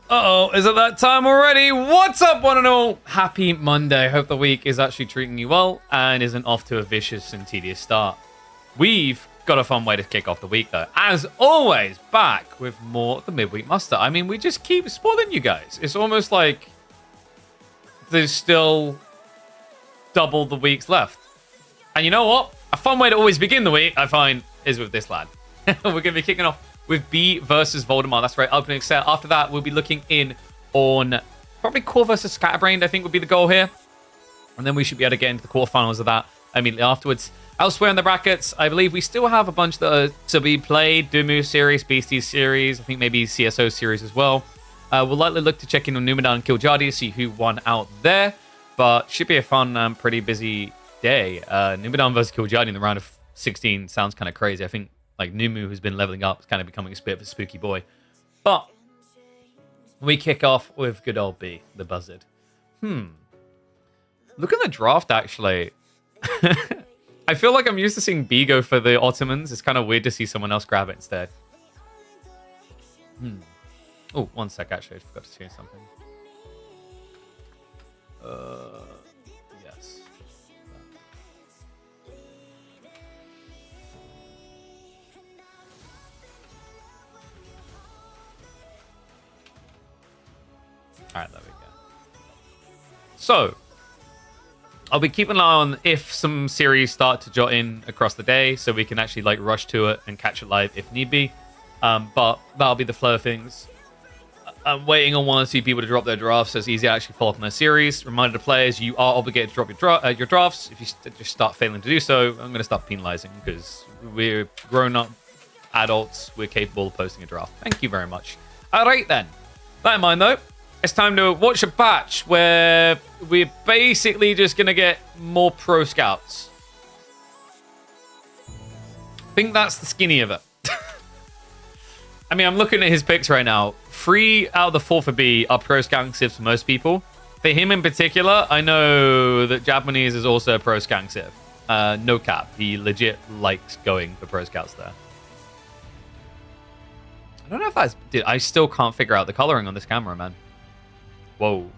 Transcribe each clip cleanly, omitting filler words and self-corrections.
Uh-oh, is it that time already? What's up, one and all? Happy Monday. Hope the week is actually treating you well and isn't off to a vicious and tedious start. We've got a fun way to kick off the week, though. As always, back with more of the Midweek Muster. I mean, we just keep spoiling you guys. It's almost like there's still double the weeks left. And you know what? A fun way to always begin the week, I find, is with this lad. We're going to be kicking off with B versus Valdemar. That's right, opening set. After that, we'll be looking in on probably Core versus Scatterbrained, I think would be the goal here. And then we should be able to get into the quarterfinals of that immediately afterwards. Elsewhere in the brackets, I believe we still have a bunch that are to be played. Dumu series, Beasties series, I think maybe CSO series as well. We'll likely look to check in on Numan and Kiljardi, see who won out there. But should be a fun, pretty busy day. Numan versus Kiljardi in the round of 16 sounds kind of crazy. I think like Numu, who's been leveling up, is kind of becoming a bit of a spooky boy. But we kick off with good old B, the buzzard. Look at the draft, actually. I feel like I'm used to seeing B go for the Ottomans. It's kind of weird to see someone else grab it instead. Oh, one sec, actually. I forgot to change something. Yes. Alright, there we go. So, I'll be keeping an eye on if some series start to jot in across the day so we can actually like rush to it and catch it live if need be. But that'll be the flow of things. I'm waiting on one or two people to drop their drafts so it's easy to actually follow up on their series. Reminder to players, you are obligated to drop your drafts. If you just start failing to do so, I'm going to start penalizing because we're grown-up adults. We're capable of posting a draft. Thank you very much. All right, then. That in mind, though, it's time to watch a batch where we're basically just going to get more pro scouts. I think that's the skinny of it. I mean, I'm looking at his picks right now. 3 out of the 4 for B are pro scouting civs for most people. For him in particular, I know that Japanese is also a pro scouting civ. No cap. He legit likes going for pro scouts there. I don't know if that's... Dude, I still can't figure out the coloring on this camera, man. Whoa.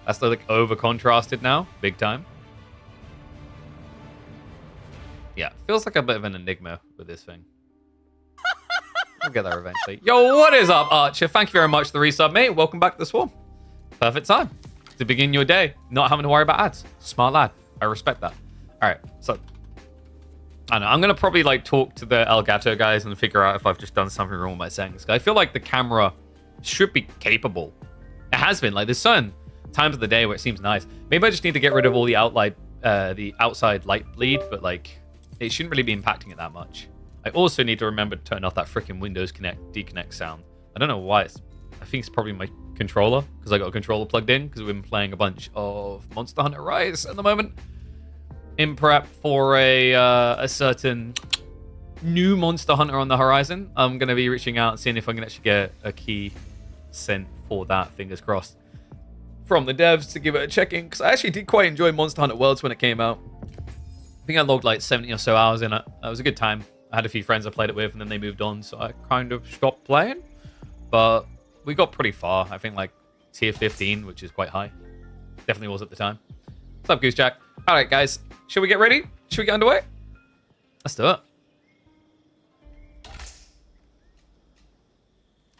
That's like over contrasted now. Big time. Yeah, feels like a bit of an enigma with this thing. We'll get there eventually. Yo, what is up, Archer? Thank you very much for the resub, mate. Welcome back to the Swarm. Perfect time to begin your day, not having to worry about ads. Smart lad. I respect that. All right, so I don't know. I'm going to probably like talk to the Elgato guys and figure out if I've just done something wrong with my settings. I feel like the camera should be capable. It has been. Like, there's certain times of the day where it seems nice. Maybe I just need to get rid of all the outside light bleed, but like it shouldn't really be impacting it that much. I also need to remember to turn off that freaking Windows deconnect sound. I don't know why. I think it's probably my controller, because I got a controller plugged in, because we've been playing a bunch of Monster Hunter Rise at the moment. In prep for a certain new Monster Hunter on the horizon. I'm going to be reaching out and seeing if I can actually get a key sent for that, fingers crossed, from the devs to give it a check-in, because I actually did quite enjoy Monster Hunter Worlds when it came out. I think I logged like 70 or so hours in it. It was a good time. I had a few friends I played it with, and then they moved on, so I kind of stopped playing. But we got pretty far. I think like tier 15, which is quite high. Definitely was at the time. What's up, Goose Jack? All right, guys. Should we get ready? Should we get underway? Let's do it.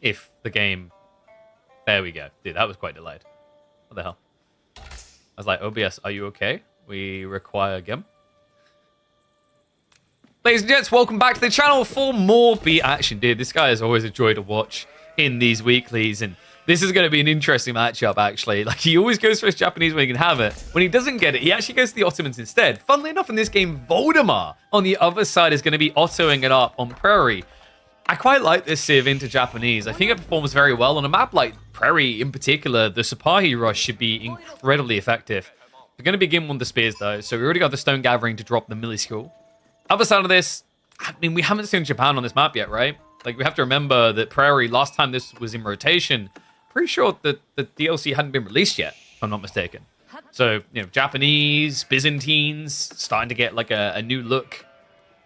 If the game... There we go. Dude, that was quite delayed. What the hell? I was like, OBS, are you okay? We require GIM. Ladies and gents, welcome back to the channel for more B action. Dude, this guy is always a joy to watch in these weeklies, and this is going to be an interesting matchup, actually. Like, he always goes for his Japanese when he can have it. When he doesn't get it, he actually goes to the Ottomans instead. Funnily enough, in this game, Valdemar on the other side is going to be Ottoing it up on Prairie. I quite like this civ into Japanese. I think it performs very well on a map like Prairie in particular. The Sipahi rush should be incredibly effective. We're going to begin with the spears, though, so we already got the stone gathering to drop the melee skill. Other side of this, I mean, we haven't seen Japan on this map yet, right? Like, we have to remember that Prairie, last time this was in rotation, pretty sure that the DLC hadn't been released yet, if I'm not mistaken. So, you know, Japanese, Byzantines, starting to get like a new look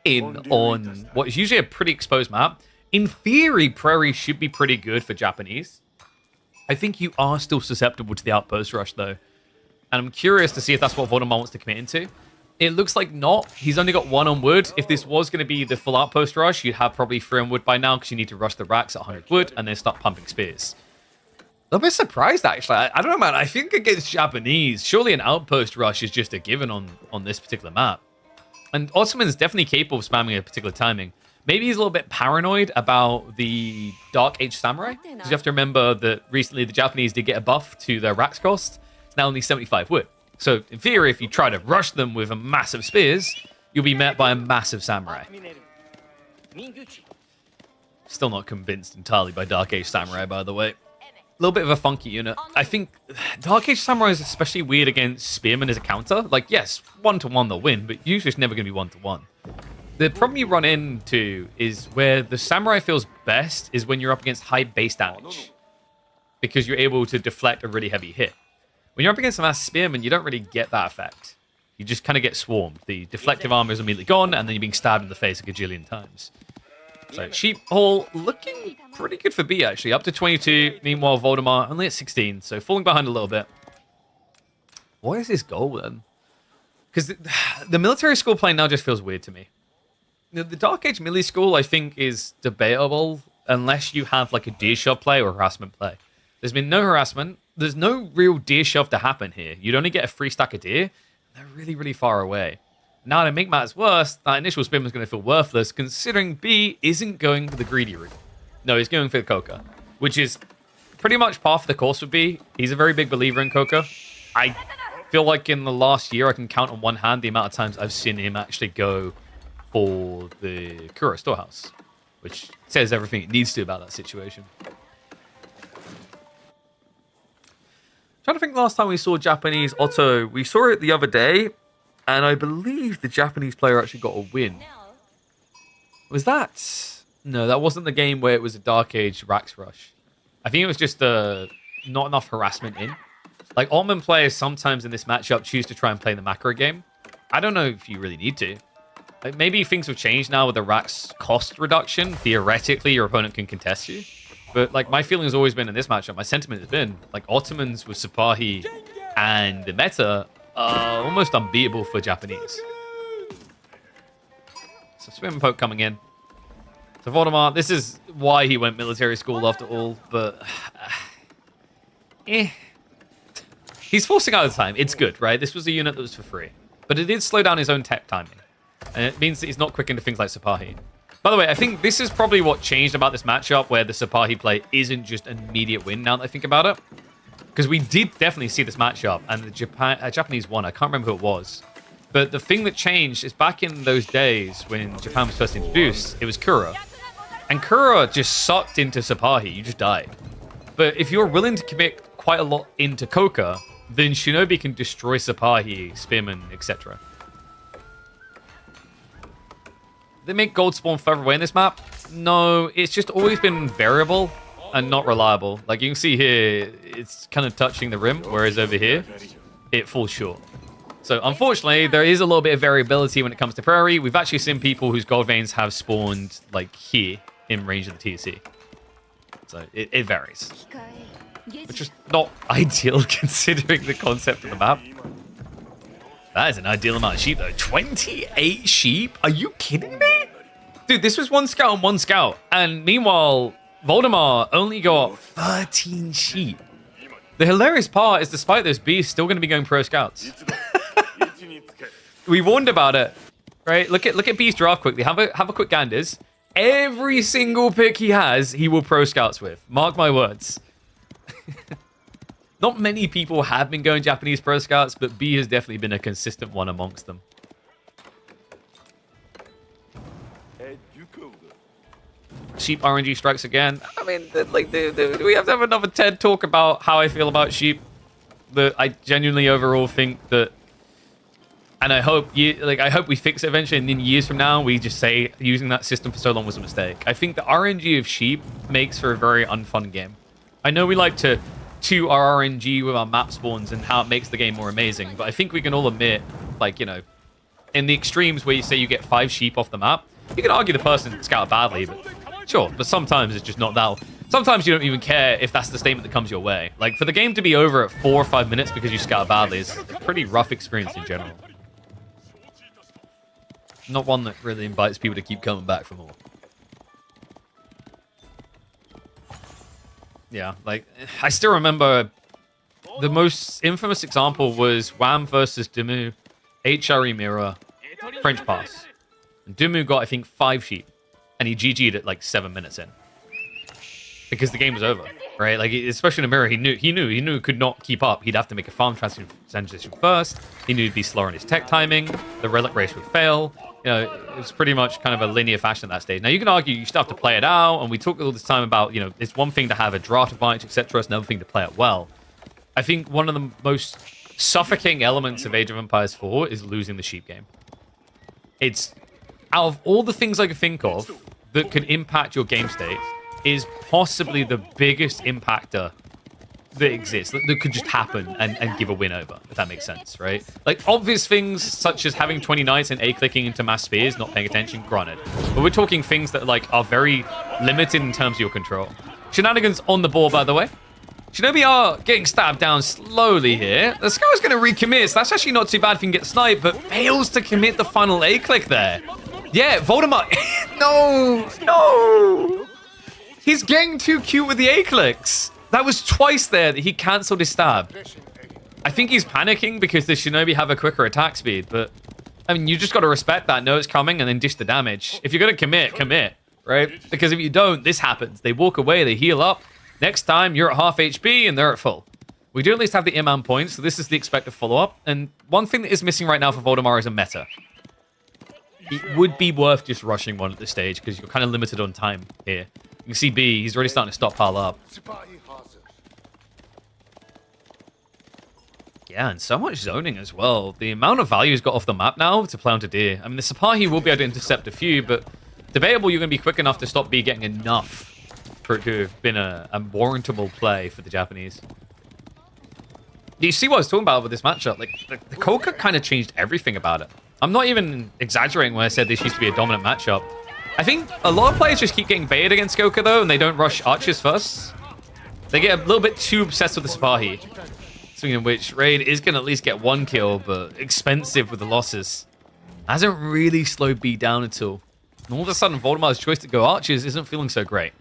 in on what is usually a pretty exposed map. In theory, Prairie should be pretty good for Japanese. I think you are still susceptible to the outpost rush, though. And I'm curious to see if that's what Valdemar wants to commit into. It looks like not. He's only got 1 on wood. If this was going to be the full outpost rush, you'd have probably 3 on wood by now because you need to rush the racks at 100 wood and then start pumping spears. A little bit surprised, actually. I don't know, man. I think against Japanese, surely an outpost rush is just a given on this particular map. And Ottoman's definitely capable of spamming a particular timing. Maybe he's a little bit paranoid about the Dark Age Samurai. Because you have to remember that recently the Japanese did get a buff to their racks cost. It's now only 75 wood. So, in theory, if you try to rush them with a massive spears, you'll be met by a massive samurai. Still not convinced entirely by Dark Age Samurai, by the way. A little bit of a funky unit. I think Dark Age Samurai is especially weird against Spearmen as a counter. Like, yes, 1-to-1 they'll win, but usually it's never going to be 1-to-1. The problem you run into is where the Samurai feels best is when you're up against high base damage. Because you're able to deflect a really heavy hit. When you're up against a mass Spearman, you don't really get that effect. You just kind of get swarmed. The deflective armor is immediately gone, and then you're being stabbed in the face a gajillion times. So, Sheep Hall looking pretty good for B, actually. Up to 22. Meanwhile, Valdemar only at 16, so falling behind a little bit. What is his goal, then? Because the military school play now just feels weird to me. The Dark Age melee school, I think, is debatable unless you have, like, a deer shove play or harassment play. There's been no harassment. There's no real deer shove to happen here. You'd only get a free stack of deer. They're really, really far away. Now, to make matters worse, that initial spin was going to feel worthless, considering B isn't going for the greedy route. No, he's going for the Coca, which is pretty much par for the course with B. He's a very big believer in Coca. I feel like in the last year, I can count on one hand the amount of times I've seen him actually go for the Kuro Storehouse, which says everything it needs to about that situation. Trying to think last time we saw Japanese Otto. We saw it the other day, and I believe the Japanese player actually got a win. Was that? No, that wasn't the game where it was a Dark Age Rax Rush. I think it was just not enough harassment in. Like, Ottoman players sometimes in this matchup choose to try and play the macro game. I don't know if you really need to. Like, maybe things have changed now with the Rax cost reduction. Theoretically, your opponent can contest you. But, like, my feeling has always been in this matchup, my sentiment has been, like, Ottomans with Sapahi and the meta are almost unbeatable for Japanese. So, Spin Poke coming in. So, Valdemar, this is why he went military school after all, but... He's forcing out the time. It's good, right? This was a unit that was for free. But it did slow down his own tech timing. And it means that he's not quick into things like Sapahi. By the way, I think this is probably what changed about this matchup, where the Sapahi play isn't just an immediate win now that I think about it. Because we did definitely see this matchup, and the Japanese won. I can't remember who it was. But the thing that changed is back in those days when Japan was first introduced, it was Kuro. And Kuro just sucked into Sapahi. You just died. But if you're willing to commit quite a lot into Koka, then Shinobi can destroy Sapahi, Spearman, etc. They make gold spawn further away in this map? No, it's just always been variable and not reliable. Like you can see here, it's kind of touching the rim, whereas over here, it falls short. So unfortunately, there is a little bit of variability when it comes to Prairie. We've actually seen people whose gold veins have spawned like here in range of the TC. So it varies. Which is not ideal considering the concept of the map. That is an ideal amount of sheep, though. 28 sheep? Are you kidding me? Dude, this was 1 scout and 1 scout. And meanwhile, Valdemar only got 13 sheep. The hilarious part is, despite this, B is still going to be going pro scouts. We warned about it, right? Look at B's draft quickly. Have a quick ganders. Every single pick he has, he will pro scouts with. Mark my words. Not many people have been going Japanese pro scouts, but B has definitely been a consistent one amongst them. Sheep RNG strikes again. I mean, we have to have another TED talk about how I feel about sheep. I genuinely overall think that, and I hope we fix it eventually, and in years from now, we just say using that system for so long was a mistake. I think the RNG of sheep makes for a very unfun game. I know we like to toot our RNG with our map spawns and how it makes the game more amazing, but I think we can all admit, like, you know, in the extremes where you say you get 5 sheep off the map, you can argue the person scouted badly, but sure, but sometimes it's just not that. sometimes you don't even care if that's the statement that comes your way. Like, for the game to be over at 4 or 5 minutes because you scout badly is a pretty rough experience in general. Not one that really invites people to keep coming back for more. Yeah, like, I still remember the most infamous example was Wham versus Dimu, HRE mirror, French pass. And Dimu got, I think, 5 sheep, and he GG'd at like 7 minutes in. Because the game was over, right? Like, especially in the mirror, he knew he could not keep up. He'd have to make a farm transition first. He knew he'd be slower in his tech timing. The relic race would fail. You know, it was pretty much kind of a linear fashion at that stage. Now, you can argue you still have to play it out, and we talk all this time about, you know, it's one thing to have a draft advantage, etc. It's another thing to play it well. I think one of the most suffocating elements of Age of Empires 4 is losing the sheep game. It's, out of all the things I could think of that could impact your game state, is possibly the biggest impactor that exists, that could just happen and give a win over, if that makes sense, right? Like, obvious things such as having 20 knights and A-clicking into mass spears, not paying attention, granted. But we're talking things that, like, are very limited in terms of your control. Shenanigans on the board, by the way. Shinobi are getting stabbed down slowly here. The Scout's going to recommit, so that's actually not too bad if you can get sniped, but fails to commit the final A-click there. Yeah, Valdemar. No. He's getting too cute with the A-clicks. That was twice there that he cancelled his stab. I think he's panicking because the Shinobi have a quicker attack speed, but I mean, you just got to respect that, know it's coming, and then dish the damage. If you're going to commit, right? Because if you don't, this happens. They walk away, they heal up. Next time, you're at half HP, and they're at full. We do at least have the Imam points, so this is the expected follow-up. And one thing that is missing right now for Valdemar is a meta. It would be worth just rushing one at this stage, because you're kind of limited on time here. You can see B, he's already starting to stockpile up. Yeah, and so much zoning as well. The amount of value he's got off the map now to play onto Deer. I mean, the Sipahi will be able to intercept a few, but debatable you're going to be quick enough to stop B getting enough for it to have been a warrantable play for the Japanese. Do you see what I was talking about with this matchup? Like, the Koka kind of changed everything about it. I'm not even exaggerating when I said this used to be a dominant matchup. I think a lot of players just keep getting baited against Koka, though, and they don't rush archers first. They get a little bit too obsessed with the Sipahi. Speaking of which, Raid is going to at least get 1 kill, but expensive with the losses. Hasn't really slowed B down at all. And all of a sudden, Valdemar's choice to go archers isn't feeling so great.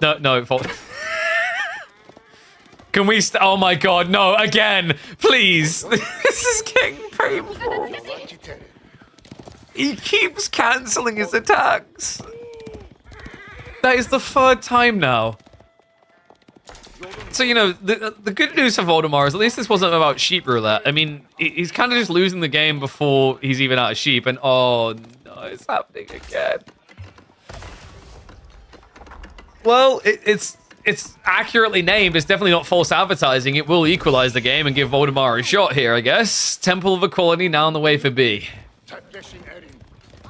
No. Can we... Oh my god, no, again! Please! This is getting painful. He keeps cancelling his attacks. That is the 3rd time now. So, you know, the good news for Valdemar is at least this wasn't about sheep roulette. I mean, he's kind of just losing the game before he's even out of sheep. And, oh, no, it's happening again. Well, it's accurately named. It's definitely not false advertising. It will equalize the game and give Valdemar a shot here, I guess. Temple of Equality now on the way for B.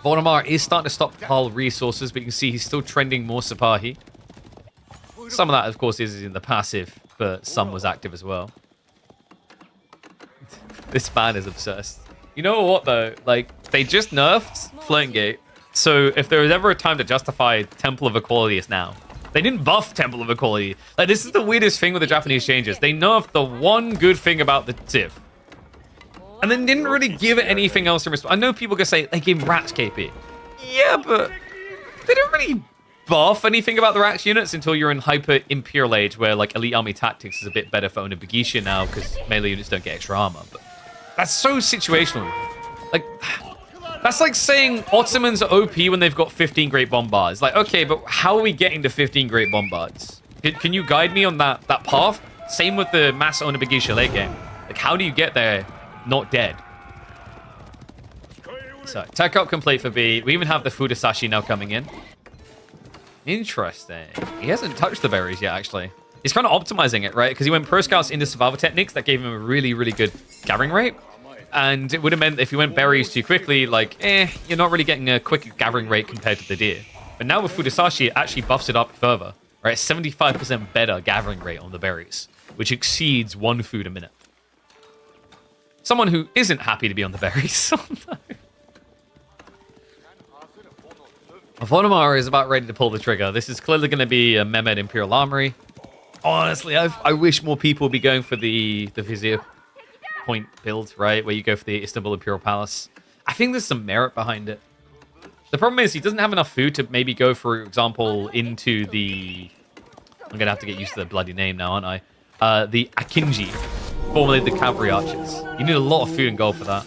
Valdemar is starting to stockpile resources, but you can see he's still trending more Sipahi. Some of that, of course, is in the passive, but some was active as well. This man is obsessed. You know what, though? Like, they just nerfed Floating Gate. So if there was ever a time to justify Temple of Equality, it's now. They didn't buff Temple of Equality. Like, this is the weirdest thing with the Japanese changes. They nerfed the one good thing about the Civ. And then didn't really give it anything else in response. I know people can say they gave Rats KP. Yeah, but they didn't really buff anything about the Rats units until you're in Hyper Imperial Age, where like Elite Army Tactics is a bit better for owning Bagisha now because melee units don't get extra armor. But that's so situational. Like, that's like saying Ottomans are OP when they've got 15 great bombards. Like, okay, but how are we getting to 15 great bombards? Can you guide me on that path? Same with the mass owner Bagisha late game. Like, how do you get there not dead? So, tech up complete for B. We even have the Fudasashi now coming in. Interesting. He hasn't touched the berries yet, actually. He's kind of optimizing it, right? Because he went Pro Scouts into survival techniques that gave him a really, really good gathering rate. And it would have meant if you went berries too quickly, like, you're not really getting a quick gathering rate compared to the deer. But now with Fudasashi, it actually buffs it up further, right? 75% better gathering rate on the berries, which exceeds 1 food a minute. Someone who isn't happy to be on the berries. Oh, no. Valdemar is about ready to pull the trigger. This is clearly going to be a Mehmed Imperial Armory. Honestly, I wish more people would be going for the Vizier point build, right? Where you go for the Istanbul Imperial Palace. I think there's some merit behind it. The problem is he doesn't have enough food to maybe go, for example, into the... I'm going to have to get used to the bloody name now, aren't I? The Akinji, formerly the Cavalry Archers. You need a lot of food and gold for that.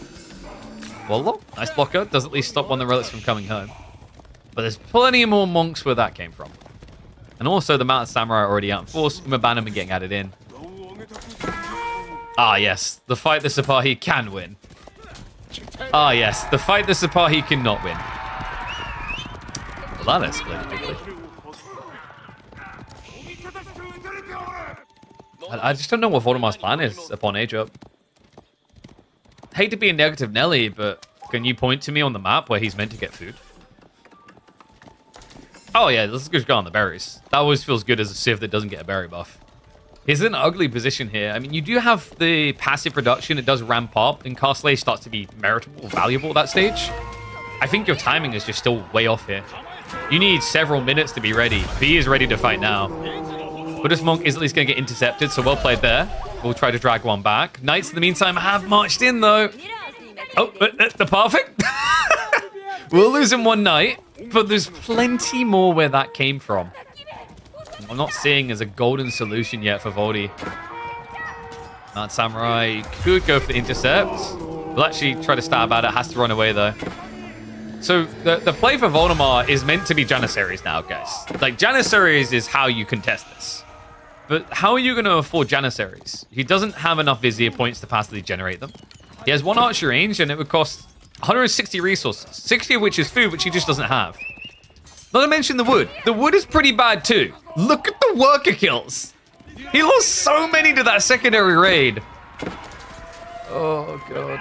Well, nice blocker. Does at least stop one of the relics from coming home. But there's plenty more monks where that came from. And also the Mountain Samurai are already out in force. Umabanam are getting added in. Ah, yes. The fight the Sipahi can win. Ah, yes. The fight the Sipahi cannot win. Well, that escalated quickly. I just don't know what Valdemar's plan is upon age up. Hate to be a negative Nelly, but can you point to me on the map where he's meant to get food? Oh yeah, let's just go on the berries. That always feels good as a Civ that doesn't get a berry buff. He's in an ugly position here. I mean, you do have the passive production. It does ramp up, and Castle starts to be meritable, valuable at that stage. I think your timing is just still way off here. You need several minutes to be ready. B is ready to fight now. Buddhist Monk is at least going to get intercepted, so well played there. We'll try to drag one back. Knights, in the meantime, have marched in, though. Oh, the perfect. We'll lose him one knight, but there's plenty more where that came from. I'm not seeing as a golden solution yet for Voldy. That Samurai could go for the intercept. We'll actually try to stab at it. Has to run away, though. So the play for Valdemar is meant to be Janissaries now, guys. Like, Janissaries is how you contest this. But how are you going to afford Janissaries? He doesn't have enough Vizier points to passively generate them. He has one archer range, and it would cost 160 resources, 60 of which is food, which he just doesn't have. Not to mention the wood. The wood is pretty bad too. Look at the worker kills. He lost so many to that secondary raid. Oh, God.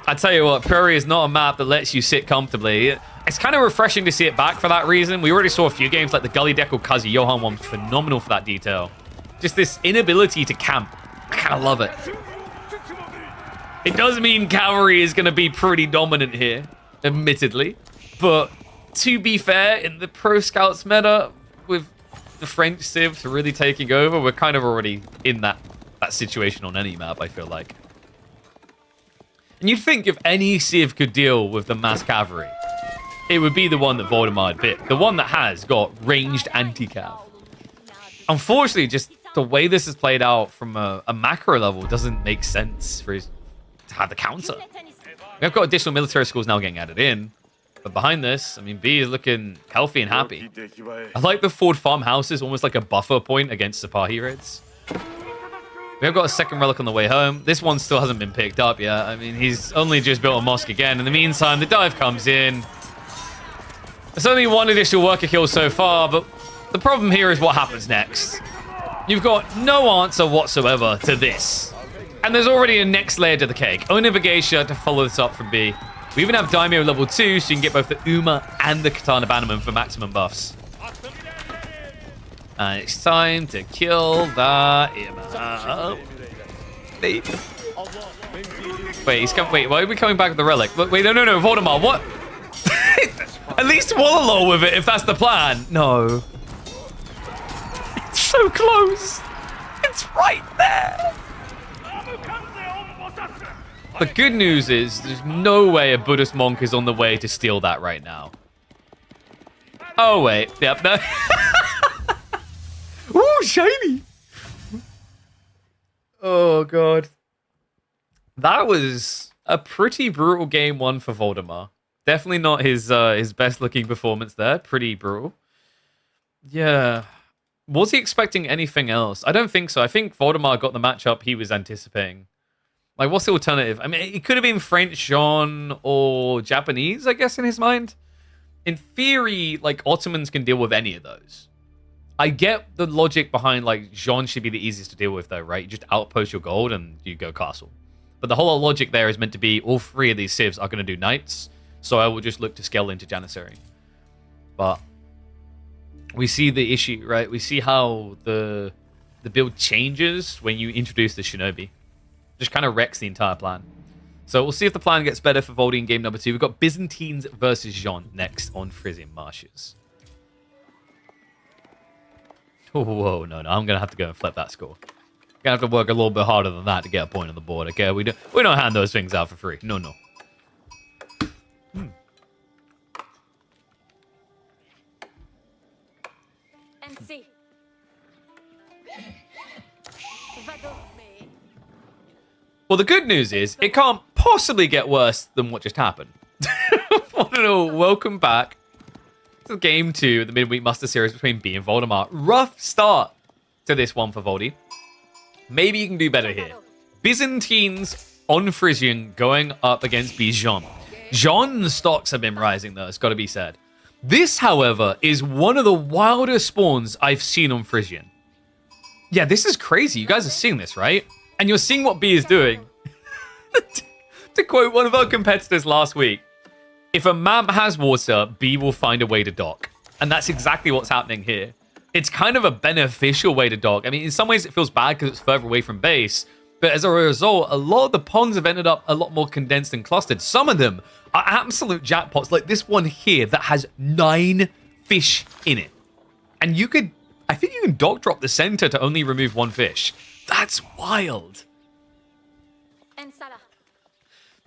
I tell you what, Prairie is not a map that lets you sit comfortably. It's kind of refreshing to see it back for that reason. We already saw a few games like the Gully deck or Kazi Johan one, phenomenal for that detail. Just this inability to camp. I kind of love it. It does mean cavalry is going to be pretty dominant here, admittedly. But to be fair, in the Pro Scouts meta, with the French civs really taking over, we're kind of already in that situation on any map, I feel like. And you'd think if any civ could deal with the mass cavalry, it would be the one that Valdemar had picked. The one that has got ranged anti-cav. Unfortunately, just the way this is played out from a macro level doesn't make sense for his to have the counter. We've got additional military schools now getting added in. But behind this, I mean, B is looking healthy and happy. I like the Ford farmhouses, almost like a buffer point against Sipahi raids. We've got a second relic on the way home. This one still hasn't been picked up yet. I mean, he's only just built a mosque again. In the meantime, the dive comes in. There's only one additional worker kill so far, but the problem here is what happens next. You've got no answer whatsoever to this. And there's already a next layer to the cake. Only Vigatia to follow this up from B. We even have Daimyo level 2, so you can get both the Uma and the Katana Bannerman for maximum buffs. And it's time to kill the Ima. Wait, he's come. Wait, why are we coming back with the relic? Wait, no, Valdemar, what? At least wallow with it if that's the plan. No. It's so close. It's right there. The good news is there's no way a Buddhist monk is on the way to steal that right now. Oh, wait. Yep, no. Ooh, shiny. Oh, God. That was a pretty brutal game one for Valdemar. Definitely not his best looking performance there. Pretty brutal. Yeah. Was he expecting anything else? I don't think so. I think Valdemar got the matchup he was anticipating. Like, what's the alternative? I mean, it could have been French, Jean, or Japanese, I guess, in his mind. In theory, like, Ottomans can deal with any of those. I get the logic behind, like, Jean should be the easiest to deal with, though, right? You just outpost your gold and you go castle. But the whole logic there is meant to be all three of these civs are going to do knights, so I will just look to scale into Janissary. But we see the issue, right? We see how the build changes when you introduce the shinobi. Just kind of wrecks the entire plan. So we'll see if the plan gets better for Voldy in game number 2. We've got Byzantines versus Jean next on Frisian Marshes. Oh, whoa, no, I'm going to have to go and flip that score. Going to have to work a little bit harder than that to get a point on the board, okay? We don't hand those things out for free. No. Well, the good news is it can't possibly get worse than what just happened. Welcome back to game 2 of the Midweek Muster Series between B and Valdemar. Rough start to this one for Voldy. Maybe you can do better here. Byzantines on Frisian going up against B Jean. Jean's stocks have been rising, though, it's got to be said. This, however, is one of the wildest spawns I've seen on Frisian. Yeah, this is crazy. You guys are seeing this, right? And you're seeing what B is doing. To quote one of our competitors last week, if a map has water, B will find a way to dock. And that's exactly what's happening here. It's kind of a beneficial way to dock. I mean, in some ways it feels bad because it's further away from base. But as a result, a lot of the ponds have ended up a lot more condensed and clustered. Some of them are absolute jackpots, like this one here that has 9 fish in it. And you could, I think you can dock drop the center to only remove 1 fish. That's wild.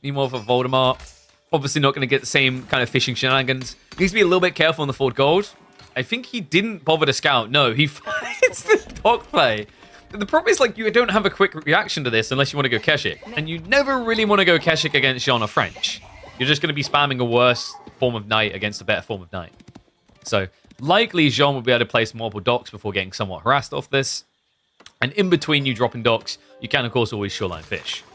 Meanwhile, for Valdemar, obviously not going to get the same kind of fishing shenanigans. He needs to be a little bit careful on the forward gold. I think he didn't bother to scout. No, he finds the dock play. The problem is, like, you don't have a quick reaction to this unless you want to go Keshik. And you never really want to go Keshik against Jean or French. You're just going to be spamming a worse form of knight against a better form of knight. So, likely Jean will be able to place multiple docks before getting somewhat harassed off this. And in between you dropping docks, you can, of course, always shoreline fish.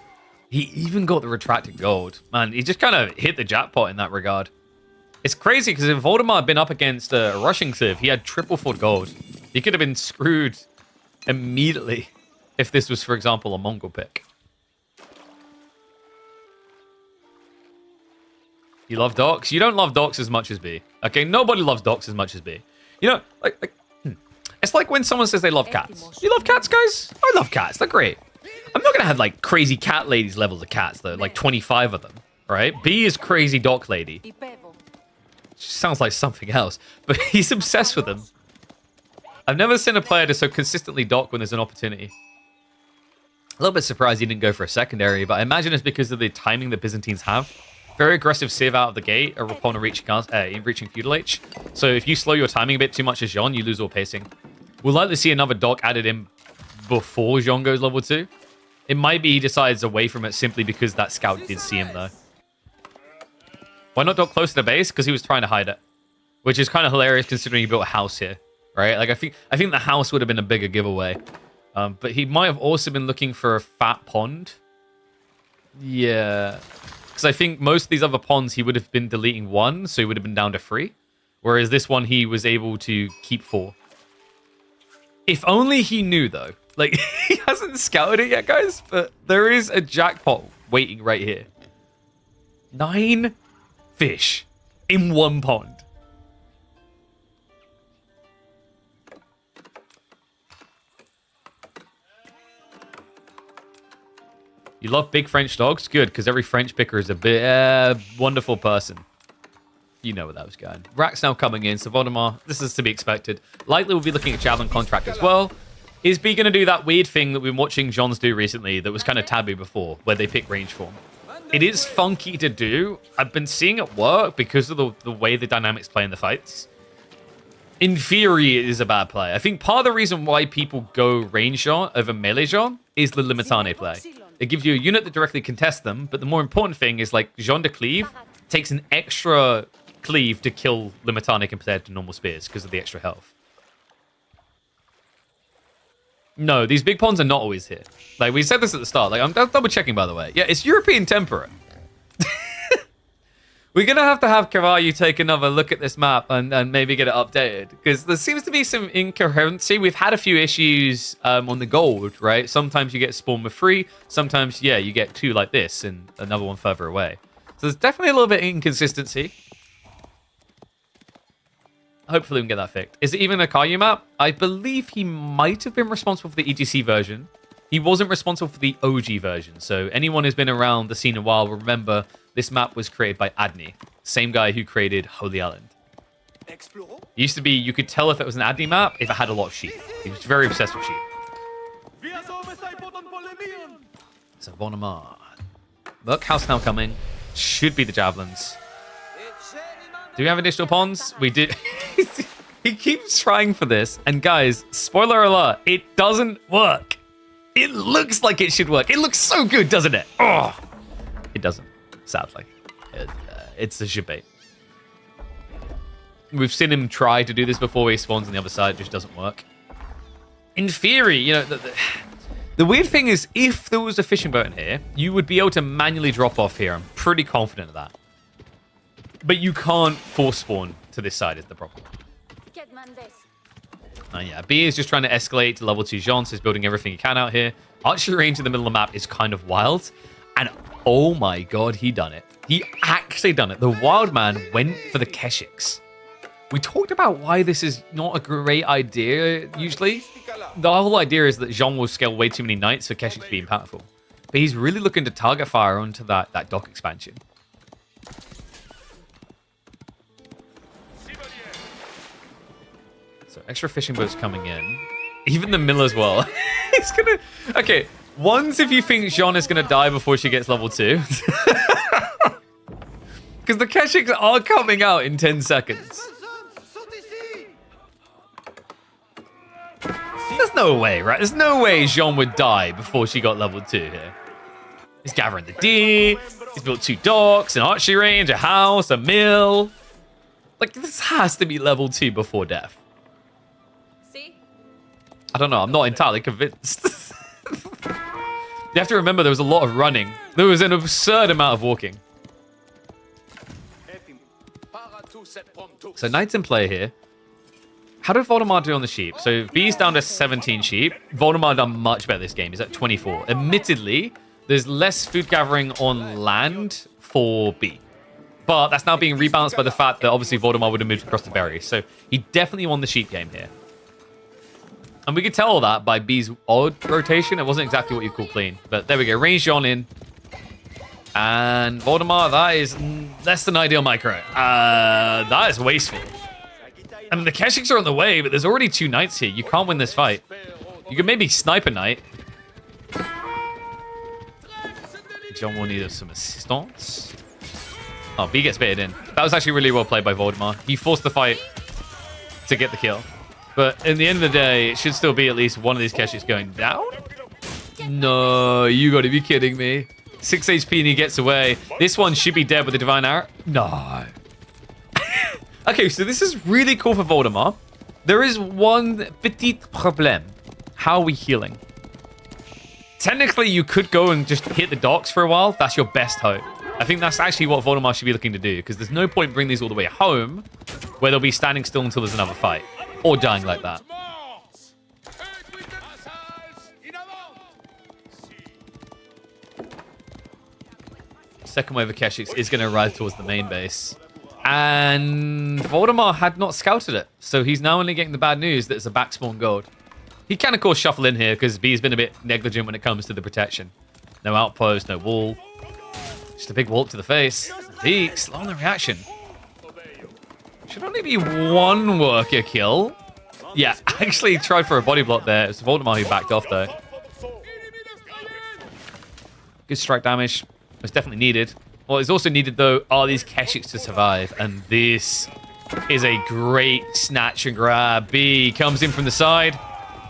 He even got the retracted gold. Man, he just kind of hit the jackpot in that regard. It's crazy, because if Valdemar had been up against a rushing civ, he had triple foot gold. He could have been screwed immediately if this was, for example, a Mongol pick. You love docks? You don't love docks as much as B. Okay, nobody loves docks as much as B. You know, it's like when someone says they love cats. You love cats, guys? I love cats. They're great. I'm not going to have, like, crazy cat ladies levels of cats, though. Like, 25 of them, right? B is crazy dock lady. She sounds like something else. But he's obsessed with them. I've never seen a player to so consistently dock when there's an opportunity. A little bit surprised he didn't go for a secondary, but I imagine it's because of the timing the Byzantines have. Very aggressive civ out of the gate upon reaching feudal H. So if you slow your timing a bit too much as Jean, you lose all pacing. We'll likely see another dock added in before Jean goes level 2. It might be he decides away from it simply because that scout did see him, though. Why not dock close to the base? Because he was trying to hide it. Which is kind of hilarious considering he built a house here, right? Like, I think the house would have been a bigger giveaway. But he might have also been looking for a fat pond. Yeah. Because I think most of these other ponds, he would have been deleting 1, so he would have been down to 3. Whereas this one, he was able to keep 4. If only he knew, though. Like, he hasn't scouted it yet, guys, but there is a jackpot waiting right here. 9 fish in 1 pond. You love big French dogs? Good, because every French picker is a bit wonderful person. You know where that was going. Rack's now coming in, so Valdemar, this is to be expected. Likely we'll be looking at Javelin contract as well. Is B going to do that weird thing that we've been watching Jean's do recently that was kind of taboo before, where they pick range form? It is funky to do. I've been seeing it work because of the way the dynamics play in the fights. In theory, it is a bad play. I think part of the reason why people go range Jean over melee Jean is the Limitane play. It gives you a unit that directly contests them, but the more important thing is, like, Jean de Cleave takes an extra cleave to kill Limitane compared to normal spears because of the extra health. No, these big ponds are not always here. Like, we said this at the start. Like, I'm double checking, by the way. Yeah, it's European temperate. We're going to have Kavayu take another look at this map and maybe get it updated. Because there seems to be some incoherency. We've had a few issues on the gold, right? Sometimes you get spawn with 3. Sometimes, yeah, you get 2 like this and another one further away. So there's definitely a little bit of inconsistency. Hopefully we can get that fixed. Is it even a Caillou map? I believe he might have been responsible for the EGC version. he wasn't responsible for the OG version. So anyone who's been around the scene a while will remember this map was created by Adney, same guy who created Holy Island. It used to be, you could tell if it was an Adney map if it had a lot of sheep. He was very obsessed with sheep. So Valdemar. Look, house now coming. Should be the javelins. Do we have additional pawns? We do. He keeps trying for this. And guys, spoiler alert, it doesn't work. It looks like it should work. It looks so good, doesn't it? Oh, it doesn't, sadly. It's a shit. We've seen him try to do this before. He spawns on the other side. It just doesn't work. In theory, you know, the weird thing is, if there was a fishing boat in here, you would be able to manually drop off here. I'm pretty confident of that. But you can't force spawn to this side is the problem. Yeah, B is just trying to escalate to level 2 Jean, so he's building everything he can out here. Archery range in the middle of the map is kind of wild. And oh my god, he done it. He actually done it. The wild man went for the Keshiks. We talked about why this is not a great idea, usually. The whole idea is that Jean will scale way too many knights for Keshiks to be impactful. But he's really looking to target fire onto that dock expansion. So extra fishing boats coming in. Even the mill as well. He's gonna... Okay, one's if you think Jean is gonna die before she gets level 2. Because the Keshiks are coming out in 10 seconds. There's no way, right? There's no way Jean would die before she got level 2 here. He's gathering the D. He's built 2 docks, an archery range, a house, a mill. Like, this has to be level 2 before death. I don't know. I'm not entirely convinced. You have to remember there was a lot of running. There was an absurd amount of walking. So Knight's in play here. How did Valdemar do on the sheep? So B's down to 17 sheep. Valdemar done much better this game. He's at 24. Admittedly, there's less food gathering on land for B. But that's now being rebalanced by the fact that obviously Valdemar would have moved across the berries. So he definitely won the sheep game here. And we could tell that by B's odd rotation. It wasn't exactly what you call clean. But there we go. Range John in. And Valdemar, that is less than ideal micro. That is wasteful. I mean, the Keshiks are on the way, but there's already 2 knights here. You can't win this fight. You can maybe snipe a knight. John will need some assistance. Oh, B gets baited in. That was actually really well played by Valdemar. He forced the fight to get the kill. But in the end of the day, it should still be at least one of these Keshiks going down. No, you got to be kidding me. 6 HP and he gets away. This one should be dead with the Divine Arrow. No. Okay, so this is really cool for Valdemar. There is one petit problème. How are we healing? Technically, you could go and just hit the docks for a while. That's your best hope. I think that's actually what Valdemar should be looking to do, because there's no point bringing these all the way home where they'll be standing still until there's another fight. Or dying like that. Second wave of Keshiks is going to arrive towards the main base. And Valdemar had not scouted it. So he's now only getting the bad news that it's a backspawn gold. He can, of course, shuffle in here because B's been a bit negligent when it comes to the protection. No outpost, no wall. Just a big wallop to the face. B, slow on the reaction. Should only be one worker kill. Yeah, actually tried for a body block there. It's Valdemar who backed off, though. Good strike damage. It's definitely needed. What is also needed, though, are these Keshiks to survive. And this is a great snatch and grab. B comes in from the side.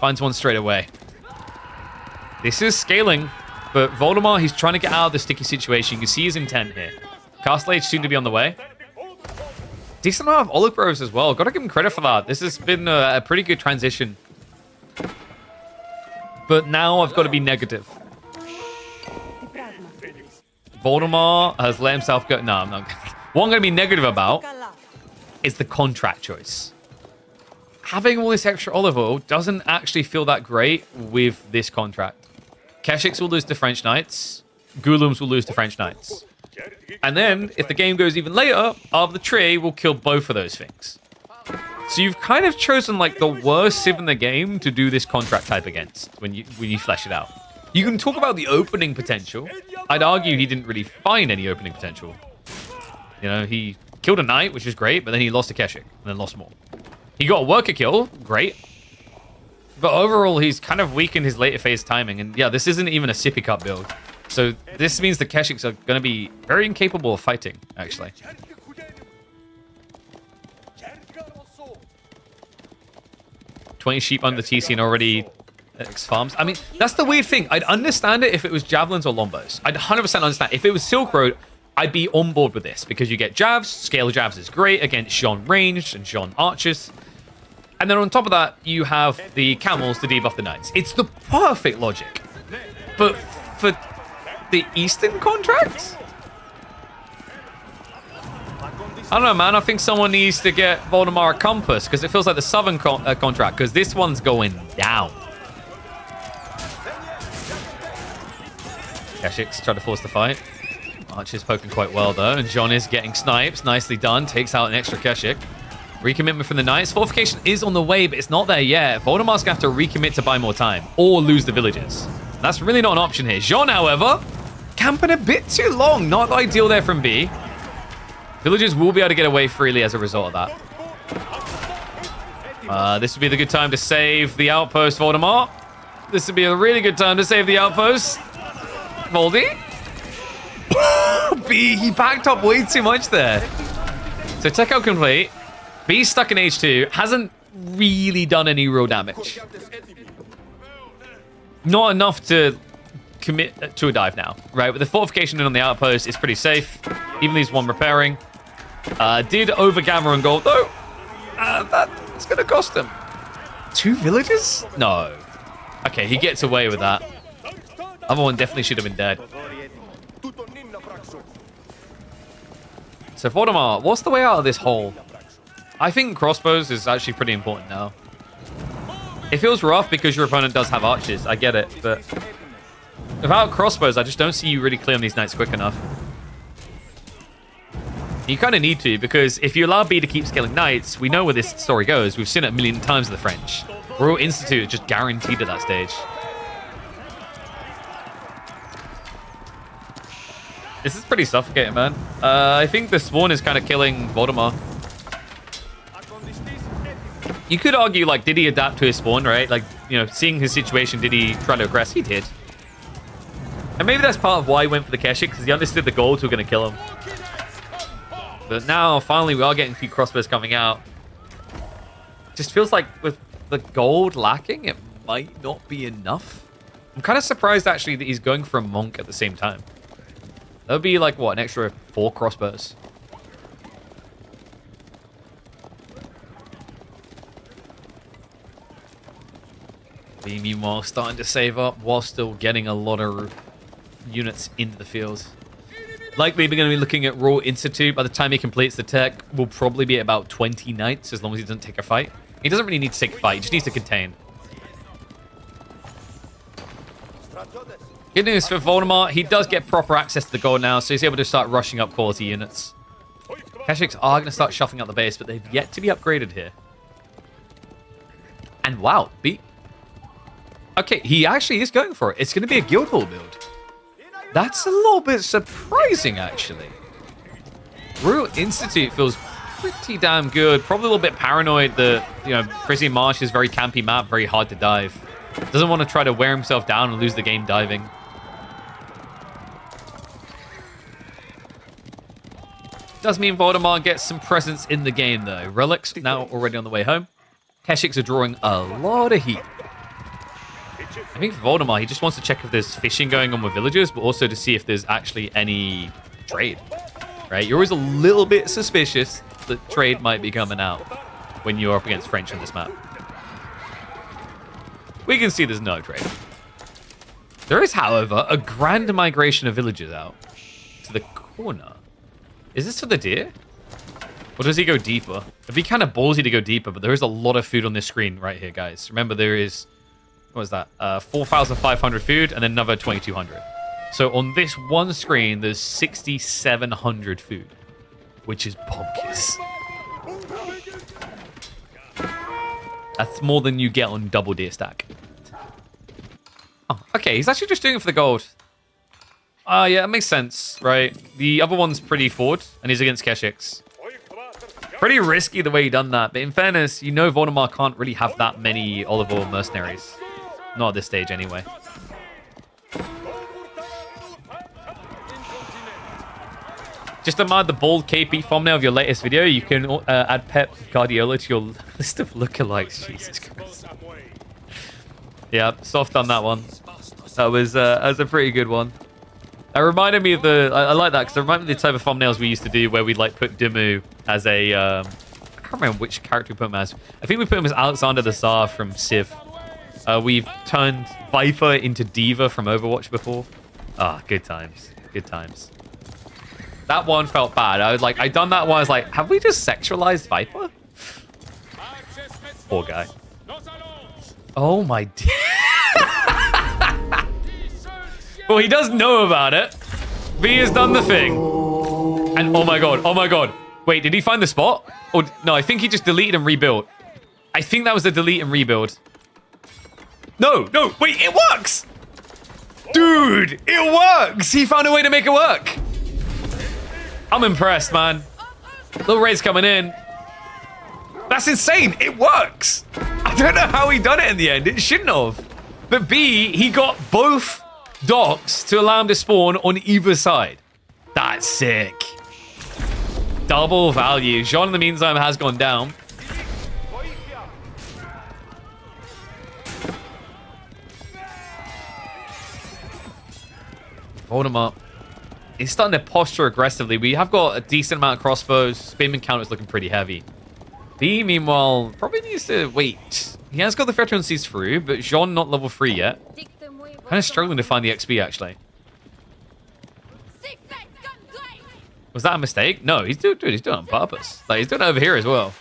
Finds one straight away. This is scaling. But Valdemar, he's trying to get out of the sticky situation. You can see his intent here. Castle Age soon to be on the way. Decent amount of olive groves as well. Got to give him credit for that. This has been a pretty good transition. But now I've got to be negative. Valdemar has let himself go. No, I'm not. What I'm going to be negative about is the contract choice. Having all this extra olive oil doesn't actually feel that great with this contract. Keshiks will lose to French Knights. Goulums will lose to French Knights. And then, if the game goes even later, Arb the Tree will kill both of those things. So you've kind of chosen like the worst civ in the game to do this contract type against when you flesh it out. You can talk about the opening potential. I'd argue he didn't really find any opening potential. You know, he killed a knight, which is great, but then he lost to Keshik, and then lost more. He got a worker kill, great. But overall, he's kind of weakened his later phase timing. And yeah, this isn't even a sippy cup build. So this means the Keshiks are going to be very incapable of fighting, actually. $20 sheep under TC and already X farms. I mean, that's the weird thing. I'd understand it if it was javelins or lombos. I'd 100% understand. If it was Silk Road, I'd be on board with this because you get javs. Scale javs is great against Jean ranged and Jean archers. And then on top of that, you have the camels to debuff the knights. It's the perfect logic. But for the Eastern contracts? I don't know, man. I think someone needs to get Valdemar a compass because it feels like the Southern contract because this one's going down. Keshiks try to force the fight. Archer's poking quite well, though. And John is getting snipes. Nicely done. Takes out an extra Keshik. Recommitment from the Knights. Fortification is on the way, but it's not there yet. Valdemar's going to have to recommit to buy more time or lose the villages. That's really not an option here. Jean, however, camping a bit too long. Not ideal there from B. Villagers will be able to get away freely as a result of that. This would be the good time to save the outpost, Valdemar. This would be a really good time to save the outpost. Voldy. B, he backed up way too much there. So tech out complete. B's stuck in H2. Hasn't really done any real damage. Not enough to commit to a dive now, right? With the fortification in on the outpost, it's pretty safe. Even leaves one repairing. Did over gamma and gold, though. That's going to cost him. 2 villages? No. Okay, he gets away with that. Other one definitely should have been dead. So Valdemar, what's the way out of this hole? I think crossbows is actually pretty important now. It feels rough because your opponent does have archers. I get it, but without crossbows, I just don't see you really clearing these knights quick enough. You kind of need to, because if you allow B to keep scaling knights, we know where this story goes. We've seen it a million times with the French. Royal Institute is just guaranteed at that stage. This is pretty suffocating, man. I think the spawn is kind of killing Valdemar. You could argue, like, did he adapt to his spawn, right? Like, you know, seeing his situation, did he try to aggress? He did. And maybe that's part of why he went for the Keshik, because he understood the golds were going to kill him. But now, finally, we are getting a few crossbows coming out. Just feels like with the gold lacking, it might not be enough. I'm kind of surprised, actually, that he's going for a monk at the same time. That would be, like, what, an extra 4 crossbows. B, meanwhile, starting to save up while still getting a lot of units into the field. Likely we're going to be looking at Royal Institute. By the time he completes the tech, we'll probably be at about 20 knights, as long as he doesn't take a fight. He doesn't really need to take a fight. He just needs to contain. Good news for Valdemar. He does get proper access to the gold now, so he's able to start rushing up quality units. Keshiks are going to start shuffling out the base, but they've yet to be upgraded here. And wow, B. Okay, he actually is going for it. It's going to be a guild hall build. That's a little bit surprising, actually. Royal Institute feels pretty damn good. Probably a little bit paranoid that, you know, Prison Marsh is very campy map, very hard to dive. Doesn't want to try to wear himself down and lose the game diving. Does mean Valdemar gets some presence in the game, though. Relics now already on the way home. Keshiks are drawing a lot of heat. I think for Valdemar, he just wants to check if there's fishing going on with villagers, but also to see if there's actually any trade, right? You're always a little bit suspicious that trade might be coming out when you're up against French on this map. We can see there's no trade. There is, however, a grand migration of villagers out to the corner. Is this for the deer? Or does he go deeper? It'd be kind of ballsy to go deeper, but there is a lot of food on this screen right here, guys. Remember, there is... what was that? 4,500 food and then another 2,200. So on this one screen, there's 6,700 food, which is bonkers. That's more than you get on double deer stack. Oh, Okay, he's actually just doing it for the gold. Yeah, that makes sense, right? The other one's pretty forward, and he's against Keshix. Pretty risky the way he done that, but in fairness, you know Valdemar can't really have that many Oliver mercenaries. Not at this stage, anyway. Just admire the bold KP thumbnail of your latest video. You can add Pep Guardiola to your list of lookalikes. Jesus Christ. Yeah, soft on that one. That was a pretty good one. It reminded me of the... I like that because it reminded me of the type of thumbnails we used to do where we'd like put Dimu as a... I can't remember which character we put him as. I think we put him as Alexander the Tsar from Civ. We've turned Viper into Diva from Overwatch before. Ah, good times. Good times. That one felt bad. I done that one. I was like, have we just sexualized Viper? Poor guy. Oh my... Well, he does know about it. V has done the thing. And oh my god, oh my god. Wait, did he find the spot? Or no, I think he just deleted and rebuilt. I think that was the delete and rebuild. No, wait, it works! Dude, it works! He found a way to make it work. I'm impressed, man. Little raid's coming in. That's insane, it works! I don't know how he done it in the end, it shouldn't have. But B, he got both docks to allow him to spawn on either side. That's sick. Double value. Jean, in the meantime, has gone down. Valdemar is starting to posture aggressively. We have got a decent amount of crossbows. Spearman count is looking pretty heavy. B, meanwhile, probably needs to wait. He has got the veteran sees through, but Jean not level 3 yet. Kind of struggling to find the XP, actually. Was that a mistake? No, he's doing it on purpose. Like, he's doing it over here as well.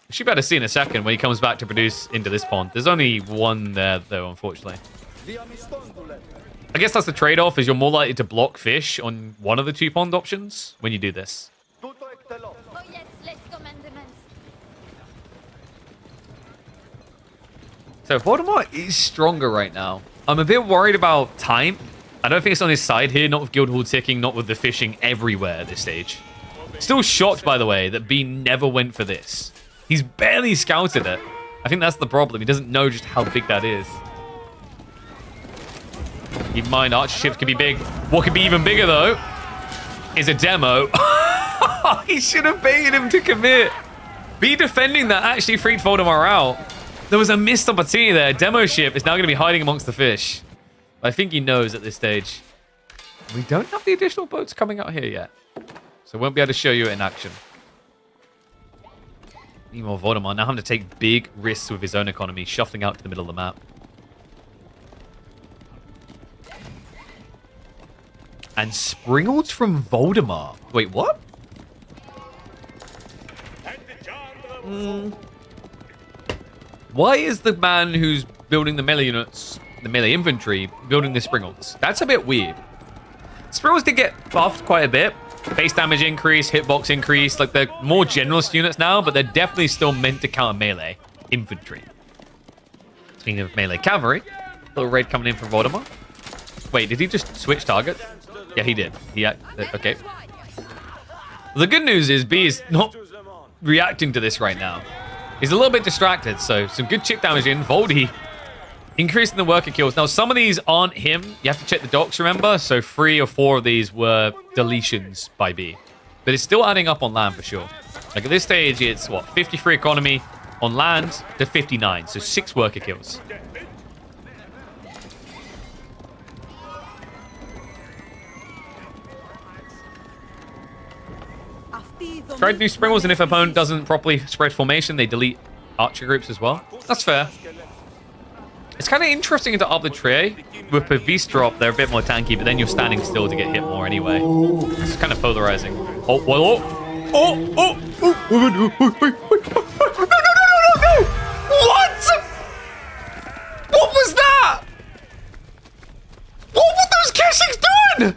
We should be able to see in a second when he comes back to produce into this pond. There's only one there, though, unfortunately. I guess that's the trade-off, is you're more likely to block fish on one of the 2 pond options when you do this. So Valdemar is stronger right now. I'm a bit worried about time. I don't think it's on his side here, not with guild hall ticking, not with the fishing everywhere at this stage. Still shocked, by the way, that B never went for this. He's barely scouted it. I think that's the problem. He doesn't know just how big that is. Keep in mind, archer ships can be big. What could be even bigger, though, is a demo. He should have baited him to commit. B defending that actually freaked Valdemar out. There was a missed opportunity there. Demo ship is now going to be hiding amongst the fish. I think he knows at this stage. We don't have the additional boats coming out here yet. So we won't be able to show you it in action. Meanwhile, Valdemar now having to take big risks with his own economy, shuffling out to the middle of the map. And Springalds from Valdemar. Wait, what? Why is the man who's building the melee units, the melee infantry, building the Springalds? That's a bit weird. Springalds did get buffed quite a bit. Base damage increase, hitbox increase. Like, they're more generalist units now, but they're definitely still meant to counter melee infantry. Speaking of melee cavalry, little raid coming in from Valdemar. Wait, did he just switch targets? Yeah, he did. Okay. The good news is B is not reacting to this right now. He's a little bit distracted, so some good chip damage in. Voldy increasing the worker kills. Now, some of these aren't him. You have to check the docs, remember? So 3 or 4 of these were deletions by B. But it's still adding up on land for sure. Like at this stage, it's what? 53 economy on land to 59. So 6 worker kills. Try to do Springalds, and if an opponent doesn't properly spread formation, they delete archer groups as well. That's fair. It's kind of interesting to up the tray. With a beast drop, they're a bit more tanky, but then you're standing still to get hit more anyway. It's kind of polarizing. Oh, well, oh! No! What? What was that? What were those Keshix doing?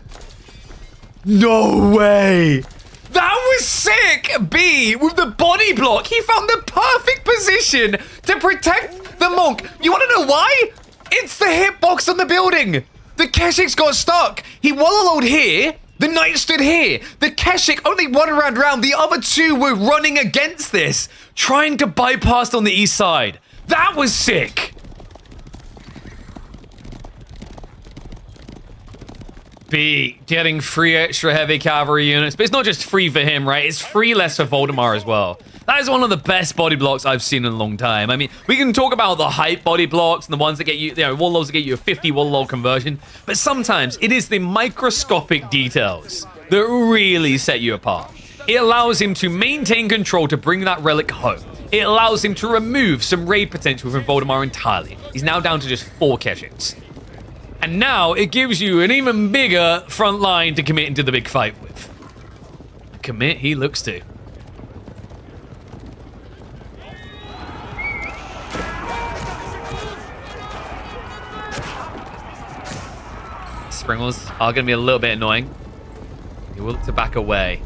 No way! That was sick! B, with the body block, he found the perfect position to protect the monk. You want to know why? It's the hitbox on the building. The Keshik's got stuck. He wallowed here. The knight stood here. The Keshik only one round. The other two were running against this, trying to bypass on the east side. That was sick. B getting 3 extra heavy cavalry units, but it's not just free for him, right? It's free less for Valdemar as well. That is one of the best body blocks I've seen in a long time. I mean, we can talk about the hype body blocks and the ones that get you, warlords that get you a 50 warlord conversion, but sometimes it is the microscopic details that really set you apart. It allows him to maintain control to bring that relic home. It allows him to remove some raid potential from Valdemar entirely. He's now down to just 4 Keshiks. And now it gives you an even bigger front line to commit into the big fight with. Commit he looks to. Springles are going to be a little bit annoying. He will look to back away.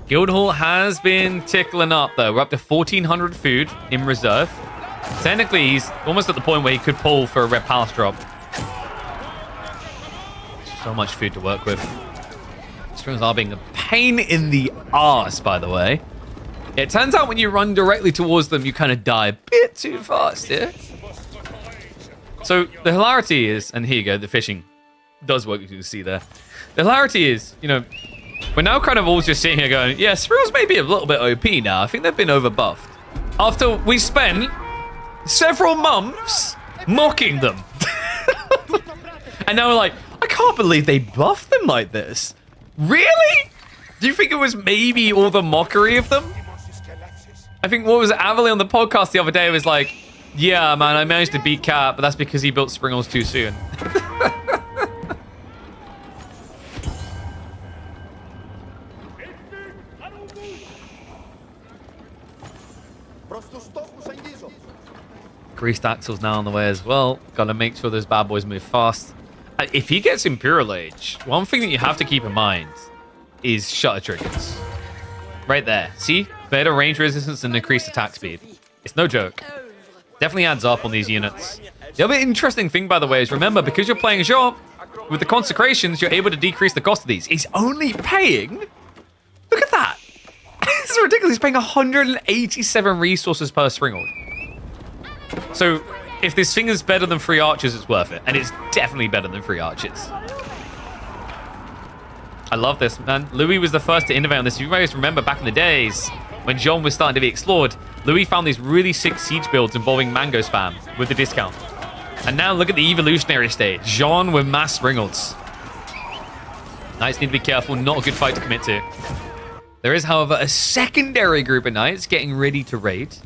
Guildhall has been tickling up, though. We're up to 1,400 food in reserve. Technically, he's almost at the point where he could pull for a red palace drop. So much food to work with. Springles are being a pain in the arse, by the way. It turns out when you run directly towards them, you kind of die a bit too fast, yeah? So the hilarity is, and here you go, the fishing does work, you can see there. The hilarity is, we're now kind of all just sitting here going, yeah, Springles may be a little bit OP now. I think they've been overbuffed. After we spent several months mocking them. And now we're like, I can't believe they buffed them like this. Really? Do you think it was maybe all the mockery of them? I think what was Avali on the podcast the other day was like, yeah, man, I managed to beat Cat, but that's because he built Springles too soon. Greased axles now on the way as well. Gotta make sure those bad boys move fast. If he gets Imperial Age, one thing that you have to keep in mind is shutter triggers. Right there. See? Better range resistance and increased attack speed. It's no joke. Definitely adds up on these units. The other interesting thing, by the way, is remember, because you're playing Jean, with the consecrations, you're able to decrease the cost of these. He's only paying... Look at that. This is ridiculous. He's paying 187 resources per Springald. So, if this thing is better than 3 archers, it's worth it. And it's definitely better than 3 archers. I love this, man. Louis was the first to innovate on this. You guys remember back in the days when Jean was starting to be explored, Louis found these really sick siege builds involving mango spam with the discount. And now look at the evolutionary state. Jean with mass Springalds. Knights need to be careful. Not a good fight to commit to. There is, however, a secondary group of knights getting ready to raid.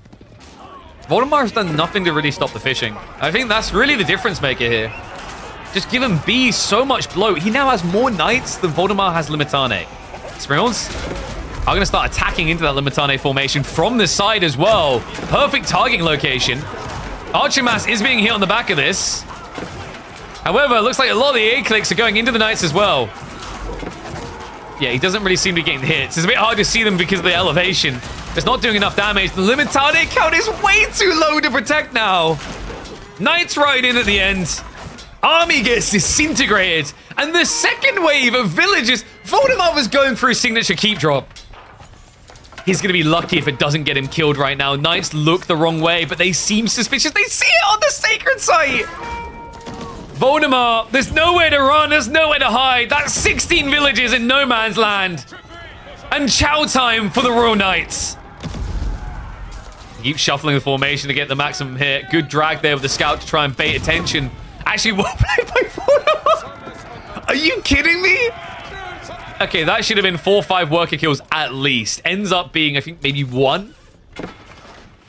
Valdemar's done nothing to really stop the fishing. I think that's really the difference maker here. Just give him B so much bloat. He now has more knights than Valdemar has Limitane. Springles are going to start attacking into that Limitane formation from the side as well. Perfect targeting location. Archer mass is being hit on the back of this. However, it looks like a lot of the A clicks are going into the knights as well. Yeah, he doesn't really seem to be getting hits. It's a bit hard to see them because of the elevation. It's not doing enough damage. The Limitane count is way too low to protect now. Knights right in at the end. Army gets disintegrated. And the second wave of villagers, Valdemar was going for his signature keep drop. He's going to be lucky if it doesn't get him killed right now. Knights look the wrong way, but they seem suspicious. They see it on the sacred site. Valdemar, there's nowhere to run. There's nowhere to hide. That's 16 villages in no man's land. And chow time for the Royal Knights. Keep shuffling the formation to get the maximum hit. Good drag there with the scout to try and bait attention. Actually, well played by Valdemar. Are you kidding me? Okay, that should have been 4 or 5 worker kills at least. Ends up being, I think, maybe 1.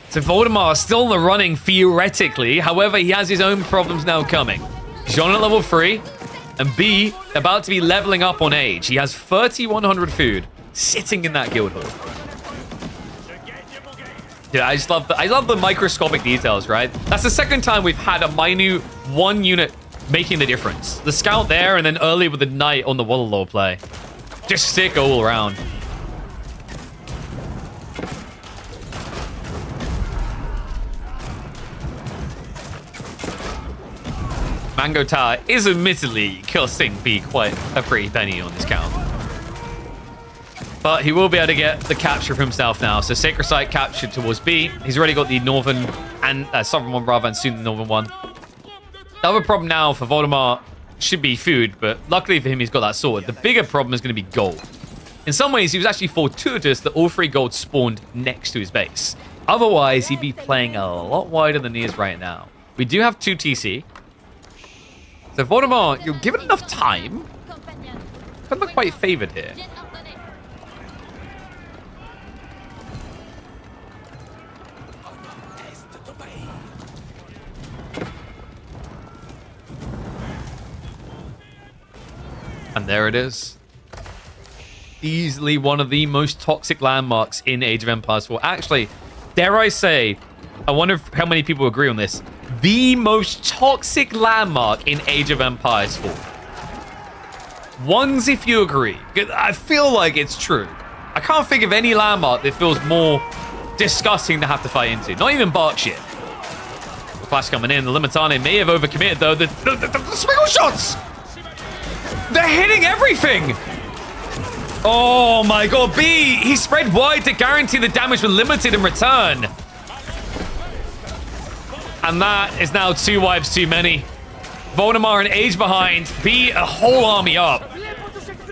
So Valdemar is still in the running theoretically. However, he has his own problems now coming. Jean at level 3. And B, about to be leveling up on age. He has 3,100 food sitting in that guild hall. Dude, I love the microscopic details, right? That's the second time we've had a minute 1 unit making the difference. The scout there, and then earlier with the knight on the Wallalore play. Just sick all around. Mango Tower is admittedly costing B quite a pretty penny on this count. But he will be able to get the capture for himself now. So Sacred Site captured towards B. He's already got the northern and southern one rather, and soon the northern one. The other problem now for Valdemar should be food, but luckily for him, he's got that sorted. The bigger problem is going to be gold. In some ways, he was actually fortuitous that all 3 gold spawned next to his base. Otherwise, he'd be playing a lot wider than he is right now. We do have 2 TC. So Valdemar, you're given enough time. Could look quite favored here. And there it is. Easily one of the most toxic landmarks in Age of Empires 4. Actually, dare I say, I wonder how many people agree on this. The most toxic landmark in Age of Empires 4. Ones if you agree. I feel like it's true. I can't think of any landmark that feels more disgusting to have to fight into. Not even Berkshire. The flash coming in. The Limitane may have overcommitted though. The swiggle shots! They're hitting everything! Oh my god, B! He spread wide to guarantee the damage was limited in return. And that is now 2 wipes too many. Valdemar an age behind. B a whole army up.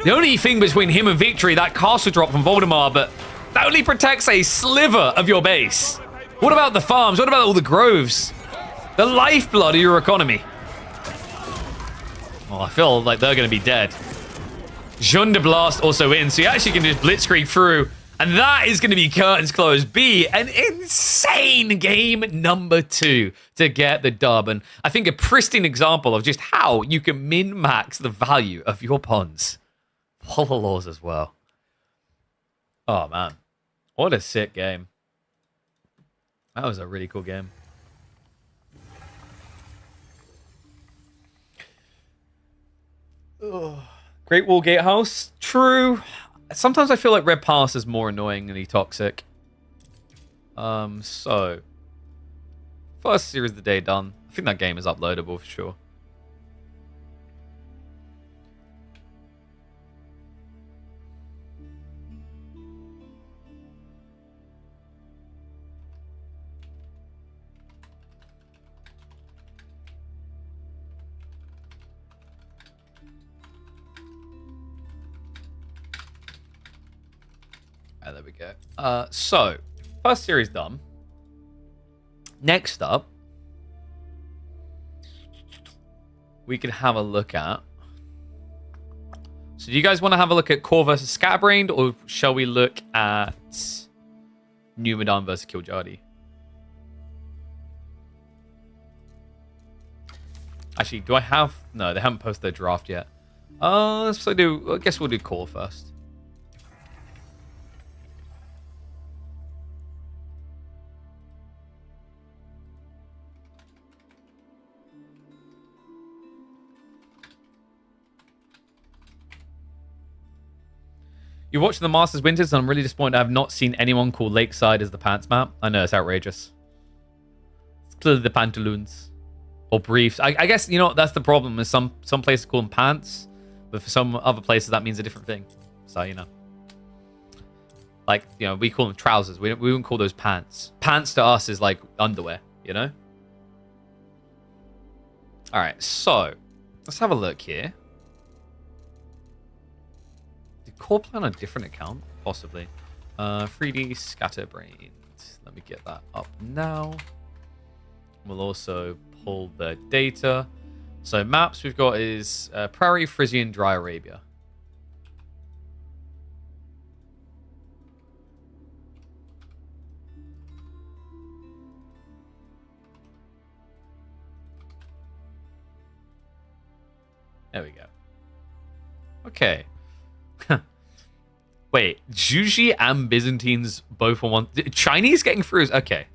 The only thing between him and victory, that castle drop from Valdemar, but that only protects a sliver of your base. What about the farms? What about all the groves? The lifeblood of your economy. Oh, I feel like they're going to be dead. Jean de Blast also in, so you actually can just blitzkrieg through. And that is going to be curtains closed. B, an insane game number 2 to get the dub. And I think a pristine example of just how you can min-max the value of your pawns. Polar laws as well. Oh, man. What a sick game. That was a really cool game. Ugh. Great Wall Gatehouse. True. Sometimes I feel like Red Pass is more annoyingly toxic. So. First series of the day done. I think that game is uploadable for sure. There we go. So, first series done. Next up, we can have a look at... So, do you guys want to have a look at Core versus Scatterbrained, or shall we look at Numan versus Kiljardi? Actually, do I have... No, they haven't posted their draft yet. So I guess we'll do Core first. You're watching the Masters Winters, and I'm really disappointed I have not seen anyone call Lakeside as the pants map. I know, it's outrageous. It's clearly the pantaloons. Or briefs. I guess, you know, that's the problem. Is some places call them pants, but for some other places that means a different thing. So, you know. Like, you know, we call them trousers. We wouldn't call those pants. Pants to us is like underwear, you know? Alright, so. Let's have a look here. Core play on a different account, possibly. 3D Scatterbrained. Let me get that up now. We'll also pull the data. So maps we've got is Prairie, Frisian, Dry Arabia. There we go. Okay. Wait, Juji and Byzantines both on one... Chinese getting through? Okay.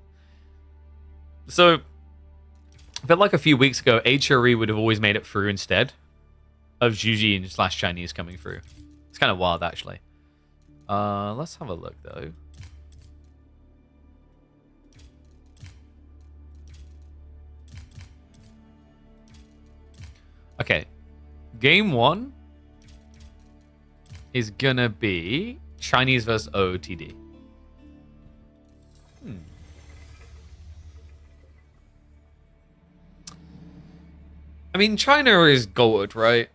So, I felt like a few weeks ago, HRE would have always made it through instead of Juji and / Chinese coming through. It's kind of wild, actually. Let's have a look, though. game 1 is gonna be Chinese versus OOTD. I mean, China is gold, right?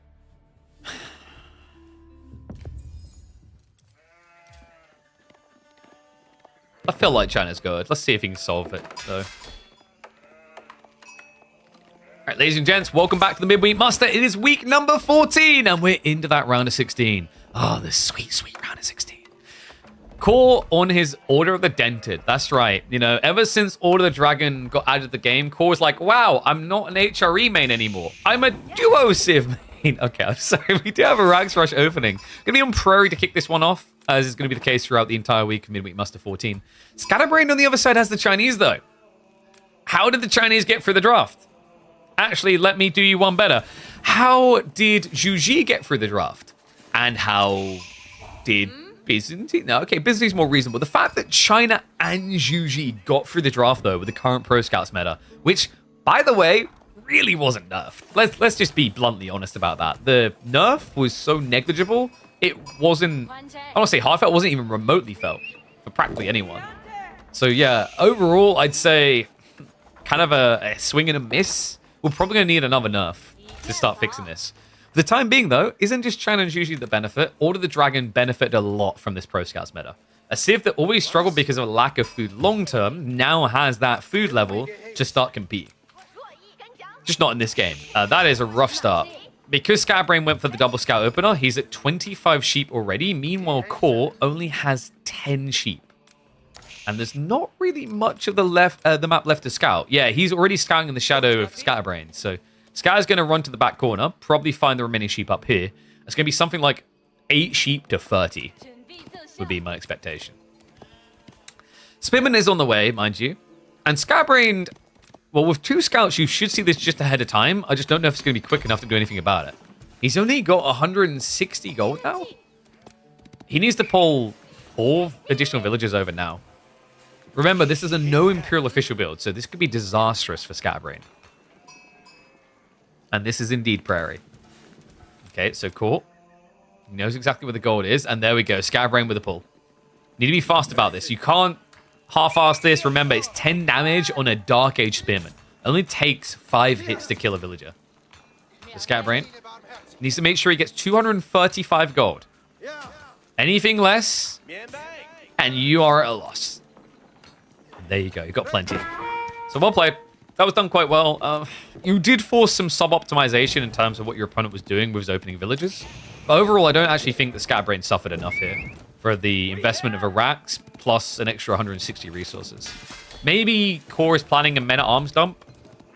I feel like China's good. Let's see if he can solve it, though. All right, ladies and gents, welcome back to the Midweek Muster. It is week number 14, and we're into that round of 16. Oh, the sweet, sweet round of 16. Core on his Order of the Dented. That's right. You know, ever since Order of the Dragon got added to the game, Core's like, wow, I'm not an HRE main anymore. I'm a duo Civ main. Okay, I'm sorry. We do have a Rags Rush opening. Gonna be on Prairie to kick this one off, as is going to be the case throughout the entire week of Midweek Muster 14. Scatterbrain on the other side has the Chinese, though. How did the Chinese get through the draft? Actually, let me do you one better. How did Zhuji get through the draft? And how did Byzantine? No, okay, Byzantine's more reasonable. The fact that China and Zhuji got through the draft, though, with the current Pro Scouts meta, which, by the way, really wasn't nerfed. Let's just be bluntly honest about that. The nerf was so negligible, it wasn't, I don't want to say hard felt, it wasn't even remotely felt for practically anyone. So yeah, overall, I'd say kind of a swing and a miss. We're probably going to need another nerf to start fixing this. For the time being, though, isn't just China and Zhuji the benefit. Order of the Dragon benefited a lot from this Pro Scouts meta. A Civ that always struggled because of a lack of food long-term now has that food level to start competing. Just not in this game. That is a rough start. Because Scatterbrain went for the double scout opener, he's at 25 sheep already. Meanwhile, Core only has 10 sheep. And there's not really much of the map left to scout. Yeah, he's already scouting in the shadow of Scatterbrain. So Scatter's going to run to the back corner, probably find the remaining sheep up here. It's going to be something like 8 sheep to 30 would be my expectation. Spinman is on the way, mind you. And Scatterbrain, well, with 2 scouts, you should see this just ahead of time. I just don't know if it's going to be quick enough to do anything about it. He's only got 160 gold now. He needs to pull 4 additional villagers over now. Remember, this is a no Imperial official build, so this could be disastrous for Scatterbrain. And this is indeed Prairie. Okay, so cool. He knows exactly where the gold is, and there we go. Scatterbrain with a pull. Need to be fast about this. You can't half-ass this. Remember, it's 10 damage on a Dark Age Spearman. Only takes 5 hits to kill a villager. So Scatterbrain needs to make sure he gets 235 gold. Anything less, and you are at a loss. There you go. You got plenty. So well played. That was done quite well. You did force some sub-optimization in terms of what your opponent was doing with his opening villages. But overall, I don't actually think that Scatterbrain suffered enough here for the investment of Iraqs plus an extra 160 resources. Maybe Core is planning a men-at-arms dump.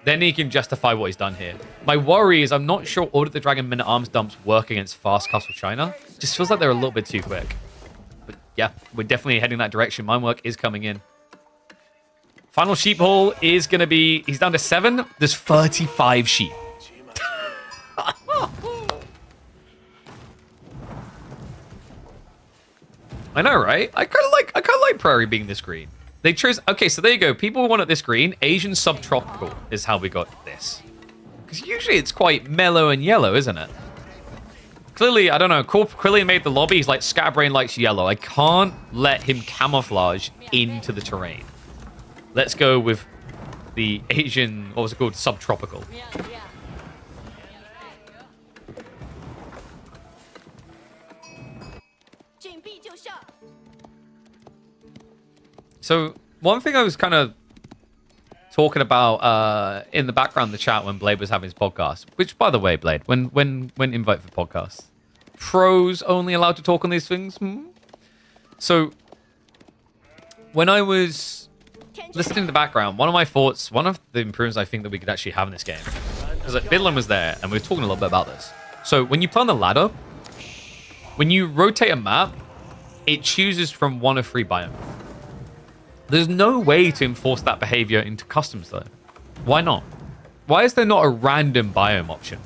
Then he can justify what he's done here. My worry is I'm not sure Order of the Dragon men-at-arms dumps work against fast Castle China. Just feels like they're a little bit too quick. But yeah, we're definitely heading that direction. Mine work is coming in. Final sheep haul is going to be... He's down to 7. There's 35 sheep. I know, right? I kind of like Prairie being this green. They chose... Okay, so there you go. People wanted this green. Asian subtropical is how we got this. Because usually it's quite mellow and yellow, isn't it? Clearly, I don't know. Clearly made the lobby. He's like, Scatterbrain likes yellow. I can't let him camouflage into the terrain. Let's go with the Asian, what was it called? Subtropical. So, one thing I was kind of talking about in the background of the chat when Blade was having his podcast, which, by the way, Blade, when invite for podcasts, pros only allowed to talk on these things? So, when I was listening in the background, one of my thoughts, one of the improvements I think that we could actually have in this game is that Bidlin was there, and we were talking a little bit about this. So when you play on the ladder, when you rotate a map, it chooses from one of 3 biomes. There's no way to enforce that behavior into customs, though. Why not? Why is there not a random biome option?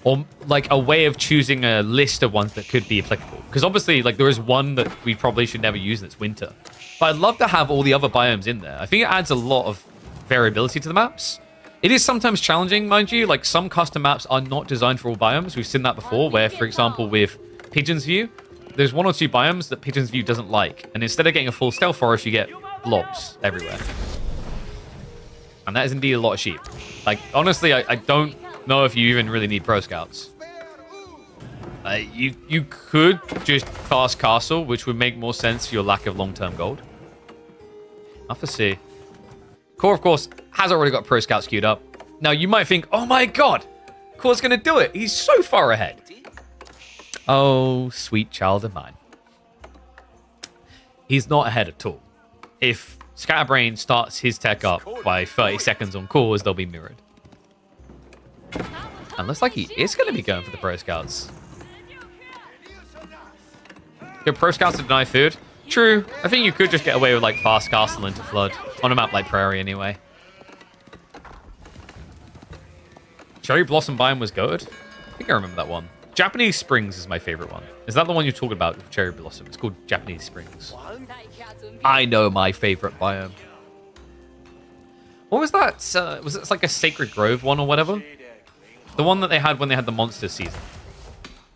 Or like a way of choosing a list of ones that could be applicable? Because obviously, like, there is one that we probably should never use, and it's winter. But I'd love to have all the other biomes in there. I think it adds a lot of variability to the maps. It is sometimes challenging, mind you. Like, some custom maps are not designed for all biomes. We've seen that before, where, for example, with Pigeon's View, there's 1 or 2 biomes that Pigeon's View doesn't like. And instead of getting a full stealth forest, you get blobs everywhere. And that is indeed a lot of sheep. Like, honestly, I don't know if you even really need pro scouts. You could just fast castle, which would make more sense for your lack of long-term gold. I'll have to see. Core, of course, has already got pro scouts queued up. Now, you might think, oh my god, Core's going to do it. He's so far ahead. Oh, sweet child of mine. He's not ahead at all. If Scatterbrain starts his tech up by 30 seconds on cores, they'll be mirrored. And looks like he is going to be going for the pro scouts. Your pro scouts to deny food? True. I think you could just get away with like fast castle into flood. On a map like Prairie anyway. Cherry Blossom biome was good. I think I remember that one. Japanese Springs is my favorite one. Is that the one you're talking about with Cherry Blossom? It's called Japanese Springs. I know my favorite biome. What was that? Was it like a Sacred Grove one or whatever? The one that they had when they had the Monster season.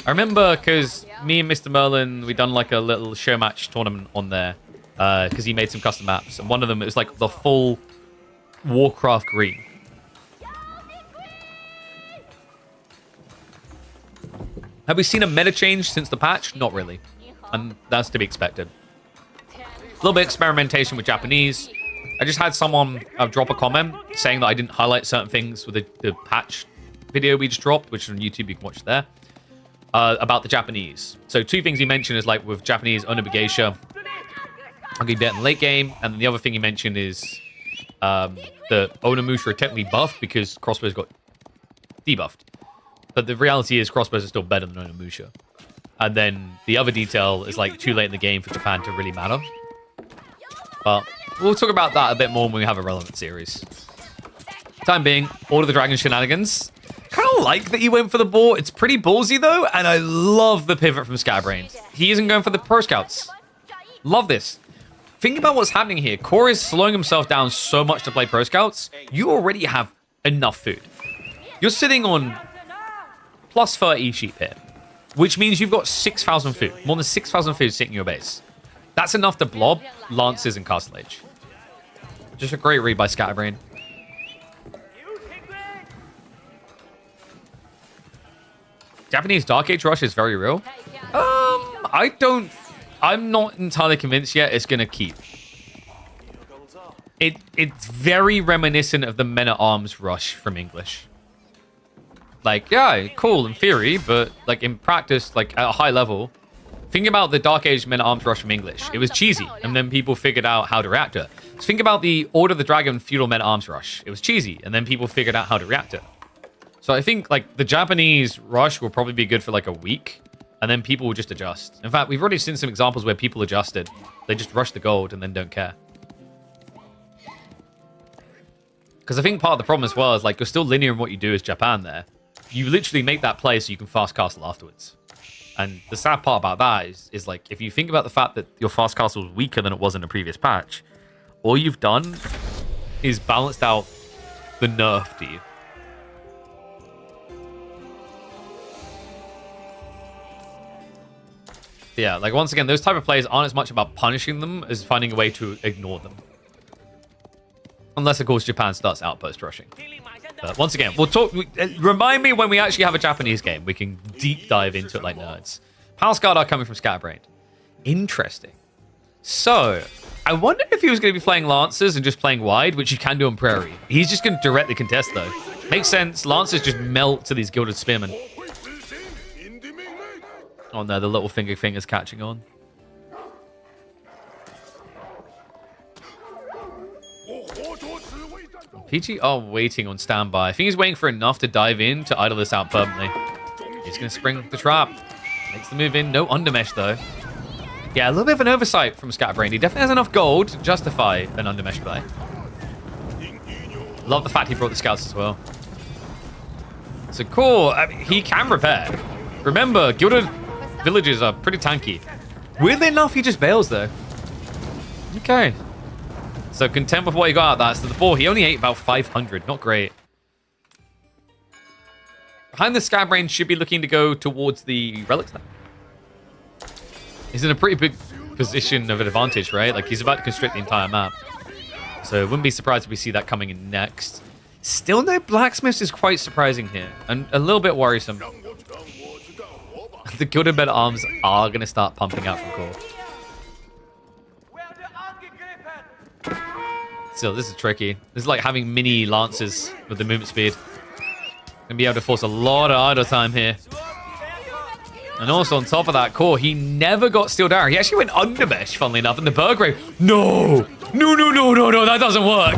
I remember because me and Mr. Merlin, we done like a little show match tournament on there because he made some custom maps. And one of them, it was like the full Warcraft green. Have we seen a meta change since the patch? Not really. And that's to be expected. A little bit of experimentation with Japanese. I just had someone drop a comment saying that I didn't highlight certain things with the patch video we just dropped, which is on YouTube, you can watch there, about the Japanese. So 2 things he mentioned is like with Japanese Onobugeisha, I'll be better in late game. And then the other thing he mentioned is the Onimusha are technically buffed because crossbows got debuffed. But the reality is crossbows are still better than Onimusha. And then the other detail is like too late in the game for Japan to really matter. But we'll talk about that a bit more when we have a relevant series. Time being, Order of the Dragon shenanigans. Kind of like that he went for the boar. It's pretty ballsy though, and I love the pivot from Scatterbrain. He isn't going for the pro scouts. Love this. Think about what's happening here. Core is slowing himself down so much to play pro scouts. You already have enough food. You're sitting on plus 30 sheep here, which means you've got 6,000 food. More than 6,000 food sitting in your base. That's enough to blob lances and Castle Age. Just a great read by Scatterbrain. Japanese Dark Age rush is very real. I'm not entirely convinced yet it's going to keep. It's very reminiscent of the Men-at-Arms rush from English. Like, yeah, cool in theory, but like in practice, like at a high level, think about the Dark Age Men-at-Arms rush from English. It was cheesy, and then people figured out how to react to it. So think about the Order of the Dragon Feudal Men-at-Arms rush. It was cheesy, and then people figured out how to react to it. So I think like the Japanese rush will probably be good for like a week, and then people will just adjust. In fact, we've already seen some examples where people adjusted. They just rush the gold and then don't care. Because I think part of the problem as well is like you're still linear in what you do as Japan there. You literally make that play so you can fast castle afterwards. And the sad part about that is like, if you think about the fact that your fast castle is weaker than it was in a previous patch, all you've done is balanced out the nerf to you. Yeah, like once again, those type of plays aren't as much about punishing them as finding a way to ignore them. Unless, of course, Japan starts outpost rushing. But once again, we'll talk. Remind me when we actually have a Japanese game. We can deep dive into it like nerds. Palace Guard are coming from Scatterbrain. Interesting. So, I wonder if he was going to be playing Lancers and just playing wide, which you can do on Prairie. He's just going to directly contest, though. Makes sense. Lancers just melt to these Gilded Spearmen. Oh no, the little finger's catching on. PG are waiting on standby. I think he's waiting for enough to dive in to idle this out permanently. He's going to spring the trap. Makes the move in. No undermesh, though. Yeah, a little bit of an oversight from Scatterbrain. He definitely has enough gold to justify an undermesh play. Love the fact he brought the scouts as well. So cool. I mean, he can repair. Remember, Gilded villages are pretty tanky. Weirdly enough, he just bails, though. Okay. So content with what he got out of that. So the boar, he only ate about 500. Not great. Behind the Scatbrain should be looking to go towards the relics now. He's in a pretty big position of advantage, right? Like, he's about to constrict the entire map. So wouldn't be surprised if we see that coming in next. Still no blacksmiths is quite surprising here. And a little bit worrisome. The good and better arms are going to start pumping out from core. Still, this is tricky. This is like having mini lances with the movement speed. Gonna be able to force a lot of idle time here. And also on top of that, core, he never got Steel Dagger. He actually went undermesh, funnily enough, in the Burgrave. No! No, no, no, no, no, that doesn't work.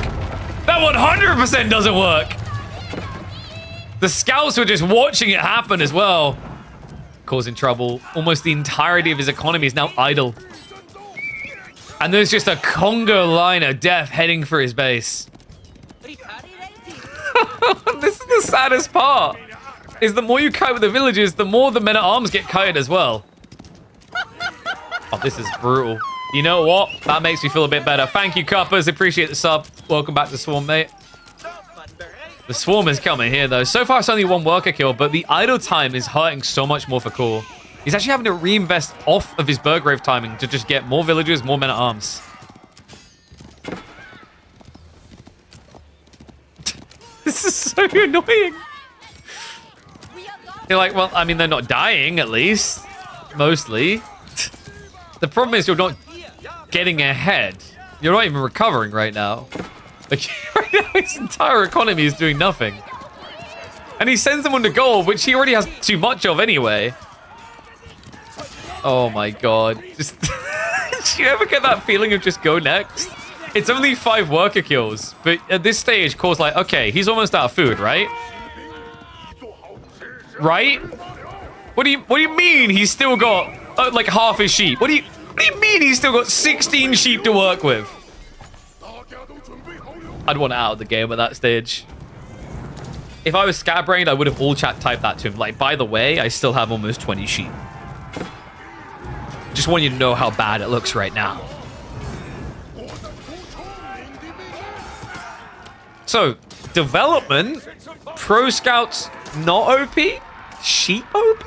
That 100% doesn't work. The scouts were just watching it happen as well. Causing trouble. Almost the entirety of his economy is now idle. And there's just a Congo line of death heading for his base. This is the saddest part. Is the more you kite with the villagers, the more the men-at-arms get kited as well. Oh, this is brutal. You know what? That makes me feel a bit better. Thank you, Cuppers. Appreciate the sub. Welcome back to Swarm, mate. The Swarm is coming here, though. So far, it's only one worker kill, but the idle time is hurting so much more for Core. He's actually having to reinvest off of his Burgrave timing to just get more villagers, more men-at-arms. This is so annoying. You're like, well, I mean, they're not dying, at least. Mostly. The problem is you're not getting ahead. You're not even recovering right now. Like, right now, his entire economy is doing nothing. And he sends them on to gold, which he already has too much of anyway. Oh my god. Just... Do you ever get that feeling of just go next? It's only 5 worker kills, but at this stage, Core's like, okay, he's almost out of food, right? Right? What do you mean he's still got like half his sheep? What do you mean he's still got 16 sheep to work with? I'd want out of the game at that stage. If I was Scatbrained, I would have all chat typed that to him. Like, by the way, I still have almost 20 sheep. Just want you to know how bad it looks right now. So, development, pro scouts not OP, sheep OP?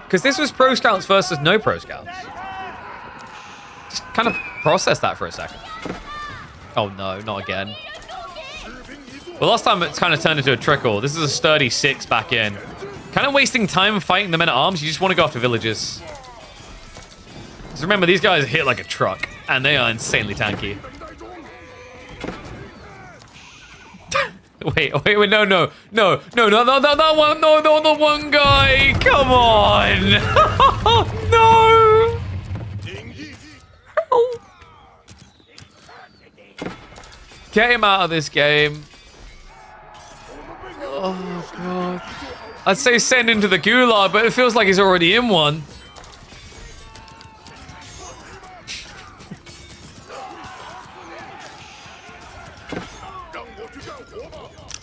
Because this was pro scouts versus no pro scouts. Just kind of process that for a second. Oh no, not again. Well, last time it kind of turned into a trickle. This is a sturdy 6 back in. Kind of wasting time fighting the men-at-arms. You just want to go after villages. Because remember, these guys hit like a truck, and they are insanely tanky. Wait, no, that one, no, the one guy, come on. No. Help. Get him out of this game. Oh, God. I'd say send him to the gulag, but it feels like he's already in one.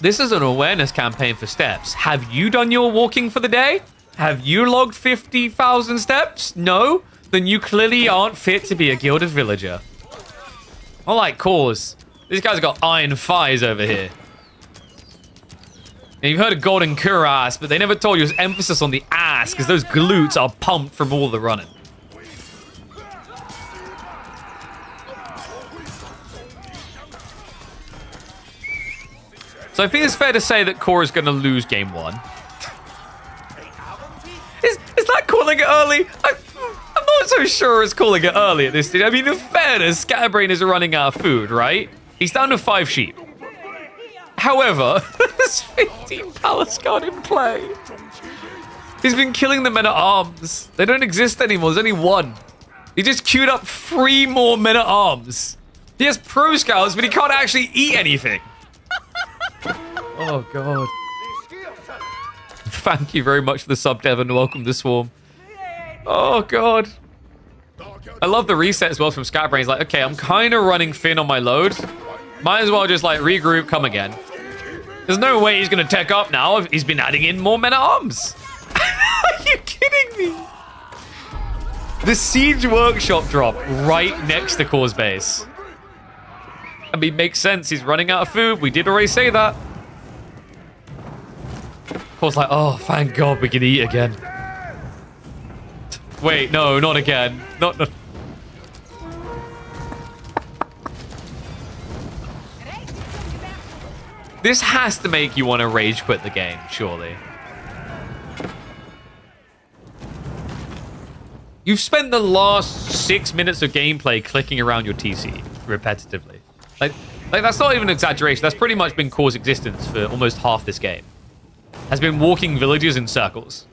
This is an awareness campaign for steps. Have you done your walking for the day? Have you logged 50,000 steps? No? Then you clearly aren't fit to be a gilded villager. I like cause. These guys have got iron thighs over here. Now, you've heard of golden cuirass, but they never told you it was emphasis on the ass, because those glutes are pumped from all the running. So I think it's fair to say that Core is going to lose game 1. Is that calling it early? I'm not so sure it's calling it early at this stage. I mean, in fairness, Scatterbrain is running out of food, right? He's down to 5 sheep. However, there's 15 Palace Guard in play. He's been killing the men-at-arms. They don't exist anymore. There's only 1. He just queued up 3 more men-at-arms. He has pro scouts, but he can't actually eat anything. Oh, God. Thank you very much for the sub, Devon. Welcome to Swarm. Oh, God. I love the reset as well from Scatbrain. He's like, okay, I'm kind of running thin on my load. Might as well just, like, regroup, come again. There's no way he's going to tech up now if he's been adding in more men-at-arms. Are you kidding me? The Siege Workshop drop right next to Core's base. I mean, makes sense. He's running out of food. We did already say that. Paul's like, oh, thank God we can eat again. Wait, no, not again. Not. This has to make you want to rage quit the game, surely. You've spent the last 6 minutes of gameplay clicking around your TC repetitively. Like that's not even an exaggeration. That's pretty much been Core's existence for almost half this game. Has been walking villages in circles.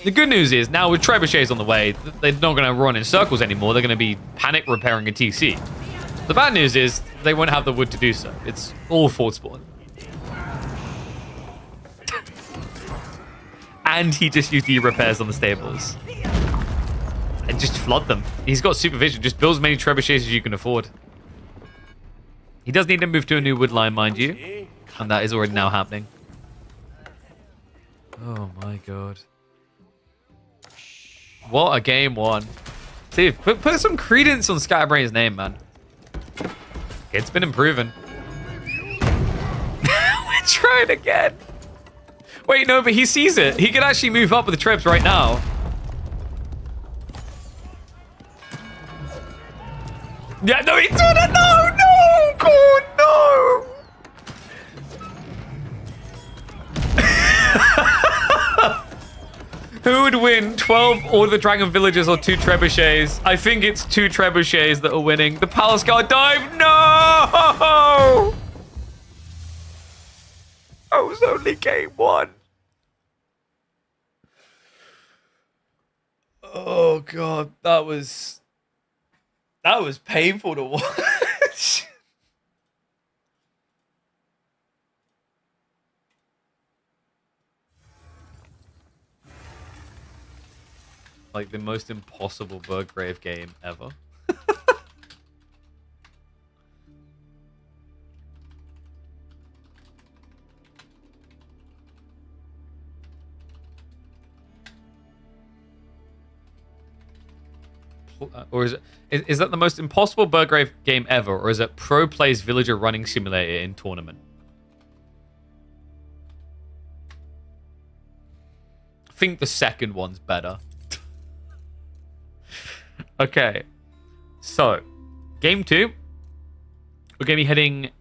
The good news is, now with trebuchets on the way, they're not going to run in circles anymore. They're going to be panic repairing a TC. The bad news is, they won't have the wood to do so. It's all fort spawn. And he just used the repairs on the stables. And just flood them. He's got supervision. Just build as many trebuchets as you can afford. He does need to move to a new wood line, mind you. And that is already now happening. Oh my god. What a game one. Steve, put some credence on Scatterbrain's name, man. It's been improving. We're trying again. Wait, no, but he sees it. He can actually move up with the trebs right now. Yeah, no, he's doing it. No, no, God, no. Who would win? 12 Order of the Dragon Villagers or 2 trebuchets? I think it's 2 trebuchets that are winning. The Palace Guard dive. No! That was only game 1. Oh god, that was painful to watch. Like the most impossible Burgrave game ever. Or is that the most impossible Burgrave game ever, or is it pro plays villager running simulator in tournament? I think the second one's better. Okay, so game 2, we're going to be heading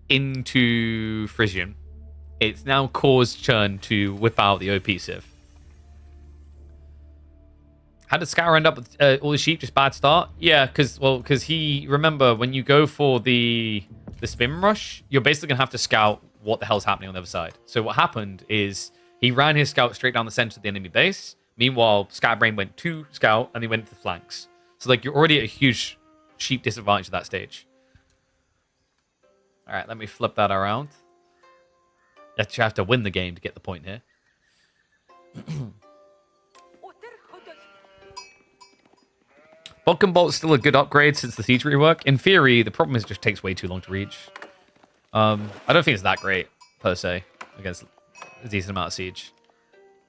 into Frisian. It's now Core's turn to whip out the OP Civ. How did Scour end up with all the sheep? Just bad start? Yeah, because he, remember, when you go for the spin rush, you're basically going to have to scout what the hell's happening on the other side. So what happened is he ran his scout straight down the center of the enemy base. Meanwhile, Scatterbrain went to scout and he went to the flanks. So like you're already at a huge sheep disadvantage at that stage. All right, let me flip that around. You actually have to win the game to get the point here. Vulcan Bolt's still a good upgrade since the siege rework. In theory, the problem is it just takes way too long to reach. I don't think it's that great, per se, against a decent amount of siege.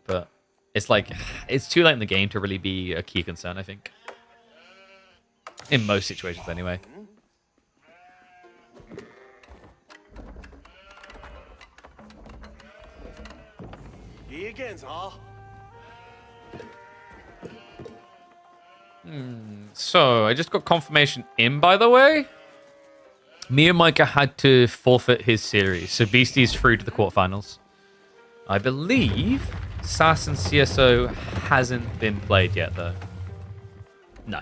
But it's like, it's too late in the game to really be a key concern, I think. In most situations, anyway. So, I just got confirmation in, by the way. Me and Micah had to forfeit his series, so Beastie's through to the quarterfinals. I believe SAS and CSO hasn't been played yet, though. No.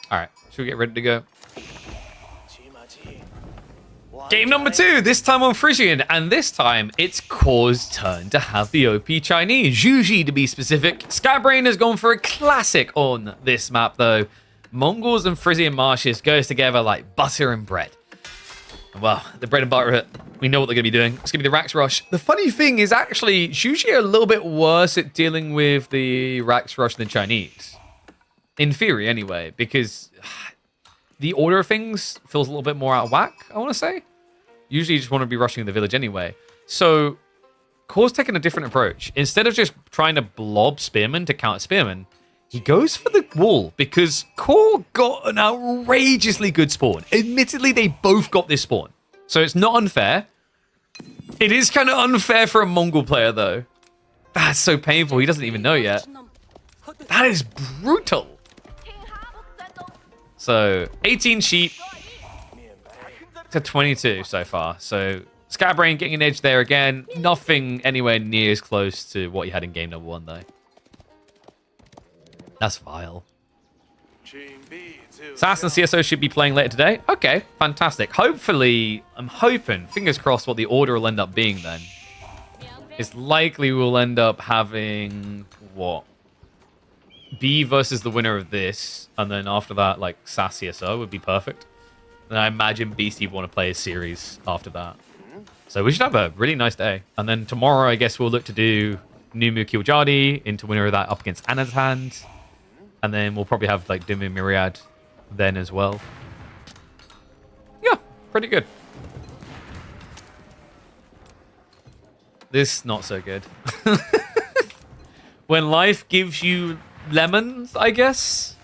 Alright, should we get ready to go? Game number 2, this time on Frisian, and this time it's Core's turn to have the OP Chinese. Zhuji, to be specific. Scatterbrain has gone for a classic on this map, though. Mongols and Frisian marshes goes together like butter and bread. Well, the bread and butter, we know what they're going to be doing. It's going to be the Rax Rush. The funny thing is actually, Zhuji are a little bit worse at dealing with the Rax Rush than Chinese. In theory, anyway, because the order of things feels a little bit more out of whack, I want to say. Usually you just want to be rushing the village anyway. So, Core's taking a different approach. Instead of just trying to blob spearmen to counter spearmen, He goes for the wall because Core got an outrageously good spawn. Admittedly, they both got this spawn. So it's not unfair. It is kind of unfair for a Mongol player, though. That's so painful. He doesn't even know yet. That is brutal. So 18 sheep to 22 so far. So Scatterbrain getting an edge there again. Nothing anywhere near as close to what he had in game number 1, though. That's vile. Sass and CSO should be playing later today. Okay, fantastic. Hopefully, I'm hoping, fingers crossed, what the order will end up being then. It's likely we'll end up having, what? B versus the winner of this. And then after that, like, Sass CSO would be perfect. And I imagine BC want to play a series after that. So we should have a really nice day. And then tomorrow, I guess we'll look to do Numu Kiljardi into winner of that up against Anadhand. And then we'll probably have like Dimu Myriad then as well. Yeah, pretty good. This not so good. When life gives you lemons, I guess.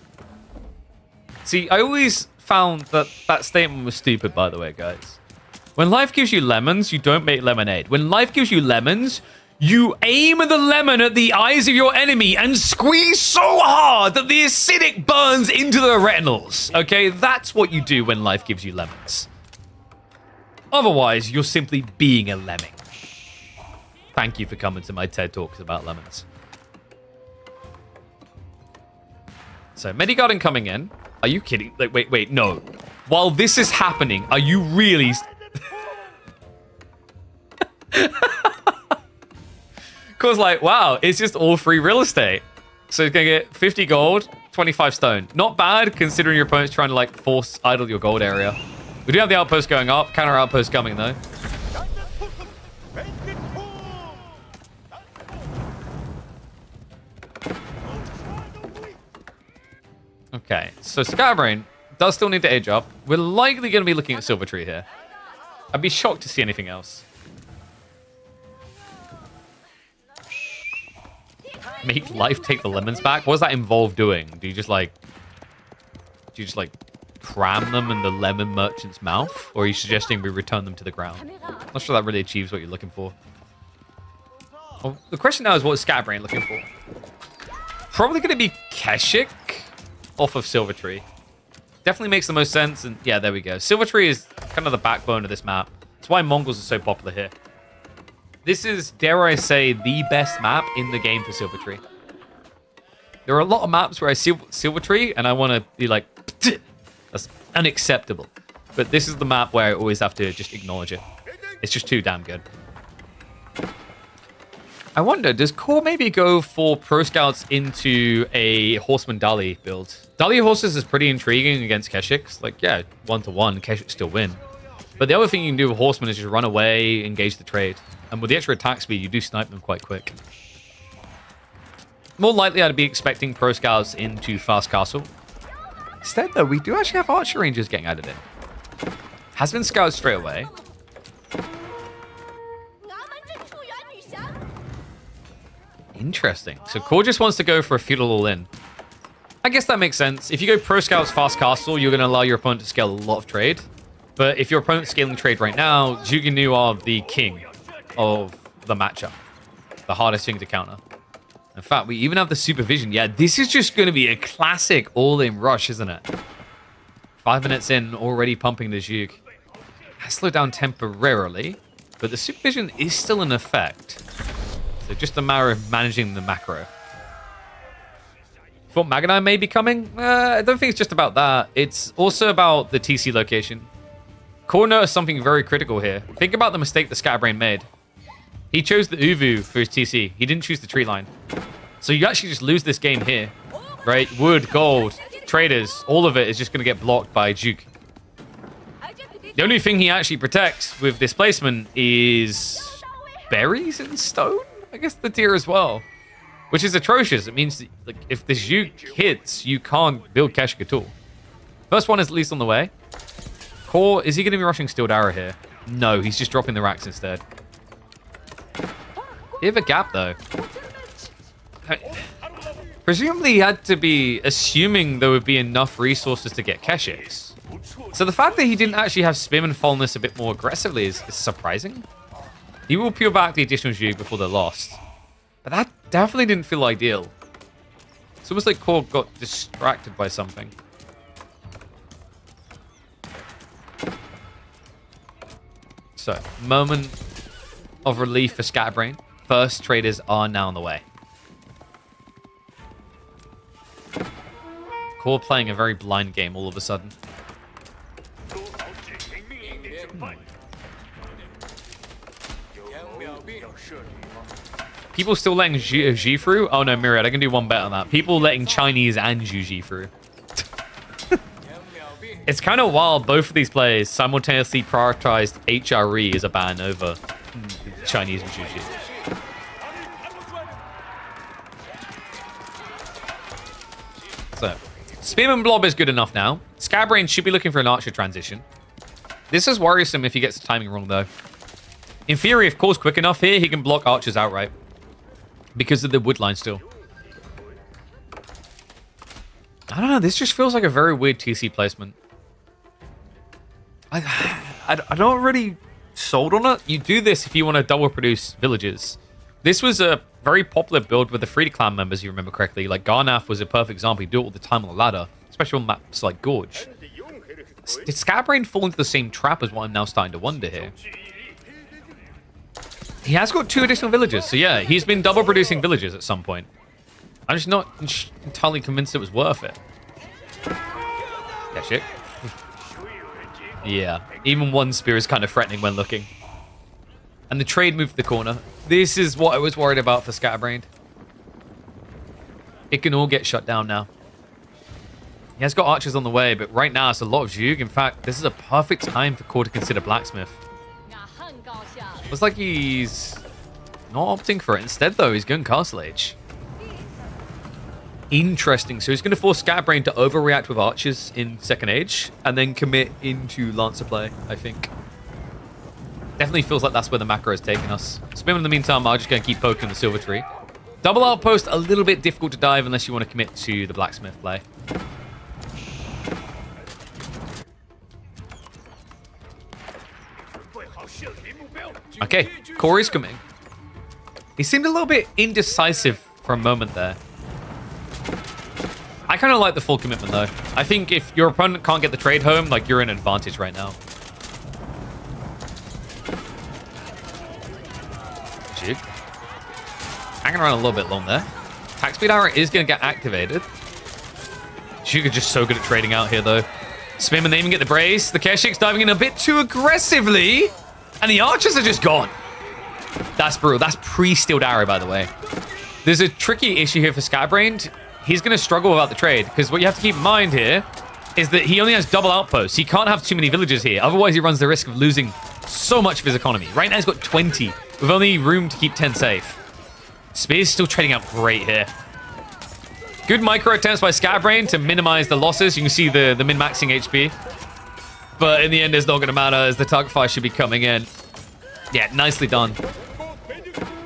See, I always found that that statement was stupid, by the way, guys. When life gives you lemons, you don't make lemonade. When life gives you lemons, you aim the lemon at the eyes of your enemy and squeeze so hard that the acidic burns into the retinals. Okay, that's what you do when life gives you lemons. Otherwise, you're simply being a lemming. Thank you for coming to my TED Talks about lemons. So, Medigarden coming in. Are you kidding? Like, wait, no. While this is happening, are you really... Cause like, wow, it's just all free real estate. So it's gonna get 50 gold, 25 stone. Not bad considering your opponent's trying to like force idle your gold area. We do have the outpost going up, counter outpost coming though. Okay, so Scatterbrain does still need to age up. We're likely gonna be looking at Silver Tree here. I'd be shocked to see anything else. Make life take the lemons back? What does that involve doing? Do you just like cram them in the lemon merchant's mouth? Or are you suggesting we return them to the ground? Not sure that really achieves what you're looking for. Well, the question now is, what is Scatterbrain looking for? Probably going to be Keshik off of Silver Tree. Definitely makes the most sense. And yeah, there we go. Silver Tree is kind of the backbone of this map. That's why Mongols are so popular here. This is, dare I say, the best map in the game for Silver Tree. There are a lot of maps where I see Silver Tree and I want to be like, that's unacceptable. But this is the map where I always have to just acknowledge it. It's just too damn good. I wonder, does Core maybe go for Pro Scouts into a Horseman Dali build? Dali horses is pretty intriguing against Keshiks. Like, yeah, 1-to-1, Keshiks still win. But the other thing you can do with Horseman is just run away, engage the trade. And with the extra attack speed, you do snipe them quite quick. More likely, I'd be expecting Pro Scouts into Fast Castle. Instead, though, we do actually have Archer Rangers getting added in. Has been scouted straight away. Interesting. So Core just wants to go for a feudal all-in. I guess that makes sense. If you go Pro Scouts Fast Castle, you're going to allow your opponent to scale a lot of trade. But if your opponent's scaling trade right now, Juginu are the king of the matchup. The hardest thing to counter. In fact, we even have the supervision. Yeah, this is just going to be a classic all-in rush, isn't it? 5 minutes in, already pumping the Juke. Has slowed down temporarily, but the supervision is still in effect. So just a matter of managing the macro. Thought Maganai may be coming? I don't think it's just about that. It's also about the TC location. Core noticed something very critical here. Think about the mistake that Scatterbrain made. He chose the Uvu for his TC. He didn't choose the tree line. So you actually just lose this game here. Right? Wood, gold, traders, all of it is just going to get blocked by Juke. The only thing he actually protects with displacement is berries and stone? I guess the deer as well. Which is atrocious. It means that, like, if this Juke hits, you can't build Keshik at all. First one is at least on the way. Core, is he going to be rushing Steeled Arrow here? No, he's just dropping the racks instead. You have a gap, though. Presumably he had to be assuming there would be enough resources to get Keshix. So the fact that he didn't actually have Spim and follow this a bit more aggressively is surprising. He will peel back the additional Zhug before they're lost. But that definitely didn't feel ideal. It's almost like Core got distracted by something. So, moment of relief for Scatterbrain. First traders are now on the way. Core playing a very blind game all of a sudden. People still letting Xi through? Oh no, Myriad, I can do one bet on that. People letting Chinese and Xi through. It's kind of wild both of these players simultaneously prioritized HRE as a ban over Chinese and Xi. So, Spim and Blob is good enough now. Scatterbrain should be looking for an Archer transition. This is worrisome if he gets the timing wrong though. In theory, if Core's quick enough here, he can block Archers outright. Because of the wood line still. I don't know, this just feels like a very weird TC placement. I don't really sold on it. You do this if you want to double produce villages. This was a very popular build with the Free Clan members, you remember correctly. Like Garnath was a perfect example. You do it all the time on the ladder, especially on maps like Gorge. Did Scatterbrain fall into the same trap as what I'm now starting to wonder here? He has got 2 additional villages, so yeah, he's been double producing villages at some point. I'm just not entirely convinced it was worth it. Yeah, shit. Yeah, even one spear is kind of threatening when looking. And the trade moved to the corner. This is what I was worried about for Scatterbrain. It can all get shut down now. He has got archers on the way, but right now it's a lot of Zhug. In fact, this is a perfect time for Core to consider Blacksmith. Looks like he's not opting for it. Instead, though, he's going Castle Age. Interesting. So he's going to force Scatterbrain to overreact with archers in second age and then commit into Lancer play, I think. Definitely feels like that's where the macro is taking us. Spim in the meantime, I'm just going to keep poking the Silver Tree. Double Outpost, a little bit difficult to dive unless you want to commit to the Blacksmith play. Okay, Corey's coming. He seemed a little bit indecisive for a moment there. I kind of like the full commitment, though. I think if your opponent can't get the trade home, like, you're in advantage right now. Zhug. Hanging around a little bit long there. Attack speed arrow is going to get activated. Zhug is just so good at trading out here, though. Spim and they even get the brace. The Keshix diving in a bit too aggressively. And the archers are just gone. That's brutal. That's pre-stealed arrow, by the way. There's a tricky issue here for Scatterbrain. He's going to struggle without the trade, because what you have to keep in mind here is that he only has double outposts. He can't have too many villages here. Otherwise, he runs the risk of losing so much of his economy. Right now, he's got 20, with only room to keep 10 safe. Spear's still trading out great here. Good micro attempts by Scatterbrain to minimize the losses. You can see the min-maxing HP. But in the end, it's not going to matter as the target fire should be coming in. Yeah, nicely done.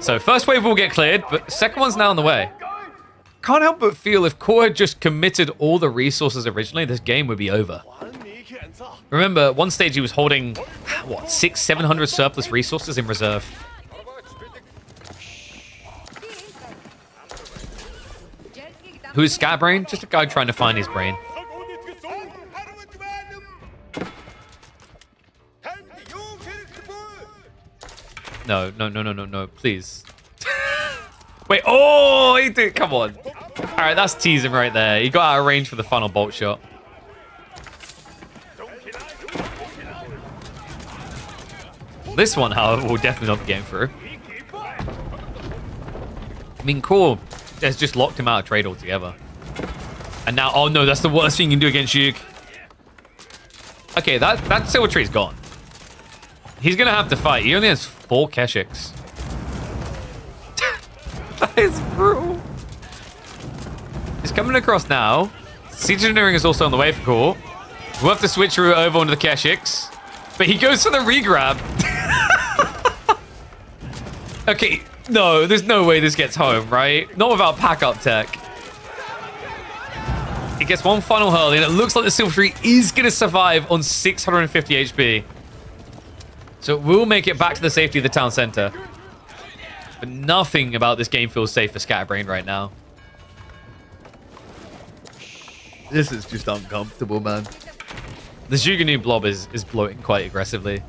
So first wave will get cleared, but second one's now on the way. Can't help but feel if Core had just committed all the resources originally, this game would be over. Remember, at one stage he was holding, what, 600-700 surplus resources in reserve. Who's Scatterbrain? Just a guy trying to find his brain. No, please. Wait, oh, he did, come on. All right, that's teasing right there. He got out of range for the final bolt shot. This one, however, will definitely not be getting through. I mean, Core has just locked him out of trade altogether. And now, oh no, that's the worst thing you can do against Zhug. Okay, that silver tree's gone. He's gonna have to fight. He only has 4 Keshix. That is brutal. He's coming across now. Siege Engineering is also on the way for Core. We'll have to switch route over onto the Keshix. But he goes for the regrab. Okay, no, there's no way this gets home, right? Not without pack-up tech. gets one final hurl, and it looks like the Silver Tree is going to survive on 650 HP. So it will make it back to the safety of the town center. But nothing about this game feels safe for Scatterbrain right now. This is just uncomfortable, man. The Zhuganu blob is bloating quite aggressively.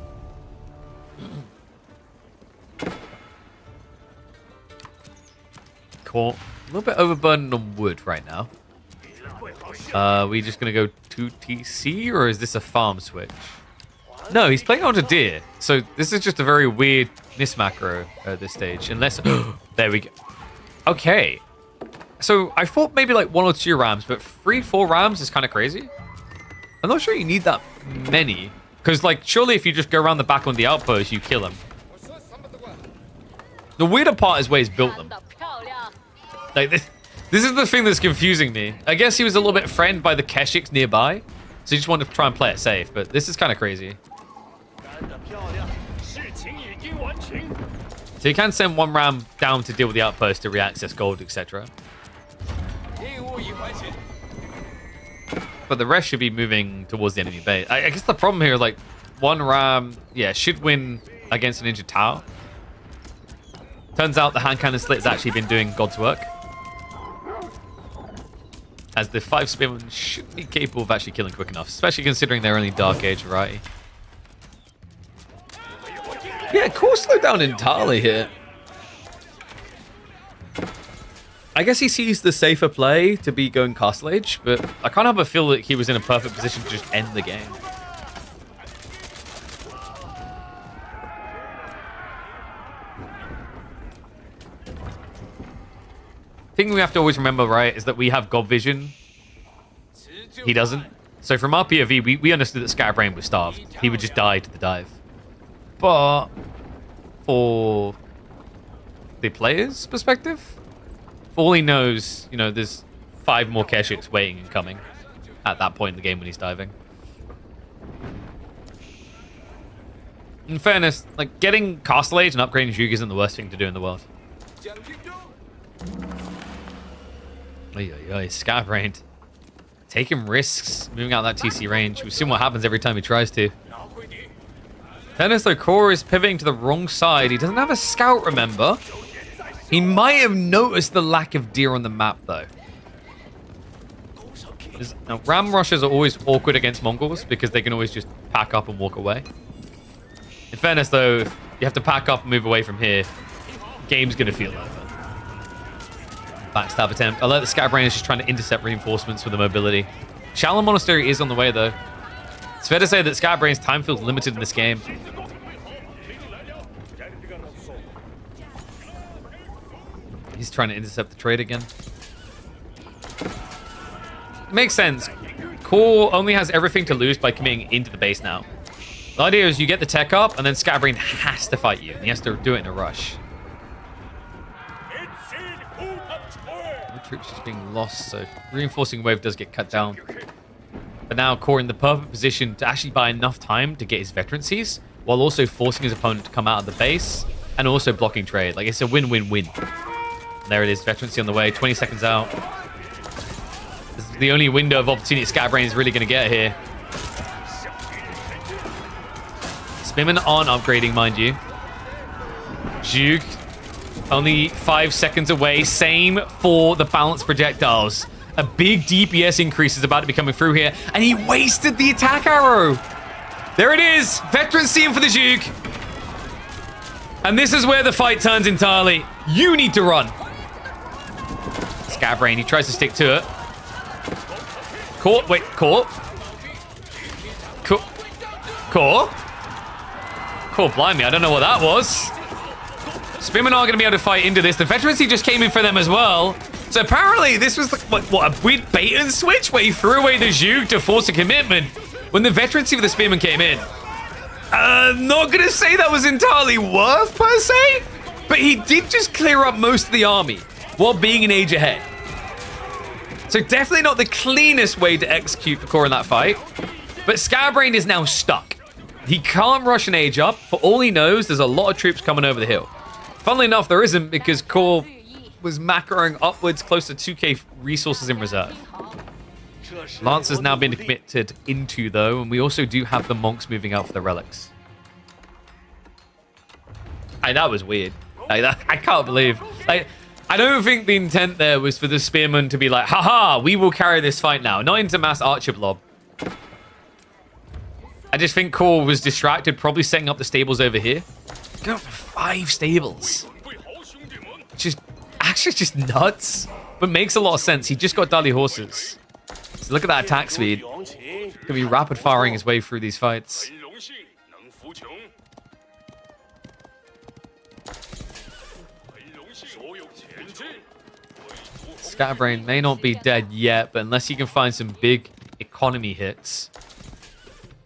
Cool. A little bit overburdened on wood right now. We just going to go 2TC, or is this a farm switch? No, he's playing onto deer. So this is just a very weird miss macro at this stage. Unless... there we go. Okay. So I thought maybe like 1 or 2 rams, but 3-4 rams is kind of crazy. I'm not sure you need that many. Because, like, surely if you just go around the back on the outpost, you kill him. The weirder part is where he's built them. Like, this is the thing that's confusing me. I guess he was a little bit frightened by the Keshiks nearby. So he just wanted to try and play it safe. But this is kind of crazy. So you can send 1 ram down to deal with the outpost to re-access gold, etc. But the rest should be moving towards the enemy base. I guess the problem here is like 1 ram, yeah, should win against an injured tower. Turns out the hand cannon slit has actually been doing God's work. As the 5 spearmen should be capable of actually killing quick enough, especially considering they're only Dark Age variety. Yeah, cool slowdown entirely here. I guess he sees the safer play to be going Castle Age, but I can't help but feel that he was in a perfect position to just end the game. The thing we have to always remember, right, is that we have God Vision. He doesn't. So from our POV, we understood that Scatterbrain was starved. He would just die to the dive. But for the player's perspective, for all he knows, you know, there's 5 more Keshiks waiting and coming at that point in the game when he's diving. In fairness, like, getting Castle Age and upgrading Zhug isn't the worst thing to do in the world. Scatterbrain. Taking risks, moving out that TC range. We've seen what happens every time he tries to. Fairness though, Core is pivoting to the wrong side. He doesn't have a scout, remember? He might have noticed the lack of deer on the map, though. Now, ram rushes are always awkward against Mongols because they can always just pack up and walk away. In fairness, though, if you have to pack up and move away from here, game's going to feel over. Backstab attempt. I like that Scatterbrain is just trying to intercept reinforcements with the mobility. Shaolin Monastery is on the way, though. It's fair to say that Scatterbrain's time feels limited in this game. He's trying to intercept the trade again. Makes sense. Core only has everything to lose by committing into the base now. The idea is you get the tech up, and then Scatterbrain has to fight you. And he has to do it in a rush. The troops just being lost, so reinforcing wave does get cut down. But now Core in the perfect position to actually buy enough time to get his veterancies, while also forcing his opponent to come out of the base, and also blocking trade. Like, it's a win-win-win. There it is, veterancy on the way, 20 seconds out. This is the only window of opportunity Scatterbrain is really going to get here. Spearman on upgrading, mind you. Zhug, only 5 seconds away. Same for the balanced projectiles. A big DPS increase is about to be coming through here, and he wasted the attack arrow. There it is, veterancy in for the Zhug. And this is where the fight turns entirely. You need to run. Scatterbrain, he tries to stick to it. Caught, wait, caught. Caught. Caught, blimey, I don't know what that was. Spearmen are going to be able to fight into this. The veterancy just came in for them as well. So apparently this was like, what, a weird bait and switch where he threw away the Zhug to force a commitment when the veterancy of the Spearman came in. Not going to say that was entirely worth per se, but he did just clear up most of the army while being an age ahead. So definitely not the cleanest way to execute for Core in that fight, but Scatterbrain is now stuck. He can't rush an age up. For all he knows, there's a lot of troops coming over the hill. Funnily enough, there isn't, because Core was macroing upwards close to 2k resources in reserve. Lance has now been committed into, though, and we also do have the monks moving out for the relics. That was weird. Like, that, I can't believe. Like, I don't think the intent there was for the spearmen to be like, haha, we will carry this fight now. Not into mass archer blob. I just think Core was distracted, probably setting up the stables over here. Going up for 5 stables. Actually just nuts. But makes a lot of sense. He just got Dali horses. So look at that attack speed. Gonna be rapid firing his way through these fights. Scatterbrain may not be dead yet, but unless he can find some big economy hits,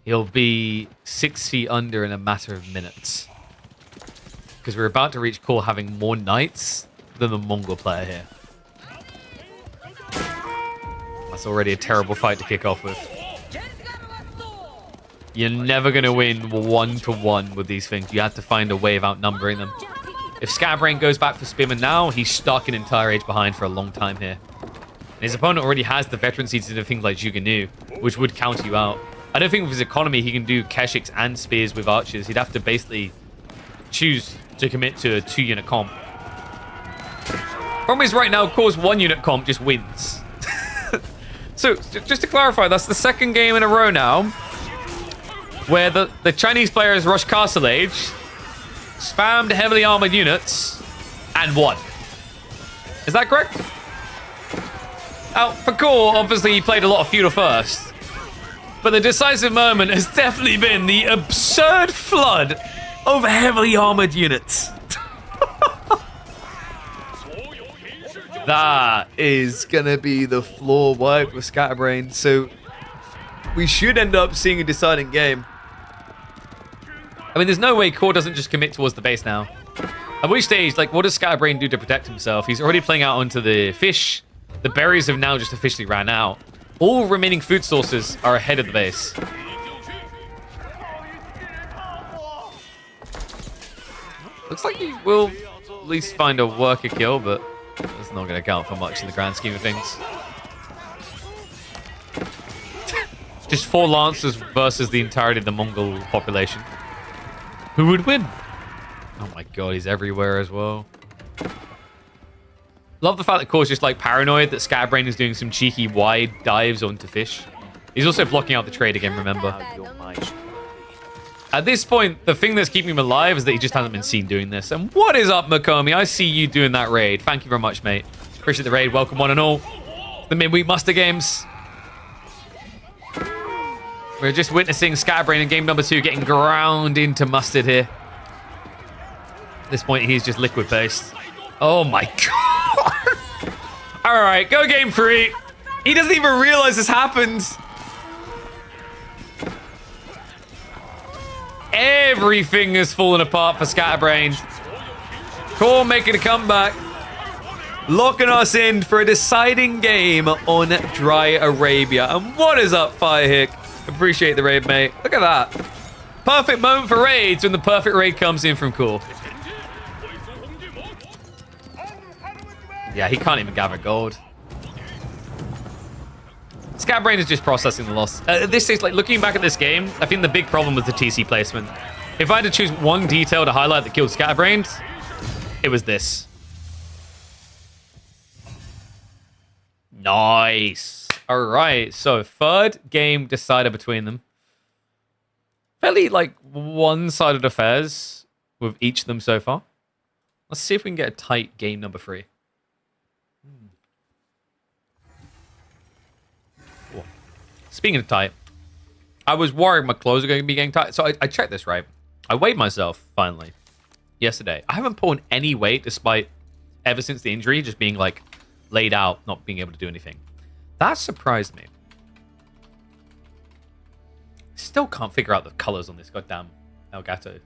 he'll be 6 feet under in a matter of minutes. Because we're about to reach Core having more knights than the Mongol player here. That's already a terrible fight to kick off with. You're never going to win 1-to-1 with these things. You have to find a way of outnumbering them. If Scatterbrain goes back for Spearman now, he's stuck an entire age behind for a long time here. And his opponent already has the veteran seeds to do things like Juganu, which would counter you out. I don't think with his economy he can do Keshiks and Spears with archers. He'd have to basically choose to commit to a 2-unit comp. Problem is right now, Core's 1-unit comp just wins. So, just to clarify, that's the second game in a row now where the Chinese players rushed Castle Age, spammed heavily armored units, and won. Is that correct? Now, for Core, obviously he played a lot of feudal first. But the decisive moment has definitely been the absurd flood of heavily armored units. That is going to be the floor wipe with Scatterbrain. So we should end up seeing a deciding game. I mean, there's no way Core doesn't just commit towards the base now. At which stage, like, what does Scatterbrain do to protect himself? He's already playing out onto the fish. The berries have now just officially ran out. All remaining food sources are ahead of the base. Looks like he will at least find a worker kill, but it's not going to count for much in the grand scheme of things. Just 4 Lancers versus the entirety of the Mongol population. Who would win? Oh my god, he's everywhere as well. Love the fact that Core's just like paranoid that Scatterbrain is doing some cheeky wide dives onto fish. He's also blocking out the trade again, remember. At this point, the thing that's keeping him alive is that he just hasn't been seen doing this. And what is up, Makomi? I see you doing that raid. Thank you very much, mate. Appreciate the raid. Welcome one and all. The Midweek Muster Games. We're just witnessing Scatterbrain in game number 2 getting ground into mustard here. At this point, he's just liquid based. Oh my god. All right, go game 3. He doesn't even realize this happened. Everything has fallen apart for Scatterbrain. Core making a comeback. Locking us in for a deciding game on Dry Arabia. And what is up, Firehick? Appreciate the raid, mate. Look at that. Perfect moment for raids when the perfect raid comes in from Core. Yeah, he can't even gather gold. Scatterbrain is just processing the loss. At this stage, like, looking back at this game, I think the big problem was the TC placement. If I had to choose one detail to highlight that killed Scatterbrain, it was this. Nice. All right, so 3rd game decider between them. Fairly, like, one-sided affairs with each of them so far. Let's see if we can get a tight game number 3. Speaking of tight, I was worried my clothes are going to be getting tight. So I checked this, right? I weighed myself, finally, yesterday. I haven't pulled any weight despite, ever since the injury, just being, like, laid out, not being able to do anything. That surprised me. Still can't figure out the colors on this goddamn Elgato.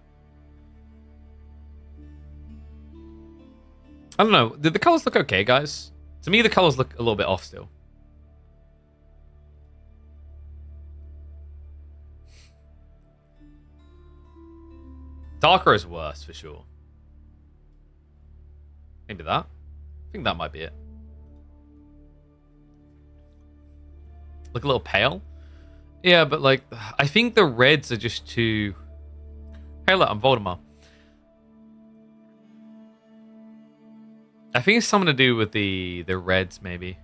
I don't know. Did the colors look okay, guys? To me, the colors look a little bit off still. Darker is worse, for sure. Maybe that. I think that might be it. look a little pale. Yeah, but like, I think the reds are just too... Hey, look, I'm Valdemar. I think it's something to do with the reds, maybe.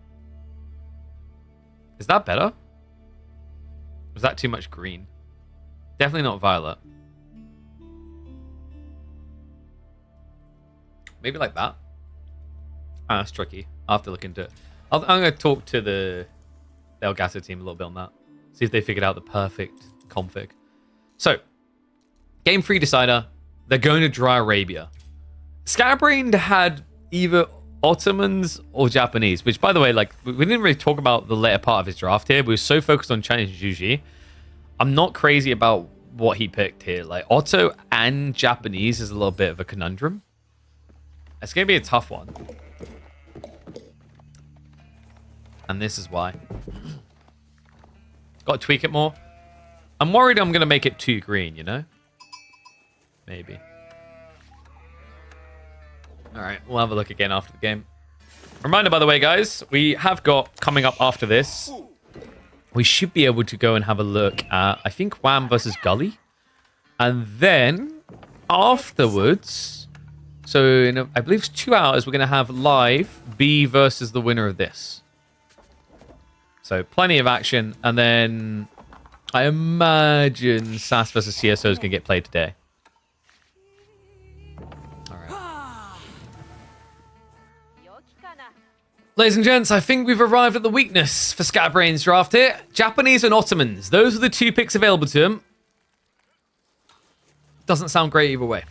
Is that better? Was that too much green? Definitely not violet. Maybe like that. That's tricky. I'll have to look into it. I'm going to talk to the Elgato team a little bit on that. See if they figured out the perfect config. So, Game 3 decider. They're going to Dry Arabia. Scatterbrained had either Ottomans or Japanese, which, by the way, like, we didn't really talk about the later part of his draft here. We were so focused on Chinese Juji. I'm not crazy about what he picked here. Like, Otto and Japanese is a little bit of a conundrum. It's going to be a tough one. And this is why. Got to tweak it more. I'm worried I'm going to make it too green, you know? Maybe. All right, we'll have a look again after the game. Reminder, by the way, guys, we have got coming up after this. We should be able to go and have a look at, I think, Wham versus Gully. And then afterwards, so in, I believe it's 2 hours, we're going to have live B versus the winner of this. So plenty of action. And then I imagine SAS versus CSO is going to get played today. Ladies and gents, I think we've arrived at the weakness for Scatterbrain's draft here. Japanese and Ottomans. Those are the 2 picks available to him. Doesn't sound great either way.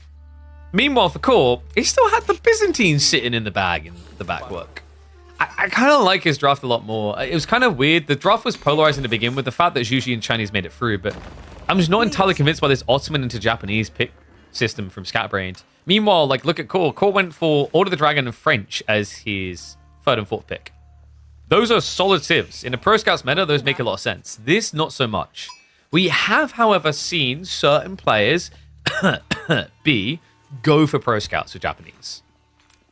Meanwhile, for Core, he still had the Byzantines sitting in the bag in the back work. I kind of like his draft a lot more. It was kind of weird. The draft was polarizing to begin with. The fact that Juji and Chinese made it through, but I'm just not entirely convinced by this Ottoman into Japanese pick system from Scatterbrained. Meanwhile, like, look at Core. Core went for Order of the Dragon and French as his 3rd and 4th pick. Those are solid civs. In a Pro Scouts meta, those make a lot of sense. This, not so much. We have, however, seen certain players go for Pro Scouts with Japanese.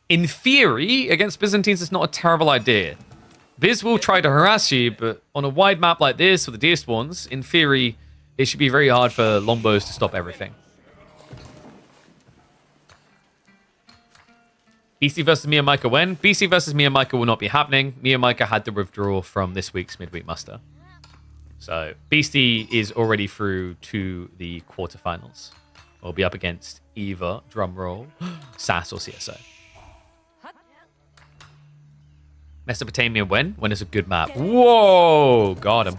In theory, against Byzantines, it's not a terrible idea. Biz will try to harass you, but on a wide map like this with the deer spawns, in theory, it should be very hard for longbows to stop everything. BC versus Miyamika when? BC versus Miyamika will not be happening. Miyamika had to withdraw from this week's midweek muster. So, BC is already through to the quarterfinals. We'll be up against either, drumroll, SAS or CSO. Mesopotamia when? When is a good map. Whoa! Got him.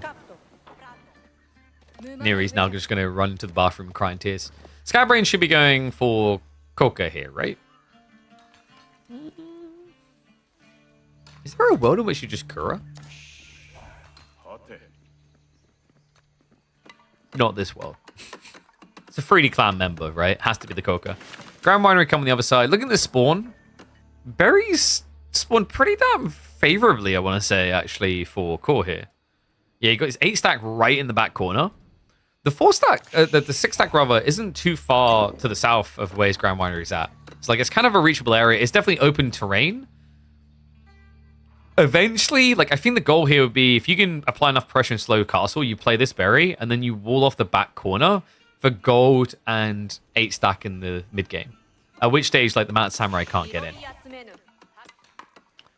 Neri's now just going to run to the bathroom crying tears. Scatterbrain should be going for Coca here, right? Is there a world in which you just Kura? Not this world. It's a 3D clan member, right? Has to be the Coca. Grand Winery come on the other side. Look at this spawn. Berries spawn pretty damn favorably, I want to say, actually, for Core here. Yeah, he got his 8 stack right in the back corner. The 4 stack, the 6 stack rather, isn't too far to the south of where his Grand Winery is at. It's like, it's kind of a reachable area. It's definitely open terrain. Eventually, like, I think the goal here would be if you can apply enough pressure and slow castle, you play this berry, and then you wall off the back corner for gold and 8 stack in the mid game. At which stage, like, the Mount Samurai can't get in.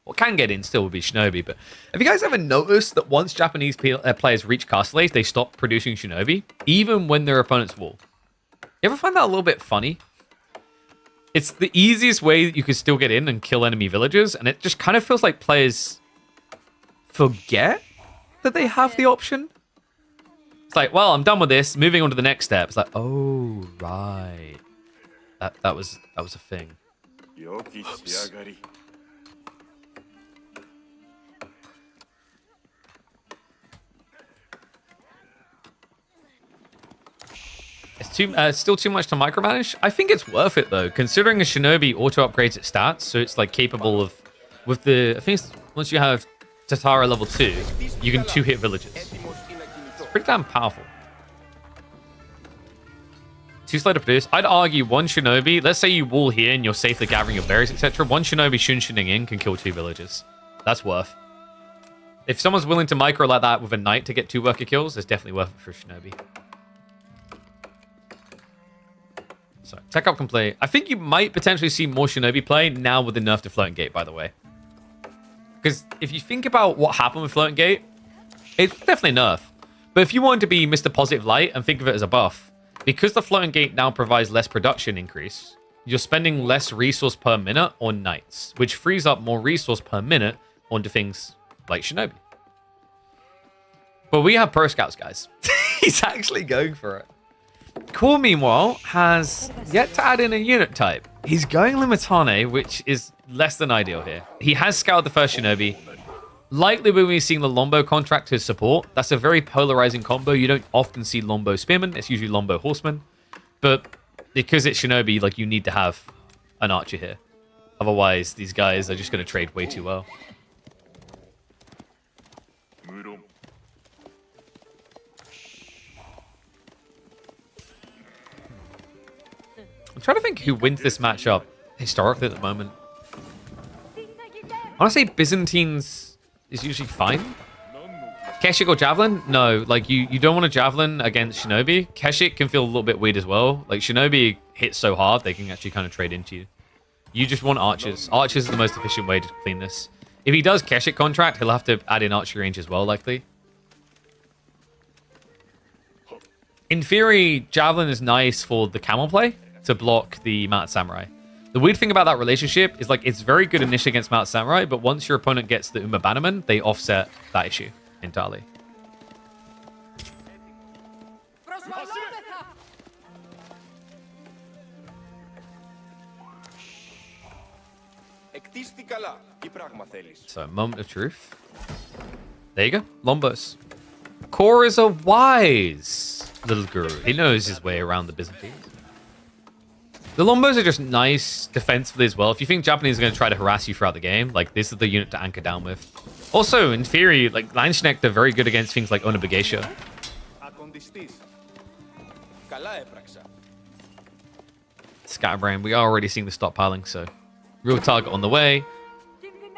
What can get in still would be Shinobi, but have you guys ever noticed that once Japanese players reach castle age, they stop producing Shinobi, even when their opponents wall? You ever find that a little bit funny? It's the easiest way that you can still get in and kill enemy villagers, and it just kind of feels like players forget that they have the option. It's like, well, I'm done with this, moving on to the next step. It's like, oh, right. That was a thing. Oops. It's still too much to micromanage. I think it's worth it though, considering a Shinobi auto upgrades its stats, so it's like capable of, with the, I think it's, once you have Tatara level 2, you can 2-hit villages. It's pretty damn powerful. Too slow to produce. I'd argue one Shinobi, let's say you wall here and you're safely gathering your berries, etc. One Shinobi shunshining in can kill 2 villages. That's worth. If someone's willing to micro like that with a knight to get 2 worker kills, it's definitely worth it for Shinobi. So, tech up complete. I think you might potentially see more Shinobi play now with the nerf to Floating Gate, by the way. Because if you think about what happened with Floating Gate, it's definitely nerf. But if you wanted to be Mr. Positive Light and think of it as a buff, because the Floating Gate now provides less production increase, you're spending less resource per minute on knights, which frees up more resource per minute onto things like Shinobi. But we have Pro Scouts, guys. He's actually going for it. Core, meanwhile, has yet to add in a unit type. He's going Limitane, which is less than ideal here. He has scouted the first Shinobi. Likely when we're seeing the Lombo contract to support, that's a very polarizing combo. You don't often see Lombo Spearman. It's usually Lombo Horseman. But because it's Shinobi, like, you need to have an archer here. Otherwise, these guys are just going to trade way too well. I'm trying to think who wins this matchup historically at the moment. I want to say Byzantines is usually fine. Keshik or Javelin? No, like you don't want a Javelin against Shinobi. Keshik can feel a little bit weird as well. Like Shinobi hits so hard, they can actually kind of trade into you. You just want archers. Archers is the most efficient way to clean this. If he does Keshik contract, he'll have to add in archery range as well, likely. In theory, Javelin is nice for the camel play to block the Mount Samurai. The weird thing about that relationship is, like, it's very good initially against Mount Samurai, but once your opponent gets the Uma Bannerman, they offset that issue entirely. So, moment of truth. There you go. Lombos. Core is a wise little guru. He knows his way around the Byzantines. The Lombos are just nice defensively as well. If you think Japanese are going to try to harass you throughout the game, like, this is the unit to anchor down with. Also, in theory, like, Landsknecht are very good against things like Onobugeisha. Scatterbrain, we are already seeing the stockpiling, so real target on the way.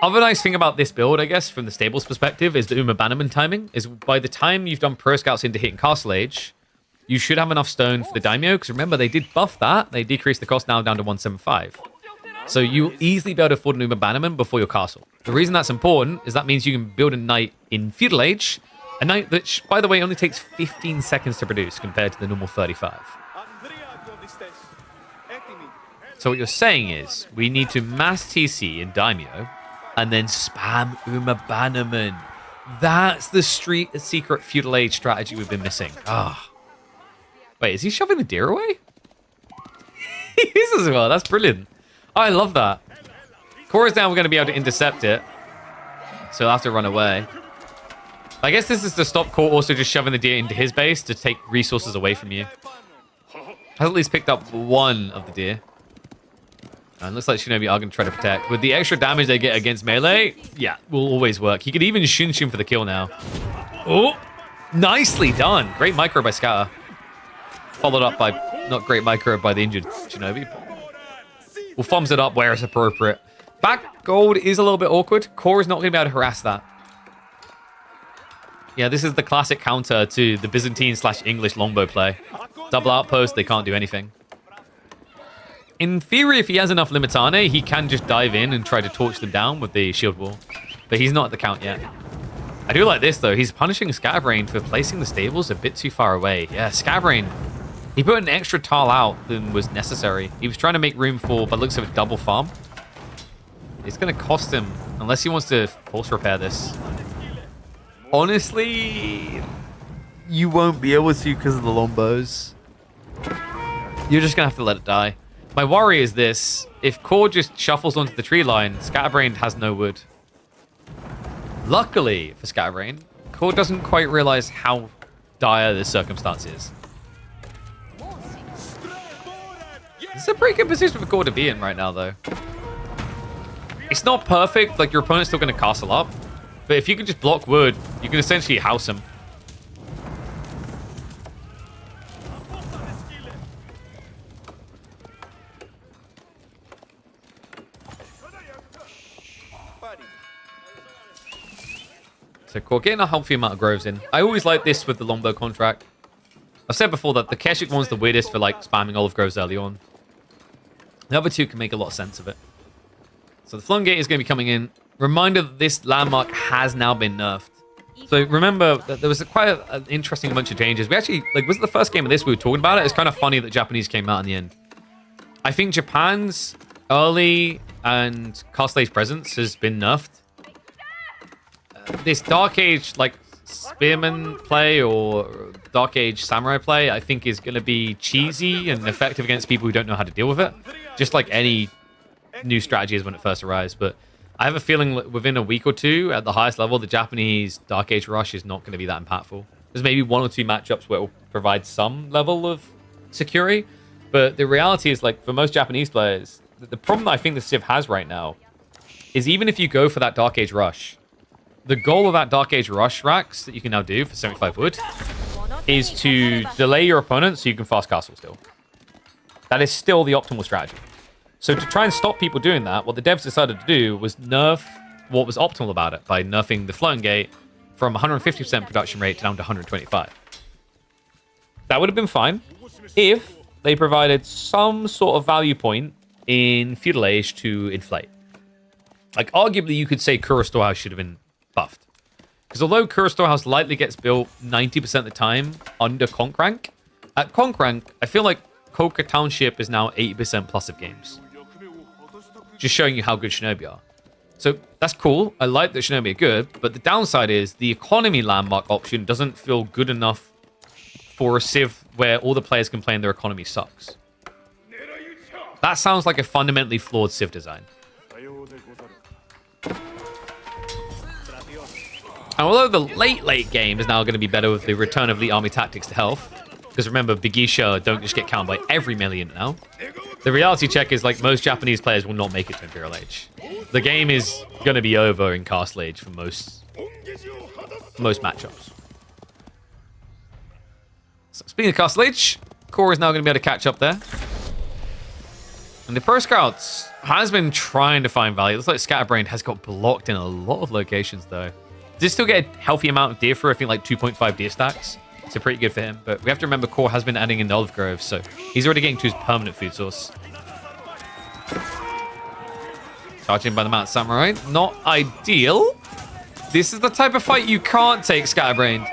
Other nice thing about this build, I guess, from the stables perspective, is the Uma Bannerman timing. Is by the time you've done Pro Scouts into hitting Castle Age, you should have enough stone for the Daimyo, because remember, they did buff that. They decreased the cost now down to 175. So you'll easily be able to afford an Uma Bannerman before your castle. The reason that's important is that means you can build a knight in Feudal Age, a knight which, by the way, only takes 15 seconds to produce compared to the normal 35. So what you're saying is, we need to mass TC in Daimyo, and then spam Uma Bannerman. That's the street secret Feudal Age strategy we've been missing. Ah. Wait, is he shoving the deer away? He is as well. That's brilliant. Oh, I love that. Core is down. We're going to be able to intercept it. So he'll have to run away. I guess this is to stop Core also just shoving the deer into his base to take resources away from you. Has at least picked up one of the deer. And looks like Shinobi are going to try to protect. With the extra damage they get against melee, yeah, will always work. He could even Shun for the kill now. Oh, nicely done. Great micro by Scatter. Followed up by, not great micro, by the injured Shinobi. We'll thumbs it up where it's appropriate. Back gold is a little bit awkward. Core is not going to be able to harass that. Yeah, this is the classic counter to the Byzantine/English longbow play. Double outpost, they can't do anything. In theory, if he has enough Limitane, he can just dive in and try to torch them down with the shield wall. But he's not at the count yet. I do like this, though. He's punishing Scatterbrain for placing the stables a bit too far away. Yeah, Scatterbrain, he put an extra tile out than was necessary. He was trying to make room for, by the looks of a double farm. It's going to cost him, unless he wants to force repair this. Honestly, you won't be able to because of the Lombos. You're just going to have to let it die. My worry is this. If Core just shuffles onto the tree line, Scatterbrain has no wood. Luckily for Scatterbrain, Core doesn't quite realize how dire this circumstance is. This is a pretty good position for Core to be in right now, though. It's not perfect, like your opponent's still going to castle up. But if you can just block wood, you can essentially house him. So So Core getting a healthy amount of groves in. I always like this with the longbow contract. I've said before that the Keshik one's the weirdest for like spamming olive groves early on. The other two can make a lot of sense of it. So the Flung Gate is going to be coming in. Reminder that this landmark has now been nerfed. So remember that there was quite an interesting bunch of changes. We actually, like, was it the first game of this we were talking about it? It's kind of funny that Japanese came out in the end. I think Japan's early and Castle Age presence has been nerfed. This Dark Age, like, Spearman play or Dark Age Samurai play, I think is going to be cheesy and effective against people who don't know how to deal with it. Just like any new strategy is when it first arrives. But I have a feeling that within a week or two at the highest level, the Japanese Dark Age Rush is not going to be that impactful. There's maybe one or two matchups where it will provide some level of security. But the reality is, like, for most Japanese players, the problem that I think the Civ has right now is even if you go for that Dark Age Rush, the goal of that Dark Age Rush racks that you can now do for 75 wood is to delay your opponent so you can fast castle still. That is still the optimal strategy. So to try and stop people doing that, what the devs decided to do was nerf what was optimal about it by nerfing the Floating Gate from 150% production rate down to 125. That would have been fine if they provided some sort of value point in Feudal Age to inflate. Like, arguably, you could say Kura Storehouse should have been buffed. Because although Kura Storehouse lightly gets built 90% of the time under Conk rank, at Conk rank, I feel like Koka Township is now 80% plus of games. Just showing you how good Shinobi are. So that's cool. I like that Shinobi are good, but the downside is the economy landmark option doesn't feel good enough for a Civ where all the players can their economy sucks. That sounds like a fundamentally flawed Civ design. And although the late game is now going to be better with the return of Elite Army Tactics to health, because remember, Bigisha don't just get counted by every melee unit now. The reality check is, like, most Japanese players will not make it to Imperial Age. The game is going to be over in Castle Age for most matchups. So speaking of Castle Age, Core is now going to be able to catch up there. And the Pro Scouts has been trying to find value. It looks like Scatterbrain has got blocked in a lot of locations, though. Does still get a healthy amount of deer for, I think, like 2.5 deer stacks. So pretty good for him. But we have to remember Core has been adding in the olive groves, so he's already getting to his permanent food source. Charging by the Mount Samurai. Not ideal. This is the type of fight you can't take, Scatterbrained.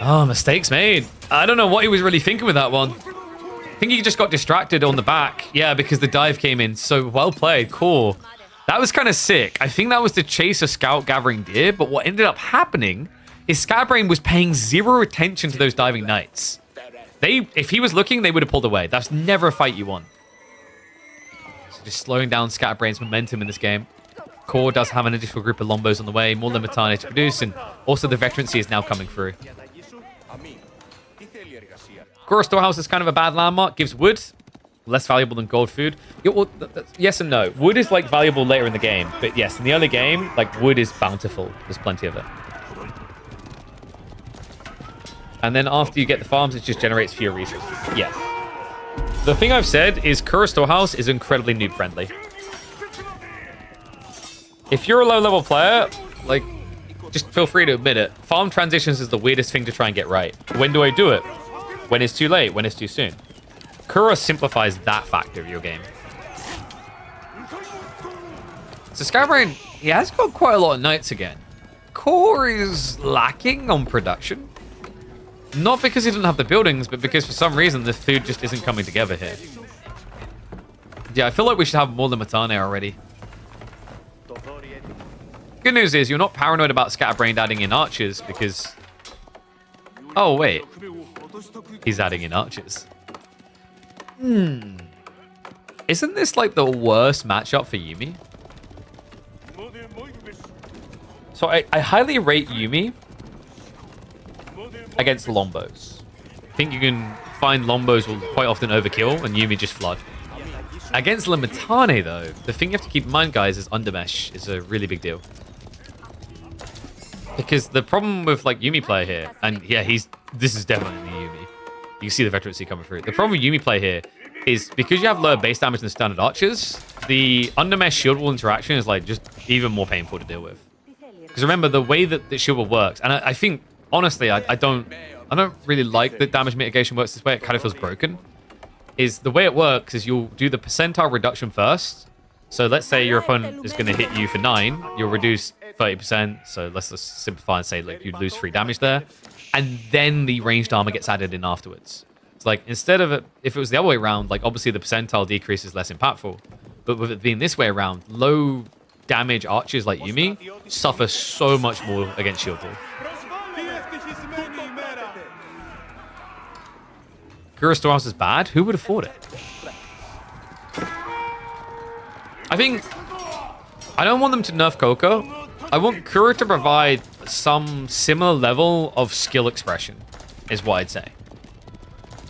Oh, mistakes made. I don't know what he was really thinking with that one. I think he just got distracted on the back. Yeah, because the dive came in. So well played. Cool. That was kind of sick. I think that was to chase a scout gathering deer, but what ended up happening is Scatterbrain was paying zero attention to those diving knights. If he was looking, they would have pulled away. That's never a fight you want. So just slowing down Scatterbrain's momentum in this game. Core does have an additional group of Lombos on the way, more Limitane to produce, and also the veterancy is now coming through. Kura Storehouse is kind of a bad landmark, gives wood. Less valuable than gold food. Yeah, well, yes and no. Wood is, like, valuable later in the game. But yes, in the early game, like, wood is bountiful. There's plenty of it. And then after you get the farms, it just generates fewer resources. Yeah. The thing I've said is Kura Storehouse is incredibly noob friendly. If you're a low-level player, like, just feel free to admit it. Farm transitions is the weirdest thing to try and get right. When do I do it? When it's too late? When it's too soon? Kura simplifies that factor of your game. So Scatterbrain, he has got quite a lot of knights again. Core is lacking on production. Not because he doesn't have the buildings, but because for some reason the food just isn't coming together here. Yeah, I feel like we should have more Limitane already. Good news is you're not paranoid about Scatterbrain adding in archers because... Oh, wait. He's adding in archers. Isn't this like the worst matchup for Yuumi? So I highly rate Yuumi against Lombos. I think you can find Lombos will quite often overkill and Yuumi just flood. Against Limitane though, the thing you have to keep in mind, guys, is undermesh is a really big deal. Because the problem with like Yuumi play here, and yeah, this is definitely Yuumi. You can see the veterancy coming through. The problem with Yuumi play here is because you have lower base damage than standard archers, the undermesh shield wall interaction is like just even more painful to deal with. Because remember, the way that the shield works, and I think, honestly, I don't really like that damage mitigation works this way. It kind of feels broken. Is the way it works is you'll do the percentile reduction first. So let's say your opponent is going to hit you for 9. You'll reduce 30%. So let's just simplify and say like you lose 3 damage there. And then the ranged armor gets added in afterwards. It's like instead of it, if it was the other way around, like obviously the percentile decrease is less impactful. But with it being this way around, low damage archers like Yuumi suffer so much more against shield wall. Kura Storehouse is bad? Who would afford it? I think I don't want them to nerf Coco. I want Kura to provide some similar level of skill expression, is what I'd say.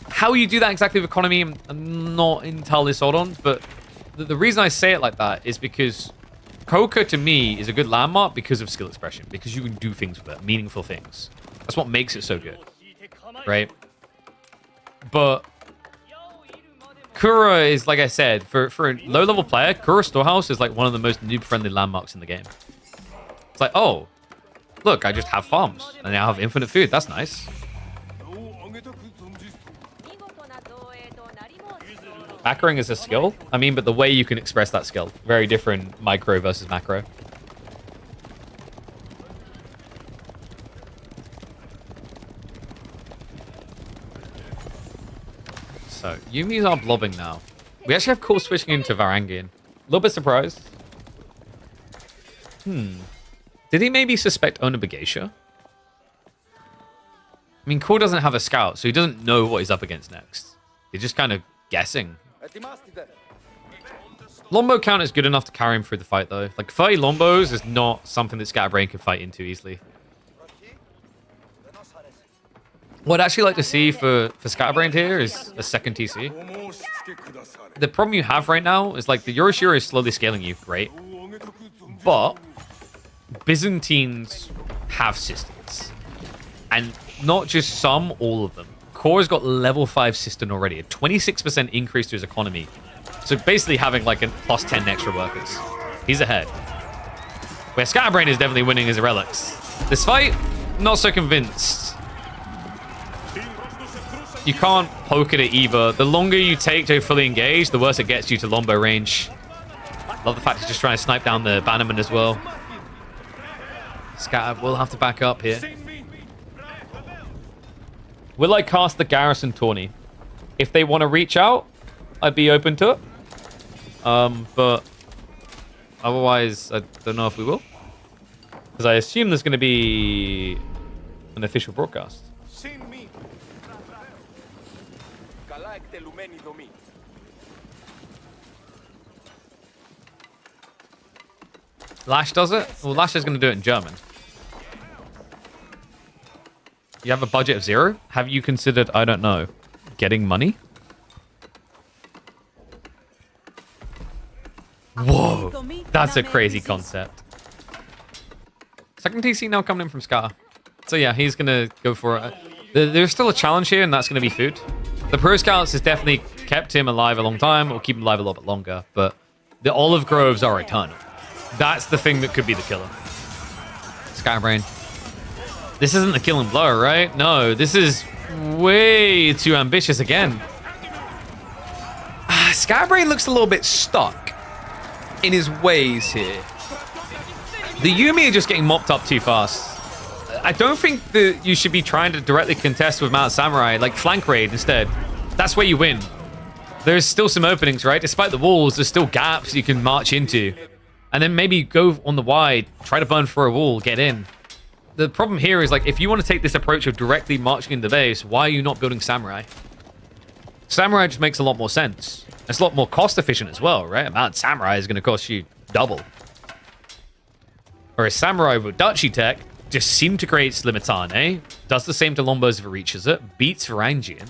How you do that exactly with economy, I'm not entirely sold on, but the reason I say it like that is because Coco to me is a good landmark because of skill expression, because you can do things with it, meaningful things. That's what makes it so good, right? But Kura is, like I said, for a low-level player, Kura Storehouse is like one of the most noob-friendly landmarks in the game. It's like, oh, look, I just have farms, and now I have infinite food. That's nice. Macroing is a skill. I mean, but the way you can express that skill, very different micro versus macro. So, Yumi's are blobbing now. We actually have Core switching into Varangian. A little bit surprised. Did he maybe suspect Onabageisha? I mean, Core doesn't have a scout, so he doesn't know what he's up against next. He's just kind of guessing. Lombo count is good enough to carry him through the fight, though. Like, 30 Lombos is not something that Scatterbrain can fight into easily. What I'd actually like to see for Scatterbrain here is a second TC. The problem you have right now is, like, the Yoroshiro is slowly scaling you, great. But Byzantines have systems. And not just some, all of them. Core's got level 5 system already, a 26% increase to his economy. So basically having like a plus 10 extra workers. He's ahead. Where Scatterbrain is definitely winning his relics. This fight, not so convinced. You can't poke at it either. The longer you take to fully engage, the worse it gets you to Lombo range. Love the fact he's just trying to snipe down the Bannerman as well. Scatter will have to back up here. Will I cast the Garrison tourney? If they want to reach out, I'd be open to it. But otherwise, I don't know if we will. Because I assume there's going to be an official broadcast. Lash does it? Well, Lash is going to do it in German. You have a budget of 0? Have you considered, I don't know, getting money? Whoa, that's a crazy concept. Second TC now coming in from Scar. So yeah, he's going to go for it. There's still a challenge here, and that's going to be food. The Pro Scouts has definitely kept him alive a long time, or keep him alive a little bit longer, but the Olive Groves are eternal. That's the thing that could be the killer. Scatterbrain. This isn't the kill and blow, right? No, this is way too ambitious again. Scatterbrain looks a little bit stuck in his ways here. The Yuumi are just getting mopped up too fast. I don't think that you should be trying to directly contest with Mount Samurai, like flank raid instead. That's where you win. There's still some openings, right? Despite the walls, there's still gaps you can march into. And then maybe go on the wide, try to burn through a wall, get in. The problem here is, like, if you want to take this approach of directly marching in the base, why are you not building Samurai? Samurai just makes a lot more sense. It's a lot more cost efficient as well, right? Mount Samurai is going to cost you double. Whereas Samurai with Duchy tech just disintegrates Limitane, does the same to Lombos if it reaches it, beats Varangian.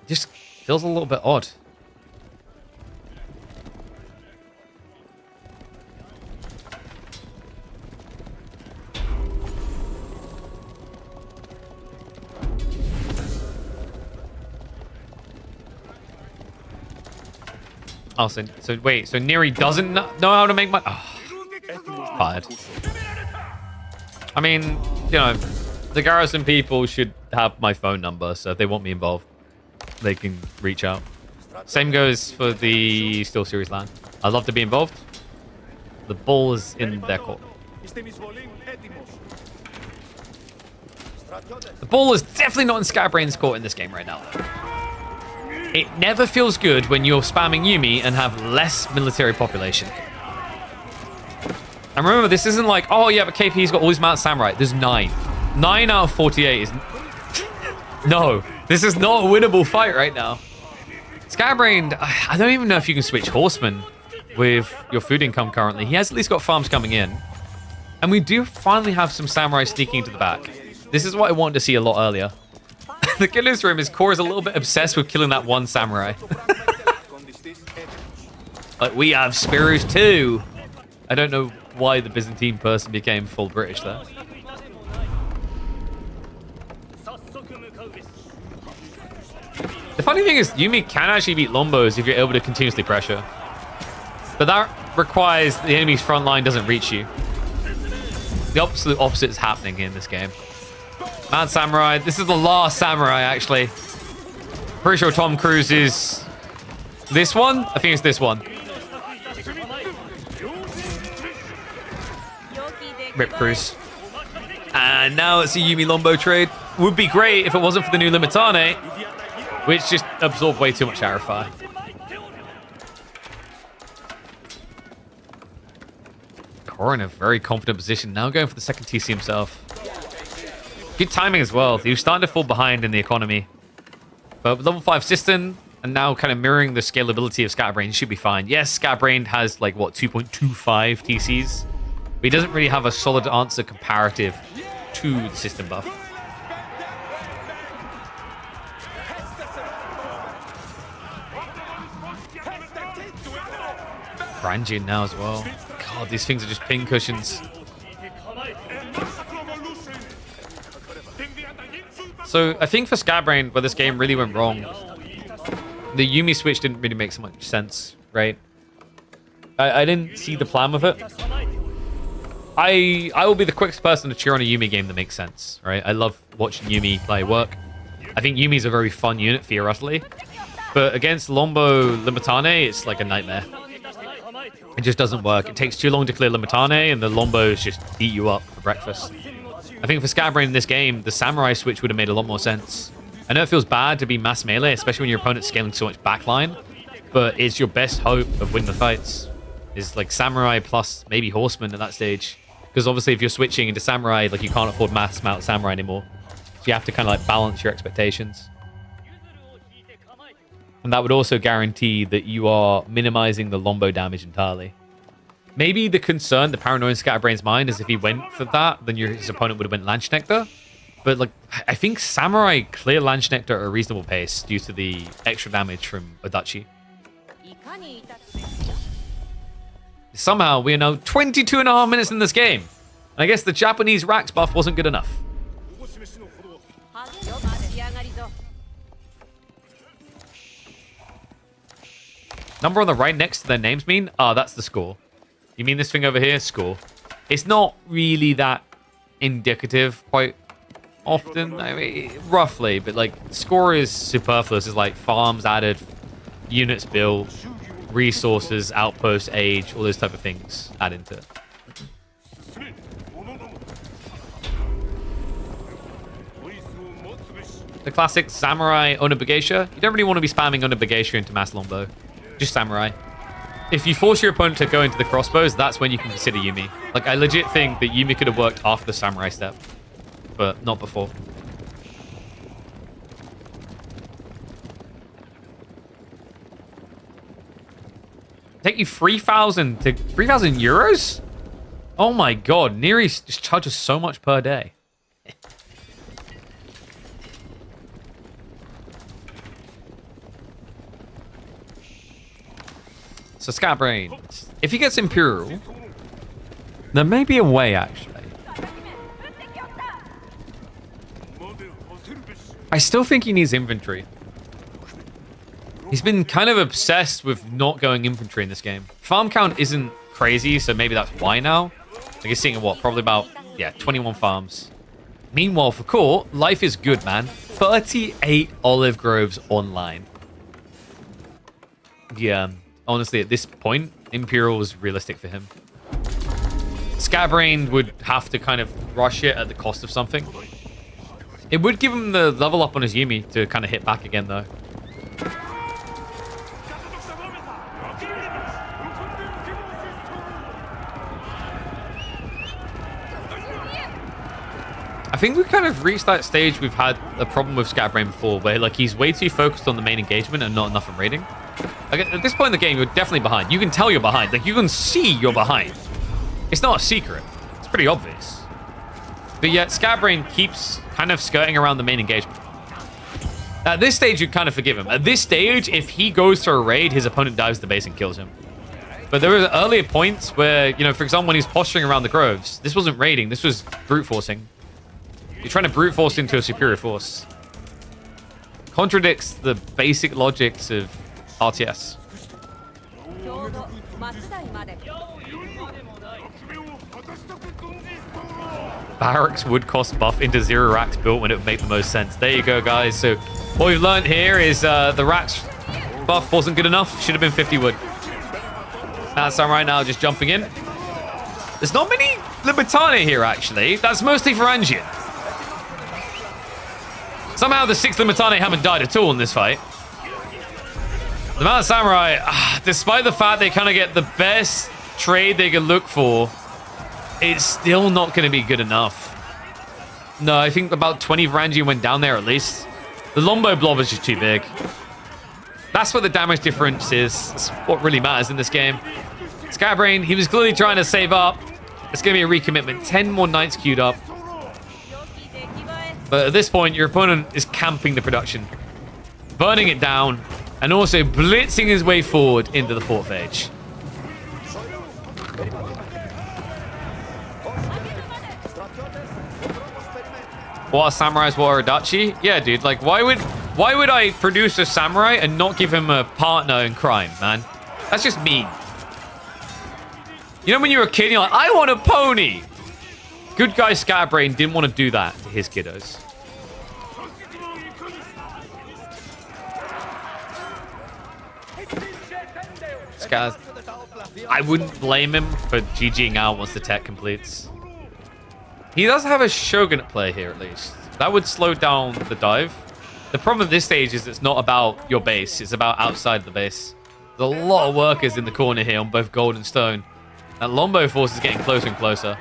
Just feels a little bit odd. Oh, so wait, so Neri doesn't know how to make money? Oh. fired. I mean, you know, the Garrison people should have my phone number, so if they want me involved, they can reach out. Same goes for the Steel Series LAN. I'd love to be involved. The ball is in their court. The ball is definitely not in Scatterbrain's court in this game right now, though. It never feels good when you're spamming Yuumi and have less military population. And remember, this isn't like, oh yeah, but KP's got all these Mount Samurai. There's 9. 9 out of 48 is... No, this is not a winnable fight right now. Scatterbrain, I don't even know if you can switch Horseman with your food income currently. He has at least got farms coming in. And we do finally have some Samurai sneaking into the back. This is what I wanted to see a lot earlier. The killer's room, his core is a little bit obsessed with killing that one Samurai. Like, we have spears too. I don't know why the Byzantine person became full British there. The funny thing is, Yuumi can actually beat Lombos if you're able to continuously pressure. But that requires the enemy's front line doesn't reach you. The absolute opposite is happening in this game. Mount Samurai. This is the last Samurai, actually. Pretty sure Tom Cruise is this one? I think it's this one. Rip Cruise. And now it's a Yuumi Lombo trade. Would be great if it wasn't for the new Limitane, which just absorbed way too much arrow fire. Core in a very confident position. Now going for the second TC himself. Good timing as well. He was starting to fall behind in the economy. But with level 5 System, and now kind of mirroring the scalability of Scatterbrain, he should be fine. Yes, Scatterbrain has like, what, 2.25 TCs? But he doesn't really have a solid answer comparative to the system buff. Brangian now as well. God, these things are just pin cushions. So I think for Scatterbrain, where this game really went wrong, the Yuumi switch didn't really make so much sense, right? I didn't see the plan with it. I will be the quickest person to cheer on a Yuumi game that makes sense, right? I love watching Yuumi play work. I think Yuumi's a very fun unit, theoretically. But against Lombo Limitane, it's like a nightmare. It just doesn't work. It takes too long to clear Limitane, and the Lombos just eat you up for breakfast. I think for Scatterbrain in this game, the Samurai switch would have made a lot more sense. I know it feels bad to be mass melee, especially when your opponent's scaling so much backline, but it's your best hope of winning the fights. Is like Samurai plus maybe Horseman at that stage. Because obviously if you're switching into Samurai, like you can't afford mass amount of Samurai anymore. So you have to kind of like balance your expectations. And that would also guarantee that you are minimizing the Lombo damage entirely. Maybe the concern, the paranoia in Scatterbrain's mind is if he went for that, then his opponent would have went Landsknechter. But like, I think Samurai clear Landsknechter at a reasonable pace due to the extra damage from Odachi. Somehow, we are now 22.5 minutes in this game. And I guess the Japanese Rax buff wasn't good enough. Number on the right next to their names mean? Ah, that's the score. You mean this thing over here? Score. It's not really that indicative quite often. I mean, roughly, but like score is superfluous. It's like farms added, units built, resources, outposts, age, all those type of things add into it. The classic Samurai Onabegeisha. You don't really want to be spamming Onabegeisha into Mass Lombo. Just Samurai. If you force your opponent to go into the crossbows, that's when you can consider Yuumi. Like, I legit think that Yuumi could have worked after the Samurai step, but not before. Take you 3,000 to 3,000 euros? Oh my god, Neri just charges so much per day. So Scatterbrain, if he gets Imperial, there may be a way, actually. I still think he needs infantry. He's been kind of obsessed with not going infantry in this game. Farm count isn't crazy, so maybe that's why now. Like you're seeing what? Probably about, yeah, 21 farms. Meanwhile, for Core, life is good, man. 38 olive groves online. Yeah, honestly, at this point, Imperial was realistic for him. Scatterbrain would have to kind of rush it at the cost of something. It would give him the level up on his Yuumi to kind of hit back again, though. I think we've kind of reached that stage we've had a problem with Scatterbrain before, where like he's way too focused on the main engagement and not enough on raiding. Like at this point in the game, you're definitely behind. You can tell you're behind. Like you can see you're behind. It's not a secret. It's pretty obvious. But yet Scatterbrain keeps kind of skirting around the main engagement. At this stage, you kind of forgive him. At this stage, if he goes to a raid, his opponent dives the base and kills him. But there were earlier points where, you know, for example, when he's posturing around the groves, this wasn't raiding. This was brute forcing. You're trying to brute force into a superior force. Contradicts the basic logics of RTS. Barracks would cost buff into 0 racks built when it would make the most sense. There you go, guys. So what we've learned here is the racks buff wasn't good enough. Should have been 50 wood. That's Samurai now just jumping in. There's not many Libertane here, actually. That's mostly for Angian. Somehow the 6th Libertane haven't died at all in this fight. The Mount Samurai, despite the fact they kind of get the best trade they can look for, it's still not going to be good enough. No, I think about 20 Varangian went down there at least. The Lombo blob is just too big. That's what the damage difference is. That's what really matters in this game. Scatterbrain, he was clearly trying to save up. It's going to be a recommitment. 10 more knights queued up. But at this point, your opponent is camping the production, burning it down, and also blitzing his way forward into the 4th age. What are samurais, what are Adachi? Yeah, dude, like, why would I produce a samurai and not give him a partner in crime, man? That's just mean. You know when you were a kid, you're like, I want a pony! Good guy Scatterbrain didn't want to do that to his kiddos. Scat, I wouldn't blame him for GGing out once the tech completes. He does have a Shogunate play here, at least. That would slow down the dive. The problem at this stage is it's not about your base. It's about outside the base. There's a lot of workers in the corner here on both gold and stone. That Lombo force is getting closer and closer.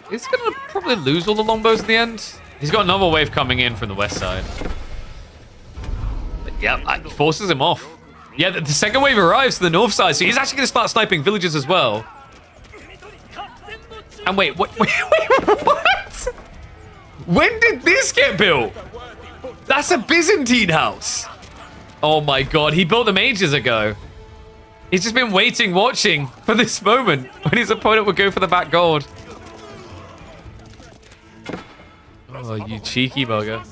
He's going to probably lose all the Lombos in the end. He's got another wave coming in from the west side. But yeah, it forces him off. Yeah, the second wave arrives to the north side, so he's actually going to start sniping villages as well. And wait, what? When did this get built? That's a Byzantine house. Oh my god, he built them ages ago. He's just been waiting, watching for this moment when his opponent would go for the back gold. Oh, you cheeky bugger.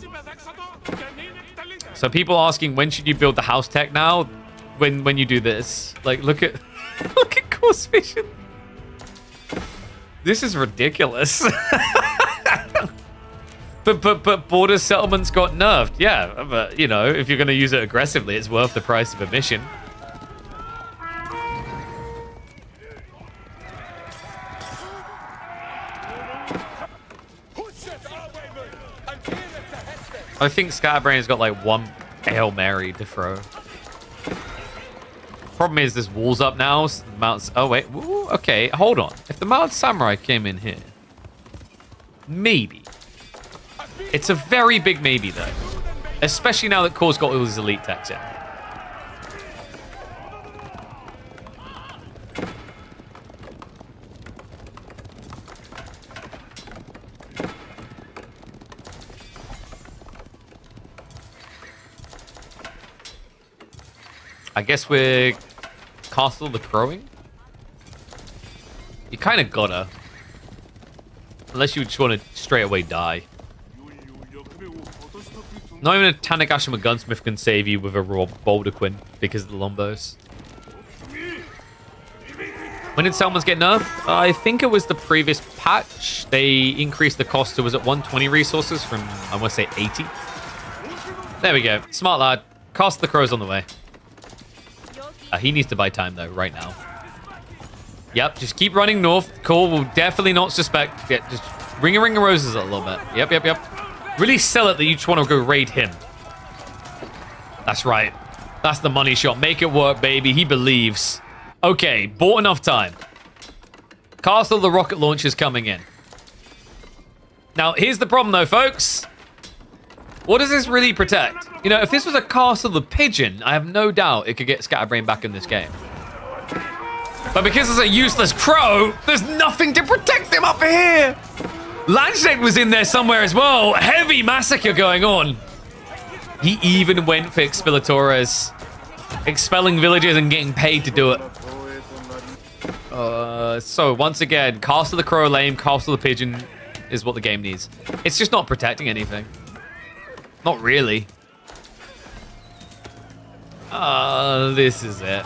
So people asking, when should you build the house tech now? When you do this. Like, look at look at Course Vision. This is ridiculous. But border settlements got nerfed. Yeah, but, you know, if you're going to use it aggressively, it's worth the price of admission. I think Scatterbrain has got like one Hail Mary to throw. Problem is, there's walls up now. So oh, wait. Ooh, okay, hold on. If the Mount Samurai came in here, maybe. It's a very big maybe, though. Especially now that Core's got all his elite techs in. I guess we're Castle the Crowing. You kind of gotta. Unless you just want to straight away die. Not even a Tanagashima Gunsmith can save you with a raw Boulder Quinn because of the Lombos. When did Selma's get nerfed? I think it was the previous patch. They increased the cost to, was it 120 resources from, I want to say 80? There we go. Smart lad. Cast the Crows on the way. He needs to buy time, though, right now. Yep, just keep running north. Cool, will definitely not suspect. Yeah, just ring a roses a little bit. Yep. Really sell it that you just want to go raid him. That's right. That's the money shot. Make it work, baby. He believes. Okay, bought enough time. Castle the rocket launcher's coming in. Now, here's the problem, though, folks. What does this really protect? You know, if this was a Castle the Pigeon, I have no doubt it could get Scatterbrain back in this game. But because it's a useless crow, there's nothing to protect him up here. Landsnake was in there somewhere as well. Heavy massacre going on. He even went for Expilatores. Expelling villagers and getting paid to do it. So, once again, Castle the Crow lame, Castle the Pigeon is what the game needs. It's just not protecting anything. Not really. This is it.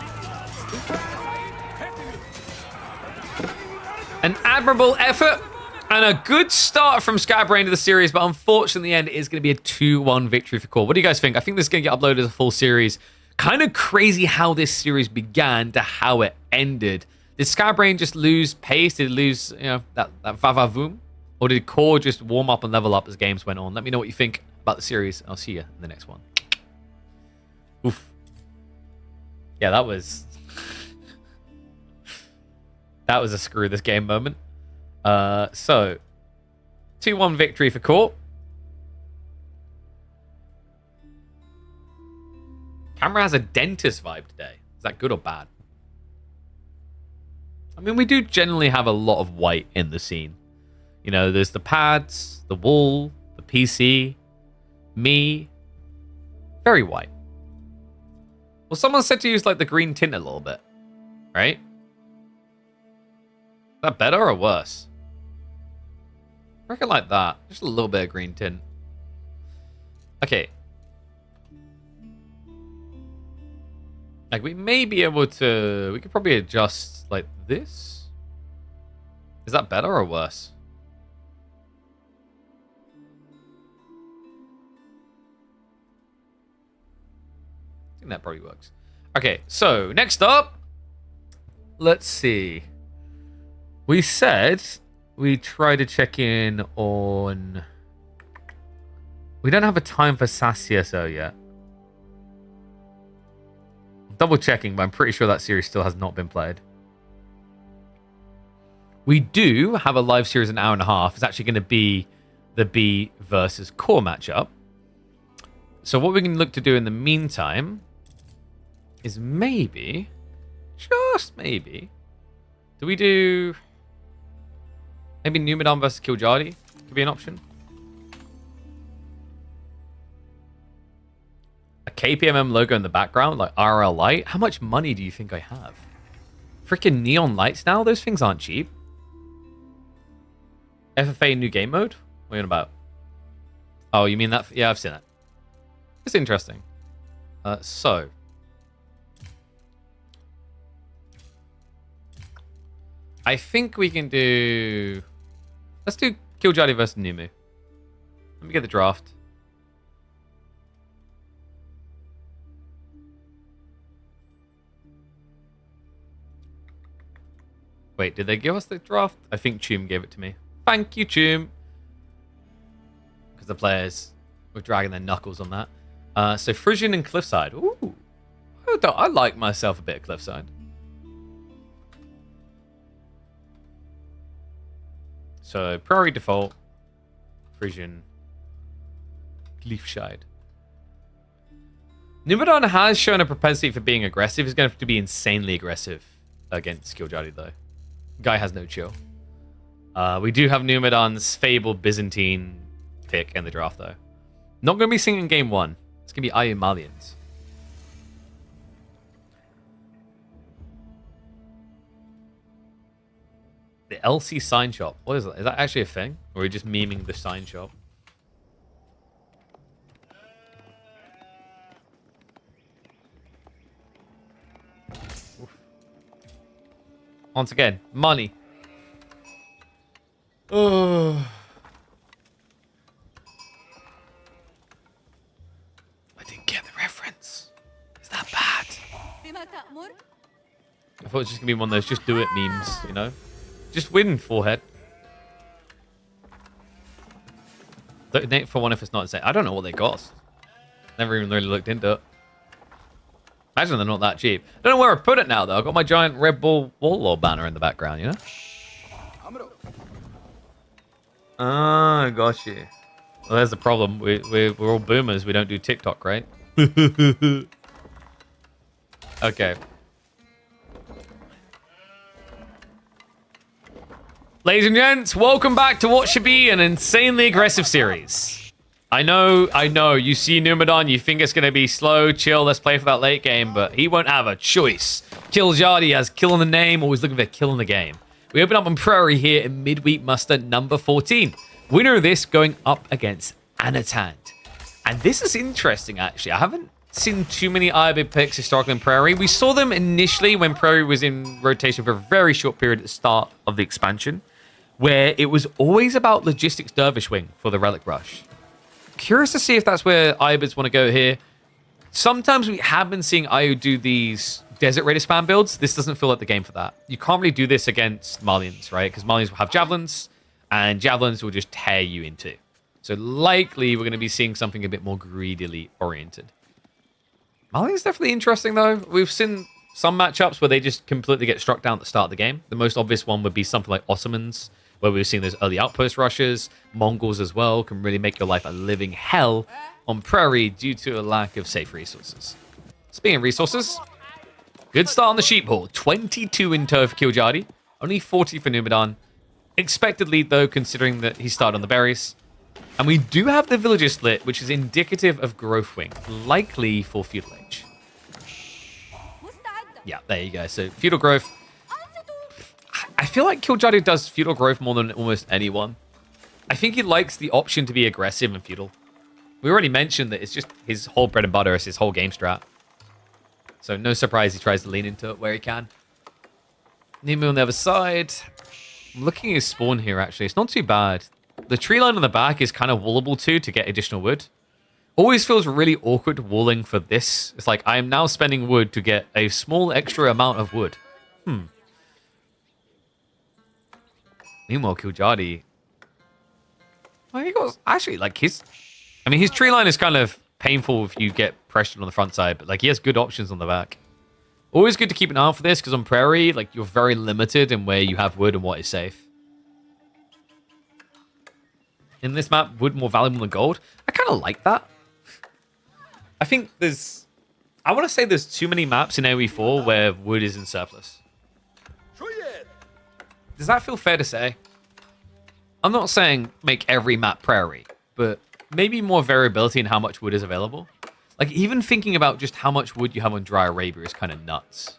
An admirable effort and a good start from Scatterbrain to the series, but unfortunately, in the end, it is going to be a 2-1 victory for Core. What do you guys think? I think this is going to get uploaded as a full series. Kind of crazy how this series began to how it ended. Did Scatterbrain just lose pace? Did it lose, you know, that va-va-voom? Or did Core just warm up and level up as games went on? Let me know what you think about the series. I'll see you in the next one. Oof. Yeah, that was... that was a screw this game moment. So, 2-1 victory for Core. Camera has a dentist vibe today. Is that good or bad? I mean, we do generally have a lot of white in the scene. You know, there's the pads, the wall, the PC, me. Very white. Well, someone said to use, like, the green tint a little bit. Right? Is that better or worse? I reckon like that. Just a little bit of green tint. Okay. Like, we may be able to... We could probably adjust, like, this. Is that better or worse? I think that probably works. Okay, so, next up. Let's see. We said we try to check in on... We don't have a time for SAS CSO yet. Double checking, but I'm pretty sure that series still has not been played. We do have a live series in an hour and a half. It's actually going to be the B versus Core matchup. So what we can look to do in the meantime is maybe, just maybe, do we do maybe Numan versus Kiljardi? Could be an option. A KPMM logo in the background, like RL light. How much money do you think I have? Freaking neon lights now? Those things aren't cheap. FFA new game mode? What are you on about? Oh, you mean that? Yeah, I've seen it. It's interesting. So. I think we can do... Let's do Kiljardi versus Numu. Let me get the draft. Wait, did they give us the draft? I think Choom gave it to me. Thank you, Choom. Because the players were dragging their knuckles on that. So Frisian and Cliffside. Ooh. I like myself a bit of Cliffside. So priority default. Frisian. Cliffside. Numadon has shown a propensity for being aggressive. He's going to have to be insanely aggressive against Kiljardi, though. Guy has no chill. We do have Numadon's fabled Byzantine pick in the draft, though. Not going to be singing game one. It's going to be Ayumalians. The LC sign shop. What is that? Is that actually a thing? Or are we just memeing the sign shop? Once again, money. Oh. I didn't get the reference. Is that bad? I thought it was just going to be one of those just do it memes, you know? Just win, forehead. Donate for one if it's not insane. I don't know what they cost. Never even really looked into it. Imagine they're not that cheap. I don't know where I put it now, though. I've got my giant Red Bull Warlord banner in the background, you know? Ah, got you. Well, there's the problem. We're all boomers. We don't do TikTok, right? Okay. Ladies and gents, welcome back to what should be an insanely aggressive series. I know, you see Numan, you think it's going to be slow, chill, let's play for that late game, but he won't have a choice. Kiljardi has kill in the name, always looking for kill in the game. We open up on Prairie here in midweek muster number 14. Winner of this going up against Anatan. And this is interesting, actually. I haven't seen too many IBID picks historically in Prairie. We saw them initially when Prairie was in rotation for a very short period at the start of the expansion, where it was always about logistics Dervish Wing for the Relic Rush. Curious to see if that's where IBIDs want to go here. Sometimes we have been seeing IO do these Desert Raider spam builds. This doesn't feel like the game for that. You can't really do this against Malians, right? Because Malians will have Javelins, and Javelins will just tear you into. So likely we're going to be seeing something a bit more greedily oriented. Malian's definitely interesting, though. We've seen some matchups where they just completely get struck down at the start of the game. The most obvious one would be something like Ottomans, where we've seen those early outpost rushes. Mongols as well can really make your life a living hell on Prairie due to a lack of safe resources. Speaking of resources, good start on the sheep haul. 22 in tow for Kiljardi, only 40 for Numan. Expected lead, though, considering that he started on the berries. And we do have the villager split, which is indicative of growth wing, likely for feudal age. Yeah, there you go. So feudal growth. I feel like Kiljardi does feudal growth more than almost anyone. I think he likes the option to be aggressive and feudal. We already mentioned that it's just his whole bread and butter, it's his whole game strat. So no surprise he tries to lean into it where he can. Numan on the other side. I'm looking at his spawn here, actually. It's not too bad. The tree line on the back is kind of wallable too to get additional wood. Always feels really awkward walling for this. It's like I am now spending wood to get a small extra amount of wood. Meanwhile, Kiljardi, well, he got actually like his tree line is kind of painful if you get pressured on the front side, but like he has good options on the back. Always good to keep an eye out for this because on Prairie, like you're very limited in where you have wood and what is safe. In this map, wood more valuable than gold. I kind of like that. I think I want to say there's too many maps in AoE4 where wood is in surplus. Does that feel fair to say? I'm not saying make every map Prairie, but maybe more variability in how much wood is available. Like, even thinking about just how much wood you have on Dry Arabia is kind of nuts.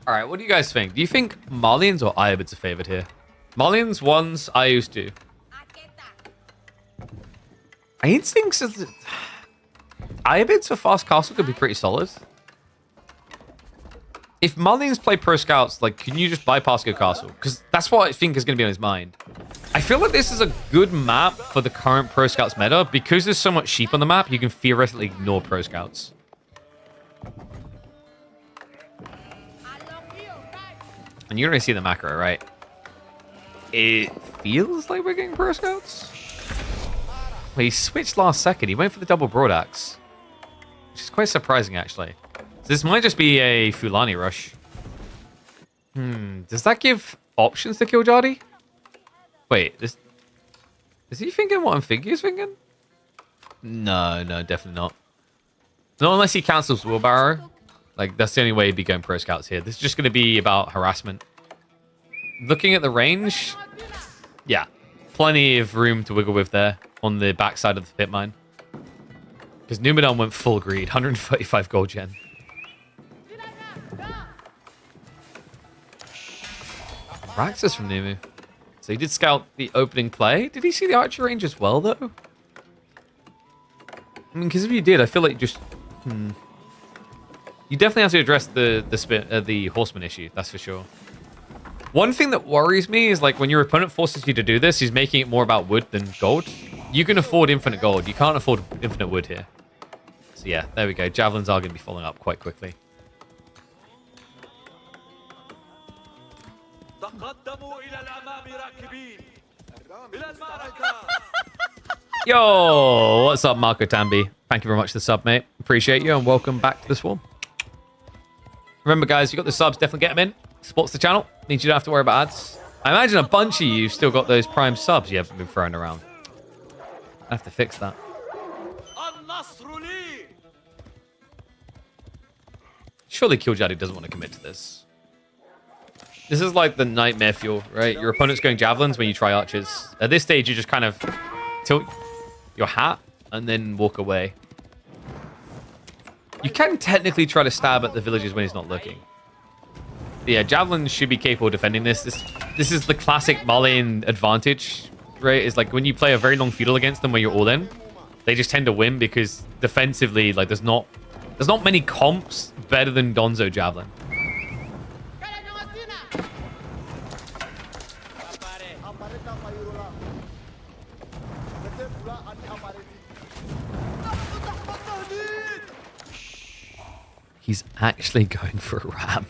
All right, what do you guys think? Do you think Malians or Ayabids are favored here? Malians ones, I used to. My instincts is that Ayabids for fast castle could be pretty solid. If Malians play pro scouts, like, can you just bypass good castle? Because that's what I think is going to be on his mind. I feel like this is a good map for the current pro scouts meta. Because there's so much sheep on the map, you can theoretically ignore pro scouts. And you already see the macro, right? It feels like we're getting pro scouts. Well, he switched last second. He went for the double broad axe, which is quite surprising, actually. So this might just be a Fulani rush. Does that give options to Kiljardi? Wait, is he thinking what I'm thinking he's thinking? No, definitely not. Not unless he cancels Wheelbarrow. Like, that's the only way he'd be going pro scouts here. This is just going to be about harassment. Looking at the range, yeah, plenty of room to wiggle with there on the backside of the pit mine. Because Numan went full greed, 135 gold gen. Raxus from Numu. So he did scout the opening play. Did he see the archer range as well, though? I mean, because if you did, I feel like just... You definitely have to address the horseman issue, that's for sure. One thing that worries me is like when your opponent forces you to do this, he's making it more about wood than gold. You can afford infinite gold. You can't afford infinite wood here. So yeah, there we go. Javelins are going to be falling up quite quickly. Yo, what's up, Marco Tambi? Thank you very much for the sub, mate. Appreciate you, and welcome back to the Swarm. Remember, guys, you got the subs, definitely get them in. Supports the channel. Means you don't have to worry about ads. I imagine a bunch of you still got those prime subs you haven't been throwing around. I have to fix that. Surely Kiljardi doesn't want to commit to this. This is like the nightmare fuel, right? Your opponent's going javelins when you try archers. At this stage, you just kind of tilt your hat and then walk away. You can technically try to stab at the villagers when he's not looking. Yeah, javelins should be capable of defending this. This is the classic Malian advantage, right? It's like when you play a very long feudal against them where you're all in, they just tend to win because defensively, like there's not many comps better than Gonzo Javelin. He's actually going for a ram.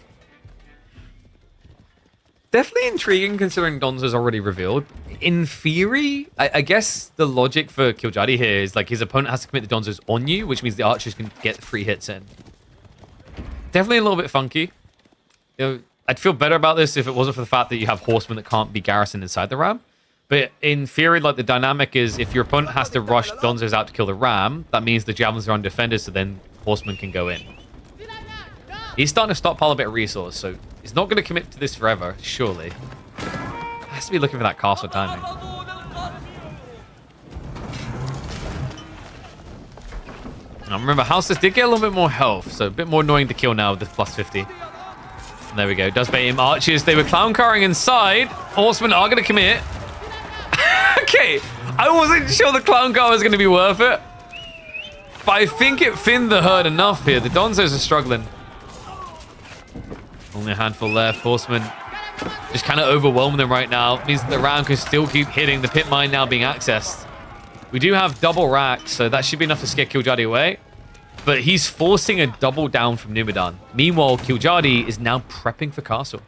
Definitely intriguing considering Donzo's already revealed. In theory, I guess the logic for Kiljardi here is like his opponent has to commit the Donzos on you, which means the archers can get 3 hits in. Definitely a little bit funky. You know, I'd feel better about this if it wasn't for the fact that you have horsemen that can't be garrisoned inside the ram. But in theory, like the dynamic is if your opponent has to rush Donzos out to kill the ram, that means the javelins are undefended, so then horsemen can go in. He's starting to stockpile a bit of resource, so he's not going to commit to this forever, surely. Has to be looking for that castle timing. Now remember, Houseless did get a little bit more health, so a bit more annoying to kill now with this plus 50. And there we go. Does bait him. Archers, they were clown carring inside. Horsemen are going to commit. Okay, I wasn't sure the clown car was going to be worth it. But I think it thinned the herd enough here. The Donzos are struggling. Only a handful left. Horsemen just kind of overwhelming them right now. It means that the round can still keep hitting. The pit mine now being accessed. We do have double racks, so that should be enough to scare Kiljardi away. But he's forcing a double down from Numan. Meanwhile, Kiljardi is now prepping for castle.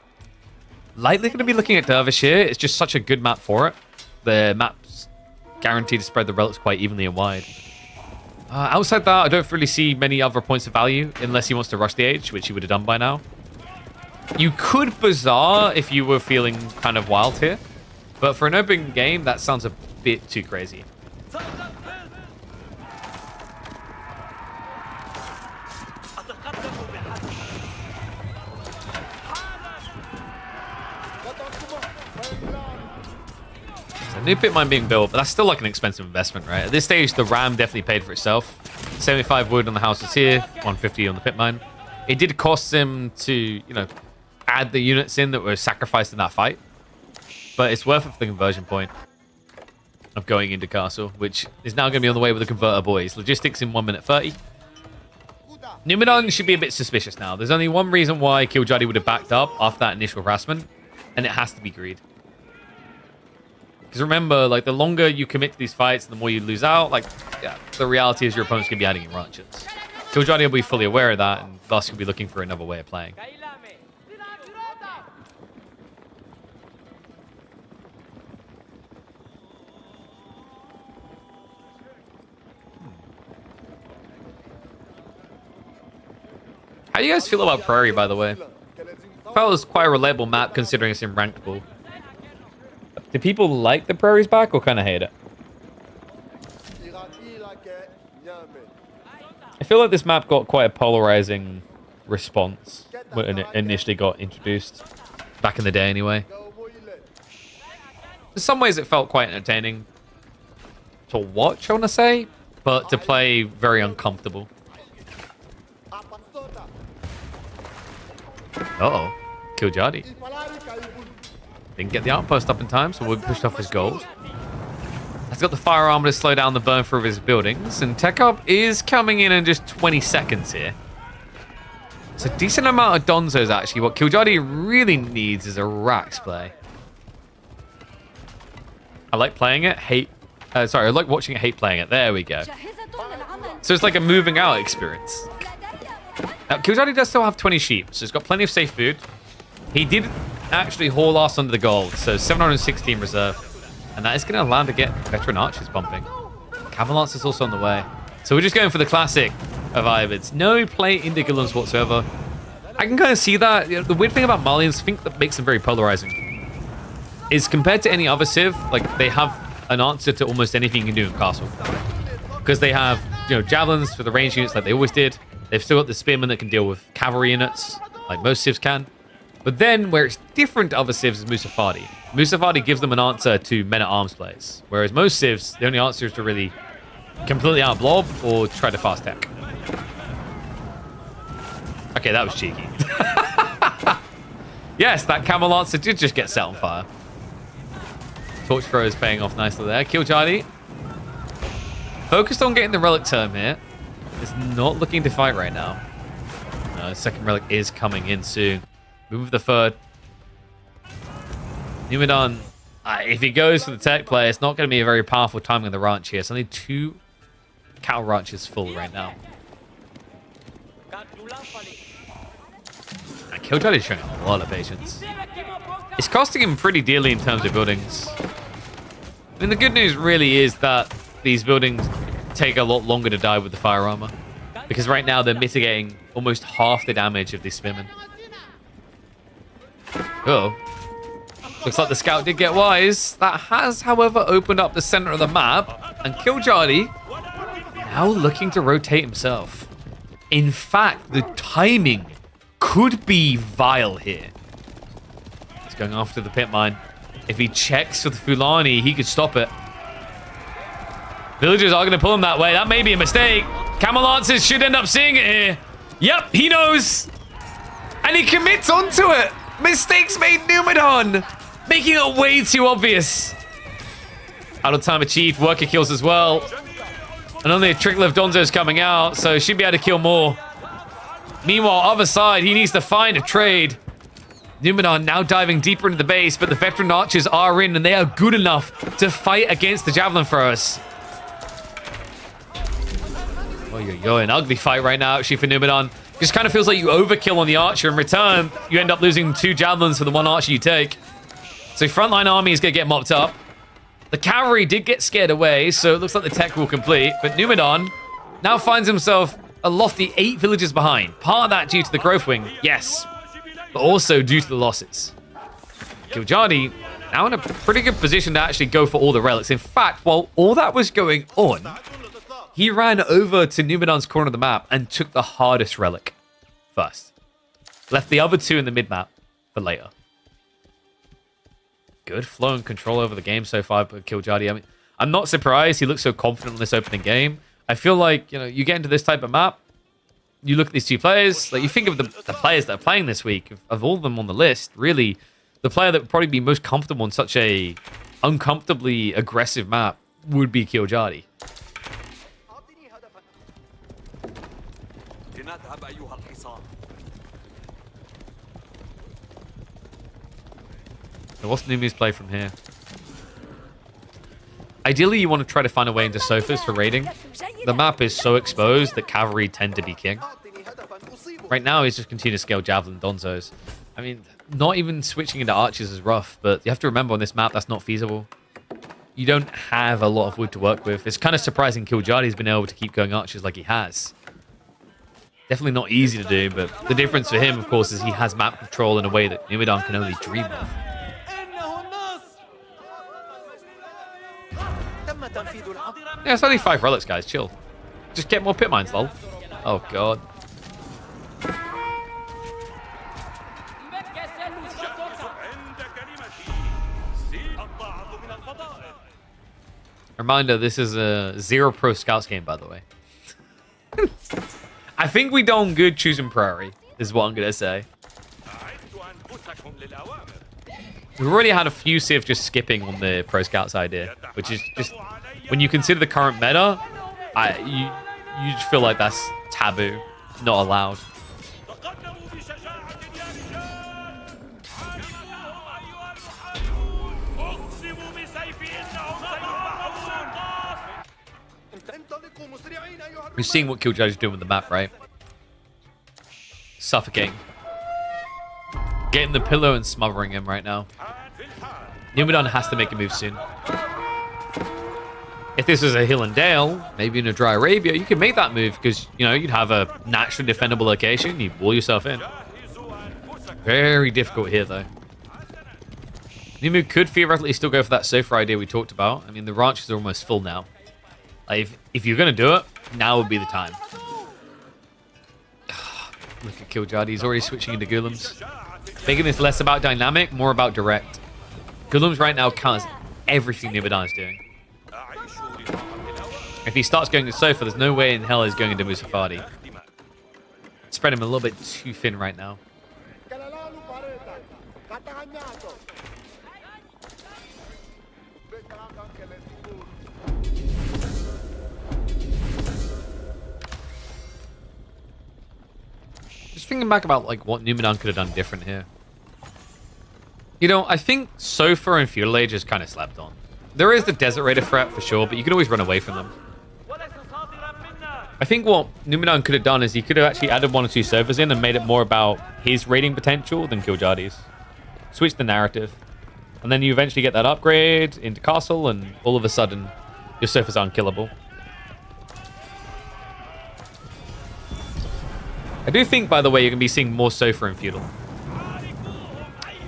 Likely going to be looking at Dervish here. It's just such a good map for it. The map's guaranteed to spread the relics quite evenly and wide. Outside that, I don't really see many other points of value unless he wants to rush the age, which he would have done by now. You could Bazaar if you were feeling kind of wild here. But for an open game, that sounds a bit too crazy. So new pit mine being built, but that's still like an expensive investment, right? At this stage, the ram definitely paid for itself. 75 wood on the houses here, 150 on the pit mine. It did cost him to, you know, add the units in that were sacrificed in that fight. But it's worth it for the conversion point of going into castle, which is now going to be on the way with the converter boys. Logistics in 1 minute 30. Numan should be a bit suspicious now. There's only one reason why Kiljardi would have backed up after that initial harassment, and it has to be greed. Because remember, like, the longer you commit to these fights, the more you lose out. Like, yeah, the reality is your opponent's going to be adding in ranches. Kiljardi will be fully aware of that, and thus he'll be looking for another way of playing. How do you guys feel about Prairie, by the way? I felt it was quite a reliable map considering it's in ranked pool. Do people like the Prairie's back or kind of hate it? I feel like this map got quite a polarizing response when it initially got introduced. Back in the day, anyway. In some ways, it felt quite entertaining to watch, I want to say, but to play, very uncomfortable. Uh-oh. Kiljardi. Didn't get the outpost up in time, so we pushed off his gold. Has got the fire armor to slow down the burn through his buildings, and Tech Up is coming in just 20 seconds here. It's a decent amount of Donzos, actually. What Kiljardi really needs is a Rax play. I like playing it, I like watching it, hate playing it. There we go. So it's like a moving out experience. Now, Kiljardi does still have 20 sheep, so he's got plenty of safe food. He did actually haul ass under the gold, so 716 reserve. And that is going to allow him to get veteran archers bumping. Cavalance is also on the way. So we're just going for the classic of Ivids. No play into Gullums whatsoever. I can kind of see that. You know, the weird thing about Malians, I think that makes them very polarizing, is compared to any other Civ, like they have an answer to almost anything you can do in Castle. Because they have, you know, javelins for the range units like they always did. They've still got the spearmen that can deal with cavalry units, like most Civs can. But then, where it's different to other Civs is Musafadi. Musafadi gives them an answer to men-at-arms plays. Whereas most Civs, the only answer is to really completely out-blob or try to fast tech. Okay, that was cheeky. Yes, that Camel Lancer did just get set on fire. Torch throw is paying off nicely there. Kiljardi, focused on getting the relic term here. Is not looking to fight right now. The second relic is coming in soon. Move the third. Numan, if he goes for the tech play, it's not going to be a very powerful timing of the ranch here. It's only 2 cow ranches full right now. And Kiljardi is showing a lot of patience. It's costing him pretty dearly in terms of buildings. I mean, the good news really is that these buildings take a lot longer to die with the fire armor. Because right now they're mitigating almost half the damage of these spearmen. Oh. Looks like the scout did get wise. That has, however, opened up the center of the map. And Kiljardi now looking to rotate himself. In fact, the timing could be vile here. He's going after the pit mine. If he checks for the Fulani, he could stop it. Villagers are going to pull him that way. That may be a mistake. Camel Lancers should end up seeing it here. Yep, he knows. And he commits onto it. Mistakes made, Numan, making it way too obvious. Out of time achieved. Worker kills as well. And only a trickle of Donzo's coming out, so should be able to kill more. Meanwhile, other side, he needs to find a trade. Numan now diving deeper into the base, but the veteran archers are in, and they are good enough to fight against the javelin throwers. Oh, yo, an ugly fight right now, actually, for Numan. Just kind of feels like you overkill on the archer. In return, you end up losing 2 javelins for the 1 archer you take. So frontline army is going to get mopped up. The cavalry did get scared away, so it looks like the tech will complete. But Numan now finds himself a lofty 8 villages behind. Part of that due to the growth wing, yes, but also due to the losses. Kiljardi now in a pretty good position to actually go for all the relics. In fact, while all that was going on, he ran over to Numan's corner of the map and took the hardest relic first. Left the other 2 in the mid-map for later. Good flow and control over the game so far by Kiljardi. I mean, I'm not surprised he looks so confident in this opening game. I feel like, you know, you get into this type of map, you look at these 2 players, like you think of the players that are playing this week, of all of them on the list, really, the player that would probably be most comfortable in such a uncomfortably aggressive map would be Kiljardi. So what's Numi's play from here? Ideally, you want to try to find a way into sofas for raiding. The map is so exposed that cavalry tend to be king. Right now, he's just continuing to scale javelin donzos. I mean, not even switching into archers is rough, but you have to remember on this map, that's not feasible. You don't have a lot of wood to work with. It's kind of surprising Kiljardi's been able to keep going archers like he has. Definitely not easy to do, but the difference for him, of course, is he has map control in a way that Numan can only dream of. Yeah, it's only 5 relics, guys. Chill. Just get more pit mines, lol. Oh, God. Reminder, this is a 0 pro scouts game, by the way. I think we done good choosing Prairie, is what I'm going to say. We've already had a few Civ just skipping on the pro scouts idea, which is just when you consider the current meta, you just feel like that's taboo, not allowed. We're seeing what Kiljardi's doing with the map, right? Suffocating. Getting the pillow and smothering him right now. Numan has to make a move soon. If this was a hill and dale, maybe in a dry Arabia, you could make that move because, you know, you'd have a naturally defendable location. You'd wall yourself in. Very difficult here, though. Numan could theoretically still go for that sofa idea we talked about. I mean, the ranches are almost full now. Like, if you're going to do it, now would be the time. Look at Kiljardi. He's already switching into Golems. Making this less about dynamic, more about direct. Golems right now counts everything Numan is doing. If he starts going to Sofa, there's no way in hell he's going into Musafadi. Spread him a little bit too thin right now. Just thinking back about like what Numan could have done different here. You know, I think Sofa and Feudal Age is kind of slept on. There is the Desert Raider threat for sure, but you can always run away from them. I think what Numan could have done is he could have actually added 1 or 2 Sofas in and made it more about his raiding potential than Kiljardi's. Switch the narrative. And then you eventually get that upgrade into Castle, and all of a sudden, your Sofas are unkillable. I do think, by the way, you're going to be seeing more Sofa and Feudal.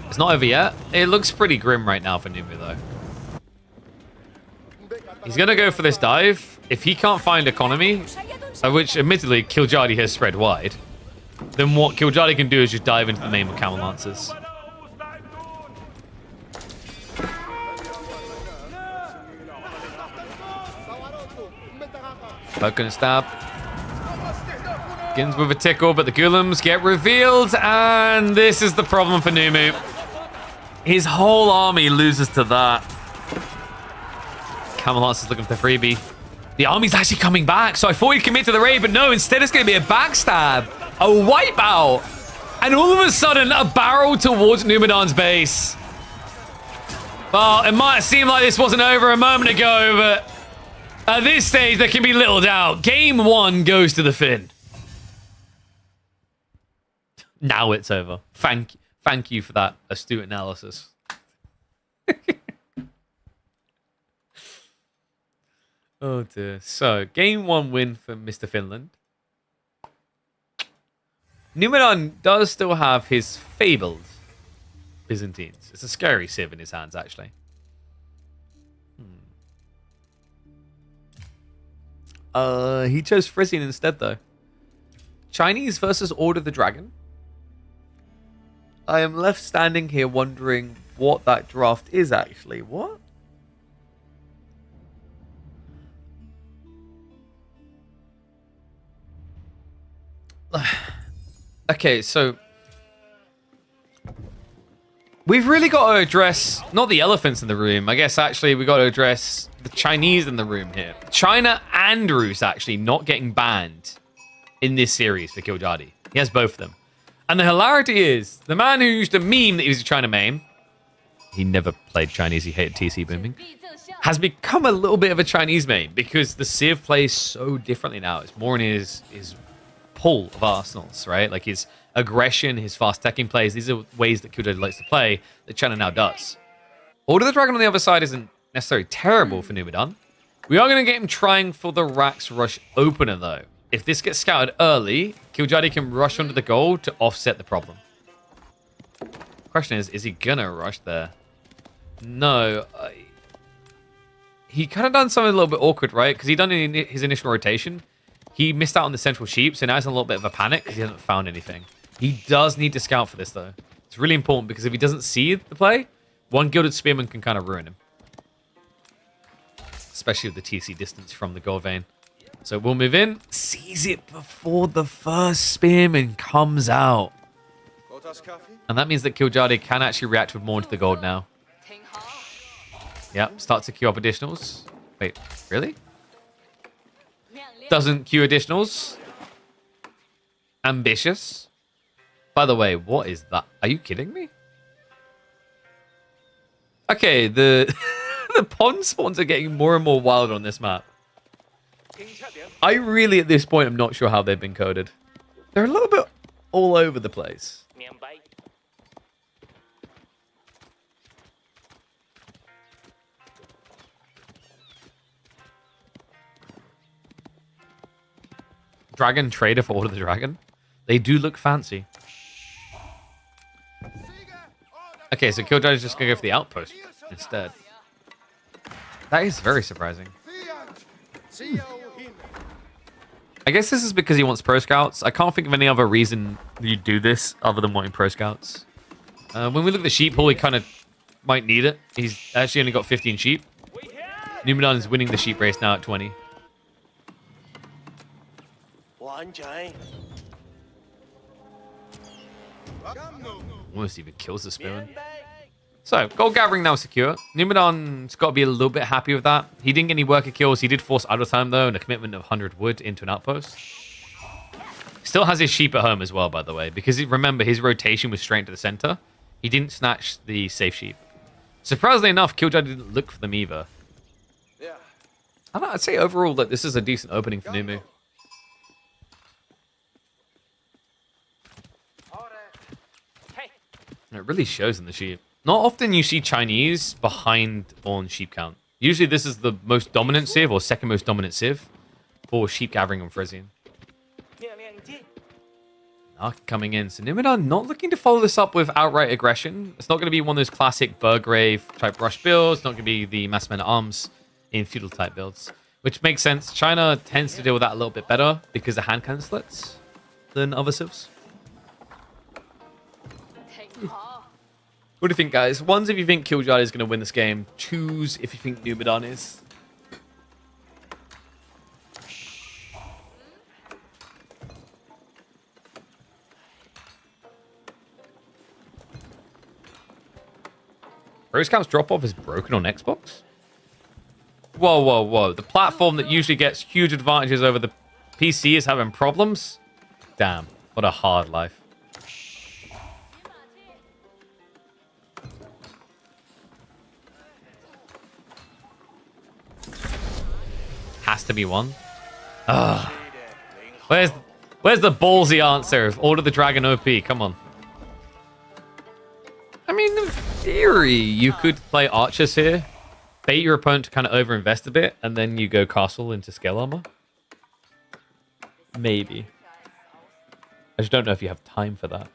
It's not over yet. It looks pretty grim right now for Numan, though. He's going to go for this dive. If he can't find economy, which admittedly Kiljardi has spread wide, then what Kiljardi can do is just dive into the main with Camel Lancers. Poke and stab. Begins with a tickle, but the Golems get revealed, and this is the problem for Numan. His whole army loses to that. Camel Lancers looking for the freebie. The army's actually coming back, so I thought he'd commit to the raid, but no, instead it's going to be a backstab. A wipeout. And all of a sudden, a barrel towards Numan's base. Well, it might seem like this wasn't over a moment ago, but at this stage, there can be little doubt. Game 1 goes to the Finn. Now it's over. Thank you for that astute analysis. Oh dear. So, game 1 win for Mr. Finland. Numan does still have his fabled Byzantines. It's a scary sieve in his hands, actually. He chose Frisian instead, though. Chinese versus Order the Dragon. I am left standing here wondering what that draft is, actually. What? Okay, so we've really got to address not the elephants in the room. I guess actually we got to address the Chinese in the room here. China and Rus actually not getting banned in this series for Kiljardi. He has both of them. And the hilarity is the man who used to meme that he was a China main, he never played Chinese, he hated TC booming, has become a little bit of a Chinese main because the Civ plays so differently now. It's more in his pull of arsenals, right? Like his aggression, his fast teching plays. These are ways that Kiljardi likes to play that China now does. Order the Dragon on the other side isn't necessarily terrible for Numan. We are going to get him trying for the Rax Rush opener, though. If this gets scouted early, Kiljardi can rush onto the goal to offset the problem. Question is he going to rush there? No. He kind of done something a little bit awkward, right? Because he done his initial rotation. He missed out on the central sheep, so now he's in a little bit of a panic because he hasn't found anything. He does need to scout for this, though. It's really important because if he doesn't see the play, one Gilded Spearman can kind of ruin him. Especially with the TC distance from the goal vein. So we'll move in. Sees it before the first Spearman comes out. And that means that Kiljardi can actually react with more into the gold now. Yep, start to queue up additionals. Wait, really? Doesn't queue additionals? Ambitious? By the way, what is that? Are you kidding me? Okay, the the pond spawns are getting more and more wild on this map. I really, at this point, am not sure how they've been coded. They're a little bit all over the place. Dragon trader for Order of the Dragon. They do look fancy. Okay, so Kiljardi is just going to go for the outpost instead. That is very surprising. I guess this is because he wants pro scouts. I can't think of any other reason you do this other than wanting pro scouts. When we look at the sheep pool, he kind of might need it. He's actually only got 15 sheep. Numan is winning the sheep race now at 20. Almost even kills the spearman. So, gold gathering now secure. Numan's got to be a little bit happy with that. He didn't get any worker kills. He did force idle time, though, and a commitment of 100 wood into an outpost. Still has his sheep at home as well, by the way, because remember, his rotation was straight into the center. He didn't snatch the safe sheep. Surprisingly enough, Kiljardi didn't look for them either. I'd say overall that this is a decent opening for Numu. It really shows in the sheep. Not often you see Chinese behind on sheep count. Usually this is the most dominant civ or second most dominant civ for sheep gathering on Frisian. Coming in. So Numan not looking to follow this up with outright aggression. It's not going to be one of those classic Burgrave type rush builds. It's not going to be the mass men at arms in feudal type builds. Which makes sense. China tends to deal with that a little bit better because of hand cannon slits than other civs. What do you think, guys? Ones if you think Kiljardi is going to win this game. Twos if you think Numan is. Pro Scout's drop-off is broken on Xbox? Whoa, whoa, whoa. The platform that usually gets huge advantages over the PC is having problems? Damn, what a hard life. Has to be one. Ugh. Where's the ballsy answer of Order the Dragon OP? Come on. I mean, in theory, you could play archers here, bait your opponent to kind of overinvest a bit, and then you go castle into scale armor. Maybe. I just don't know if you have time for that.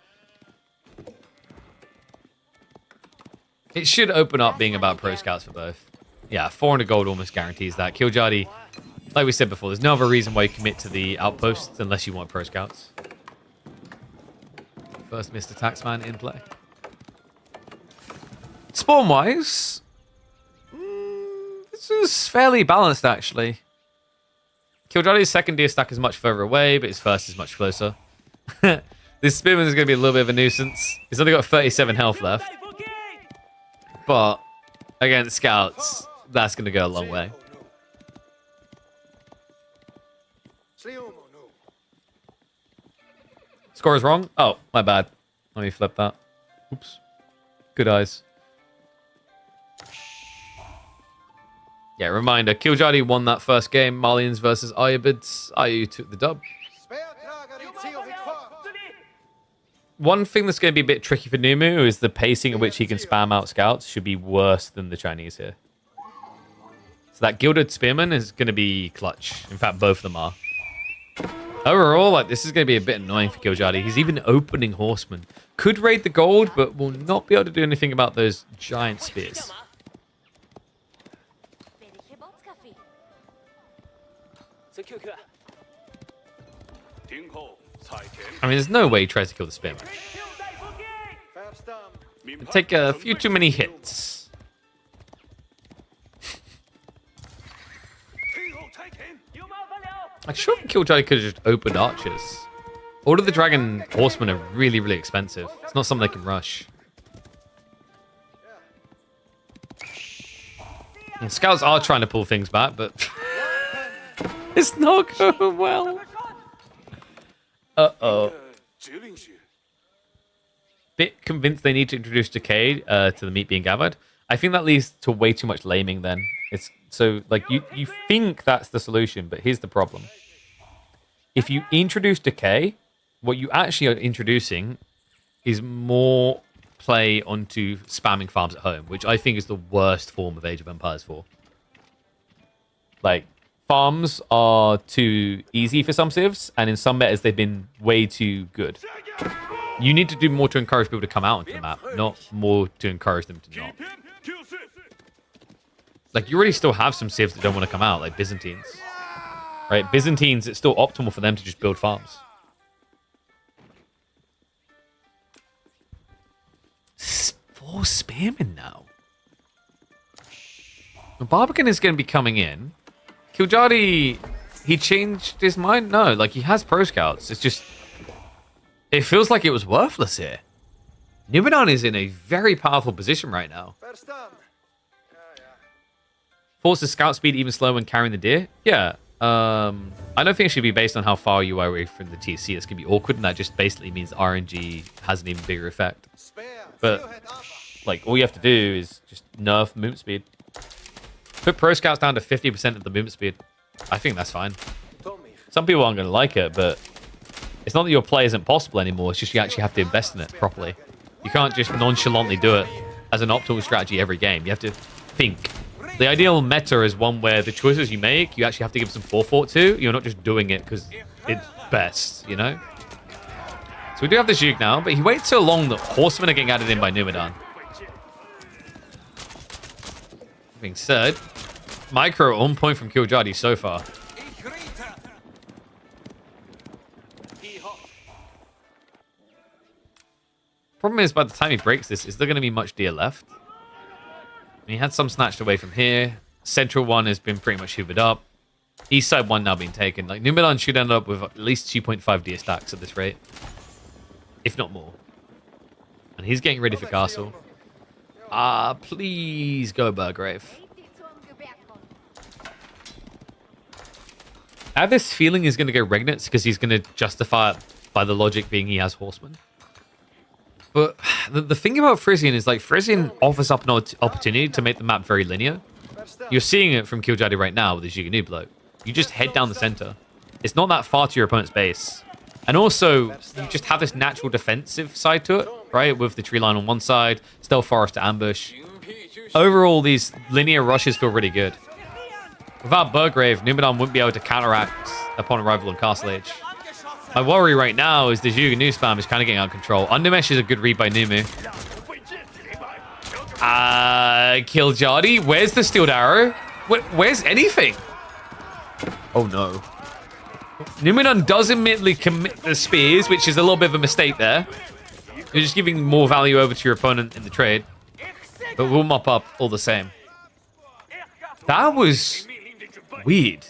It should open up being about pro scouts for both. Yeah, 400 gold almost guarantees that. Kiljardi, like we said before, there's no other reason why you commit to the outposts unless you want pro scouts. First Mr. Taxman in play. Spawn-wise, this is fairly balanced, actually. Kiljardi's second deer stack is much further away, but his first is much closer. This spearman is going to be a little bit of a nuisance. He's only got 37 health left. But against scouts, that's going to go a long way. Score is wrong? Oh, my bad. Let me flip that. Oops. Good eyes. Yeah, reminder, Kiljardi won that first game. Malians versus Ayabids. Ayu took the dub. One thing that's going to be a bit tricky for Numu is the pacing at which he can spam out scouts should be worse than the Chinese here. So that Gilded Spearman is going to be clutch. In fact, both of them are. Overall, like, this is going to be a bit annoying for Kiljardi. He's even opening Horseman. Could raid the gold, but will not be able to do anything about those giant spears. I mean, there's no way he tries to kill the spearman. It'd take a few too many hits. I'm sure Kiljardi could have just opened archers. Order the Dragon Horsemen are really, really expensive. It's not something they can rush. And scouts are trying to pull things back, but it's not going well. Uh-oh. Bit convinced they need to introduce decay to the meat being gathered. I think that leads to way too much laming then. It's so like you think that's the solution, but here's the problem. If you introduce decay, what you actually are introducing is more play onto spamming farms at home, which I think is the worst form of Age of Empires 4. Like, farms are too easy for some civs, and in some metas they've been way too good. You need to do more to encourage people to come out onto the map, not more to encourage them to not. Like, you already still have some civs that don't want to come out, like Byzantines. Right? Byzantines, it's still optimal for them to just build farms. Four spamming now. Barbican is going to be coming in. Kiljardi, he changed his mind? No, like, he has pro scouts. It's just, it feels like it was worthless here. Numan is in a very powerful position right now. Forces scout speed even slower when carrying the deer? Yeah. I don't think it should be based on how far you are away from the TC. It's going to be awkward, and that just basically means RNG has an even bigger effect. But, like, all you have to do is just nerf movement speed. Put pro scouts down to 50% of the movement speed. I think that's fine. Some people aren't going to like it, but it's not that your play isn't possible anymore. It's just you actually have to invest in it properly. You can't just nonchalantly do it as an optimal strategy every game. You have to think. The ideal meta is one where the choices you make, you actually have to give some forethought to. You're not just doing it because it's best, you know? So we do have the Juke now, but he waits so long that horsemen are getting added in by Numan. Being said, micro on point from Kiljardi so far. Problem is, by the time he breaks this, is there going to be much deer left? He had some snatched away from here. Central one has been pretty much hoovered up. East side one now being taken. Like, Numan should end up with at least 2.5 deer stacks at this rate. If not more. And he's getting ready for castle. Please go Burgrave. I have this feeling he's going to go Regnants because he's going to justify it by the logic being he has horsemen. But the thing about Frisian is, like, Frisian offers up an opportunity to make the map very linear. You're seeing it from Kiljardi right now with the Jiganu bloke. You just head down the center. It's not that far to your opponent's base. And also, you just have this natural defensive side to it, right? With the tree line on one side, stealth forest to ambush. Overall, these linear rushes feel really good. Without Burgrave, Numan wouldn't be able to counteract upon arrival on Castle Age. My worry right now is the Juganu spam is kind of getting out of control. Undermesh is a good read by Numu. Kiljardi, where's the steeled arrow? Where's anything? Oh no. Numan does admittedly commit the spears, which is a little bit of a mistake there. You're just giving more value over to your opponent in the trade. But we'll mop up all the same. That was weird.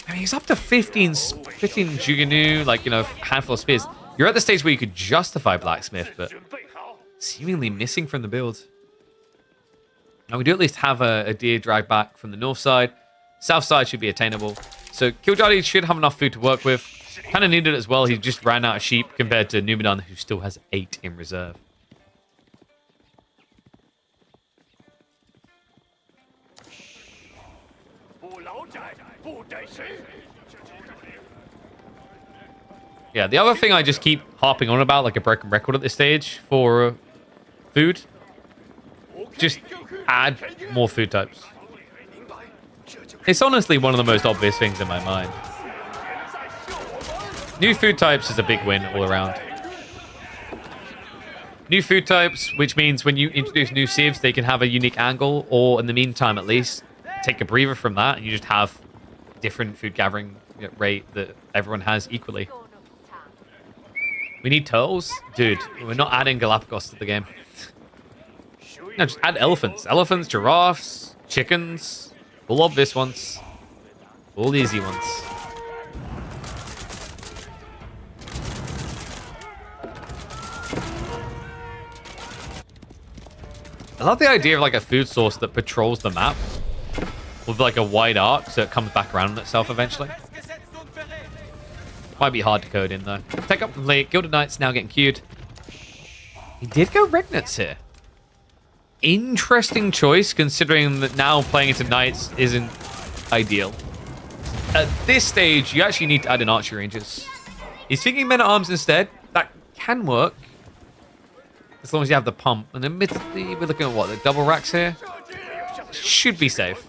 I mean, he's up to 15 Juganu, like, you know, handful of spears. You're at the stage where you could justify Blacksmith, but seemingly missing from the build. Now, we do at least have a deer drag back from the north side. South side should be attainable. So Kiljardi should have enough food to work with. Kind of needed it as well. He just ran out of sheep compared to Numan, who still has 8 in reserve. Yeah, the other thing I just keep harping on about, like a broken record at this stage for food, just add more food types. It's honestly one of the most obvious things in my mind. New food types is a big win all around. New food types, which means when you introduce new civs, they can have a unique angle, or in the meantime, at least, take a breather from that, and you just have different food gathering rate that everyone has equally. We need turtles? Dude, we're not adding Galapagos to the game. No, just add elephants. Elephants, giraffes, chickens. All obvious ones. All easy ones. I love the idea of like a food source that patrols the map with like a wide arc so it comes back around on itself eventually. Might be hard to code in though. Take up from late. Gilded Knights now getting queued. He did go Regnants here. Interesting choice considering that now playing into Knights isn't ideal. At this stage, you actually need to add in archery ranges. He's thinking men at arms instead. That can work. As long as you have the pump. And admittedly, we're looking at what? The double racks here? Should be safe.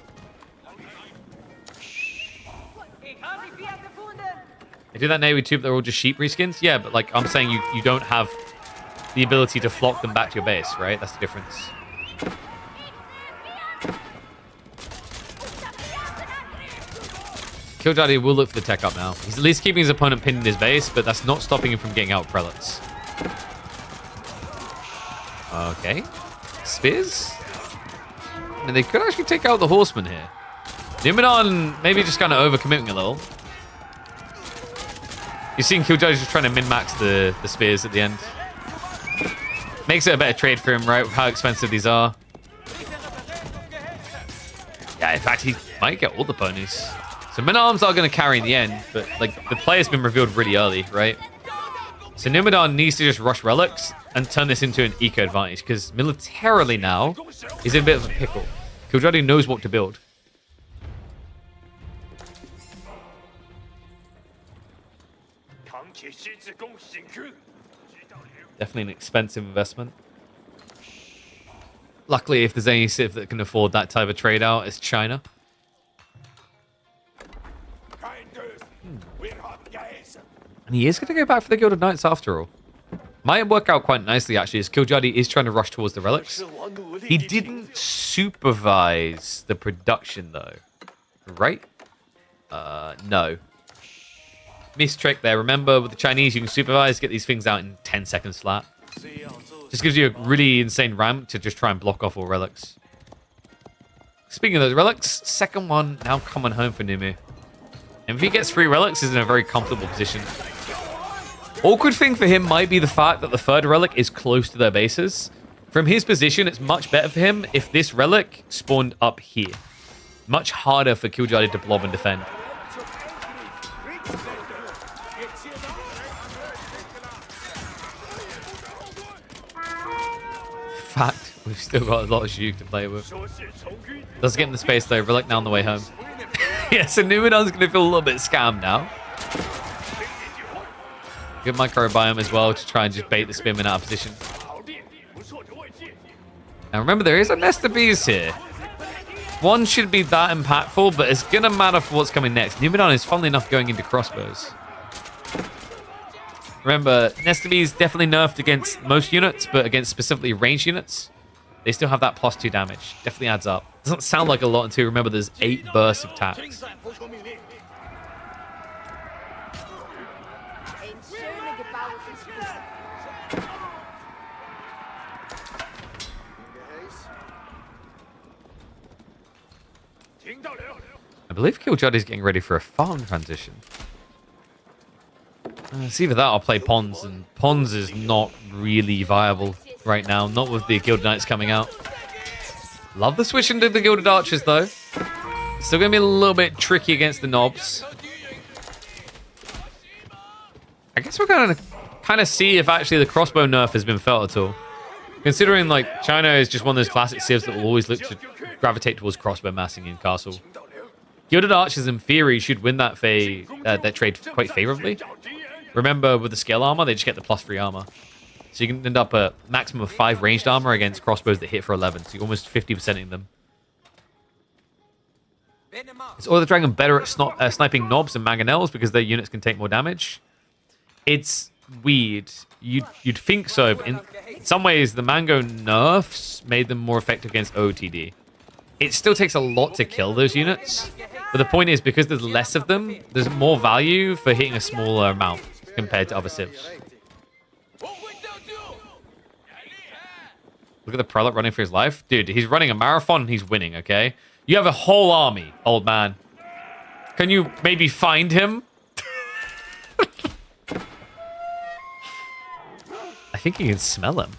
I do that Navy too, but they're all just sheep reskins? Yeah, but like I'm saying you don't have the ability to flock them back to your base, right? That's the difference. Kiljardi will look for the tech up now. He's at least keeping his opponent pinned in his base, but that's not stopping him from getting out prelates. Okay. Spears? I mean, they could actually take out the horseman here. Numan maybe just kind of overcommitting a little. You're seeing Kiljardi just trying to min-max the spears at the end. Makes it a better trade for him, right? With how expensive these are. Yeah, in fact, he might get all the ponies. So men-at-arms are going to carry in the end, but like the player's been revealed really early, right? So Numan needs to just rush relics and turn this into an eco advantage because militarily now he's in a bit of a pickle. Kiljardi knows what to build. Definitely an expensive investment. Luckily, if there's any civ that can afford that type of trade out, it's China. And he is going to go back for the Gilded Knights after all. Might work out quite nicely, actually, as Kiljardi is trying to rush towards the relics. He didn't supervise the production, though. Right? No. Missed trick there. Remember, with the Chinese, you can supervise, get these things out in 10 seconds flat. Just gives you a really insane ramp to just try and block off all relics. Speaking of those relics, second one now coming home for Numu. And if he gets 3 relics, he's in a very comfortable position. Awkward thing for him might be the fact that the third relic is close to their bases. From his position, it's much better for him if this relic spawned up here. Much harder for Kiljardi to blob and defend. Fact, we've still got a lot of Zhug to play with. Does get in the space though, relic now on the way home. Yeah, so Numan's going to feel a little bit scammed now. Good microbiome as well to try and just bait the spearman out of position. Now remember, there is a nest of bees here. One should be that impactful, but it's going to matter for what's coming next. Numan is, funnily enough, going into crossbows. Remember, nest of bees definitely nerfed against most units, but against specifically ranged units, they still have that +2 damage. Definitely adds up. Doesn't sound like a lot until you remember there's 8 bursts of attacks. I believe Kiljardi's getting ready for a farm transition. It's either that or play Pons, and Pons is not really viable right now, not with the Gilded Knights coming out. Love the switch into the Gilded Archers, though. Still going to be a little bit tricky against the knobs. I guess we're going to kind of see if actually the crossbow nerf has been felt at all. Considering, like, China is just one of those classic civs that will always look to gravitate towards crossbow massing in Castle. Gilded Archers, in theory, should win that trade quite favorably. Remember, with the scale armor, they just get the +3 armor. So you can end up a maximum of 5 ranged armor against crossbows that hit for 11. So you're almost 50%ing them. Is Oil the Dragon better at sniping knobs and mangonels because their units can take more damage? It's weird. You'd think so, but in some ways, the mango nerfs made them more effective against OTD. It still takes a lot to kill those units. But the point is, because there's less of them, there's more value for hitting a smaller amount compared to other civs. Look at the prelate running for his life. Dude, he's running a marathon and he's winning, okay? You have a whole army, old man. Can you maybe find him? I think you can smell him.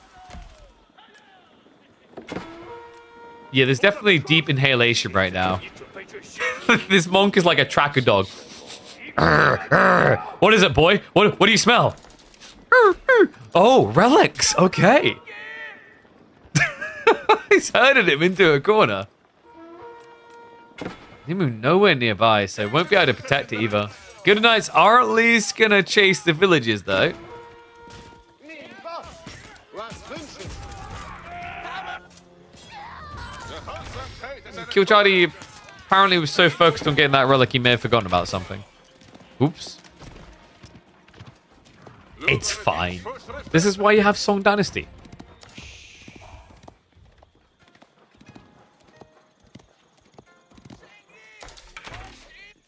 Yeah, there's definitely deep inhalation right now. This monk is like a tracker dog. What is it, boy? What do you smell? Oh, relics. Okay. He's herded him into a corner. Numan nowhere nearby, so won't be able to protect it either. Good Knights are at least going to chase the villages, though. Kiljardi apparently was so focused on getting that relic, he may have forgotten about something. Oops. It's fine. This is why you have Song Dynasty.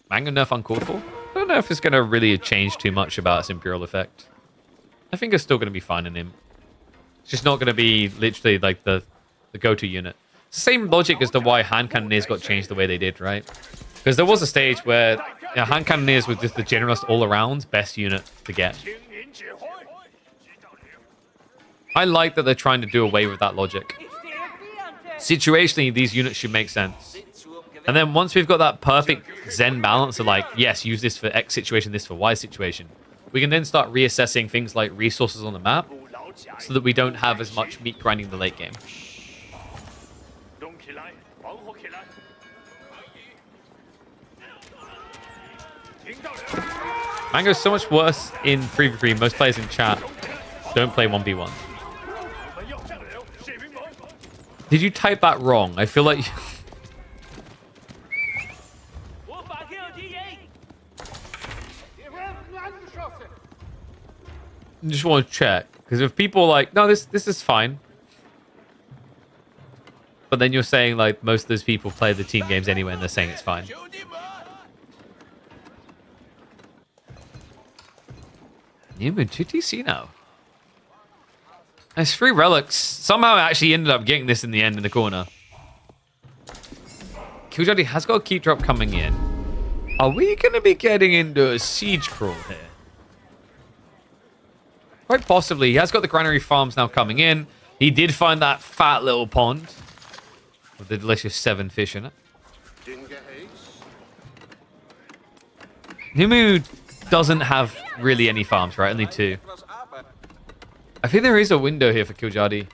Mango nerf uncalled for? I don't know if it's going to really change too much about its Imperial effect. I think it's still going to be fine in him. It's just not going to be literally like the go-to unit. It's the same logic as to why hand cannoneers got changed the way they did, right? Because there was a stage where hand cannoneers were just the generalist all-around best unit to get. I like that they're trying to do away with that logic. Situationally, these units should make sense. And then once we've got that perfect Zen balance of like, yes, use this for X situation, this for Y situation, we can then start reassessing things like resources on the map so that we don't have as much meat grinding in the late game. Mango's so much worse in 3v3. Most players in chat don't play 1v1. Did you type that wrong? I feel like... I just want to check. Because if people are like, no, this is fine. But then you're saying like most of those people play the team games anyway and they're saying it's fine. Numan 2TC now. There's 3 relics. Somehow I actually ended up getting this in the end in the corner. Kiljardi has got a keep drop coming in. Are we going to be getting into a siege crawl here? Quite possibly. He has got the granary farms now coming in. He did find that fat little pond with the delicious 7 fish in it. Numu doesn't have really any farms, right? Only 2. I think there is a window here for Kiljardi.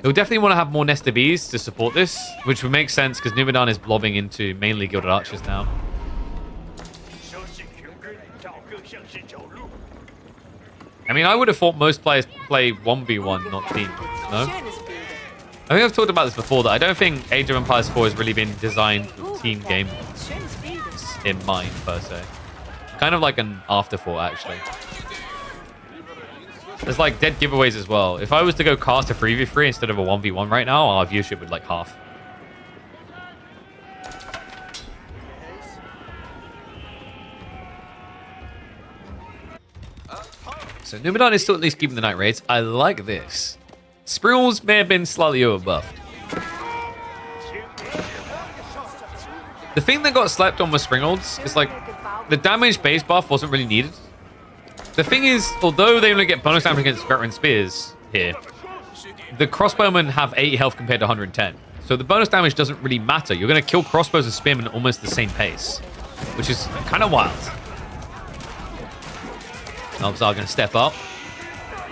He'll definitely want to have more Nesta Bees to support this, which would make sense because Numan is blobbing into mainly Gilded Archers now. I mean, I would have thought most players play 1v1, not team. No? I think I've talked about this before, that I don't think Age of Empires 4 has really been designed with team game in mind, per se. Kind of like an afterthought, actually. There's like dead giveaways as well. If I was to go cast a 3v3 instead of a 1v1 right now, our viewership would like half. So Numan is still at least keeping the night raids. I like this. Springles may have been slightly overbuffed. The thing that got slept on with Springles is like the damage base buff wasn't really needed. The thing is, although they only get bonus damage against veteran spears here, the crossbowmen have 80 health compared to 110. So the bonus damage doesn't really matter. You're going to kill crossbows and spearmen at almost the same pace, which is kind of wild. Elves are going to step up.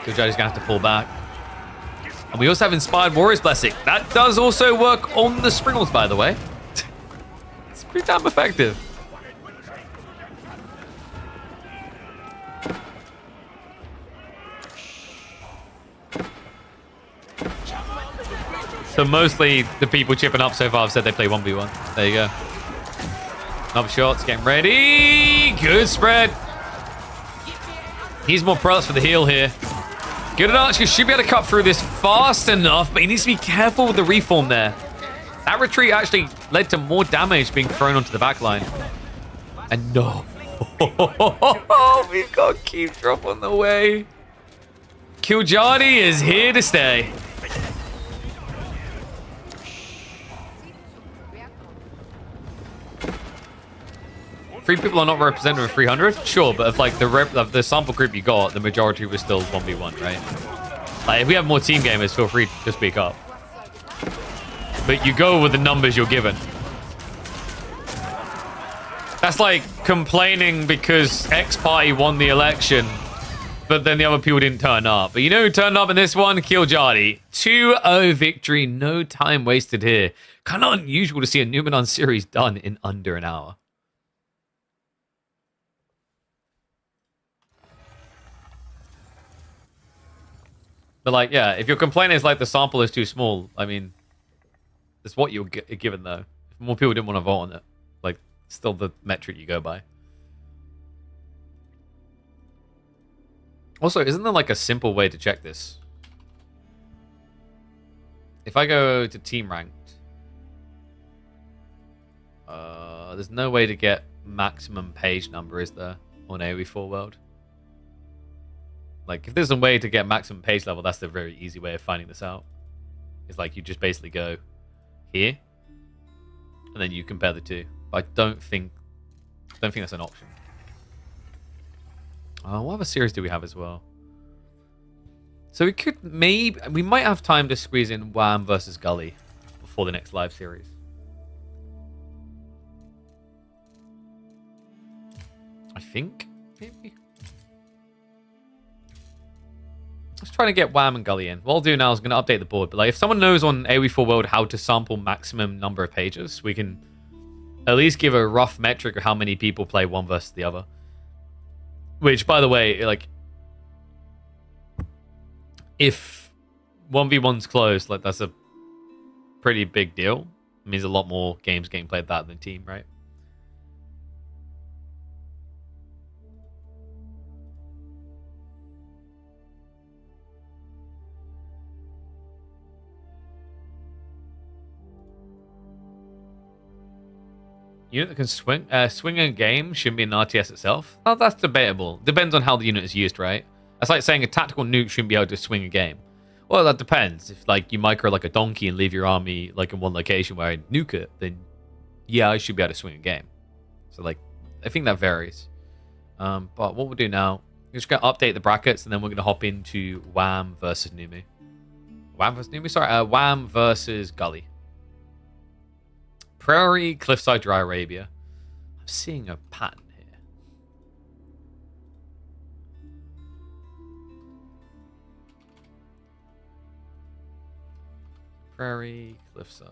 Kiljardi's going to have to pull back. And we also have Inspired Warrior's Blessing. That does also work on the Springles, by the way. It's pretty damn effective. So mostly the people chipping up so far have said they play 1v1. There you go. Another shots, getting ready. Good spread. He's more prowess for the heal here. Good Archer should be able to cut through this fast enough, but he needs to be careful with the reform there. That retreat actually led to more damage being thrown onto the back line. And no. We've got keep drop on the way. Kiljardi is here to stay. Three people are not representative of 300? Sure, but if like the sample group you got, the majority was still 1v1, right? Like, if we have more team gamers, feel free to speak up. but you go with the numbers you're given. That's like complaining because X party won the election, but then the other people didn't turn up. But you know who turned up in this one? Kiljardi. 2-0 victory. No time wasted here. Kind of unusual to see a Numan series done in under an hour. But like, yeah, if your complaint is like the sample is too small, I mean, it's what you're given though. If more people didn't want to vote on it, like, still the metric you go by. Also, isn't there like a simple way to check this? If I go to team ranked, there's no way to get maximum page number, is there, on AoE4 World? Like, if there's a way to get maximum page level, that's the very easy way of finding this out. It's like you just basically go here, and then you compare the two. But I don't think that's an option. What other series do we have as well? So we might have time to squeeze in Wham versus Gully before the next live series. I think, maybe. Let's try to get Wham and Gully in. What I'll do now is I'm going to update the board. But like, if someone knows on AoE4 World how to sample maximum number of pages, we can at least give a rough metric of how many people play one versus the other. Which, by the way, like, if 1v1's close, like, that's a pretty big deal. It means a lot more games getting played that than team, right? Unit that can swing a game shouldn't be an RTS itself. Oh, that's debatable. Depends on how the unit is used, right? That's like saying a tactical nuke shouldn't be able to swing a game. Well, that depends. If like you micro like a donkey and leave your army like in one location where I nuke it, then yeah, I should be able to swing a game. So like, I think that varies. But what we'll do now, we're just gonna update the brackets and then we're gonna hop into Wham versus Numu. Wham versus Numu? Sorry, Wham versus Gully. Prairie, Cliffside, Dry Arabia. I'm seeing a pattern here. Prairie, Cliffside,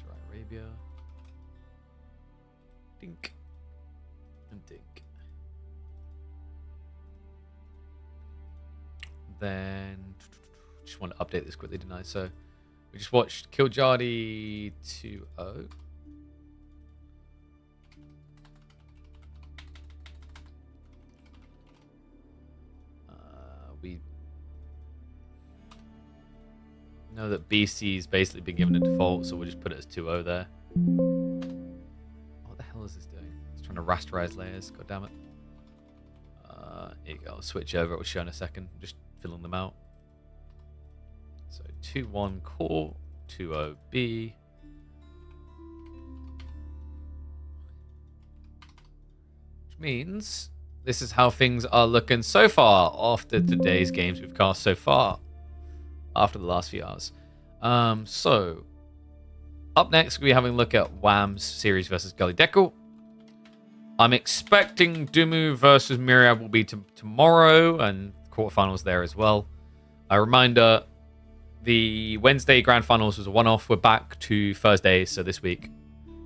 Dry Arabia. Dink. And dink. Then, just want to update this quickly, didn't I? So, we just watched Kiljardi 2-0. We know that BC's basically been given a default, so we'll just put it as 2-0 there. What the hell is this doing? It's trying to rasterize layers. God damn it. Here you go. I'll switch over. It will show in a second. I'm just filling them out. So 2-1 core, 2-0 B. Which means this is how things are looking so far after today's games we've cast so far. After the last few hours. So, up next, we'll be having a look at Wham's series versus Gully Deckle. I'm expecting Dumu versus Myriad will be tomorrow, and quarterfinals there as well. A reminder, the Wednesday Grand Finals was a one-off. We're back to Thursday, so this week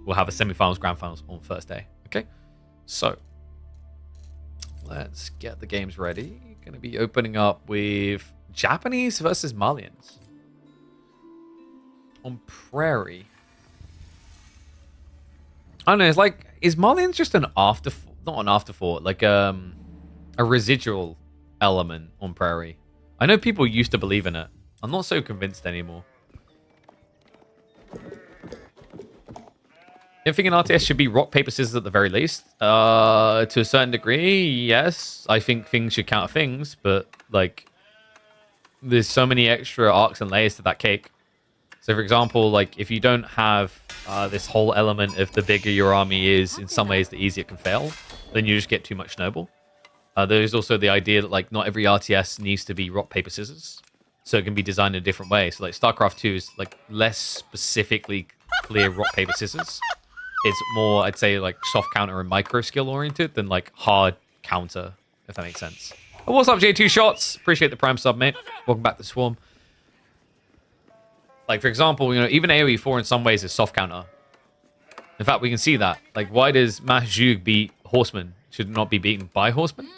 we'll have a semi-finals, Grand Finals on Thursday. Okay, so let's get the games ready. Going to be opening up with Japanese versus Malians on Prairie. I don't know. It's like, is Malians just an afterthought? Not an afterthought, like a residual element on Prairie. I know people used to believe in it. I'm not so convinced anymore. I think an RTS should be rock, paper, scissors at the very least. To a certain degree, yes. I think things should counter things, but like, there's so many extra arcs and layers to that cake. So, for example, like if you don't have this whole element of the bigger your army is, in some ways, the easier it can fail, then you just get too much snowball. There's also the idea that like not every RTS needs to be rock, paper, scissors. so it can be designed in a different way. So like StarCraft 2 is like less specifically clear rock, paper, scissors. It's more, I'd say, like soft counter and micro skill oriented than like hard counter, if that makes sense. But what's up, J2 Shots? Appreciate the Prime sub, mate. Welcome back to Swarm. Like, for example, you know, even AoE 4 in some ways is soft counter. In fact, we can see that. Like, why does Mass Zhug beat Horseman? Should not be beaten by Horseman?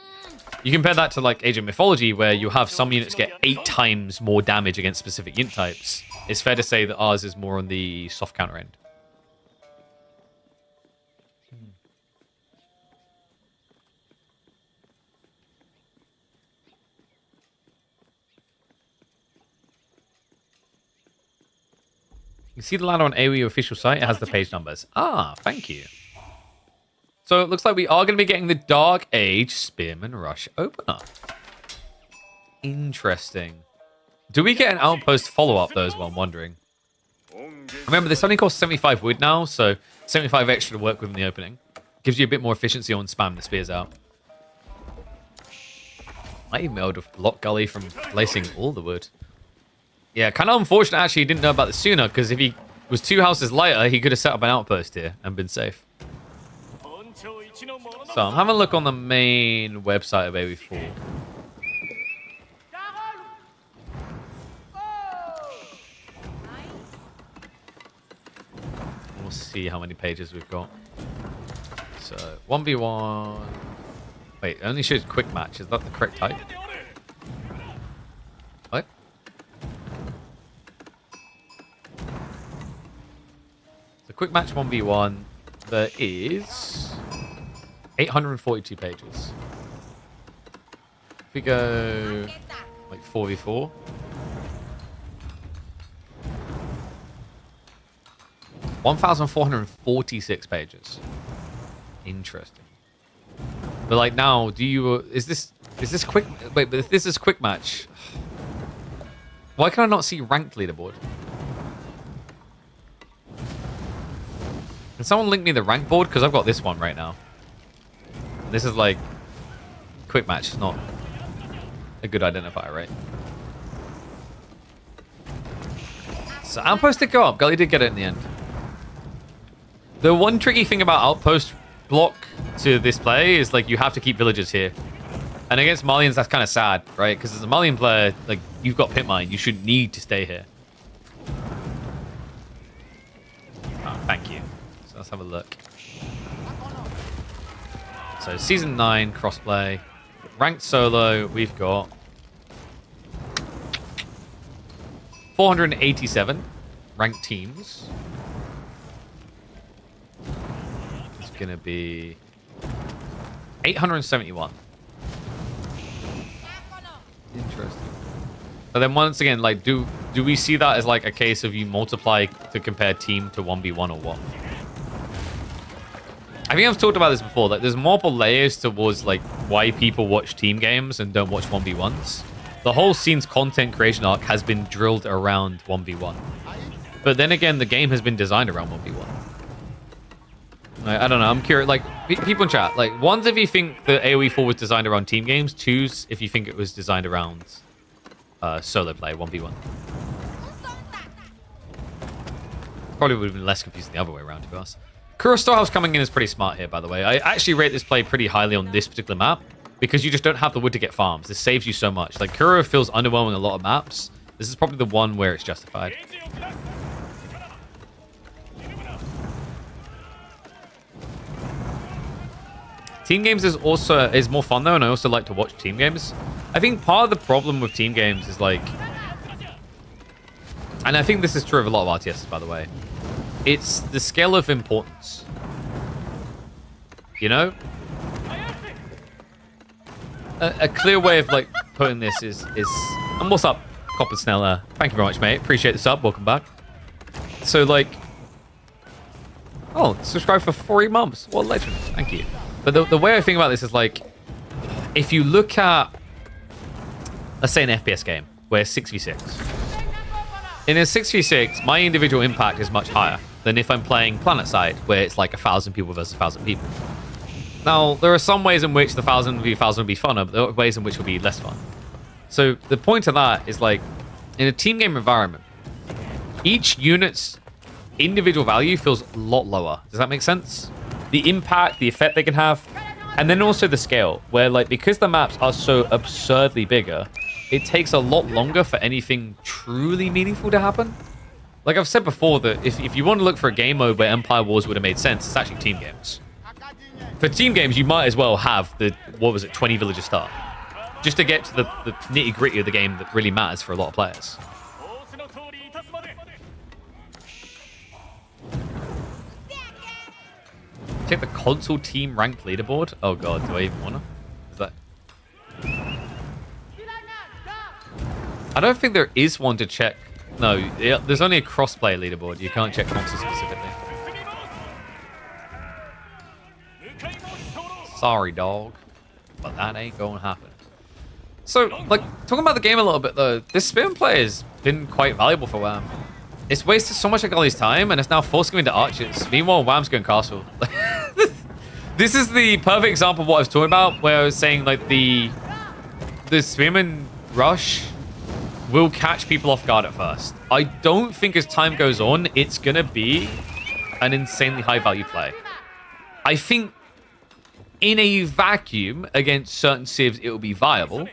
You compare that to, like, Age of Mythology, where you have some units get 8 times more damage against specific unit types. It's fair to say that ours is more on the soft counter end. You see the ladder on AoE official site? It has the page numbers. Ah, thank you. So it looks like we are going to be getting the Dark Age Spearman Rush opener. Interesting. Do we get an outpost follow-up, though, is what I'm wondering. Remember, this only costs 75 wood now, so 75 extra to work with in the opening. Gives you a bit more efficiency on spam the spears out. Might even be able to block Gully from placing all the wood. Yeah, kind of unfortunate, actually, he didn't know about this sooner, because if he was 2 houses lighter, he could have set up an outpost here and been safe. So I'm having a look on the main website of AoE4. We'll see how many pages we've got. So 1v1. Wait, it only shows quick match. Is that the correct type? What? So quick match 1v1. There is 842 pages. If we go like 4v4. $1,446 pages. Interesting. But like now, do you is this quick? Wait, but if this is quick match, why can I not see ranked leaderboard? Can someone link me the rank board? Because I've got this one right now. This is like quick match, not a good identifier, right? So outpost did go up. Gully did get it in the end. The one tricky thing about outpost block to this play is like you have to keep villagers here. And against Malians, that's kind of sad, right? Because as a Malian player, like you've got pit mine, you should need to stay here. Oh, thank you. So let's have a look. So season 9 crossplay, ranked solo, we've got 487 ranked teams. It's gonna be 871. Interesting. But then once again, like, do we see that as like a case of you multiply to compare team to 1v1 or what? I think I've talked about this before. Like, there's multiple layers towards like why people watch team games and don't watch 1v1s. The whole scene's content creation arc has been drilled around 1v1. But then again, the game has been designed around 1v1. Like, I don't know. I'm curious. Like, people in chat. Like, one's if you think that AoE 4 was designed around team games. Two's if you think it was designed around solo play, 1v1. Probably would have been less confusing the other way around, to be honest. Kuro Storehouse coming in is pretty smart here, by the way. I actually rate this play pretty highly on this particular map because you just don't have the wood to get farms. This saves you so much. Like, Kuro feels underwhelming a lot of maps. This is probably the one where it's justified. Team games is more fun though, and I also like to watch team games. I think part of the problem with team games is like, and I think this is true of a lot of RTSs, by the way, it's the scale of importance. You know? A clear way of like putting this is and what's up, Copper Sneller? Thank you very much, mate. Appreciate the sub. Welcome back. So like, oh, subscribe for 3 months. What a legend. Thank you. But the way I think about this is like, if you look at, let's say an FPS game where it's 6v6. In a 6v6, my individual impact is much higher than if I'm playing PlanetSide, where it's like 1,000 people versus 1,000 people. Now, there are some ways in which the 1,000 v 1,000 would be funner, but there are ways in which it will be less fun. So the point of that is like, in a team game environment, each unit's individual value feels a lot lower. Does that make sense? The impact, the effect they can have, and then also the scale, where like because the maps are so absurdly bigger, it takes a lot longer for anything truly meaningful to happen. Like I've said before, that if you want to look for a game mode where Empire Wars would have made sense, it's actually team games. For team games, you might as well have the, 20 villager start, just to get to the nitty gritty of the game that really matters for a lot of players. Check the console team ranked leaderboard. Oh god, do I even wanna? Is that? I don't think there is one to check. No, there's only a cross-play leaderboard. You can't check console specifically. Sorry, dog, but that ain't gonna happen. So, like, talking about the game a little bit though, this spin play has been quite valuable for Wham. It's wasted so much of Gully's time, and it's now forcing him into archers. Meanwhile, Wham's going castle. This is the perfect example of what I was talking about, where I was saying, like, the spearman rush will catch people off guard at first. I don't think as time goes on, it's going to be an insanely high-value play. I think in a vacuum, against certain civs, it will be viable.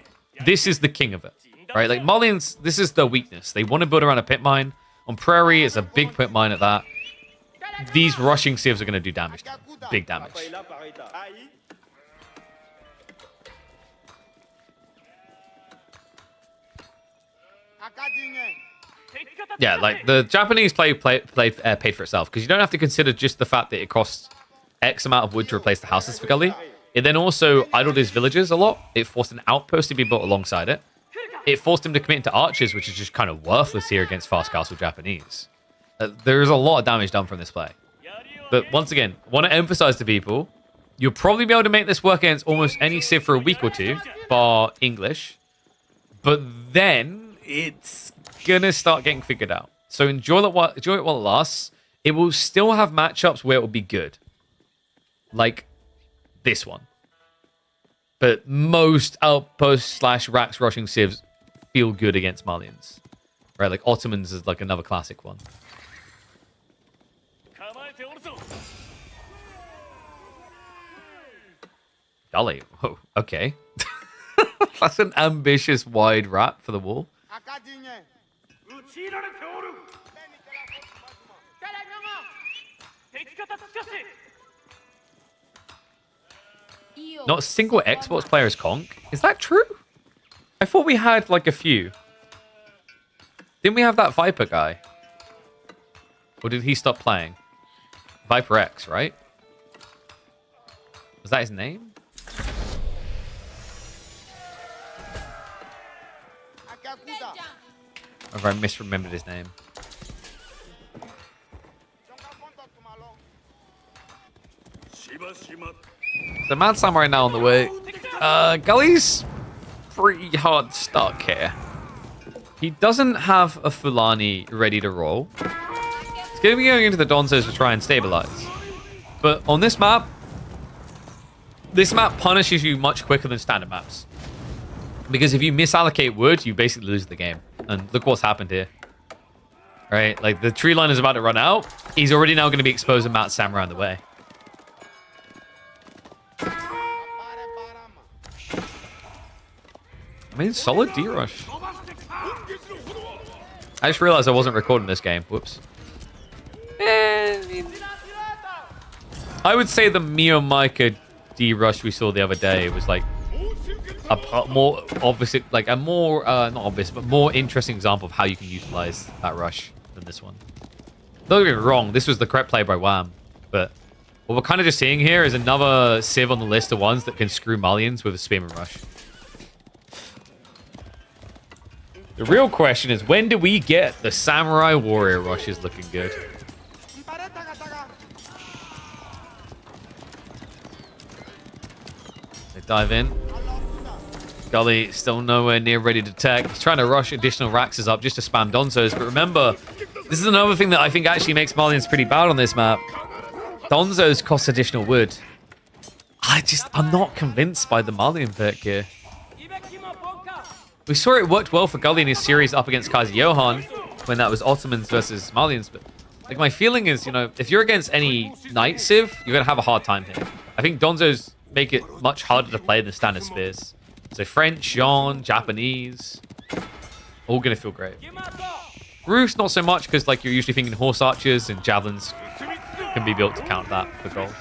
This is the king of it, right? Like, Malians, this is their weakness. They want to build around a pit mine. On Prairie, it's a big pit mine at that. These rushing civs are going to do damage. Big damage. Yeah, like, the Japanese play paid for itself, because you don't have to consider just the fact that it costs X amount of wood to replace the houses for Gully. It then also idled his villagers a lot. It forced an outpost to be built alongside it. It forced him to commit into archers, which is just kind of worthless here against fast castle Japanese. There's a lot of damage done from this play. But once again, want to emphasize to people, you'll probably be able to make this work against almost any civ for a week or two, bar English. But then it's going to start getting figured out. So enjoy it while it lasts. It will still have matchups where it will be good. Like this one. But most outpost / racks rushing civs feel good against Malians. Right, like Ottomans is like another classic one. Gully. Oh, okay. That's an ambitious wide wrap for the wall. Not a single Xbox player is conk. Is that true? I thought we had like a few. Didn't we have that Viper guy? Or did he stop playing? Viper X, right? Was that his name? Or have I misremembered his name? So Mad Samurai now on the way. Gully's pretty hard stuck here. He doesn't have a Fulani ready to roll. He's going to be going into the Donzos to try and stabilize. But on this map punishes you much quicker than standard maps. Because if you misallocate wood, you basically lose the game. And look what's happened here. Right? Like, the tree line is about to run out. He's already now going to be exposing Mad Samurai on the way. I mean, solid D-rush. I just realized I wasn't recording this game. Whoops. I would say the Mio Micah D-rush we saw the other day was like a more obvious, like a more, not obvious, but more interesting example of how you can utilize that rush than this one. Don't get me wrong, this was the correct play by Wham, but what we're kind of just seeing here is another civ on the list of ones that can screw Malians with a Spearman rush. The real question is, when do we get the Samurai Warrior rushes looking good? They dive in. Gully still nowhere near ready to tech. He's trying to rush additional Raxes up just to spam Donzos. But remember, this is another thing that I think actually makes Malians pretty bad on this map. Donzos cost additional wood. I'm not convinced by the Malian pick here. We saw it worked well for Gully in his series up against Kazi Johan when that was Ottomans versus Malians. But like my feeling is, you know, if you're against any Knight Civ, you're going to have a hard time here. I think Donzos make it much harder to play than standard spears. So French, Jean, Japanese, all going to feel great. Roos, not so much, because like you're usually thinking horse archers and javelins can be built to counter that for gold.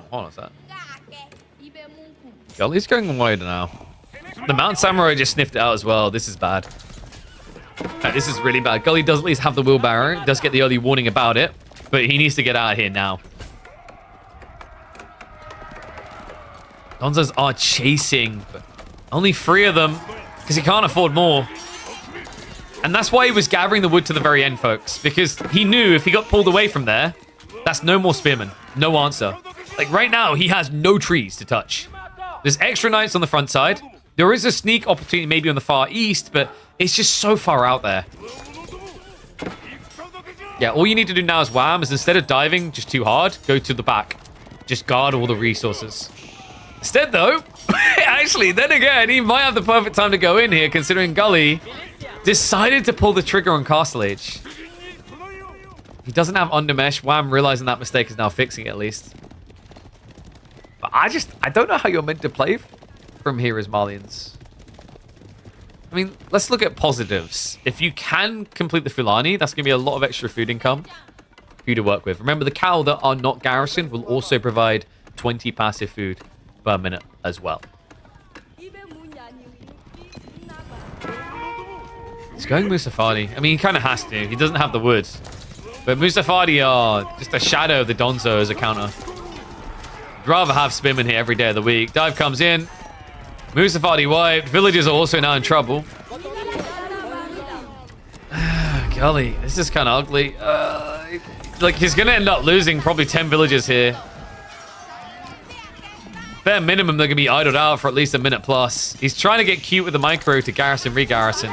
Hold on, that. Gully's going wide now. The Mount Samurai just sniffed it out as well. This is bad. This is really bad. Gully does at least have the wheelbarrow. Does get the early warning about it. But he needs to get out of here now. Donzos are chasing. But only 3 of them. Because he can't afford more. And that's why he was gathering the wood to the very end, folks. Because he knew if he got pulled away from there, that's no more spearmen. No answer. Like right now, he has no trees to touch. There's extra knights on the front side. There is a sneak opportunity maybe on the far east, but it's just so far out there. Yeah, all you need to do now is Wham is instead of diving just too hard, go to the back. Just guard all the resources. Instead though, actually, then again, he might have the perfect time to go in here considering Gully decided to pull the trigger on Castle Age. He doesn't have Undermesh. Wham realizing that mistake is now fixing it at least. But I don't know how you're meant to play from here as Malians. I mean, let's look at positives. If you can complete the Fulani, that's going to be a lot of extra food income for you to work with. Remember, the cow that are not garrisoned will also provide 20 passive food per minute as well. He's going Musafadi. I mean, he kind of has to. He doesn't have the wood. But Musafadi are just a shadow of the Donzo as a counter. I'd rather have Spearman here every day of the week. Dive comes in. Musafadi wiped. Villagers are also now in trouble. Gully, this is kind of ugly. Like, he's going to end up losing probably 10 villagers here. Bare minimum, they're going to be idled out for at least a minute plus. He's trying to get cute with the micro to garrison, re-garrison.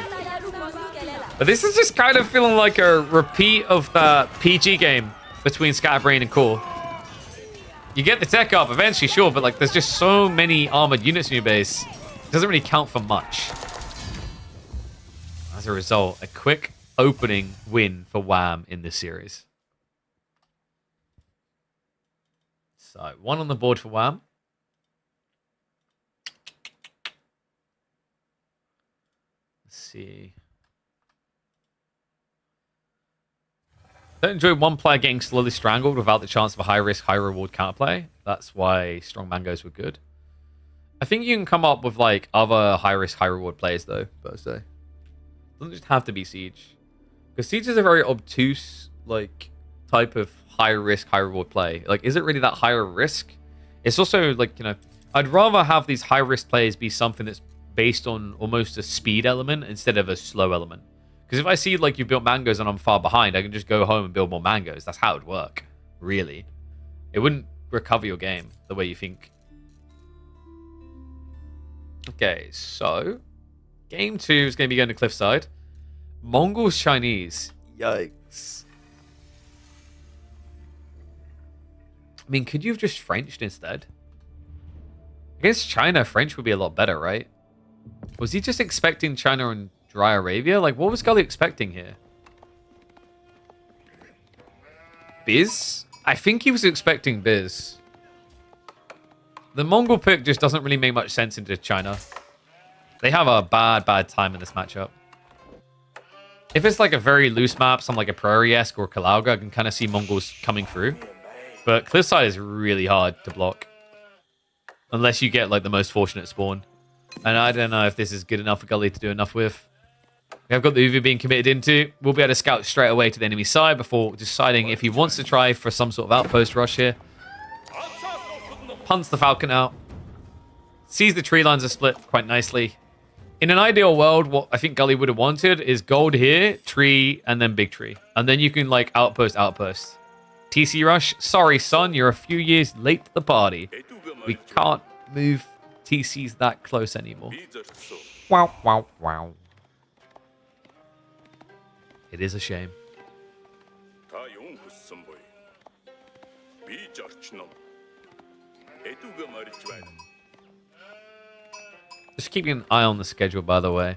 But this is just kind of feeling like a repeat of the PG game between Scatterbrain and Core. You get the tech up eventually, sure, but like there's just so many armored units in your base. It doesn't really count for much. As a result, a quick opening win for Wham in this series. So, 1 on the board for Wham. Let's see. Don't enjoy one player getting slowly strangled without the chance of a high-risk, high-reward counterplay. That's why Strong Mangoes were good. I think you can come up with like other high-risk, high-reward plays though, per se. It doesn't just have to be Siege. Because Siege is a very obtuse like type of high-risk, high-reward play. Like, is it really that higher risk? It's also like, you know, I'd rather have these high-risk plays be something that's based on almost a speed element instead of a slow element. Because if I see, like, you built mangoes and I'm far behind, I can just go home and build more mangoes. That's how it would work, really. It wouldn't recover your game the way you think. Okay, so game 2 is going to be going to Cliffside. Mongols, Chinese. Yikes. I mean, could you have just Frenched instead? Against China, French would be a lot better, right? Was he just expecting China and Dry Arabia? Like, what was Gully expecting here? Biz? I think he was expecting Biz. The Mongol pick just doesn't really make much sense into China. They have a bad time in this matchup. If it's like a very loose map, something like a Prairie-esque or Kalauga, I can kind of see Mongols coming through. But Cliffside is really hard to block. Unless you get like the most fortunate spawn. And I don't know if this is good enough for Gully to do enough with. We have got the UV being committed into. We'll be able to scout straight away to the enemy side before deciding if he wants to try for some sort of outpost rush here. Punts the Falcon out. Sees the tree lines are split quite nicely. In an ideal world, what I think Gully would have wanted is gold here, tree, and then big tree. And then you can like outpost. TC rush, sorry son, you're a few years late to the party. We can't move TCs that close anymore. Wow. It is a shame. Just keeping an eye on the schedule, by the way.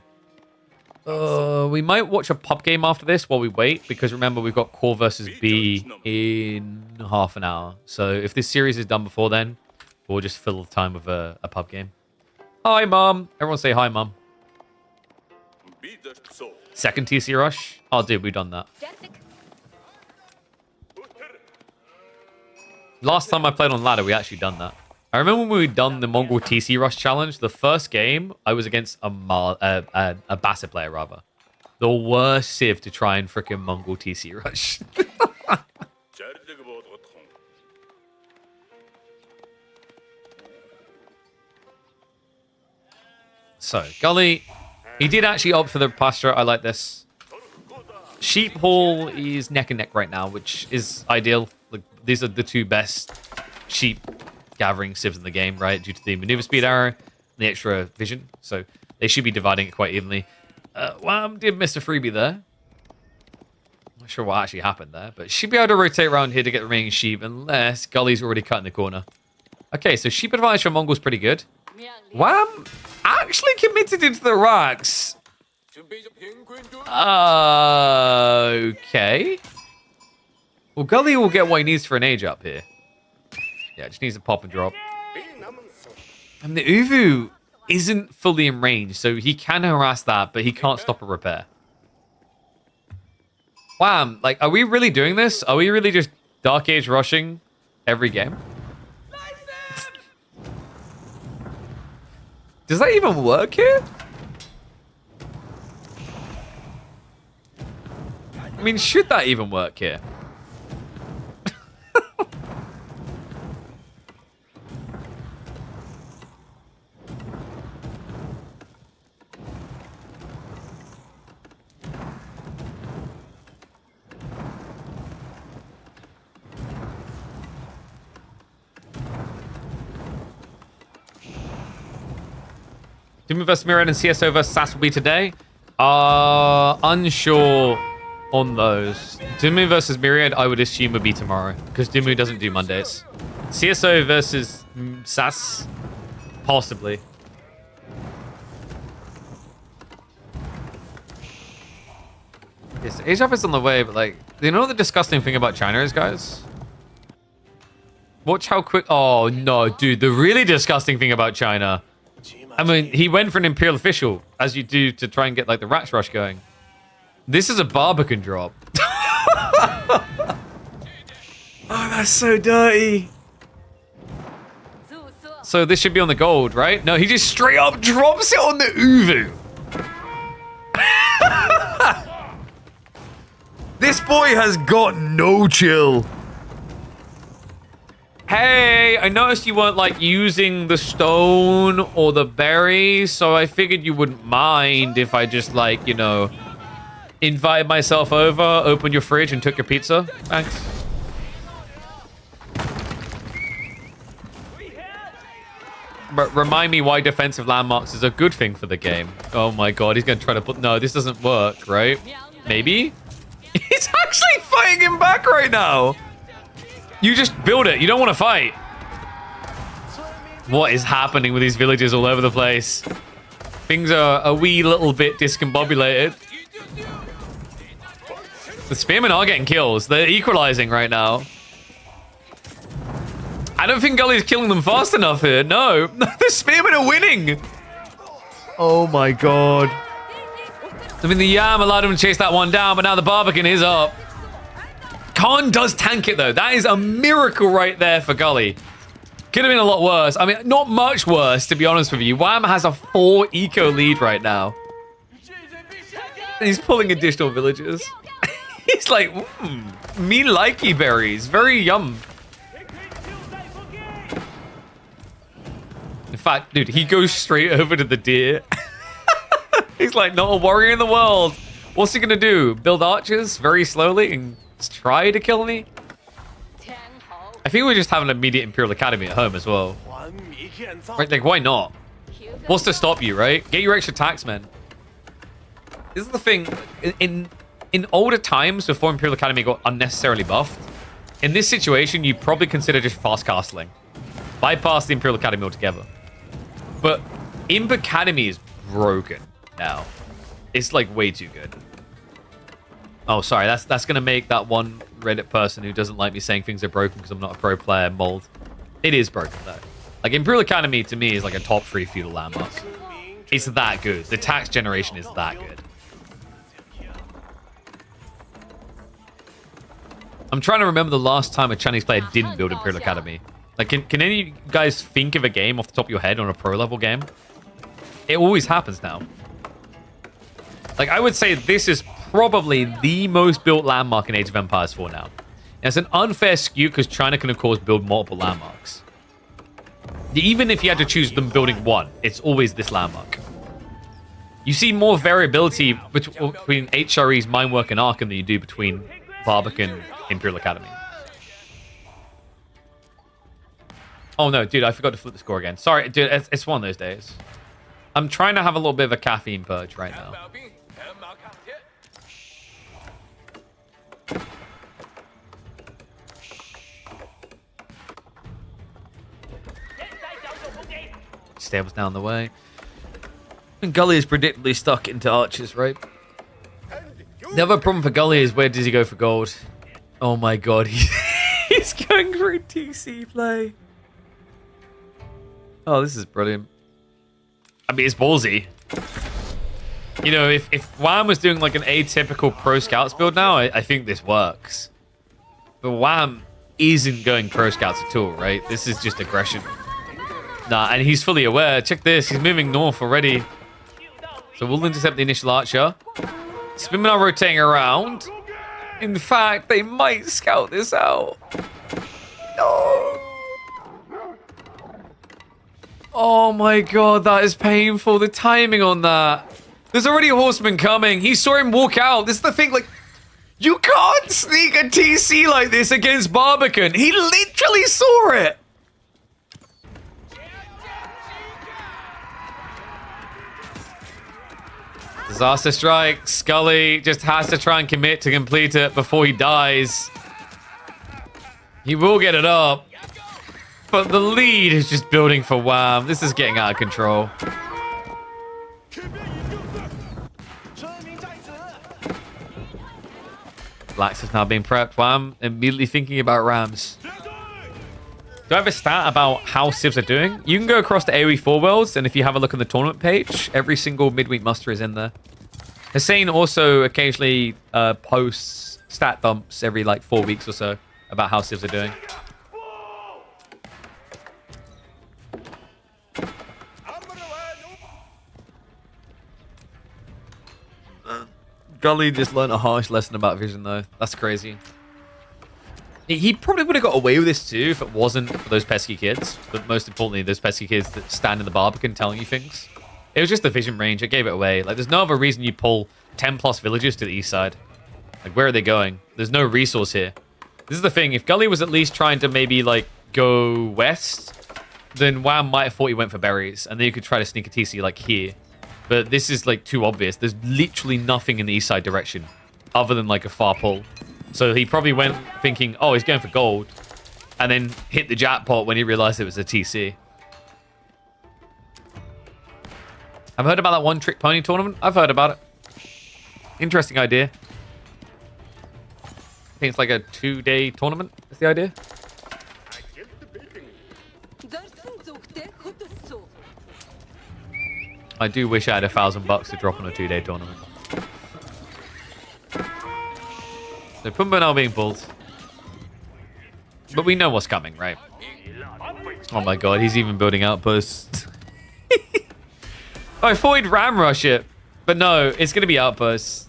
We might watch a pub game after this while we wait, because remember, we've got Core versus B in half an hour. So if this series is done before then, we'll just fill the time with a pub game. Hi, Mum. Everyone say hi, Mum. Second TC rush? Oh, dude, we've done that. Last time I played on ladder, we actually done that. I remember when we done the Mongol TC rush challenge, the first game, I was against a Bassett player, rather. The worst civ to try and frickin' Mongol TC rush. So, Gully, he did actually opt for the pasture. I like this. Sheep Hall is neck and neck right now, which is ideal. Like, these are the two best sheep gathering civs in the game, right? Due to the maneuver speed arrow and the extra vision. So they should be dividing it quite evenly. Wham did miss a freebie there. Not sure what actually happened there, but should be able to rotate around here to get the remaining sheep unless Gully's already cut in the corner. Okay, so sheep advantage for Mongols pretty good. Wham actually committed into the racks. Okay. Well, Gully will get what he needs for an age up here. Yeah, just needs a pop and drop. And the Uvu isn't fully in range, so he can harass that, but he can't stop a repair. Wham! Like, are we really doing this? Are we really just Dark Age rushing every game? Does that even work here? I mean, should that even work here? Doom vs Myriad and CSO vs SAS will be today. Unsure on those. Doom versus Myriad, I would assume, would be tomorrow, because Doom doesn't do Mondays. CSO versus SAS, possibly. Yes, Age Up is on the way, but like, you know what the disgusting thing about China is, guys? Watch how quick. Oh no, dude, the really disgusting thing about China. I mean, he went for an Imperial official, as you do to try and get like the Rats Rush going. This is a Barbican drop. Oh, that's so dirty. So this should be on the gold, right? No, he just straight up drops it on the Uvu. This boy has got no chill. Hey, I noticed you weren't like using the stone or the berries, so I figured you wouldn't mind if I just like, you know, invited myself over, opened your fridge and took your pizza. Thanks. But remind me why defensive landmarks is a good thing for the game. Oh my god, he's gonna try to put... No, this doesn't work, right? Maybe? He's actually fighting him back right now. You just build it. You don't want to fight. What is happening with these villages all over the place? Things are a wee little bit discombobulated. The spearmen are getting kills. They're equalizing right now. I don't think Gully's killing them fast enough here. No. The spearmen are winning. Oh my god. I mean, the Yam allowed him to chase that one down, but now the Barbican is up. Khan does tank it, though. That is a miracle right there for Gully. Could have been a lot worse. I mean, not much worse, to be honest with you. Wham has a 4 eco lead right now. And he's pulling additional villages. He's like, me likey berries. Very yum. In fact, dude, he goes straight over to the deer. He's like, not a warrior in the world. What's he going to do? Build archers very slowly and try to kill me? I think we just have an immediate Imperial Academy at home as well. Right, like, why not? What's to stop you, right? Get your extra taxmen. This is the thing. In older times, before Imperial Academy got unnecessarily buffed, In this situation, you probably consider just fast castling. Bypass the Imperial Academy altogether. But Imp Academy is broken now. It's like way too good. Oh, sorry. That's going to make that one Reddit person who doesn't like me saying things are broken because I'm not a pro player mold. It is broken, though. Like, Imperial Academy, to me, is like a top 3 feudal landmark. It's that good. The tax generation is that good. I'm trying to remember the last time a Chinese player didn't build Imperial Academy. Like, can any of you guys think of a game off the top of your head on a pro level game? It always happens now. Like, I would say this is probably the most built landmark in Age of Empires 4 now. And it's an unfair skew because China can, of course, build multiple landmarks. Even if you had to choose them building one, it's always this landmark. You see more variability between HRE's Minework and Arkham than you do between Barbican and Imperial Academy. Oh no, dude, I forgot to flip the score again. Sorry, dude, it's one of those days. I'm trying to have a little bit of a caffeine purge right now. Stables down the way. And Gully is predictably stuck into archers, right? The other problem for Gully is where does he go for gold? Oh my god, he's going for a TC play. Oh, this is brilliant. I mean, it's ballsy. You know, if Wham was doing like an atypical pro scouts build now, I think this works. But Wham isn't going pro scouts at all, right? This is just aggression. Nah, and he's fully aware. Check this. He's moving north already. So we'll intercept the initial archer. Spinmen are rotating around. In fact, they might scout this out. No. Oh my god, that is painful. The timing on that. There's already a horseman coming. He saw him walk out. This is the thing, like, you can't sneak a TC like this against Barbican. He literally saw it. Disaster strike. Scully just has to try and commit to complete it before he dies. He will get it up. But the lead is just building for Wham. This is getting out of control. Blacks is now being prepped. Wham immediately thinking about Rams. Do I have a stat about how civs are doing? You can go across to AoE 4 worlds, and if you have a look on the tournament page, every single midweek muster is in there. Hussein also occasionally posts stat dumps every like 4 weeks or so about how civs are doing. Gully just learned a harsh lesson about vision, though. That's crazy. He probably would have got away with this too if it wasn't for those pesky kids. But most importantly, those pesky kids that stand in the Barbican telling you things. It was just the vision range. It gave it away. Like, there's no other reason you pull 10 plus villages to the east side. Like, where are they going? There's no resource here. This is the thing. If Gully was at least trying to maybe, like, go west, then Wham might have thought he went for berries. And then you could try to sneak a TC, like, here. But this is, like, too obvious. There's literally nothing in the east side direction other than, like, a far pull. So he probably went thinking, oh, he's going for gold. And then hit the jackpot when he realized it was a TC. I've heard about that one trick pony tournament. I've heard about it. Interesting idea. I think it's like a 2-day tournament. Is the idea? I do wish I had $1,000 to drop on a 2-day tournament. So Pumba now being pulled. But we know what's coming, right? Oh my god, he's even building outposts. I thought he'd ram rush it. But no, it's going to be outposts.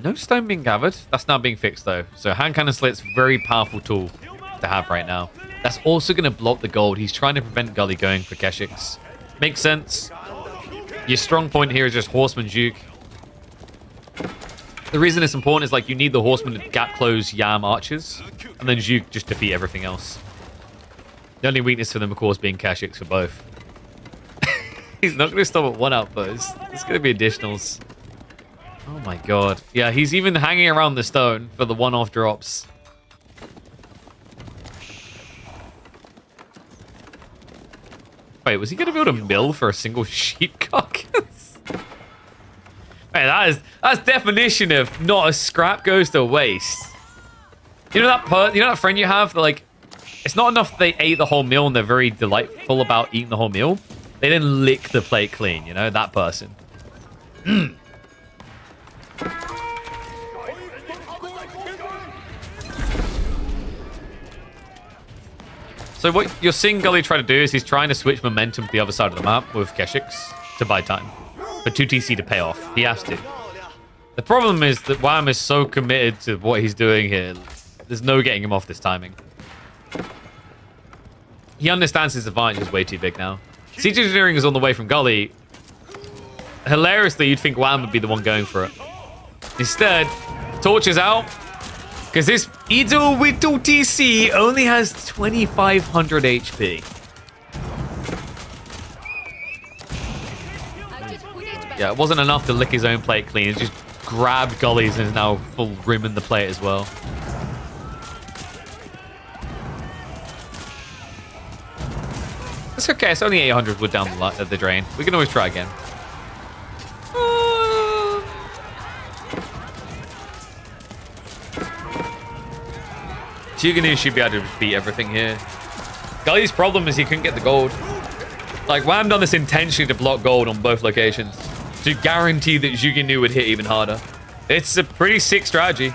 No stone being gathered. That's now being fixed, though. So hand cannon slit's very powerful tool to have right now. That's also going to block the gold. He's trying to prevent Gully going for Keshiks. Makes sense. Your strong point here is just Horseman Juke. The reason it's important is, like, you need the Horseman to gap close Yam archers, and then Juke just defeat everything else. The only weakness for them, of course, being Kashix for both. He's not going to stop at one outpost. It's going to be additionals. Oh my god. Yeah, he's even hanging around the stone for the one-off drops. Wait, was he going to build a mill for a single sheep carcass? Man, that's definition of not a scrap goes to waste. You know that friend you have that, like, it's not enough they ate the whole meal and they're very delightful about eating the whole meal. They then lick the plate clean, you know, that person. So what you're seeing Gully try to do is he's trying to switch momentum to the other side of the map with Kashix to buy time. For 2TC to pay off. He has to. The problem is that Wham is so committed to what he's doing here. There's no getting him off this timing. He understands his advantage is way too big now. Siege Engineering is on the way from Gully. Hilariously, you'd think Wham would be the one going for it. Instead, Torch is out. Because this Ido Whittle TC only has 2,500 HP. Yeah, it wasn't enough to lick his own plate clean. It just grabbed Gully's and is now full rimming the plate as well. It's okay. It's only 800 wood down the drain. We can always try again. Yuganu should be able to beat everything here. Gully's problem is he couldn't get the gold. Like, Wham done this intentionally to block gold on both locations to guarantee that Yuganu would hit even harder. It's a pretty sick strategy.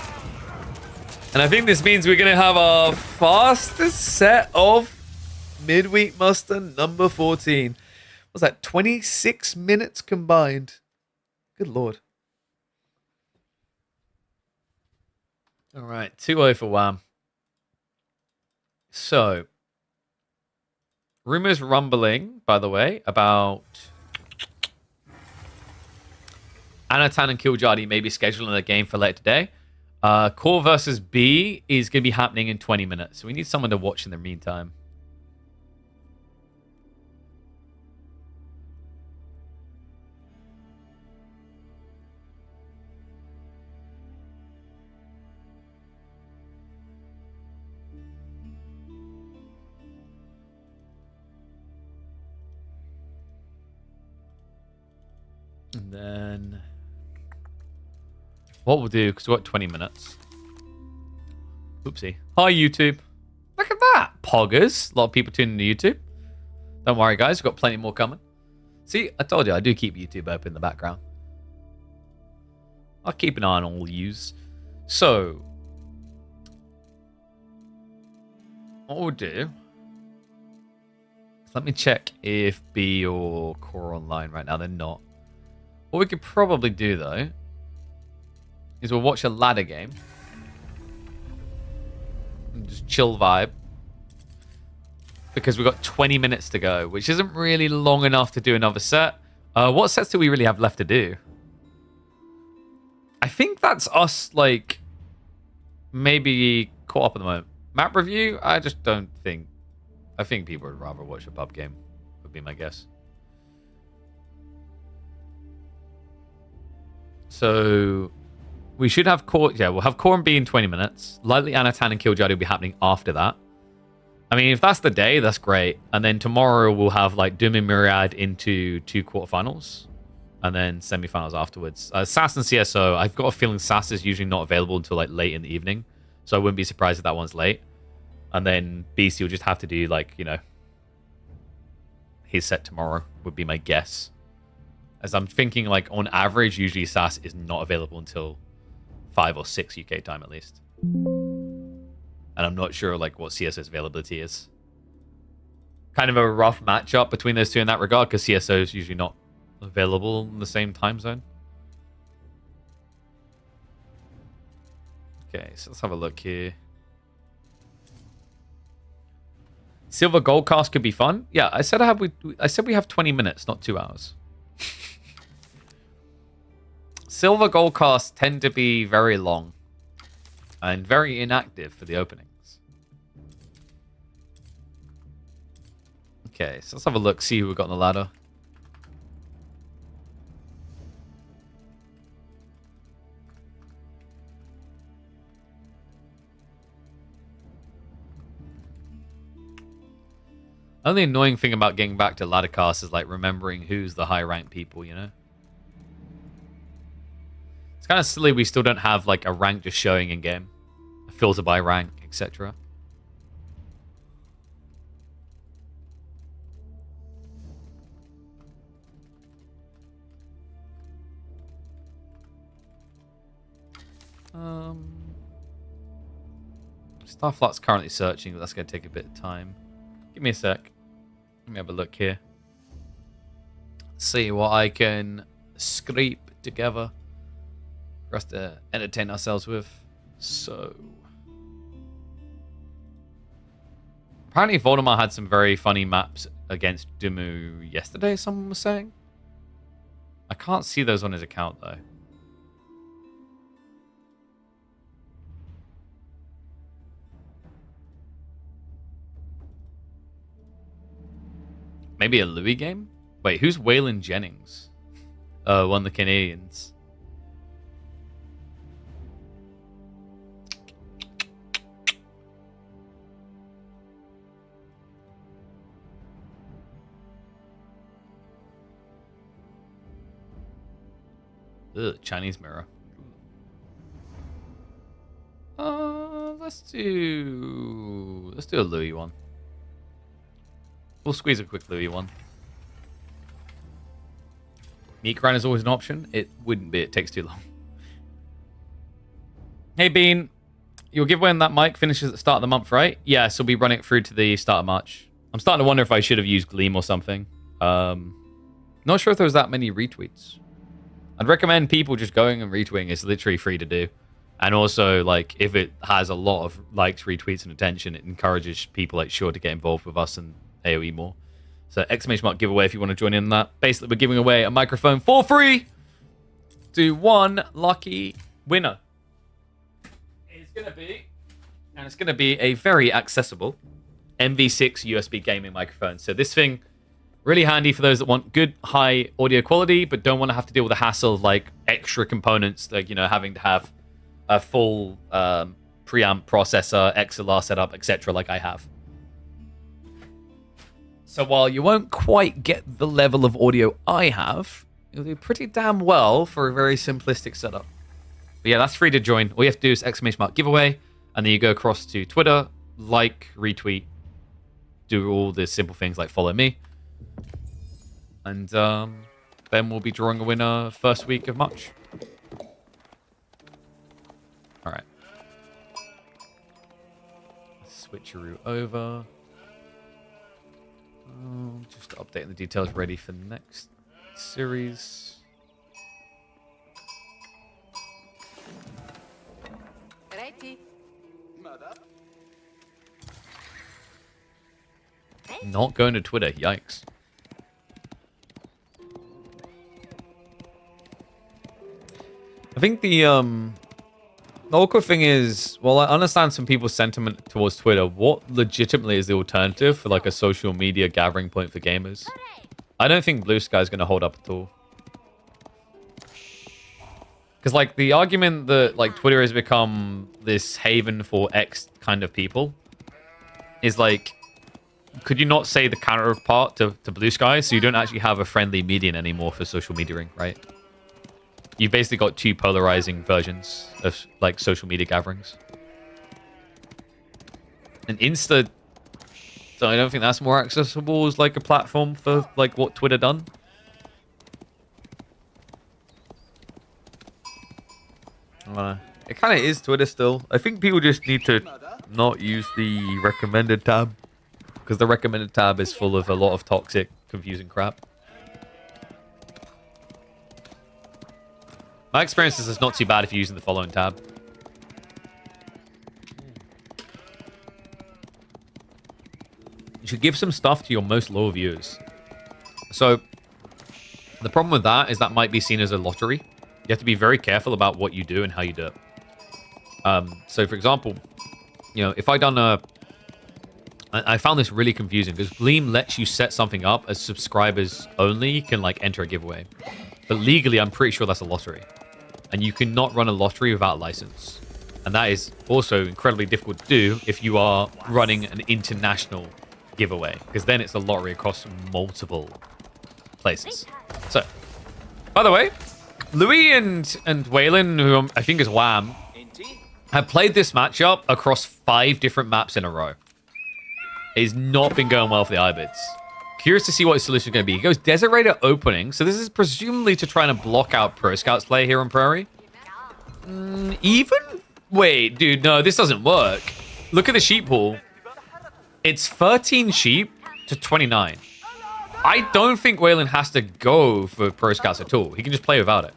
And I think this means we're going to have our fastest set of midweek muster number 14. What's that? 26 minutes combined. Good lord. All right, 2-0 for Wham. So, rumors rumbling, by the way, about Anatan and Kiljardi maybe scheduling a game for later today. Core versus B is going to be happening in 20 minutes. So we need someone to watch in the meantime. And then what we'll do, because we're at 20 minutes. Oopsie. Hi, YouTube. Look at that. Poggers. A lot of people tuning to YouTube. Don't worry, guys. We've got plenty more coming. See, I told you, I do keep YouTube open in the background. I'll keep an eye on all yous. So, what we'll do, let me check if B or Core are online right now. They're not. What we could probably do, though, is we'll watch a ladder game. And just chill vibe. Because we've got 20 minutes to go, which isn't really long enough to do another set. What sets do we really have left to do? I think that's us, like, maybe caught up at the moment. Map review? I just don't think... I think people would rather watch a pub game, would be my guess. So, we should have Core... Yeah, we'll have Core and B in 20 minutes. Likely Anatan and Kiljardi will be happening after that. I mean, if that's the day, that's great. And then tomorrow we'll have, like, Doom and Myriad into 2 quarterfinals. And then semifinals afterwards. SAS and CSO, I've got a feeling SAS is usually not available until, like, late in the evening. So I wouldn't be surprised if that one's late. And then BC will just have to do, like, you know, his set tomorrow would be my guess. As I'm thinking, like, on average, usually SAS is not available until 5 or 6 UK time at least. And I'm not sure, like, what CSO's availability is. Kind of a rough matchup between those two in that regard, because CSO is usually not available in the same time zone. Okay, so let's have a look here. Silver Gold Cast could be fun. Yeah, I said we have 20 minutes, not 2 hours. Silver Gold Casts tend to be very long and very inactive for the openings. Okay, so let's have a look, see who we've got on the ladder. Only annoying thing about getting back to ladder cast is like remembering who's the high ranked people, you know? It's kind of silly we still don't have like a rank just showing in game. A filter by rank, etc. Starflight's currently searching, but that's going to take a bit of time. Give me a sec. Let me have a look here. See what I can scrape together for us to entertain ourselves with. So, apparently Valdemar had some very funny maps against Dumu yesterday, someone was saying. I can't see those on his account, though. Maybe a Louis game? Wait, who's Waylon Jennings? One of the Canadians. Ugh, Chinese mirror. Let's do a Louis one. We'll squeeze a quick Louis one. Meat grind is always an option. It wouldn't be. It takes too long. Hey, Bean. Your giveaway on that mic finishes at the start of the month, right? Yeah, so we'll be running it through to the start of March. I'm starting to wonder if I should have used Gleam or something. Not sure if there was that many retweets. I'd recommend people just going and retweeting. It's literally free to do. And also, like, if it has a lot of likes, retweets, and attention, it encourages people like Sure to get involved with us and AoE more. So ! giveaway if you want to join in on that. Basically, we're giving away a microphone for free to one lucky winner. It's gonna be a very accessible MV6 USB gaming microphone. So this thing, really handy for those that want good high audio quality, but don't want to have to deal with the hassle of like extra components, like, you know, having to have a full preamp processor, XLR setup, etc. like I have. So while you won't quite get the level of audio I have, you'll do pretty damn well for a very simplistic setup. But yeah, that's free to join. All you have to do is !giveaway, and then you go across to Twitter, like, retweet, do all the simple things like follow me. And then we'll be drawing a winner first week of March. All right. Switcheroo over. Just updating the details ready for the next series. Ready. Not going to Twitter, yikes. I think the awkward thing is, well, I understand some people's sentiment towards Twitter. What legitimately is the alternative for like a social media gathering point for gamers? I don't think Blue Sky is going to hold up at all. Because like the argument that like Twitter has become this haven for X kind of people is like, could you not say the counterpart to Blue Sky? So you don't actually have a friendly median anymore for social mediaing, right? You've basically got two polarizing versions of like social media gatherings. And Insta, so I don't think that's more accessible as like a platform for like what Twitter done. It kind of is Twitter still. I think people just need to not use the recommended tab, because the recommended tab is full of a lot of toxic, confusing crap. My experience is it's not too bad if you're using the following tab. You should give some stuff to your most loyal viewers. So, the problem with that is that might be seen as a lottery. You have to be very careful about what you do and how you do it. So, for example, you know, if I done I found this really confusing because Gleam lets you set something up as subscribers only can like enter a giveaway. But legally, I'm pretty sure that's a lottery. And you cannot run a lottery without a license. And that is also incredibly difficult to do if you are running an international giveaway. Because then it's a lottery across multiple places. So, by the way, Louis and Waylon, who I think is Wham, have played this matchup across 5 different maps in a row. It's not been going well for the Ibids. Curious to see what his solution is going to be. He goes Desert Raider opening, so this is presumably to try and block out Pro Scouts play here on Prairie. Even? Wait, dude, no, this doesn't work. Look at the sheep pool. It's 13 sheep to 29. I don't think Waylon has to go for Pro Scouts at all. He can just play without it.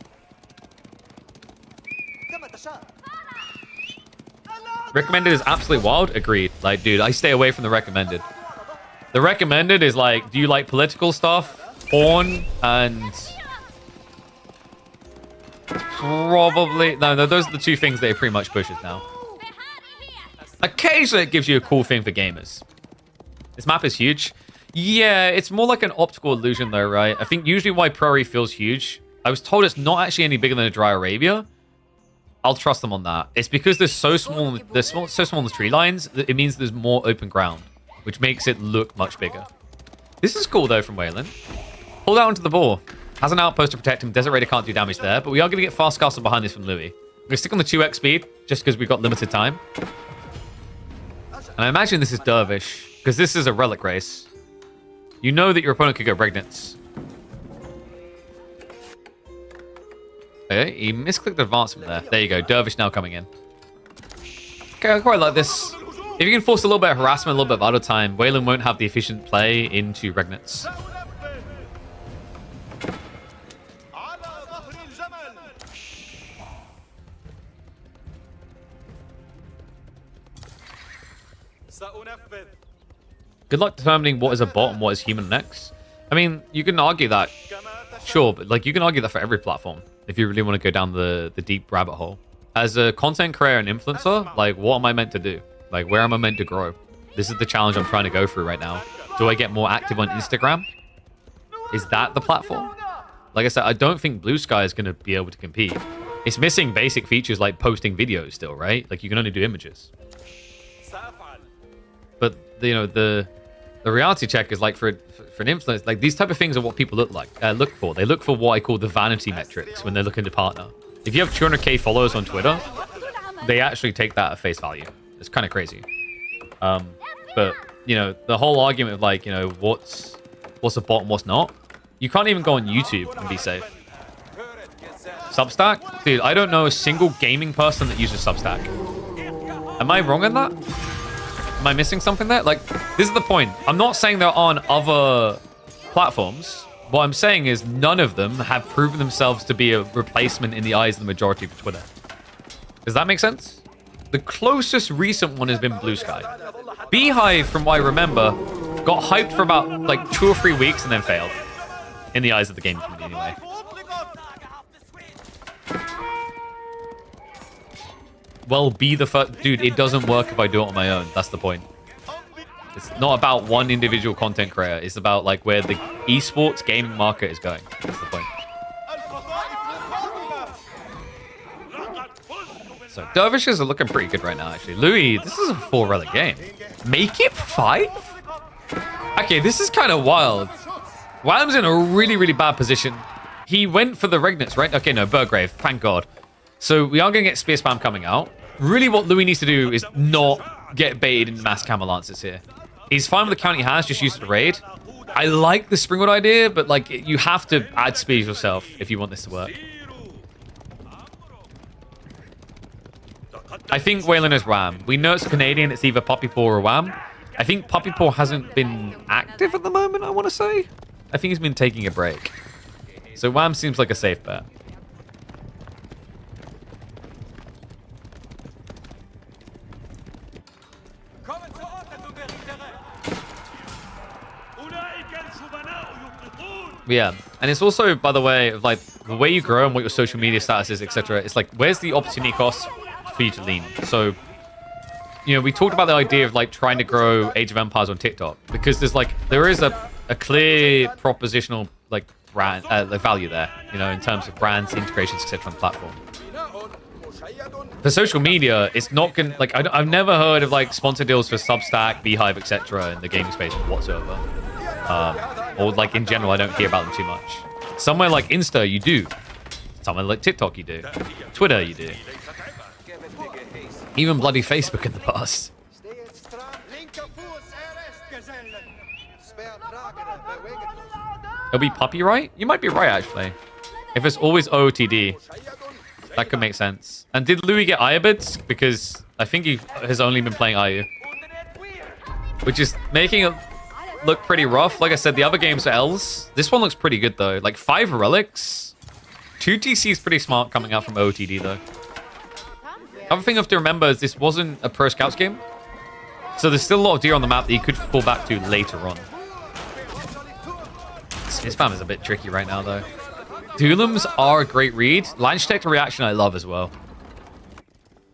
Recommended is absolutely wild. Agreed. Like, dude, I stay away from the recommended. The recommended is like, do you like political stuff, porn, and probably no. Those are the 2 things that it pretty much pushes now. Occasionally, it gives you a cool thing for gamers. This map is huge. Yeah, it's more like an optical illusion, though, right? I think usually why Prairie feels huge. I was told it's not actually any bigger than a Dry Arabia. I'll trust them on that. It's because they're so small. They're so small in the tree lines that it means there's more open ground, which makes it look much bigger. This is cool though from Waylon. Hold out onto the ball. Has an outpost to protect him. Desert Raider can't do damage there, but we are going to get fast castle behind this from Louis. We're going to stick on the 2x speed just because we've got limited time. And I imagine this is Dervish because this is a relic race. You know that your opponent could go Regnants. Okay, he misclicked advancement there. There you go. Dervish now coming in. Okay, I quite like this. If you can force a little bit of harassment, a little bit of idle time, Waylon won't have the efficient play into Regnants. Good luck determining what is a bot and what is human next. I mean, you can argue that. Sure, but like you can argue that for every platform if you really want to go down the deep rabbit hole. As a content creator and influencer, like what am I meant to do? Like where am I meant to grow? This is the challenge I'm trying to go through right now. Do I get more active on Instagram? Is that the platform? Like I said, I don't think Blue Sky is going to be able to compete. It's missing basic features like posting videos still, right? Like you can only do images. But you know the reality check is like for an influencer, like these type of things are what people look for. They look for what I call the vanity metrics when they're looking to partner. If you have 200k followers on Twitter, they actually take that at face value. It's kind of crazy. But you know the whole argument of like, you know, what's a bot and what's not. You can't even go on YouTube and be safe. Substack, dude, I don't know a single gaming person that uses Substack. Am I wrong in that? Am I missing something there? Like, this is the point. I'm not saying there aren't other platforms. What I'm saying is none of them have proven themselves to be a replacement in the eyes of the majority for Twitter. Does that make sense? The closest recent one has been Blue Sky. Beehive, from what I remember, got hyped for about like 2 or 3 weeks and then failed. In the eyes of the gaming community, anyway. Well, be the first. Dude, it doesn't work if I do it on my own. That's the point. It's not about one individual content creator. It's about like where the esports gaming market is going. That's the point. So Dervishes are looking pretty good right now, actually. Louis, this is a 4 relic game. Make it 5? Okay, this is kind of wild. Wham's in a really, really bad position. He went for the Regnants, right? Okay, no, Burgrave. Thank God. So we are going to get Spear Spam coming out. Really what Louis needs to do is not get baited in mass Camel Lances here. He's fine with the count he has, just use it to raid. I like the Springwood idea, but like you have to add speed yourself if you want this to work. I think Waylon is Wham. We know it's Canadian, it's either Puppy Paw or Wham. I think Puppy Paw hasn't been active at the moment, I want to say. I think he's been taking a break. So Wham seems like a safe bet. Yeah, and it's also, by the way, like the way you grow and what your social media status is, etc. It's like, where's the opportunity cost for you to lean? So you know, we talked about the idea of like trying to grow Age of Empires on TikTok because there is a clear propositional like brand like value there, you know, in terms of brands, integrations, etc. on the platform. For social media, it's not gonna like I've never heard of like sponsor deals for Substack, Beehive, etc. in the gaming space whatsoever, or like in general, I don't hear about them too much. Somewhere like Insta, you do. Somewhere like TikTok, you do. Twitter, you do. Even bloody Facebook in the past. It'll be puppy, right? You might be right, actually. If it's always OOTD, that could make sense. And did Louis get Iabids? Because I think he has only been playing IU. Which is making it look pretty rough. Like I said, the other games are L's. This one looks pretty good, though. Like 5 relics. 2 TC is pretty smart coming out from OOTD, though. Other thing you have to remember is this wasn't a Pro Scouts game. So there's still a lot of deer on the map that you could fall back to later on. His spam is a bit tricky right now, though. Doolums are a great read. Launch Tech reaction I love as well.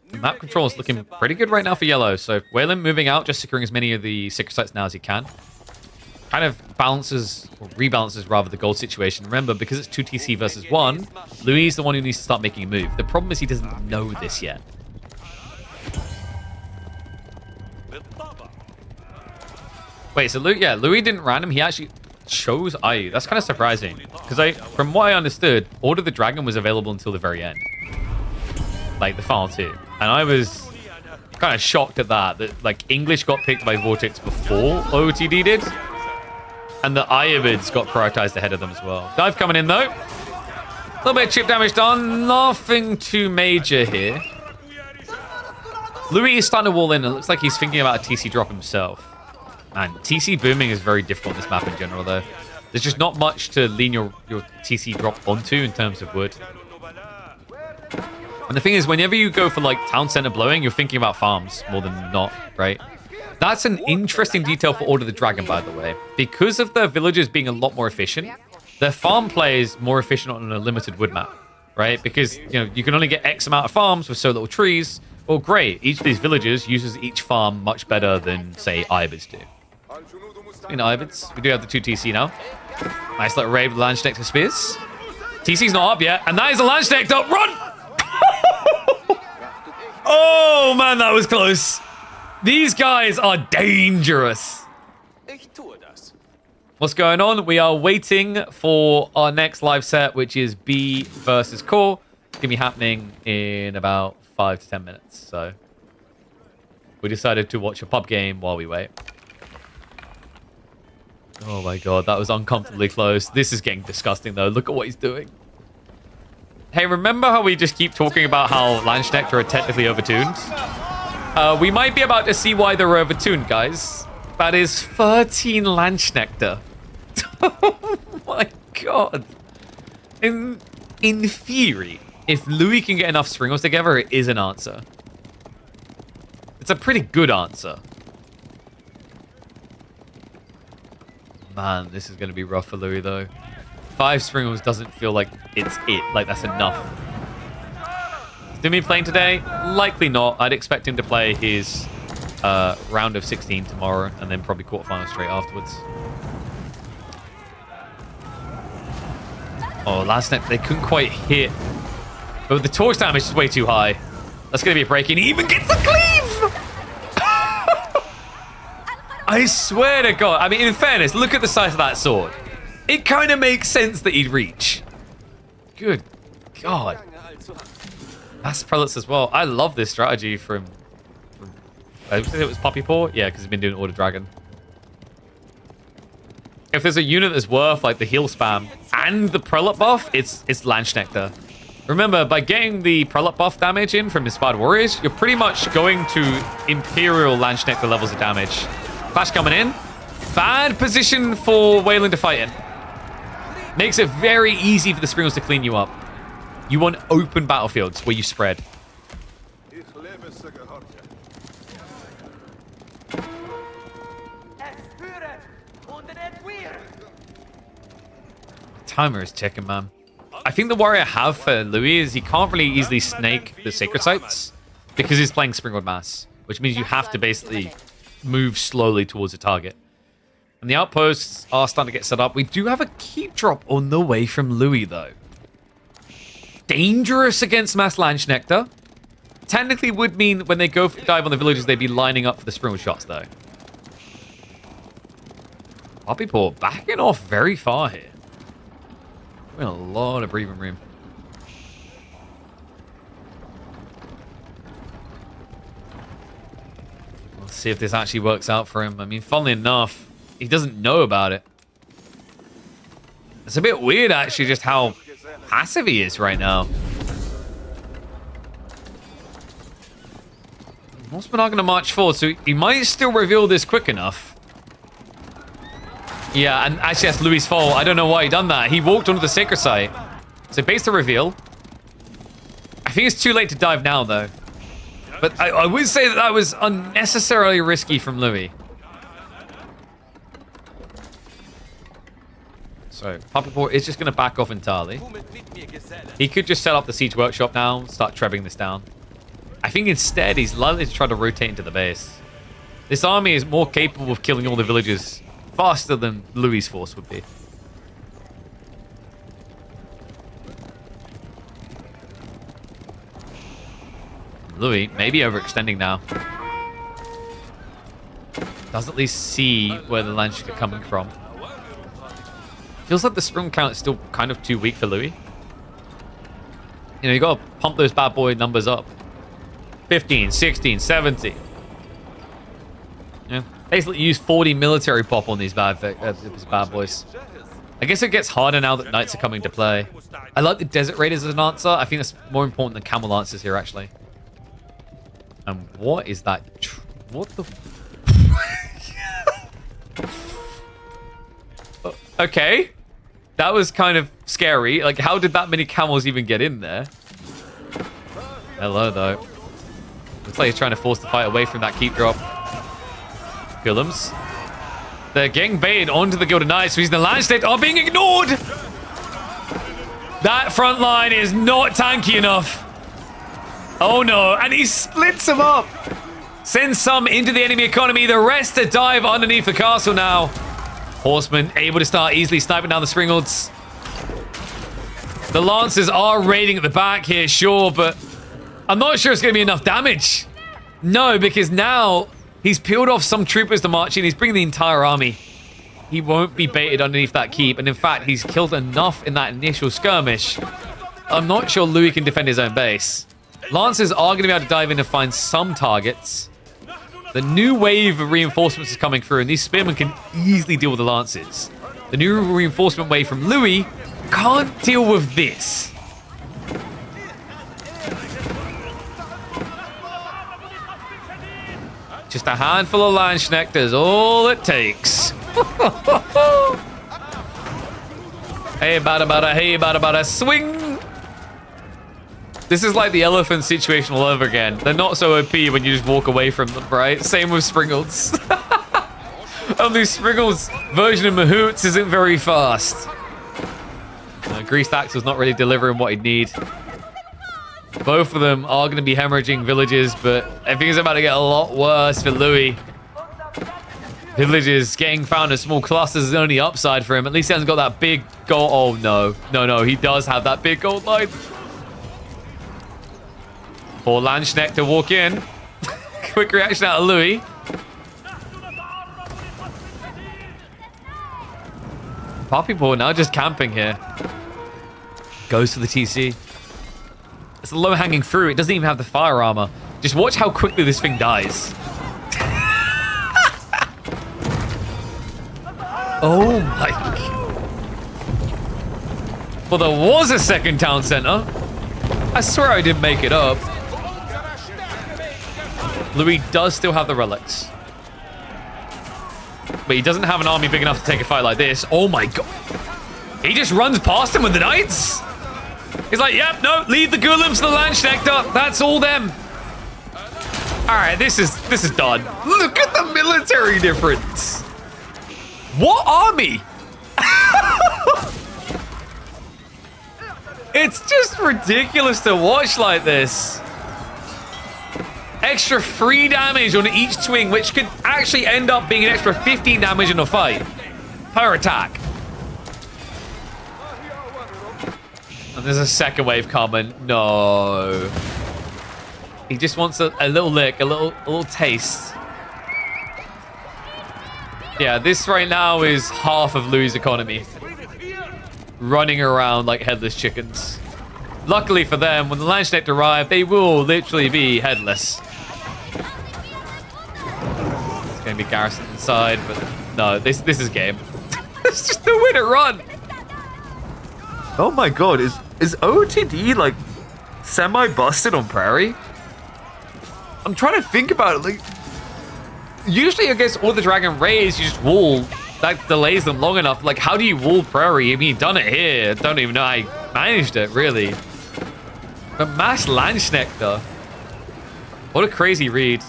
The map control is looking pretty good right now for yellow. So Whalen moving out, just securing as many of the secret sites now as he can. Kind of balances, or rebalances rather, the gold situation. Remember, because it's 2 TC versus 1, Louis is the one who needs to start making a move. The problem is he doesn't know this yet. Wait, so Louis didn't random. He actually chose IU. That's kind of surprising. Because from what I understood, Order the Dragon was available until the very end. Like the final 2. And I was kind of shocked at that like English got picked by Vortex before OOTD did. And the Iabids got prioritized ahead of them as well. Dive coming in though. A little bit of chip damage done. Nothing too major here. Louis is starting to wall in. It looks like he's thinking about a TC drop himself. And TC booming is very difficult in this map in general, though. There's just not much to lean your TC drop onto in terms of wood. And the thing is, whenever you go for like town center blowing, you're thinking about farms more than not, right? That's an interesting detail for Order the Dragon, by the way. Because of their villagers being a lot more efficient, their farm play is more efficient on a limited wood map, right? Because, you know, you can only get X amount of farms with so little trees. Well, great. Each of these villagers uses each farm much better than, say, Iabids do. Speaking of Iabids, we do have the 2 TC now. Nice little raid with Lance Nectar Spears. TC's not up yet, and that is a Lance Nectar. Run! Oh, man, that was close. These guys are dangerous. What's going on? We are waiting for our next live set, which is B versus Core. It's going to be happening in about 5 to 10 minutes. So we decided to watch a pub game while we wait. Oh my god, that was uncomfortably close. This is getting disgusting, though. Look at what he's doing. Hey, remember how we just keep talking about how Lance Nectar are technically overtuned? We might be about to see why they're overtuned, guys. That is 13 Lance Nectar. Oh my god. In theory, if Louis can get enough Springles together, it is an answer. It's a pretty good answer. Man, this is going to be rough for Louis, though. 5 Springles doesn't feel like it's it. Like, that's enough. Is Dimi playing today? Likely not. I'd expect him to play his round of 16 tomorrow, and then probably quarterfinals straight afterwards. Oh, last night they couldn't quite hit. But the torch damage is way too high. That's going to be a break-in. He even gets the cleave! I swear to God. I mean, in fairness, look at the size of that sword. It kind of makes sense that he'd reach. Good God. That's prelates as well. I love this strategy from I think it was Poppy Paw? Yeah, because he's been doing Order Dragon. If there's a unit that's worth like the heal spam and the prelate buff, it's Lance Nectar. Remember, by getting the prelate buff damage in from Inspired Warriors, you're pretty much going to Imperial Lance Nectar levels of damage. Clash coming in. Bad position for Wayland to fight in. Makes it very easy for the Springles to clean you up. You want open battlefields where you spread. Timer is ticking, man. I think the worry I have for Louis is he can't really easily snake the Sacred Sites because he's playing Springwood Mass. which means you have to basically move slowly towards the target. And the outposts are starting to get set up. We do have a keep drop on the way from Louis, though. Dangerous against Mass Landsknechter. Technically would mean when they go dive on the villages, they'd be lining up for the springle shots, though. Poppypaw backing off very far here. We're in a lot of breathing room. Let's see if this actually works out for him. I mean, funnily enough, he doesn't know about it. It's a bit weird, actually, just how passive he is right now. Horsemen are going to march forward, so he might still reveal this quick enough. Yeah, and actually that's Louis' fault. I don't know why he done that. He walked onto the sacred site. So base the reveal. I think it's too late to dive now, though. But I would say that was unnecessarily risky from Louis. So Poppypaw is just going to back off entirely. He could just set up the siege workshop now, start trebbing this down. I think instead he's likely to try to rotate into the base. This army is more capable of killing all the villagers faster than Louis' force would be. Louis maybe overextending now. Does at least see where the Landscape are coming from. Feels like the spring count is still kind of too weak for Louis. You know, you gotta pump those bad boy numbers up. 15, 16, 17. Yeah, basically use 40 military pop on these bad boys. I guess it gets harder now that knights are coming to play. I like the desert raiders as an answer. I think that's more important than camel lancers here, actually. And what is that? What the? Okay, that was kind of scary. Like, how did that many camels even get in there? Hello, though. Looks like he's trying to force the fight away from that keep drop. Golems. They're getting baited onto the Gilded Knights, so he's the land state are being ignored. That front line is not tanky enough. Oh no, and he splits them up. Sends some into the enemy economy, the rest to dive underneath the castle now. Horsemen able to start easily sniping down the Springalds. The Lancers are raiding at the back here, sure, but I'm not sure it's going to be enough damage. No, because now he's peeled off some troopers to march in. He's bringing the entire army. He won't be baited underneath that keep. And in fact, he's killed enough in that initial skirmish. I'm not sure Louis can defend his own base. Lancers are going to be able to dive in and find some targets. The new wave of reinforcements is coming through, and these spearmen can easily deal with the Lancers. The new reinforcement wave from Louis can't deal with this. Just a handful of Landsknechters, all it takes. Hey, bada, hey, bada, swing. This is like the elephant situation all over again. They're not so OP when you just walk away from them, right? Same with Springalds. Only Springalds' version of Mahoots isn't very fast. Greased Axle's not really delivering what he'd need. Both of them are going to be hemorrhaging villages, but I think it's about to get a lot worse for Louis. Villages getting found in small clusters is the only upside for him. At least he hasn't got that big gold. Oh, no. No, he does have that big gold line. Poor Landsknechter walk in. Quick reaction out of Louis. Poppypaw now just camping here. Goes for the TC. It's a low-hanging fruit. It doesn't even have the fire armor. Just watch how quickly this thing dies. Oh my God. Well, there was a second town center. I swear I didn't make it up. Louis does still have the relics. But he doesn't have an army big enough to take a fight like this. Oh my God. He just runs past him with the knights. He's like, yep, no, leave the Golems to the Landsknechter. That's all them. All right, this is done. Look at the military difference. What army? It's just ridiculous to watch like this. extra 3 damage on each swing, which could actually end up being an extra 15 damage in a fight per attack. And there's a second wave coming. No. He just wants a little lick, a little taste. Yeah, this right now is half of Louis' economy. Running around like headless chickens. Luckily for them, when the Landsknecht arrive, they will literally be headless. It's going to be Garrison inside, but no, this is game. It's just the way to run. Oh my god, is OTD like semi-busted on Prairie? I'm trying to think about it. Like, usually against all the Dragon Rays, you just wall. That delays them long enough. Like, how do you wall Prairie? I mean, you've done it here. Don't even know how you managed it, really. But Mass Landsknecht, though. What a crazy read.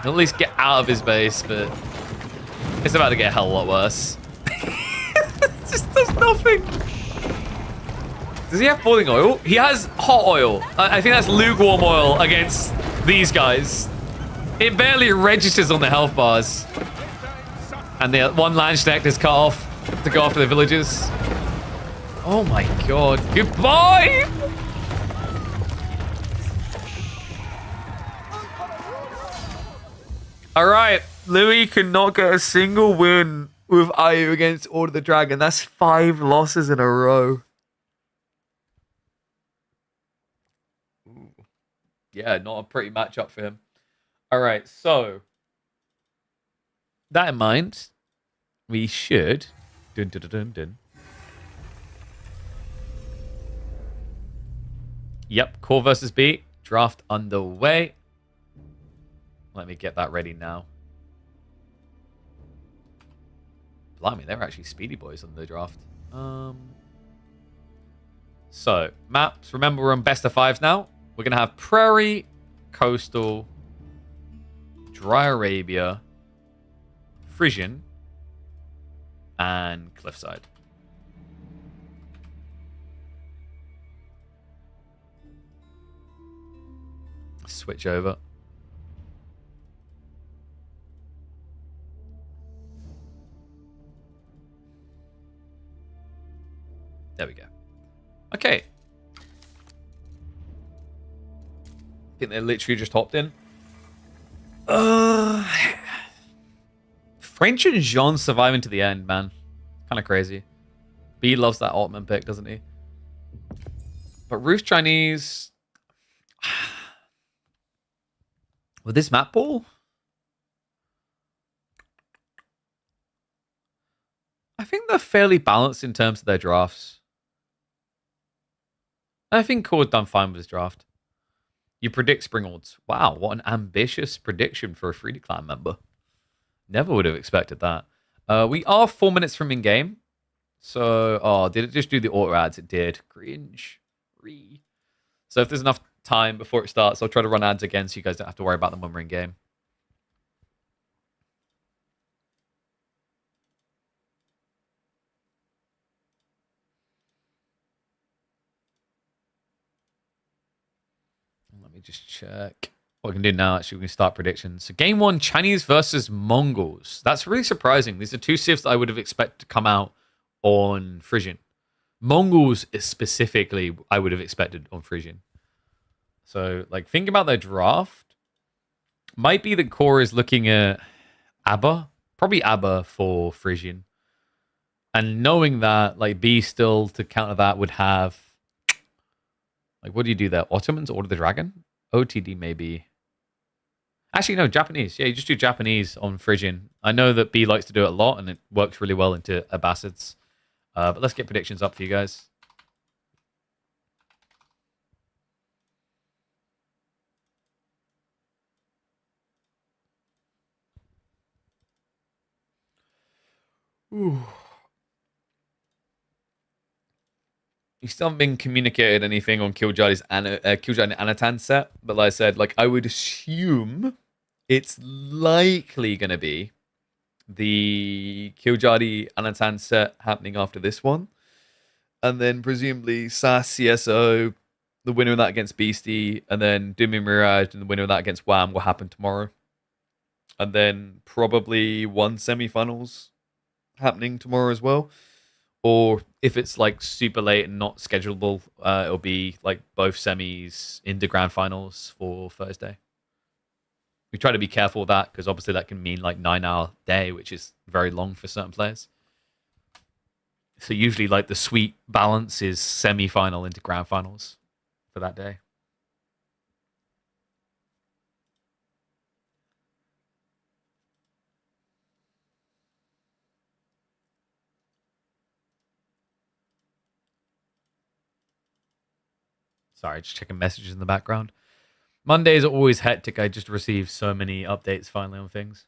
He'll at least get out of his base, but it's about to get a hell of a lot worse. It just does nothing. Does he have boiling oil? He has hot oil. I think that's lukewarm oil against these guys. It barely registers on the health bars. And the one Landsknecht is cut off to go after the villagers. Oh my god. Goodbye! Alright, Louis cannot get a single win with IU against Order of the Dragon. That's 5 losses in a row. Yeah, not a pretty matchup for him. Alright, so that in mind, we should dun, dun, dun, dun, dun. Yep, core versus B. Draft underway. Let me get that ready now. Blimey, they're actually speedy boys on the draft. So, maps. Remember, we're on best of 5s now. We're going to have Prairie, Coastal, Dry Arabia, Frisian, and Cliffside. Switch over. There we go. Okay. I think they literally just hopped in. French and Jean surviving to the end, man. Kind of crazy. B loves that Altman pick, doesn't he? But Ruth Chinese... With this map pool? I think they're fairly balanced in terms of their drafts. I think Core done fine with his draft. You predict Spring Odds. Wow, what an ambitious prediction for a 3D Clan member. Never would have expected that. We are 4 minutes from in-game. So, oh, did it just do the auto ads? It did. Cringe. So if there's enough time before it starts, I'll try to run ads again so you guys don't have to worry about them when we're in-game. Let me just check what we can do now. Actually, we can start predictions. So game 1, Chinese versus Mongols. That's really surprising. These are 2 civs that I would have expected to come out on Frisian. Mongols is specifically I would have expected on Frisian. So, like, think about their draft. Might be that Core is looking at ABBA. Probably ABBA for Frisian. And knowing that, like, B still to counter that would have... Like, what do you do there? Ottomans, Order of the Dragon? OTD maybe. Actually, no, Japanese. Yeah, you just do Japanese on Frisian. I know that B likes to do it a lot, and it works really well into Abbasids. But let's get predictions up for you guys. Ooh. You still haven't been communicated anything on Kiljardi's Kiljardi Anatan set, but like I said, like I would assume it's likely going to be the Kiljardi Anatan set happening after this one, and then presumably SAS CSO the winner of that against Beastie, and then Dooming Mirage and the winner of that against Wham will happen tomorrow. And then probably one semi-finals happening tomorrow as well. Or if it's like super late and not schedulable, it'll be like both semis into grand finals for Thursday. We try to be careful with that because obviously that can mean like 9-hour day, which is very long for certain players. So usually like the sweet balance is semi-final into grand finals for that day. Sorry, just checking messages in the background. Mondays are always hectic. I just received so many updates finally on things.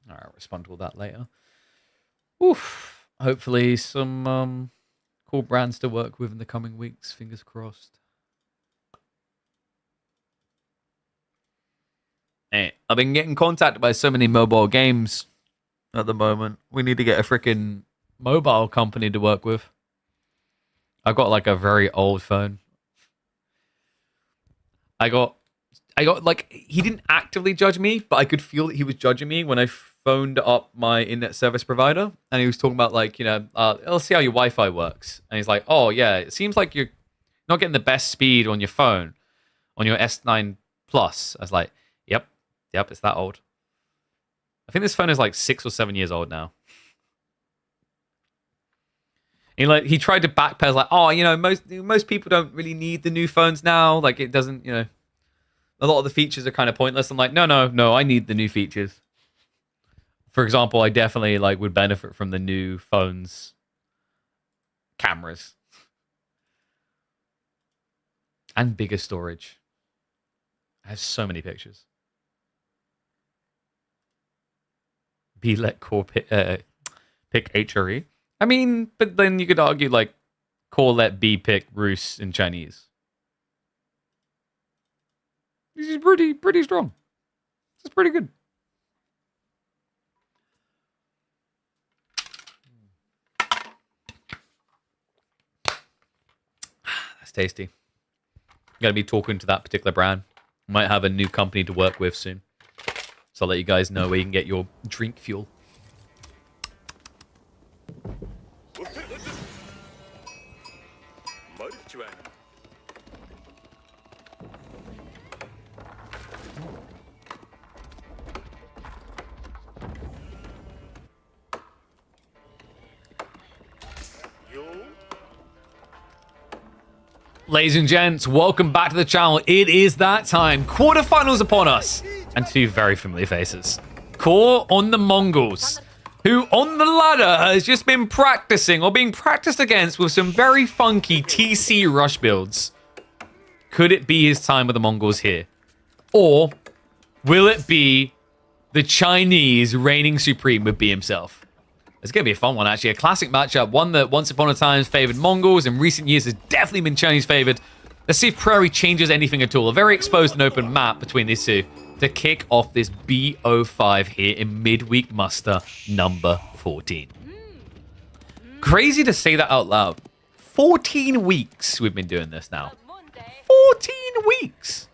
All right, I'll respond to all that later. Oof. Hopefully some cool brands to work with in the coming weeks. Fingers crossed. Hey, I've been getting contacted by so many mobile games at the moment. We need to get a freaking mobile company to work with. I've got like a very old phone. I got like, he didn't actively judge me, but I could feel that he was judging me when I phoned up my internet service provider, and he was talking about like, you know, let's see how your Wi-Fi works. And he's like, oh yeah, it seems like you're not getting the best speed on your phone, on your S9 Plus. I was like, yep, it's that old. I think this phone is like 6 or 7 years old now. And he tried to backpedal, like, oh, you know, most people don't really need the new phones now. Like, it doesn't, you know, a lot of the features are kind of pointless. I'm like, no, I need the new features. For example, I definitely like would benefit from the new phones cameras and bigger storage. I have so many pictures. B let core pick HRE. I mean, but then you could argue like core let B pick Rus in Chinese. This is pretty strong. This is pretty good. That's tasty. Gotta be talking to that particular brand. Might have a new company to work with soon. So I'll let you guys know where you can get your drink fuel. Ladies and gents, welcome back to the channel. It is that time. Quarterfinals upon us. And two very familiar faces. Core on the Mongols, who on the ladder has just been practicing or being practiced against with some very funky TC rush builds. Could it be his time with the Mongols here? Or will it be the Chinese reigning supreme with B himself? It's going to be a fun one, actually. A classic matchup. One that once upon a time favored Mongols. In recent years has definitely been Chinese favored. Let's see if Prairie changes anything at all. A very exposed and open map between these two to kick off this BO5 here in midweek muster number 14. Crazy to say that out loud. 14 weeks we've been doing this now. 14 weeks!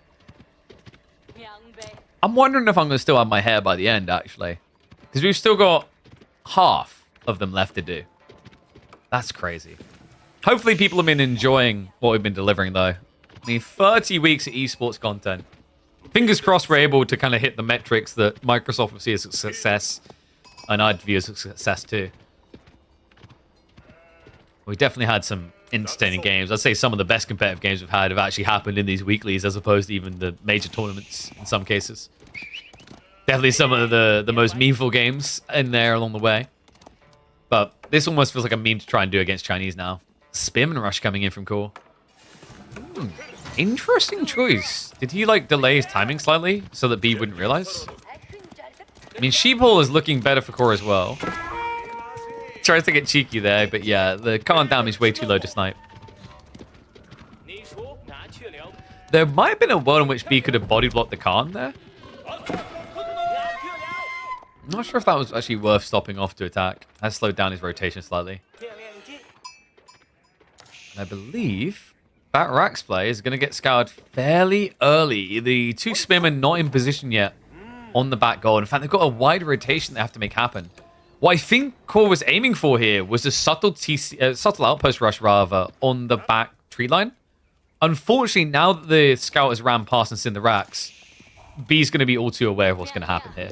I'm wondering if I'm going to still have my hair by the end, actually. Because we've still got half of them left to do. That's crazy. Hopefully people have been enjoying what we've been delivering, though. I mean, 30 weeks of esports content. Fingers crossed we're able to kind of hit the metrics that Microsoft would see as a success, and I'd view as a success too. We definitely had some entertaining games. I'd say some of the best competitive games we've had have actually happened in these weeklies as opposed to even the major tournaments in some cases. Definitely some of the most meaningful games in there along the way. But this almost feels like a meme to try and do against Chinese now. Spim and Rush coming in from Core. Interesting choice. Did he like delay his timing slightly so that B wouldn't realize? I mean, Sheeple is looking better for Core as well. Tries to get cheeky there, but yeah, the current damage is way too low to snipe. There might have been a world in which B could have body blocked the Khan there. I'm not sure if that was actually worth stopping off to attack. Has slowed down his rotation slightly. And I believe Batarak's play is going to get scoured fairly early. The two spearmen not in position yet on the back goal. In fact, they've got a wide rotation they have to make happen. What I think Core was aiming for here was a subtle subtle outpost rush, rather, on the back tree line. Unfortunately, now that the scout has ran past and seen the racks, B's going to be all too aware of what's going to happen here.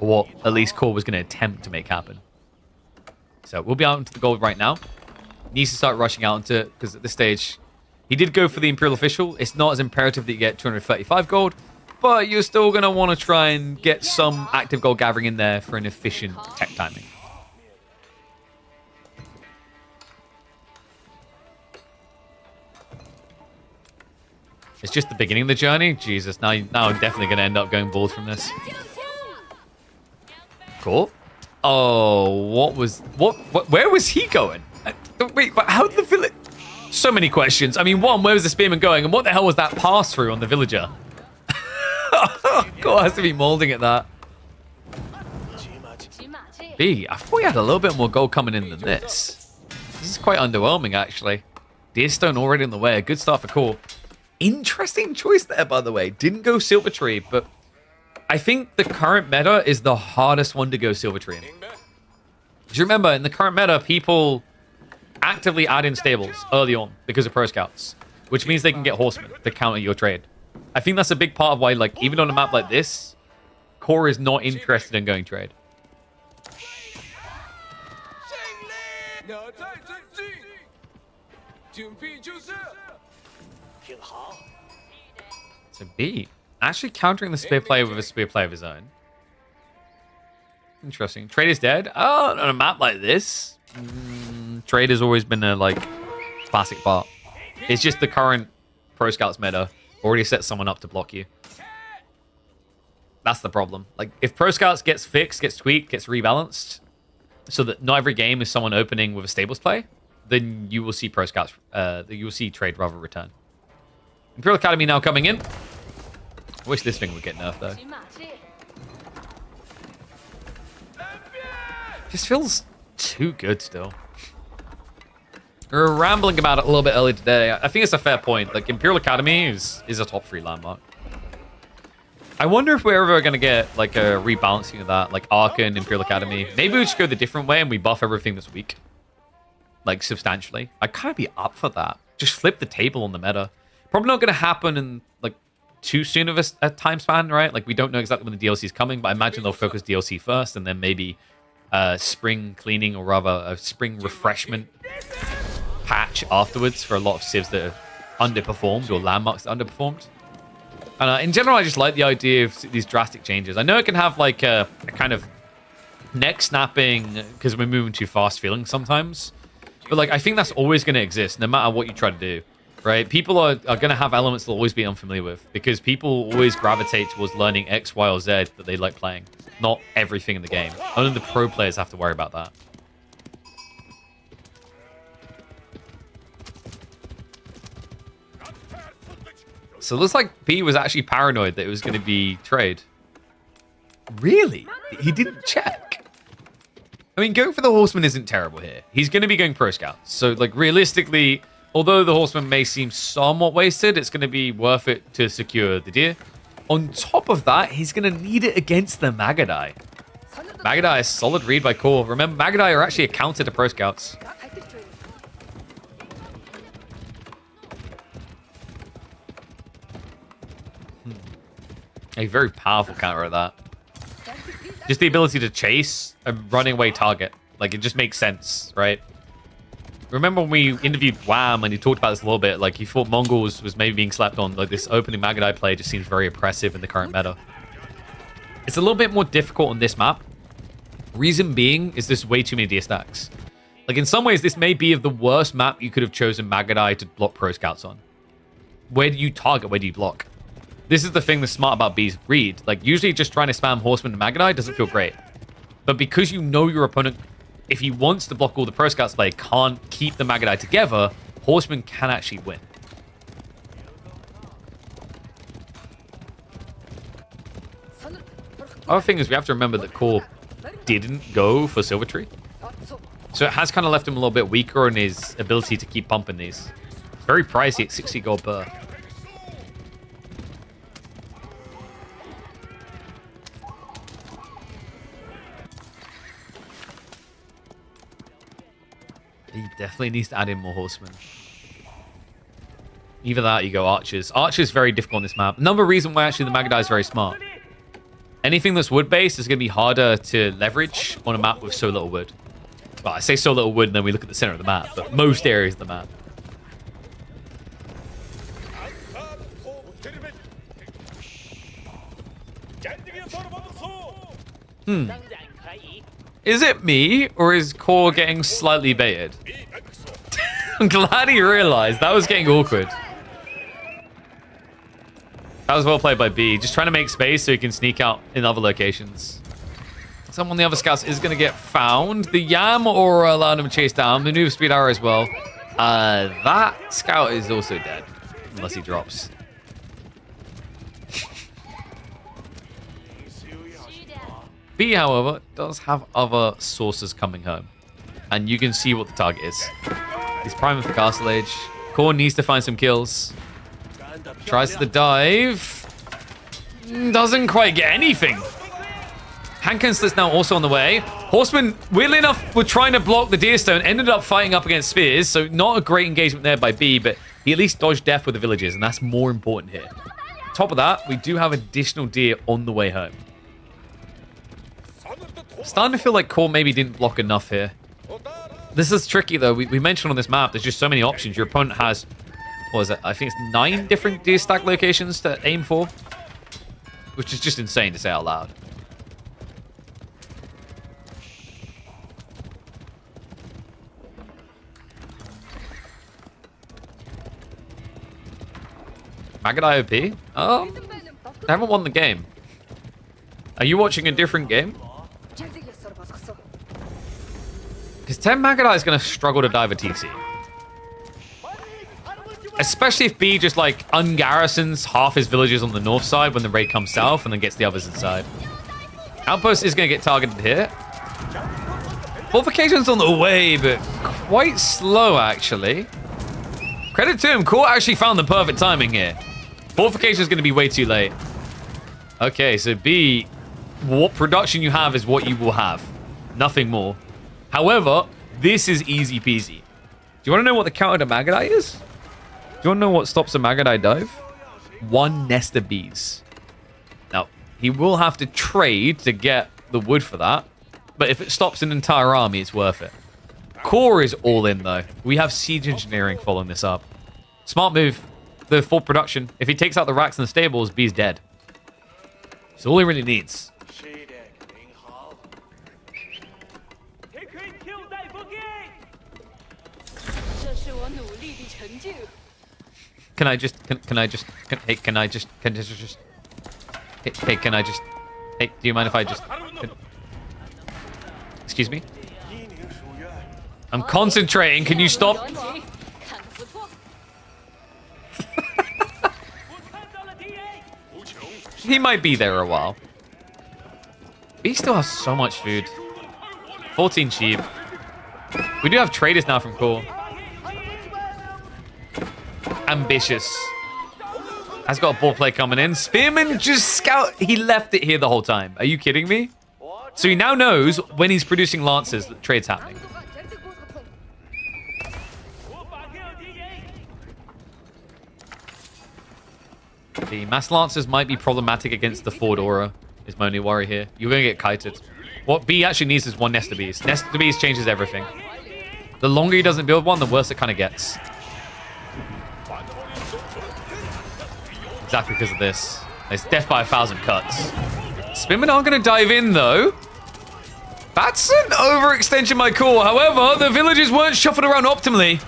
Or what at least Core was going to attempt to make happen. So we'll be out into the gold right now. Needs to start rushing out into it, because at this stage, he did go for the Imperial Official. It's not as imperative that you get 235 gold, but you're still going to want to try and get some active gold gathering in there for an efficient tech timing. It's just the beginning of the journey. Jesus, now I'm definitely going to end up going bald from this. Cool. Oh, where was he going? Wait, but how did the village... So many questions. I mean, one, where was the spearman going? And what the hell was that pass-through on the villager? God, has to be molding at that. B, I thought we had a little bit more gold coming in than this. This is quite underwhelming, actually. Deerstone already in the way. A good start for Core. Interesting choice there, by the way. Didn't go Silver Tree, but I think the current meta is the hardest one to go Silver Tree in. Because remember, in the current meta, people actively add in stables early on because of Pro Scouts, which means they can get horsemen to counter your trade. I think that's a big part of why, like, even on a map like this, Core is not interested in going trade. So B, actually countering the spear play with a spear play of his own. Interesting. Trade is dead. Oh, on a map like this, trade has always been a, like, classic part. It's just the current Pro Scouts meta already set someone up to block you. That's the problem. Like, if Pro Scouts gets fixed, gets tweaked, gets rebalanced, so that not every game is someone opening with a stables play, then you will see Pro Scouts, you will see trade rather return. Imperial Academy now coming in. I wish this thing would get nerfed, though. This feels too good still. We were rambling about it a little bit earlier today. I think it's a fair point. Like, Imperial Academy is a top 3 landmark. I wonder if we're ever going to get, like, a rebalancing of that, like Arca and Imperial Academy. Maybe we just go the different way and we buff everything this week. Like, substantially. I'd kind of be up for that. Just flip the table on the meta. Probably not going to happen in, like, too soon of a time span, right? Like, we don't know exactly when the DLC is coming, but I imagine they'll focus DLC first and then maybe spring cleaning, or rather a spring refreshment patch afterwards for a lot of civs that are underperformed, or landmarks that underperformed. And in general, I just like the idea of these drastic changes. I know it can have like a kind of neck snapping because we're moving too fast feeling sometimes, but like I think that's always going to exist no matter what you try to do, right? People are going to have elements they'll always be unfamiliar with, because people always gravitate towards learning X, Y, or Z that they like playing, not everything in the game. Only the pro players have to worry about that. So it looks like P was actually paranoid that it was going to be trade. Really? He didn't check? I mean, going for the Horseman isn't terrible here. He's going to be going Pro Scouts. So, like, realistically, although the Horseman may seem somewhat wasted, it's going to be worth it to secure the deer. On top of that, he's going to need it against the Magadai. Magadai is solid read by Core. Remember, Magadai are actually a counter to Pro Scouts. A very powerful counter at that. Just the ability to chase a running away target. Like, it just makes sense, right? Remember when we interviewed Wham and he talked about this a little bit, like he thought Mongols was maybe being slept on. Like, this opening Magadai play just seems very oppressive in the current meta. It's a little bit more difficult on this map. Reason being is there's way too many deer stacks. Like, in some ways, this may be of the worst map you could have chosen Magadai to block Pro Scouts on. Where do you target? Where do you block? This is the thing that's smart about B's read. Like, usually just trying to spam Horseman and Magadai doesn't feel great. But because you know your opponent, if he wants to block all the Pro Scouts play, can't keep the Magadai together, Horseman can actually win. Other thing is we have to remember that Core didn't go for Silver Tree. So it has kind of left him a little bit weaker in his ability to keep pumping these. It's very pricey at 60 gold per. He definitely needs to add in more horsemen. Either that or you go archers. Archers very difficult on this map. Another reason why actually the Magadai is very smart. Anything that's wood-based is going to be harder to leverage on a map with so little wood. Well, I say so little wood and then we look at the center of the map, but most areas of the map. Is it me, or is Core getting slightly baited? I'm glad he realized. That was getting awkward. That was well played by B. Just trying to make space so he can sneak out in other locations. Someone on the other scouts is going to get found. The Yam aura allowed him to chase down. The new speed arrow as well. That scout is also dead. Unless he drops. B, however, does have other sources coming home. And you can see what the target is. He's priming for Castle Age. Core needs to find some kills. Tries the dive. Doesn't quite get anything. Hankenslit's now also on the way. Horsemen, weirdly enough, were trying to block the Deerstone. Ended up fighting up against Spears. So not a great engagement there by B, but he at least dodged death with the villagers. And that's more important here. On top of that, we do have additional deer on the way home. Starting to feel like Core maybe didn't block enough here. This is tricky, though. We mentioned on this map, there's just so many options. Your opponent has, what is it? I think it's 9 different deer stack locations to aim for. Which is just insane to say out loud. Magadai OP? I haven't won the game. Are you watching a different game? Because 10 Magadai is going to struggle to dive a TC. Especially if B just like ungarrisons half his villages on the north side when the raid comes south and then gets the others inside. Outpost is going to get targeted here. Fortification's on the way, but quite slow actually. Credit to him, Core actually found the perfect timing here. Fortification is going to be way too late. Okay, so B, what production you have is what you will have. Nothing more. However, this is easy peasy. Do you want to know what the counter to Magadai is? Do you want to know what stops a Magadai dive? 1 nest of bees. Now, he will have to trade to get the wood for that. But if it stops an entire army, it's worth it. Core is all in, though. We have siege engineering following this up. Smart move. The full production. If he takes out the racks and the stables, B's dead. That's all he really needs. Can I just, hey, can I just, hey, do you mind if I just, excuse me? I'm concentrating, can you stop? He might be there a while. He still has so much food. 14 sheep. We do have traders now from Core. Ambitious. Has got a ball play coming in. Spearman just scout. He left it here the whole time. Are you kidding me? So he now knows when he's producing lancers that trade's happening. The mass lancers might be problematic against the Ford aura. Is my only worry here. You're going to get kited. What B actually needs is 1 nest of bees. Nest of bees changes everything. The longer he doesn't build one, the worse it kind of gets. Exactly because of this. It's death by 1,000 cuts. Spearmen aren't going to dive in, though. That's an overextension by Core. However, the villagers weren't shuffled around optimally.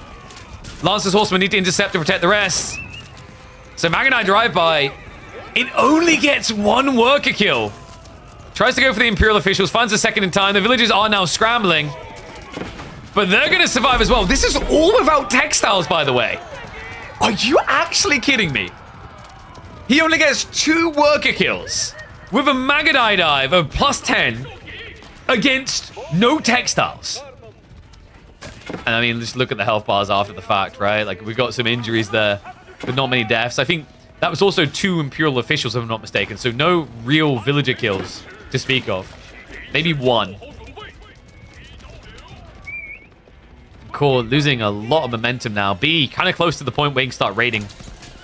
Lancer's horsemen need to intercept to protect the rest. So Magadai drive-by. It only gets 1 worker kill. Tries to go for the Imperial officials. Finds a second in time. The villagers are now scrambling. But they're going to survive as well. This is all without textiles, by the way. Are you actually kidding me? He only gets 2 worker kills. with a Magadai dive of +10 against no textiles. And I mean, just look at the health bars after the fact, right? Like, we got some injuries there, but not many deaths. I think that was also 2 Imperial officials, if I'm not mistaken. So no real villager kills to speak of. Maybe 1. Core losing a lot of momentum now. B kind of close to the point where he can start raiding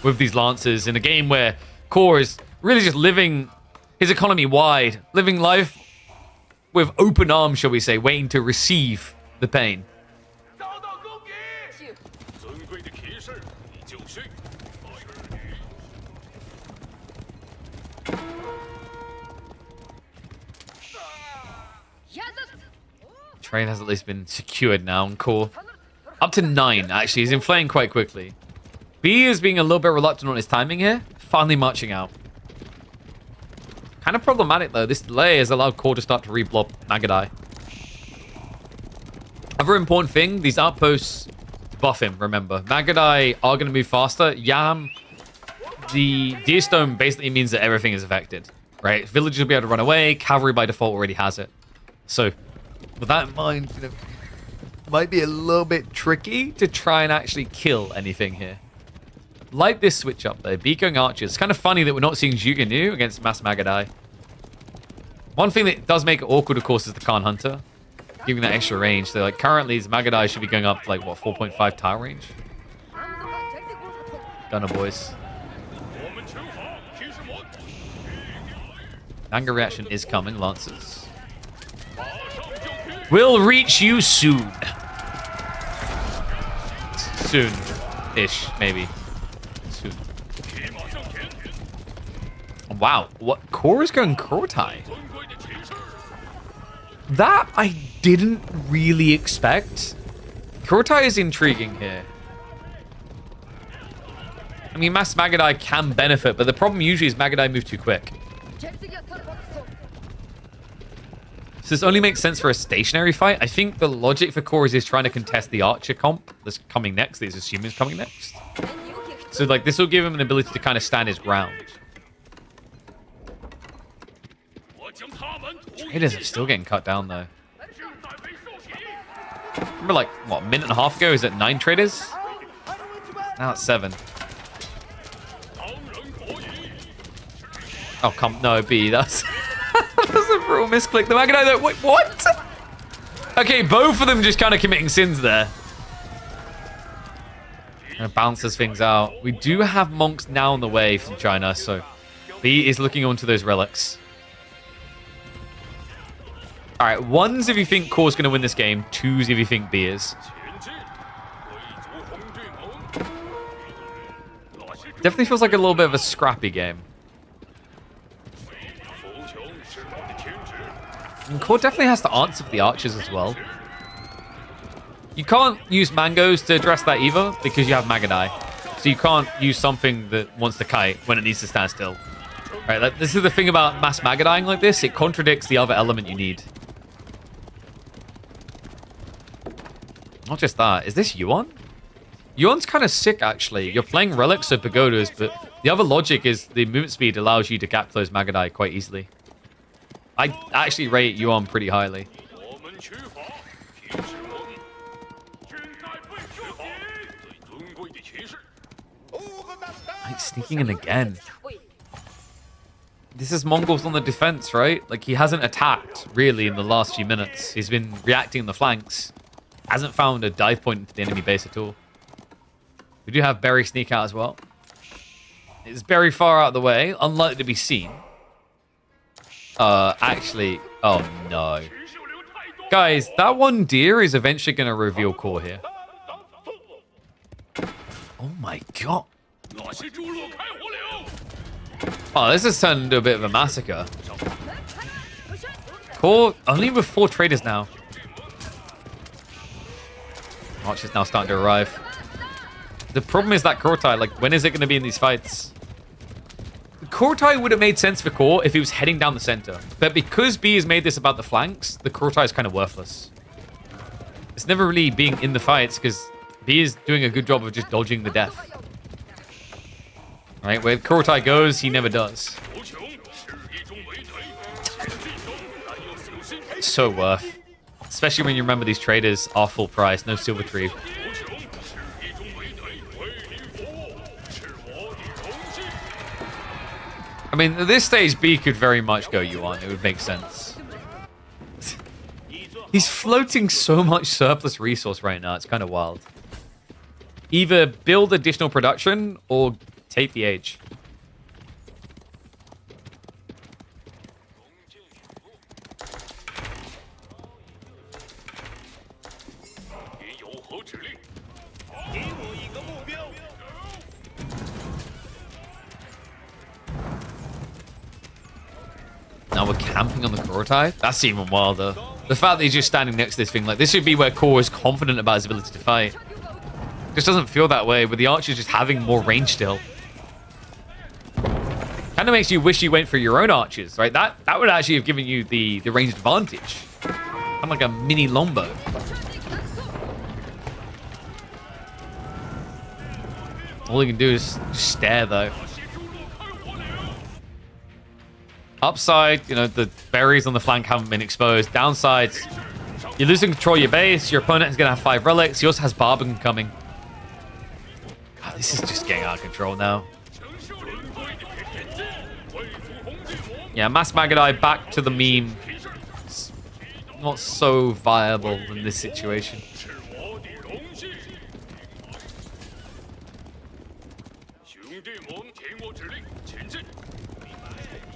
with these Lancers in a game where Core is really just living his economy wide, living life with open arms, shall we say, waiting to receive the pain. Train has at least been secured now on Core. Up to 9, actually. He's inflating quite quickly. B is being a little bit reluctant on his timing here. Finally marching out. Kind of problematic, though. This delay has allowed Core to start to reblob Magadai. Other important thing, these outposts buff him, remember. Magadai are going to move faster. Yam, the Deerstone basically means that everything is affected, right? Villagers will be able to run away. Cavalry by default already has it. So, with that in mind, you know, might be a little bit tricky to try and actually kill anything here. Like this switch up though, B going archers. It's kind of funny that we're not seeing Zhuge against Mass Magadai. One thing that does make it awkward, of course, is the Khan Hunter, giving that extra range. So, like, currently, his Magadai should be going up to, like, what, 4.5 tower range? Gunner boys. Anger reaction is coming, Lancers. We'll reach you soon. Soon-ish, maybe. Soon. Wow, what? Core is going Krotai. That I didn't really expect. Krotai is intriguing here. I mean, Mass Magadai can benefit, but the problem usually is Magadai move too quick. So this only makes sense for a stationary fight. I think the logic for Core is he's trying to contest the Archer comp that's coming next. That he's assuming is coming next. So, like, this will give him an ability to kind of stand his ground. Traders are still getting cut down, though. Remember, like, what, a minute and a half ago? Is it 9 traders? Now it's 7. Oh, come, no, B, that's... that's a brutal misclick. The Magadai, though, wait, what? Okay, both of them just kind of committing sins there. And it balances things out. We do have monks now on the way from China, so B is looking onto those relics. All right, 1s if you think Core's going to win this game. 2s if you think B is. Definitely feels like a little bit of a scrappy game. And Core definitely has to answer for the archers as well. You can't use mangoes to address that either because you have Magadai. So you can't use something that wants to kite when it needs to stand still. Right, like, this is the thing about Mass Magadaing like this. It contradicts the other element you need. Not just that. Is this Yuan? Yuan's kind of sick, actually. You're playing relics or pagodas, but the other logic is the movement speed allows you to gap close Magadai quite easily. I actually rate Yuan pretty highly. Right, sneaking in again. This is Mongols on the defense, right? Like, he hasn't attacked, really, in the last few minutes. He's been reacting in the flanks. Hasn't found a dive point into the enemy base at all. We do have Berry sneak out as well. It's very far out of the way, unlikely to be seen. Actually, oh no. Guys, that one deer is eventually going to reveal Core here. Oh my god. Oh, this has turned into a bit of a massacre. Core, only with 4 traders now. March is now starting to arrive. The problem is that Krotai, like, when is it going to be in these fights? Krotai would have made sense for Core if he was heading down the center. But because B has made this about the flanks, the Krotai is kind of worthless. It's never really being in the fights because B is doing a good job of just dodging the death. Right, where Krotai goes, he never does. It's so worth. Especially when you remember these traders are full price, no silver tree. I mean, at this stage, B could very much go Yuan. It would make sense. He's floating so much surplus resource right now. It's kind of wild. Either build additional production or take the age. Now we're camping on the Kurotide? That's even wilder. The fact that he's just standing next to this thing, like, this should be where Core is confident about his ability to fight. Just doesn't feel that way, with the archers just having more range still. Kind of makes you wish you went for your own archers, right? That would actually have given you the range advantage. Kind of like a mini longbow. All you can do is just stare, though. Upside, you know, the berries on the flank haven't been exposed. Downsides, you're losing control of your base. Your opponent is going to have 5 relics. He also has Barben coming. God, this is just getting out of control now. Yeah, Mass Magadai back to the meme. It's not so viable in this situation.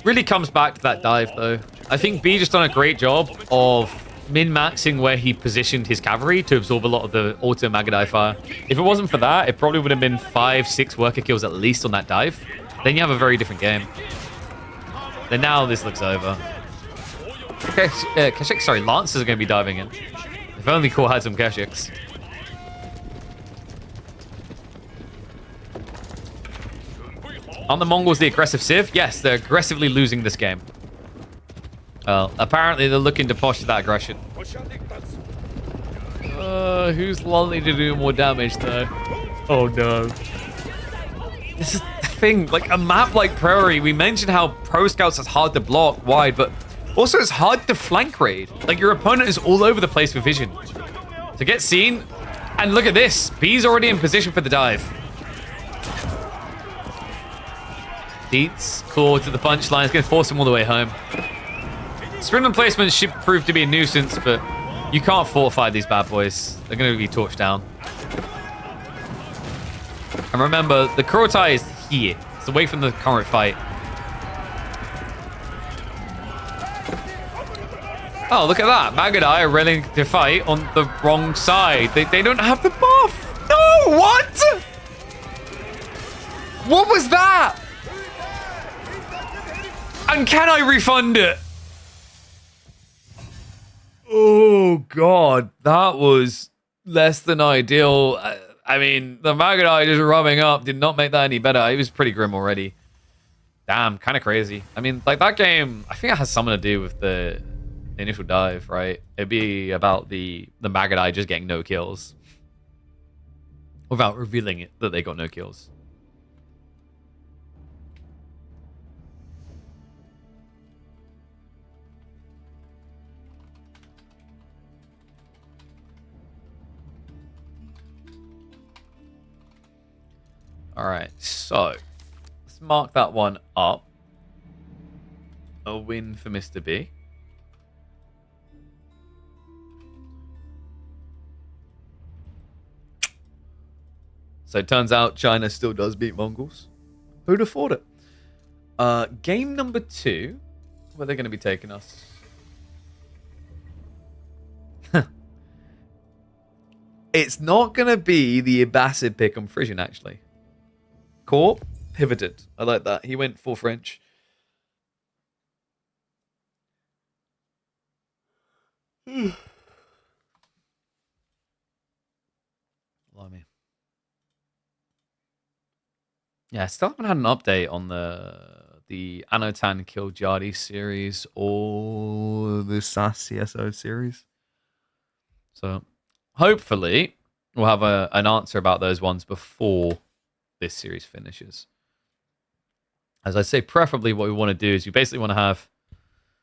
Really comes back to that dive, though. I think B just done a great job of min-maxing where he positioned his cavalry to absorb a lot of the auto Magadai fire. If it wasn't for that, it probably would have been 5-6 worker kills at least on that dive. Then you have a very different game. Then now this looks over. Okay, Keshik, sorry, Lancers are going to be diving in. If only Core had some Keshiks. Aren't the Mongols the aggressive Civ? Yes, they're aggressively losing this game. Well, apparently they're looking to posture that aggression. Who's likely to do more damage, though? Oh, no. This is the thing. Like, a map like Prairie, we mentioned how Pro Scouts is hard to block wide, but also it's hard to flank raid. Like, your opponent is all over the place with vision. To get seen, and look at this. B's already in position for the dive. Beats Core to the punchline. It's going to force him all the way home. Sprint placement should prove to be a nuisance, but you can't fortify these bad boys. They're going to be torched down. And remember, the Kurotai is here. It's away from the current fight. Oh, look at that. Magadai are willing to fight on the wrong side. They don't have the buff. No, what? What was that? And can I refund it? Oh, God. That was less than ideal. I mean, the Magadai just rubbing up did not make that any better. It was pretty grim already. Damn, kind of crazy. I mean, like, that game, I think it has something to do with the initial dive, right? It'd be about the Magadai just getting no kills. Without revealing it that they got no kills. All right, so let's mark that one up. A win for Mr. B. So it turns out China still does beat Mongols. Who'd have thought it? Game number 2. Where are they going to be taking us? It's not going to be the Abbasid pick on Frisian, actually. Core pivoted. I like that. He went full French. Blimey. Yeah, still haven't had an update on the Anotan Kiljardi series or the SAS CSO series. So hopefully we'll have an answer about those ones before this series finishes. As I say, preferably what we want to do is we basically want to have,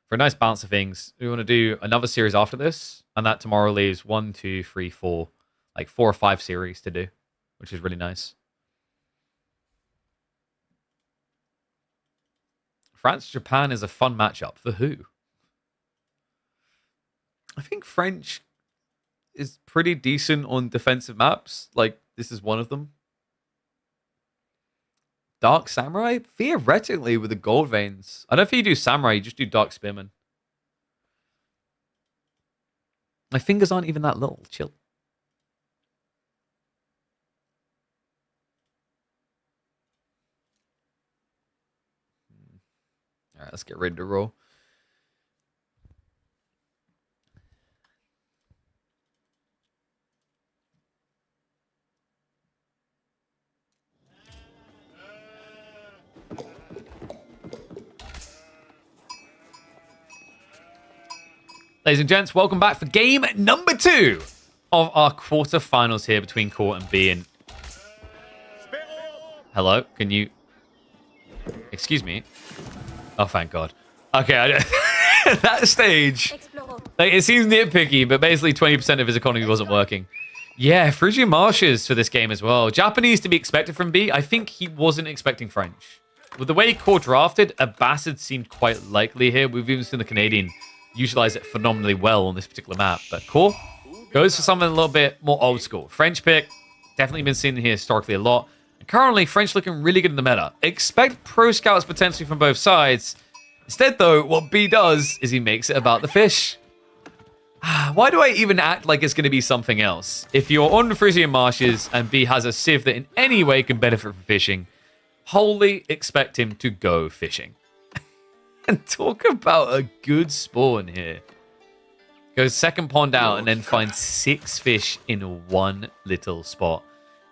for a nice balance of things, we want to do another series after this, and that tomorrow leaves 1, 2, 3, 4, like 4 or 5 series to do, which is really nice. France-Japan is a fun matchup. For who? I think French is pretty decent on defensive maps. Like, this is one of them. Dark Samurai? Theoretically, with the gold veins. I don't think you do Samurai, you just do Dark Spearman. My fingers aren't even that little. Chill. Alright, let's get ready to roll. Ladies and gents, welcome back for game number 2 of our quarterfinals here between Court and B. And hello, can you? Excuse me. Oh, thank God. Okay, that stage, like, it seems nitpicky, but basically 20% of his economy wasn't working. Yeah, Phrygian Marshes for this game as well. Japanese to be expected from B. I think he wasn't expecting French. With the way Core drafted, a Bassett seemed quite likely here. We've even seen the Canadian utilize it phenomenally well on this particular map. But Core goes for something a little bit more old school. French pick, definitely been seen here historically a lot. And currently, French looking really good in the meta. Expect pro scouts potentially from both sides. Instead, though, what B does is he makes it about the fish. Why do I even act like it's going to be something else? If you're on the Frisian Marshes and B has a sieve that in any way can benefit from fishing, wholly expect him to go fishing. And talk about a good spawn here. Goes second pond out and then finds 6 fish in one little spot.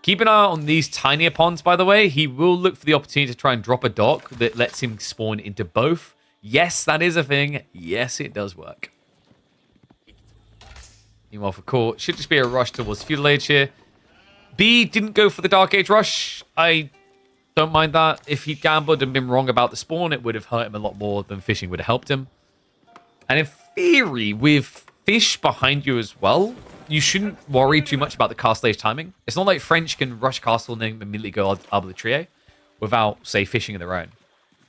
Keep an eye on these tinier ponds, by the way. He will look for the opportunity to try and drop a dock that lets him spawn into both. Yes, that is a thing. Yes, it does work. Meanwhile, for Court, should just be a rush towards Feudal Age here. B didn't go for the Dark Age rush. I don't mind that. If he gambled and been wrong about the spawn, it would have hurt him a lot more than fishing would have helped him. And in theory, with fish behind you as well, you shouldn't worry too much about the castle age timing. It's not like French can rush castle and then immediately go arbitrary without, say, fishing of their own.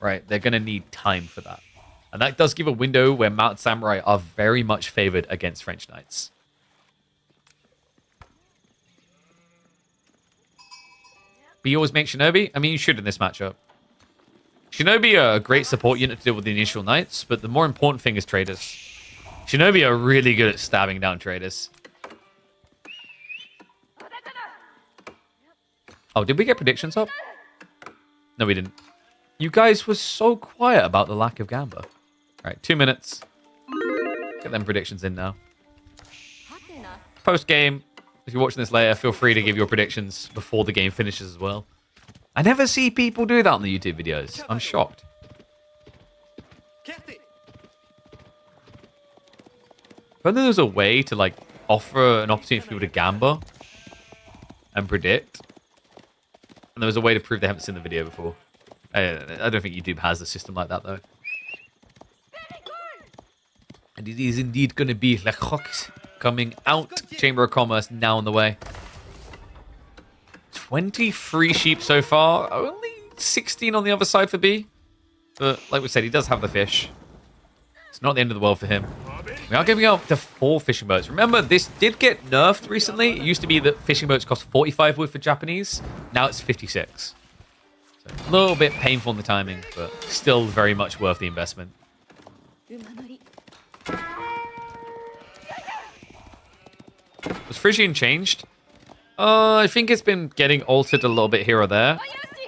Right? They're going to need time for that. And that does give a window where Mounted Samurai are very much favored against French Knights. But you always make Shinobi? I mean, you should in this matchup. Shinobi are a great support unit to deal with the initial Knights, but the more important thing is traders. Shinobi are really good at stabbing down traders. Oh, did we get predictions up? No, we didn't. You guys were so quiet about the lack of Gamba. All right, 2 minutes. Get them predictions in now. Post-game, if you're watching this later, feel free to give your predictions before the game finishes as well. I never see people do that on the YouTube videos. I'm shocked. If only there was a way to, like, offer an opportunity for people to Gamba and predict. And there was a way to prove they haven't seen the video before. I don't think YouTube has a system like that, though. And it is indeed going to be Le Croc coming out. Chamber of Commerce now on the way. 23 sheep so far. Only 16 on the other side for B. But like we said, he does have the fish. It's not the end of the world for him. We are giving up to 4 fishing boats. Remember, this did get nerfed recently. It used to be that fishing boats cost 45 wood for Japanese. Now it's 56. So a little bit painful in the timing, but still very much worth the investment. Was Frisian changed? I think it's been getting altered a little bit here or there.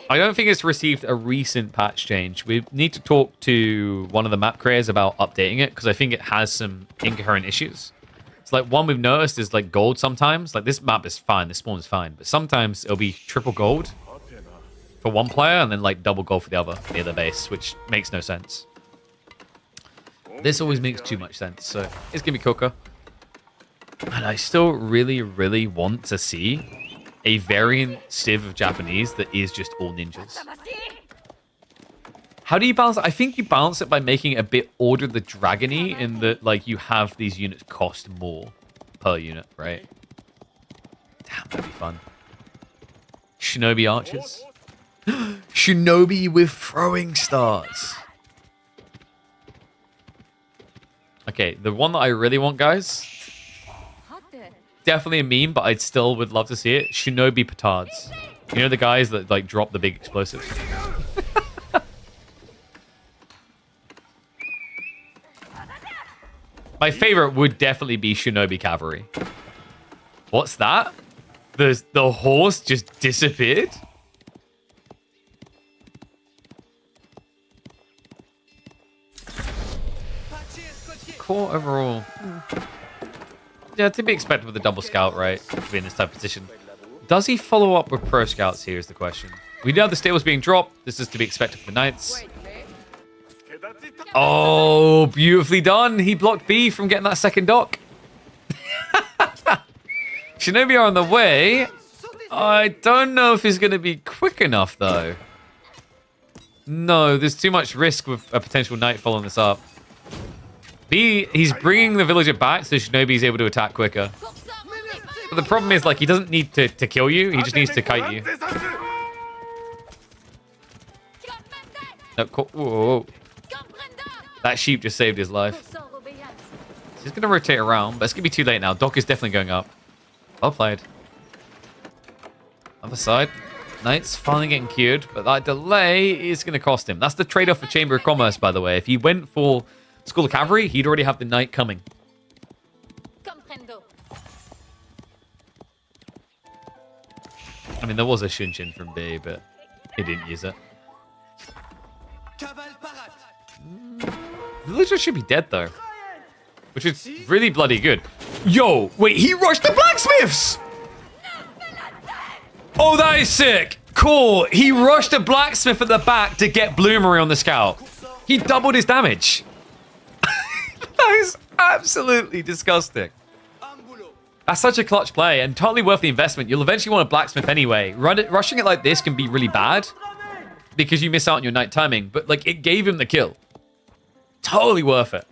I don't think it's received a recent patch change. We need to talk to one of the map creators about updating it, because I think it has some incoherent issues. It's like one we've noticed is like gold sometimes. Like this map is fine, this spawn is fine, but sometimes it'll be triple gold for one player and then like double gold for the other near the base, which makes no sense. This always makes too much sense, so it's gonna be Coca. And I still really, really want to see a variant Civ of Japanese that is just all ninjas. How do you balance it? I think you balance it by making it a bit Order the Dragon-y in that, like, you have these units cost more per unit, right? Damn, that'd be fun. Shinobi archers. Shinobi with throwing stars. Okay, the one that I really want, guys. Definitely a meme, but I still would love to see it. Shinobi petards. You know the guys that, like, drop the big explosives? My favorite would definitely be Shinobi Cavalry. What's that? The horse just disappeared? Core overall. Yeah, to be expected with a double scout, right? To be in this type of position. Does he follow up with pro scouts here is the question. We know the stable's being dropped. This is to be expected for the Knights. Oh, beautifully done. He blocked B from getting that second dock. Shinobi are on the way. I don't know if he's going to be quick enough, though. No, there's too much risk with a potential Knight following this up. B, he's bringing the villager back so Shinobi's able to attack quicker. But the problem is, like, he doesn't need to kill you. He just needs to kite you. No, whoa. That sheep just saved his life. He's going to rotate around, but it's going to be too late now. Dock is definitely going up. Well played. Other side. Knight's finally getting cured, but that delay is going to cost him. That's the trade-off for Chamber of Commerce, by the way. If he went for School of Cavalry, he'd already have the Knight coming. I mean, there was a Shunshin from B, but he didn't use it. Villager should be dead, though. Which is really bloody good. Yo, wait, he rushed the blacksmiths! Oh, that is sick. Cool. He rushed a blacksmith at the back to get Bloomery on the scout. He doubled his damage. That is absolutely disgusting. That's such a clutch play and totally worth the investment. You'll eventually want a blacksmith anyway. Rushing it like this can be really bad because you miss out on your night timing, but like it gave him the kill. Totally worth it.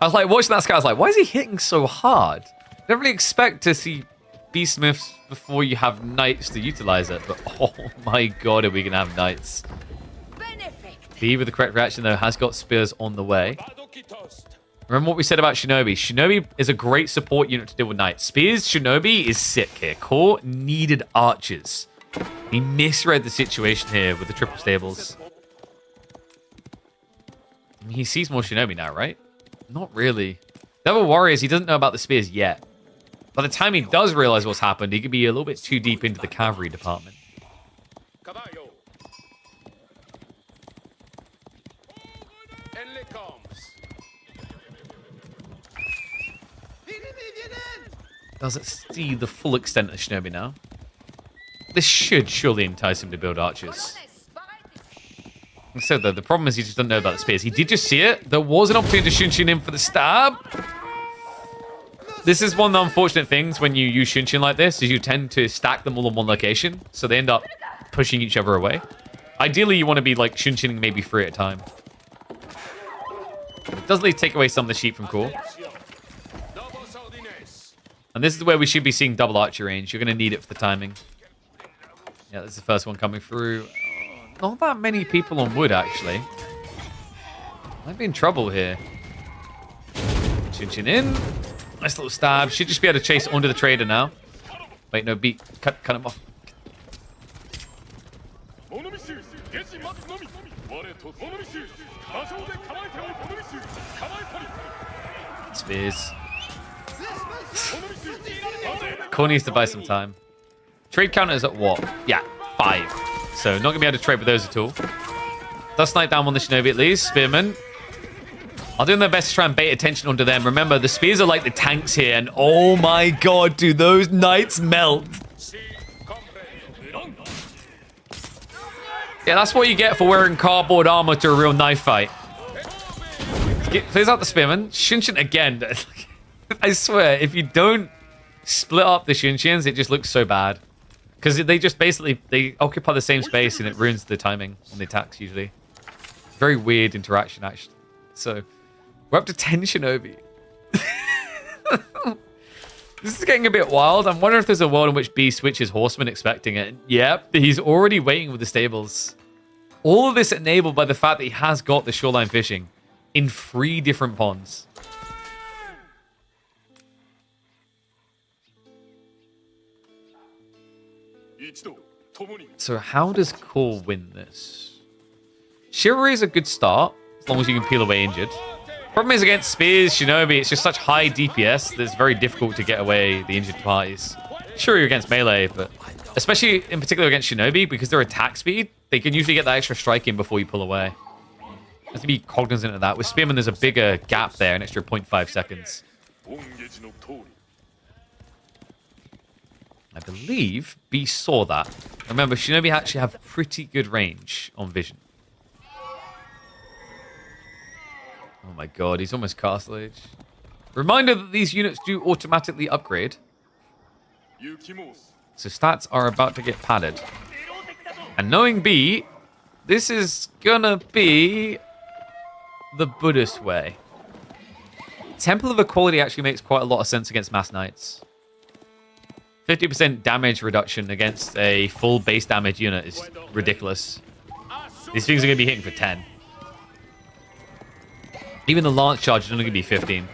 I was like watching that scout, I was like, why is he hitting so hard? I don't really expect to see beastsmiths before you have knights to utilize it, but oh my god, are we gonna have knights? B with the correct reaction though has got spears on the way. Remember what we said about Shinobi. Shinobi is a great support unit to deal with knights. Spears, Shinobi is sick here. Core needed archers. He misread the situation here with the triple stables. I mean, he sees more Shinobi now, right? Not really. The other warriors, he doesn't know about the spears yet. By the time he does realize what's happened, he could be a little bit too deep into the cavalry department. Doesn't see the full extent of Shinobi now. This should surely entice him to build archers. Like I said, though, the problem is he just doesn't know about the spears. He did just see it. There was an opportunity to Shunshin in for the stab. This is one of the unfortunate things when you use Shunshin like this, is you tend to stack them all in one location, so they end up pushing each other away. Ideally, you want to be like Shunshining maybe 3 at a time. It does take away some of the sheep from core. And this is where we should be seeing double archer range. You're going to need it for the timing. Yeah, that's the first one coming through. Oh, not that many people on wood, actually. Might be in trouble here. Shunshin in. Nice little stab. Should just be able to chase onto the trader now. Wait, no, beat. Cut him off. Spears. Core needs to buy some time. Trade counter is at what? Yeah, 5. So not going to be able to trade with those at all. Dust Knight down on the Shinobi at least. Spearman. I'll do their best to try and bait attention onto them. Remember, the spears are like the tanks here. And oh my god, do those knights melt. Yeah, that's what you get for wearing cardboard armor to a real knife fight. Clears out the Spearman. Shunshin again. I swear, if you don't split up the Shunshins, it just looks so bad. Because they just basically, they occupy the same space and it ruins the timing on the attacks usually. Very weird interaction, actually. So, we're up to 10 Shinobi. This is getting a bit wild. I'm wondering if there's a world in which B switches Horseman expecting it. Yep, he's already waiting with the stables. All of this enabled by the fact that he has got the shoreline fishing in 3 different ponds. So how does Core win this? Chivalry is a good start, as long as you can peel away injured. Problem is against Spears, Shinobi, it's just such high DPS that it's very difficult to get away the injured parties. Sure, you're against melee, but especially in particular against Shinobi, because their attack speed, they can usually get that extra strike in before you pull away. You have to be cognizant of that. With Spearman, there's a bigger gap there, an extra 0.5 seconds. I believe B saw that. Remember, Shinobi actually have pretty good range on vision. Oh my god, he's almost castle age. Reminder that these units do automatically upgrade. So stats are about to get padded. And knowing B, this is gonna be the Buddhist way. Temple of Equality actually makes quite a lot of sense against Mass Knights. 50% damage reduction against a full base damage unit is ridiculous. These things are going to be hitting for 10. Even the Lance charge is only going to be 15.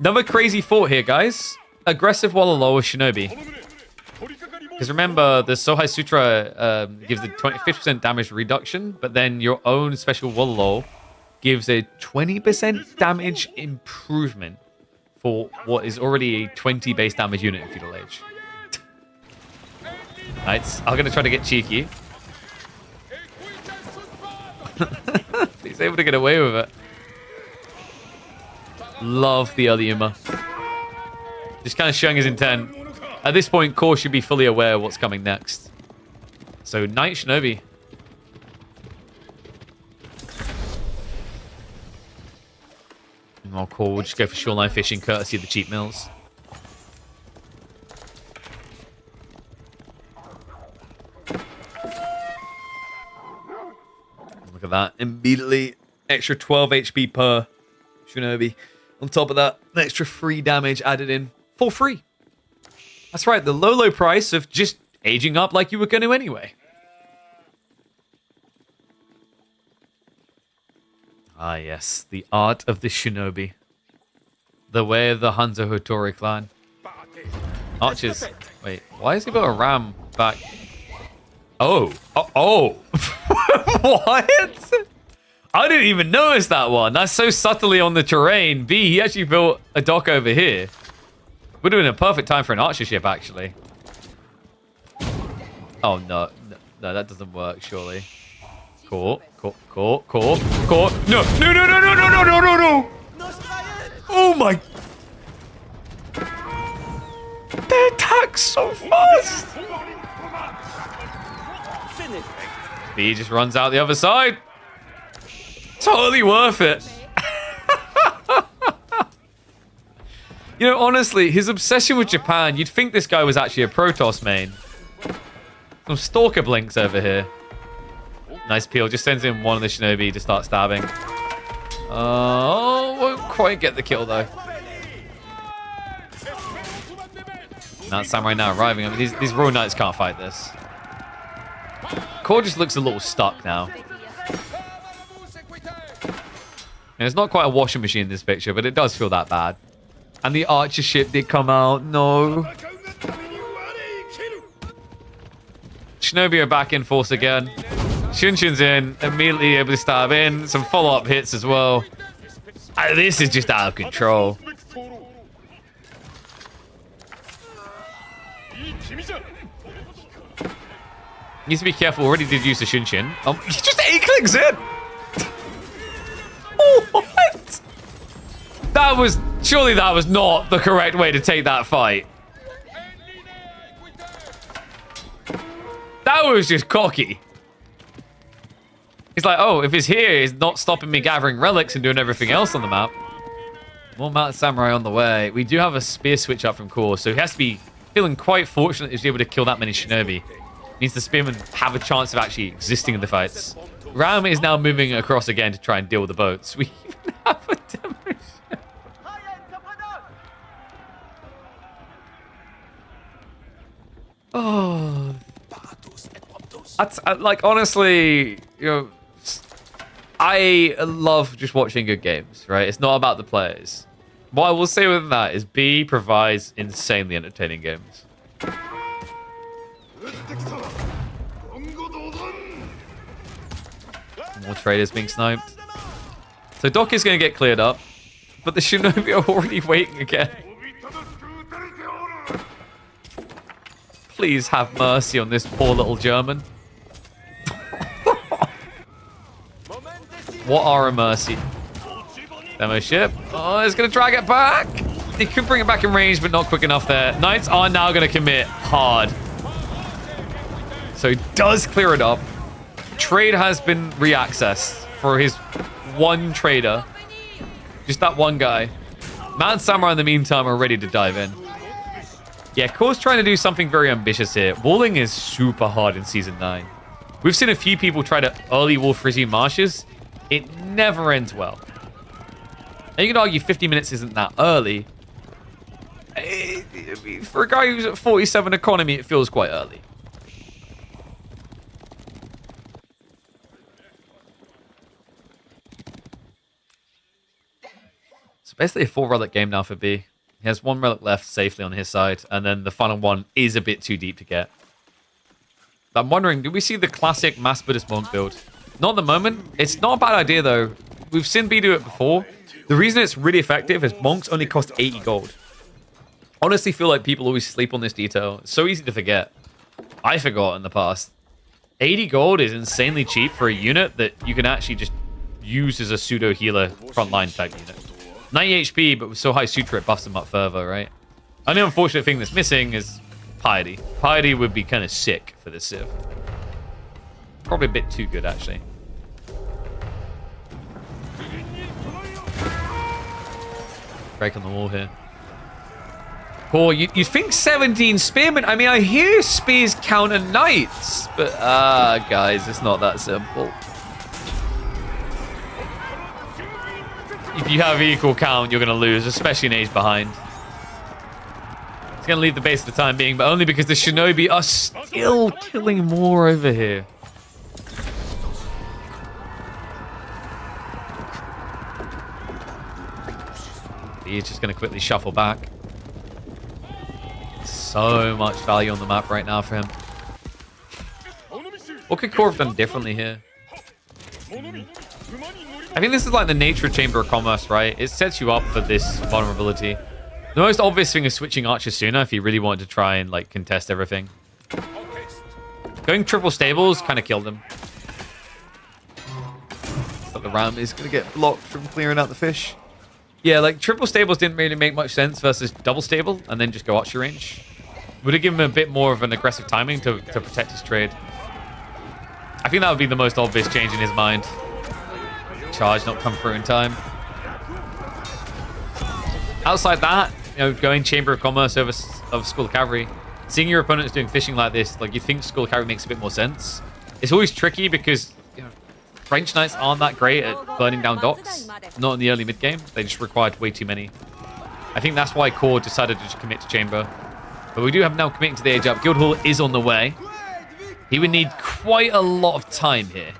Another crazy fort here, guys. Aggressive Wallow with Shinobi. Because remember, the Sohai Sutra gives the 50% damage reduction, but then your own special Wallow gives a 20% damage improvement for what is already a 20 base damage unit in Feudal Age. Right, I'm going to try to get cheeky. He's able to get away with it. Love the early Yuma. Just kind of showing his intent. At this point, Core should be fully aware of what's coming next. So, Knight Shinobi. More Core will just go for shoreline fishing, courtesy of the cheap mills. Look at that. Immediately, extra 12 HP per Shinobi. On top of that, an extra 3 damage added in for free. That's right, the low price of just aging up like you were going to anyway. Ah, yes, the art of the Shinobi. The way of the Hanzo Hattori clan. Archers. Wait, why is he got a ram back? Oh. Oh. What? I didn't even notice that one. That's so subtly on the terrain. B, he actually built a dock over here. Would have been a perfect time for an archer ship, actually. Oh, no. No, that doesn't work, surely. Core. No. No. Oh, my. They attack so fast. B just runs out the other side. Totally worth it. You know, honestly, his obsession with Japan, you'd think this guy was actually a Protoss main. Some Stalker Blinks over here. Nice peel. Just sends in one of the Shinobi to start stabbing. Oh, won't quite get the kill, though. Now Samurai now arriving. I mean, these Royal Knights can't fight this. Core just looks a little stuck now. And it's not quite a washing machine in this picture, but it does feel that bad. And the archer ship did come out. No. Shinobi are back in force again. Shunshin's in, immediately able to stab in. Some follow-up hits as well. This is just out of control. Needs to be careful. Already did use the Shunshin. He just A-clicks in. What? Surely that was not the correct way to take that fight. That was just cocky. He's like, oh, if he's here, he's not stopping me gathering relics and doing everything else on the map. More Mounted Samurai on the way. We do have a spear switch up from Core, so he has to be feeling quite fortunate he's able to kill that many shinobi. Means the spearmen have a chance of actually existing in the fights. Wham is now moving across again to try and deal with the boats. We even have a demolition. Oh, that's like, honestly, you know, I love just watching good games, right? It's not about the players. What I will say with that is B provides insanely entertaining games. More traders being sniped. So Doc is going to get cleared up, but the shinobi are already waiting again. Please have mercy on this poor little German. What are a mercy? Demo ship. Oh, it's going to drag it back. He could bring it back in range, but not quick enough there. Knights are now going to commit hard. So he does clear it up. Trade has been re-accessed for his one trader. Just that one guy. Mad Samurai, in the meantime, are ready to dive in. Yeah, Core's trying to do something very ambitious here. Walling is super hard in Season 9. We've seen a few people try to early wall Frizzy marshes. It never ends well. Now, you can argue 50 minutes isn't that early. For a guy who's at 47 economy, it feels quite early. So basically a 4 relic game now for B. He has 1 relic left safely on his side, and then the final one is a bit too deep to get. I'm wondering, do we see the classic Mass Buddhist Monk build? Not at the moment. It's not a bad idea, though. We've seen B do it before. The reason it's really effective is monks only cost 80 gold. Honestly, feel like people always sleep on this detail. It's so easy to forget. I forgot in the past. 80 gold is insanely cheap for a unit that you can actually just use as a pseudo healer frontline type unit. 90 HP, but with so high suture, it buffs them up further, right? Only unfortunate thing that's missing is Piety. Piety would be kind of sick for this Civ. Probably a bit too good, actually. Break on the wall here. Cool, you think 17 spearmen? I mean, I hear spears counter knights, but guys, it's not that simple. If you have equal count, you're going to lose, especially in age behind. He's going to leave the base for the time being, but only because the shinobi are still killing more over here. He's just going to quickly shuffle back. So much value on the map right now for him. What could Core have done differently here? I think this is like the nature of Chamber of Commerce, right? It sets you up for this vulnerability. The most obvious thing is switching Archer sooner if you really wanted to try and like contest everything. Going triple stables kind of killed him. But the ram is going to get blocked from clearing out the fish. Yeah, like triple stables didn't really make much sense versus double stable and then just go Archer range. Would have given him a bit more of an aggressive timing to protect his trade. I think that would be the most obvious change in his mind. Charge not come through in time. Outside that, you know, going Chamber of Commerce over School of Cavalry, seeing your opponents doing fishing like this, like you think School of Cavalry makes a bit more sense. It's always tricky because, you know, French Knights aren't that great at burning down docks. Not in the early mid game. They just required way too many. I think that's why Core decided to just commit to Chamber. But we do have now committing to the age up. Guildhall is on the way. He would need quite a lot of time here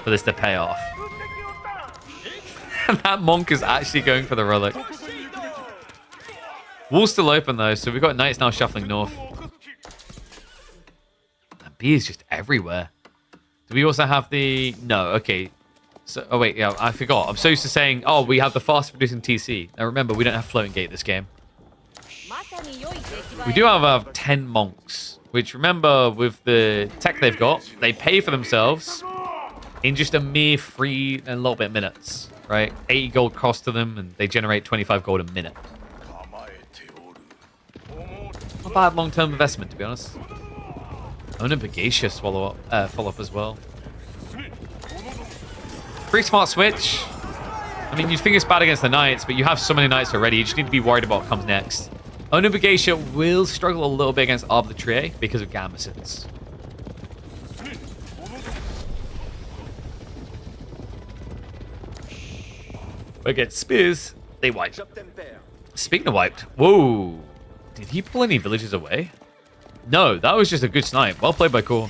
for this to pay off. And that monk is actually going for the relic. Wall's still open though, so we've got Knights now shuffling north. That B is just everywhere. Do we also have the... No, okay. So, oh wait, yeah, I forgot. I'm so used to saying, oh, we have the fast producing TC. Now remember, we don't have floating gate this game. We do have 10 monks, which remember, with the tech they've got, they pay for themselves in just a mere 3 and a little bit minutes, right? 80 gold cost to them, and they generate 25 gold a minute. Not a bad long-term investment, to be honest. Own a Bagacia follow-up as well. Pretty smart switch. I mean, you'd think it's bad against the Knights, but you have so many Knights already. You just need to be worried about what comes next. Onubigeisha will struggle a little bit against Arbitrier because of Gambesons. But against Spears, they wipe. Speaking of wiped, whoa. Did he pull any villages away? No, that was just a good snipe. Well played by Core.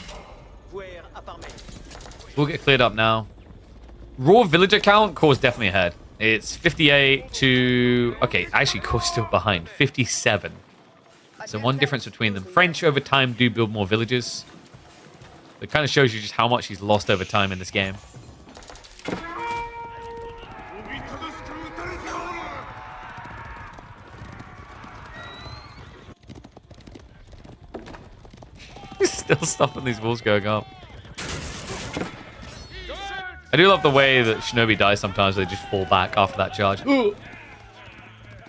We'll get cleared up now. Raw villager count, Core's definitely ahead. It's 58 to... Okay, actually, Core's still behind. 57. So one difference between them. French, over time, do build more villages. It kind of shows you just how much he's lost over time in this game. He's still stopping these walls going up. I do love the way that Shinobi dies sometimes. They just fall back after that charge. Ooh.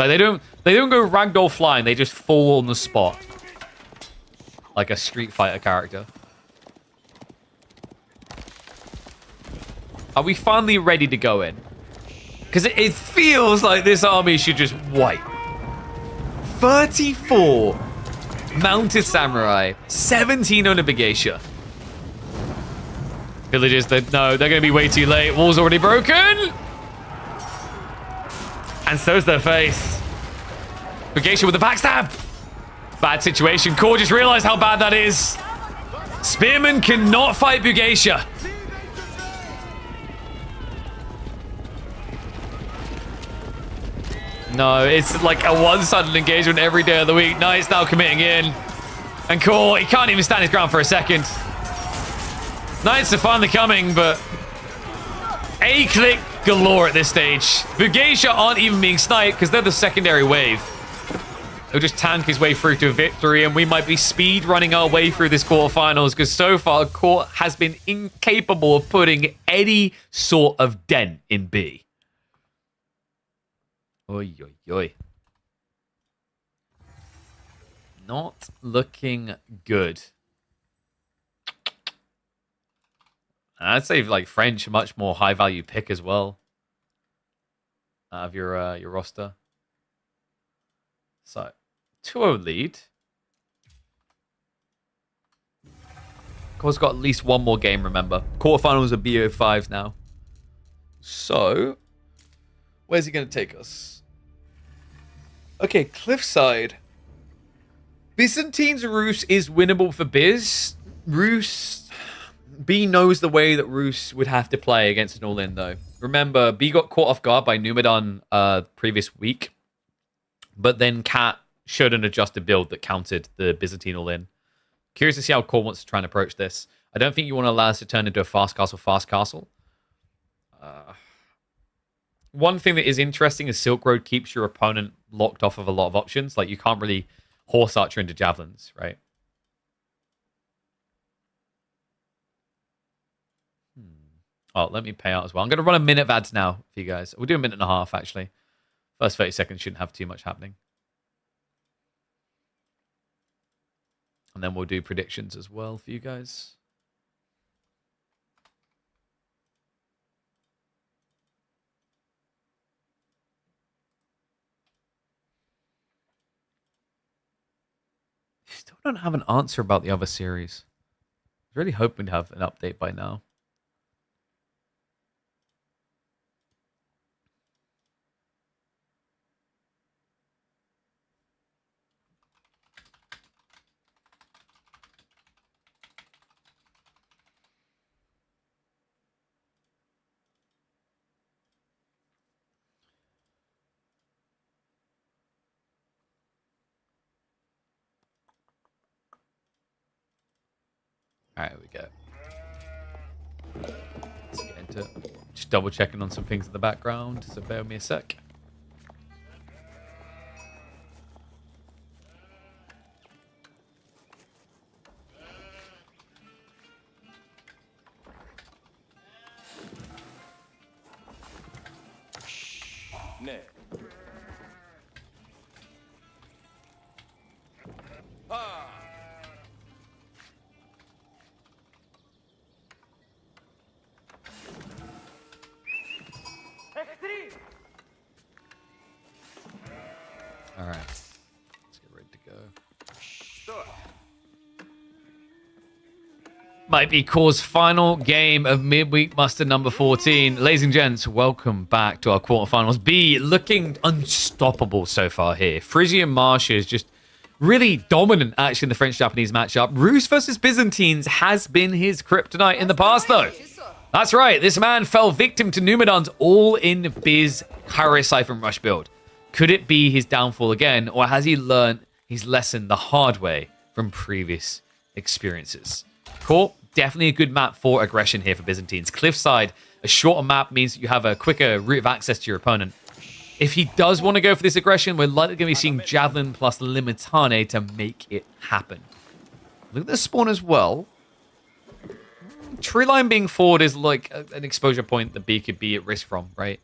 Like they don't go ragdoll flying. They just fall on the spot, like a Street Fighter character. Are we finally ready to go in? Because it feels like this army should just wipe. 34 mounted samurai, 17 Onubigeisha. Villagers, no, they're going to be way too late. Wall's already broken. And so's their face. Geisha with the backstab. Bad situation. Core just realized how bad that is. Spearman cannot fight Bugeisha. No, it's like a one-sided engagement every day of the week. Knight's now committing in. And Core, he can't even stand his ground for a second. Knights are finally coming, but A-click galore at this stage. Bugeisha aren't even being sniped because they're the secondary wave. He'll just tank his way through to a victory, and we might be speed running our way through this quarterfinals because so far, Court has been incapable of putting any sort of dent in B. Oi, oi, oi. Not looking good. I'd say like French, a much more high value pick as well out of your roster. So 2-0 lead. Core's got at least one more game, remember. Quarterfinals are BO5s now. So where's he going to take us? Okay, Cliffside. Byzantine's Rus is winnable for Biz. B knows the way that Roos would have to play against an all-in, though. Remember, B got caught off guard by Numan previous week, but then Cat showed an adjusted build that countered the Byzantine all-in. Curious to see how Core wants to try and approach this. I don't think you want to allow us to turn into a fast castle. One thing that is interesting is Silk Road keeps your opponent locked off of a lot of options. Like, you can't really horse archer into javelins, right? Oh, let me pay out as well. I'm going to run a minute of ads now for you guys. We'll do a minute and a half, actually. First 30 seconds shouldn't have too much happening. And then we'll do predictions as well for you guys. Still don't have an answer about the other series. I was really hoping to have an update by now. All right, here we go. Let's get into it. Just double checking on some things in the background, so bear with me a sec. Might be Core's final game of midweek muster number 14. Ladies and gents, welcome back to our quarterfinals. B looking unstoppable so far here. Frisian Marsh is just really dominant actually in the French-Japanese matchup. Rus versus Byzantines has been his kryptonite in the past though. That's right, this man fell victim to Numan's all-in Biz Harry Siphon Rush build. Could it be his downfall again, or has he learned his lesson the hard way from previous experiences? Core, definitely a good map for aggression here for Byzantines. Cliffside, a shorter map means that you have a quicker route of access to your opponent. If he does want to go for this aggression, we're likely going to be seeing Javelin plus Limitane to make it happen. Look at the spawn as well. Tree line being forward is like an exposure point that B could be at risk from, right?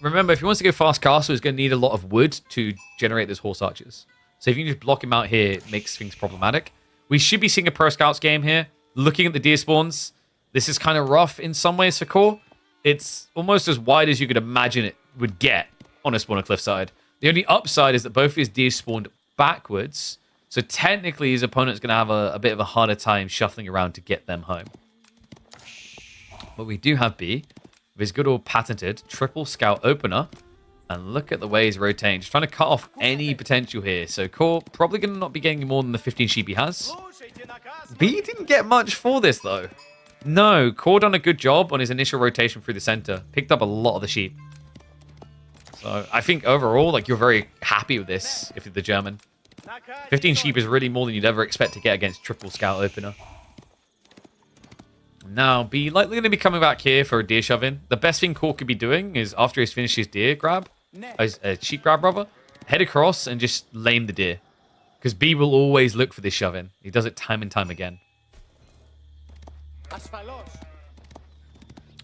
Remember, if he wants to go fast castle, he's going to need a lot of wood to generate those horse archers. So if you can just block him out here, it makes things problematic. We should be seeing a Pro Scouts game here. Looking at the deer spawns, this is kind of rough in some ways for Core. It's almost as wide as you could imagine it would get on a spawner cliffside. The only upside is that both of his deer spawned backwards. So technically, his opponent's going to have a bit of a harder time shuffling around to get them home. But we do have B with his good old patented triple scout opener. And look at the way he's rotating. Just trying to cut off any potential here. So Core probably going to not be getting more than the 15 sheep he has. B didn't get much for this, though. No, Core done a good job on his initial rotation through the center. Picked up a lot of the sheep. So I think overall, like, you're very happy with this if you're the German. 15 sheep is really more than you'd ever expect to get against triple scout opener. Now, B likely going to be coming back here for a deer shove-in. The best thing Core could be doing is after he's finished his deer grab, sheep grab rather, head across and just lame the deer. Because B will always look for this shove-in. He does it time and time again.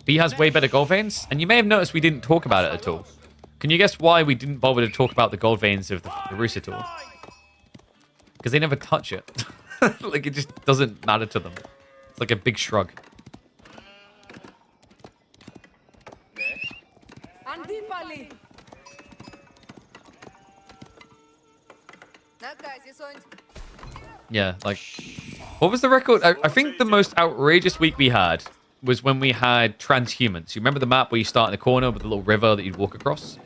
B has way better gold veins, and you may have noticed we didn't talk about it at all. Can you guess why we didn't bother to talk about the gold veins of the Rus at all? Because they never touch it. Like, it just doesn't matter to them. It's like a big shrug. Yeah, like, what was the record? I think the most outrageous week we had was when we had transhumans. You remember the map where you start in the corner with the little river that you'd walk across?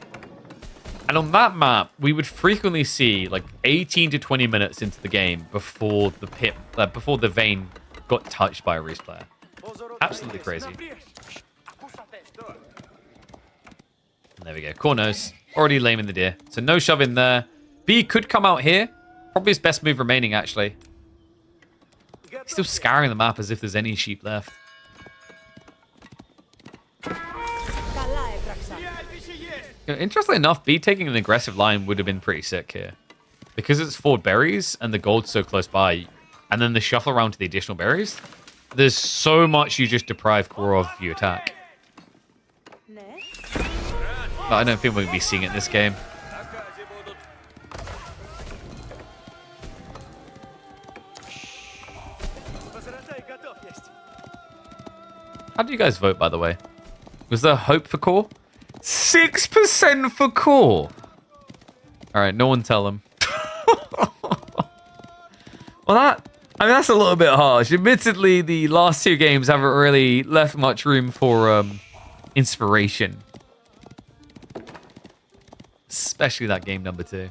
And on that map, we would frequently see like 18 to 20 minutes into the game before the vein got touched by a Rus player. Absolutely crazy. And there we go. Cornos already laming the deer. So no shove in there. B could come out here. Probably his best move remaining, actually. He's still scouring the map as if there's any sheep left. Interestingly enough, B taking an aggressive line would have been pretty sick here. Because it's 4 berries and the gold's so close by, and then the shuffle around to the additional berries, there's so much you just deprive Core of your attack. But I don't think we're going to be seeing it in this game. How do you guys vote, by the way? Was there hope for Core? 6% for Core! Alright, no one tell him. Well, that's a little bit harsh. Admittedly, the last 2 games haven't really left much room for inspiration. Especially that game number 2.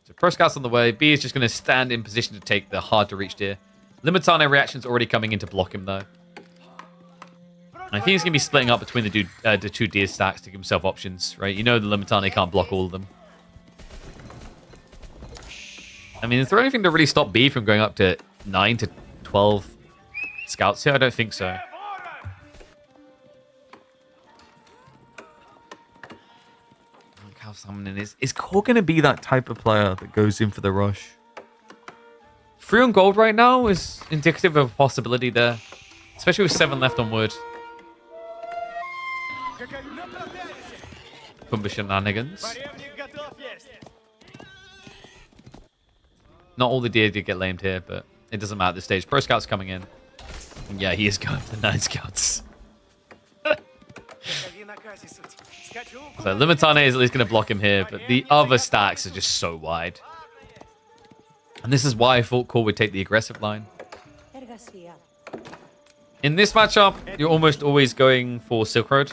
So Pro Scouts on the way. B is just going to stand in position to take the hard-to-reach deer. Limitane reaction's already coming in to block him, though. And I think he's going to be splitting up between the 2 deer stacks to give himself options, right? You know the Limitane can't block all of them. I mean, is there anything to really stop B from going up to 9 to 12 scouts here? I don't think so. Look how summoning is Core going to be that type of player that goes in for the rush? 3 on gold right now is indicative of a possibility there. Especially with 7 left on wood. Pumba shenanigans. Not all the deer did get lamed here, but it doesn't matter at this stage. Pro Scout's coming in. And yeah, he is going for the 9 scouts. So Limitane is at least going to block him here, but the other stacks are just so wide. And this is why I thought Core would take the aggressive line. In this matchup, you're almost always going for Silk Road.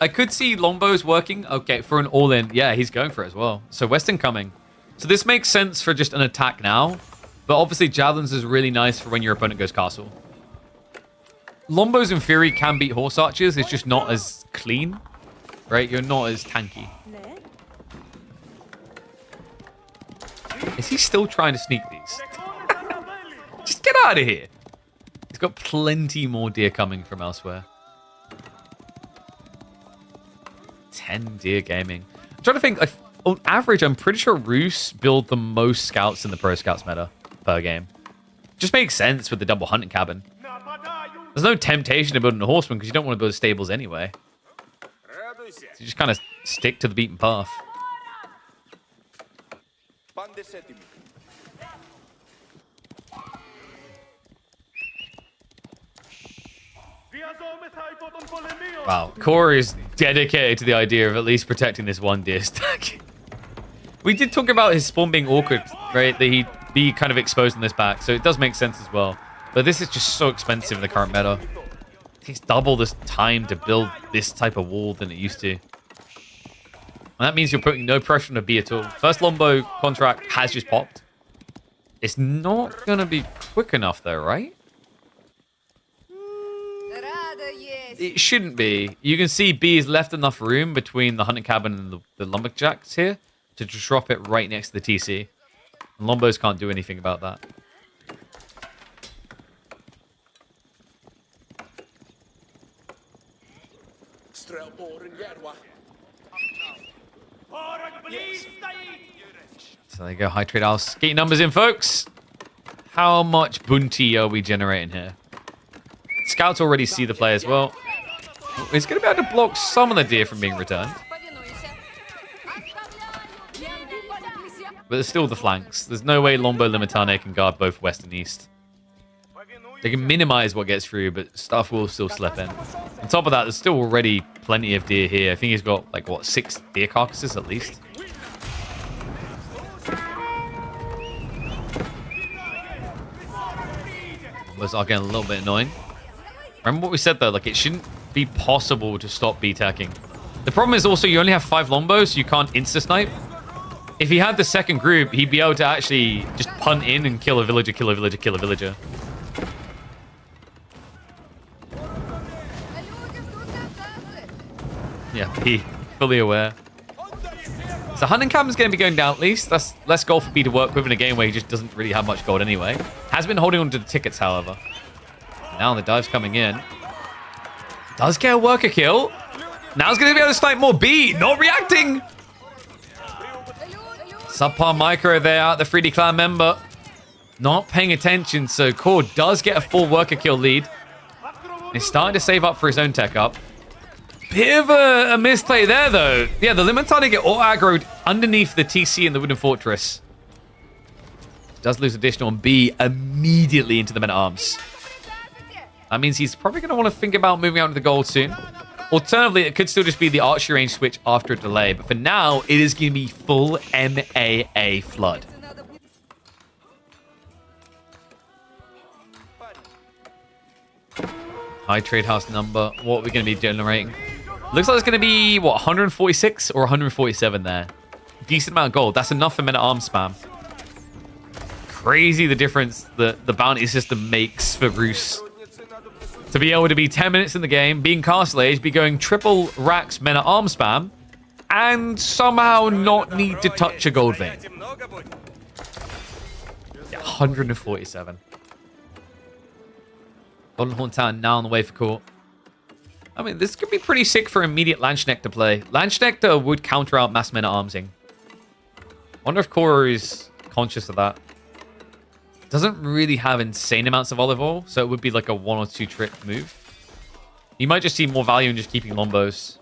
I could see Longbows working. Okay, for an all-in. Yeah, he's going for it as well. So Western coming. So this makes sense for just an attack now. But obviously, Javelins is really nice for when your opponent goes castle. Longbows, in theory, can beat Horse Archers. It's just not as clean. Right? You're not as tanky. Is he still trying to sneak these? Just get out of here. He's got plenty more deer coming from elsewhere. 10 deer gaming. I'm trying to think. On average, I'm pretty sure Roos build the most scouts in the Pro Scouts meta per game. Just makes sense with the double hunting cabin. There's no temptation to build a horseman because you don't want to build stables anyway. So you just kind of stick to the beaten path. Wow, Core is dedicated to the idea of at least protecting this one deer stack. We did talk about his spawn being awkward, right? That he'd be kind of exposed in this pack, so it does make sense as well. But this is just so expensive in the current meta. It takes double this time to build this type of wall than it used to. And that means you're putting no pressure on a B at all. First Lombo contract has just popped. It's not going to be quick enough though, right? It shouldn't be. You can see B has left enough room between the hunting cabin and the lumberjacks here to just drop it right next to the TC. And Lombos can't do anything about that. So there you go, high trade house. Get your numbers in, folks. How much bounty are we generating here? Scouts already see the play as well. He's going to be able to block some of the deer from being returned. But there's still the flanks. There's no way Lombo Limitane can guard both west and east. They can minimize what gets through, but stuff will still slip in. On top of that, there's still already plenty of deer here. I think he's got, like, what, 6 deer carcasses at least? Those are getting a little bit annoying. Remember what we said, though? Like, it shouldn't be possible to stop B-tacking. The problem is also you only have 5 Lombos, so you can't insta-snipe. If he had the second group, he'd be able to actually just punt in and kill a villager, kill a villager, kill a villager. Yeah, he fully aware. So hunting cabin's going to be going down at least. That's less gold for B to work with in a game where he just doesn't really have much gold anyway. Has been holding on to the tickets, however. Now the dive's coming in. Does get a worker kill. Now he's going to be able to snipe more B. Not reacting. Subpar micro there, the 3D clan member. Not paying attention, so Core does get a full worker kill lead. He's starting to save up for his own tech up. Bit of a misplay there, though. Yeah, the Limitani get all aggroed underneath the TC in the Wooden Fortress. Does lose additional on B immediately into the men-at-arms. That means he's probably going to want to think about moving out to the gold soon. Alternatively, it could still just be the archery range switch after a delay. But for now, it is going to be full MAA flood. High trade house number. What are we going to be generating? Looks like it's going to be, what, 146 or 147 there. Decent amount of gold. That's enough for men-at-arms spam. Crazy the difference that the bounty system makes for Roos. To be able to be 10 minutes in the game, being castle age, be going triple racks men-at-arms spam, and somehow not need to touch a gold vein. Yeah, 147. Golden Horn Town now on the way for court. I mean, this could be pretty sick for immediate Landsknecht to play. Landsknecht would counter out mass men-at-armsing. Wonder if Core is conscious of that. Doesn't really have insane amounts of olive oil, so it would be like a 1 or 2 trick move. You might just see more value in just keeping Lombos.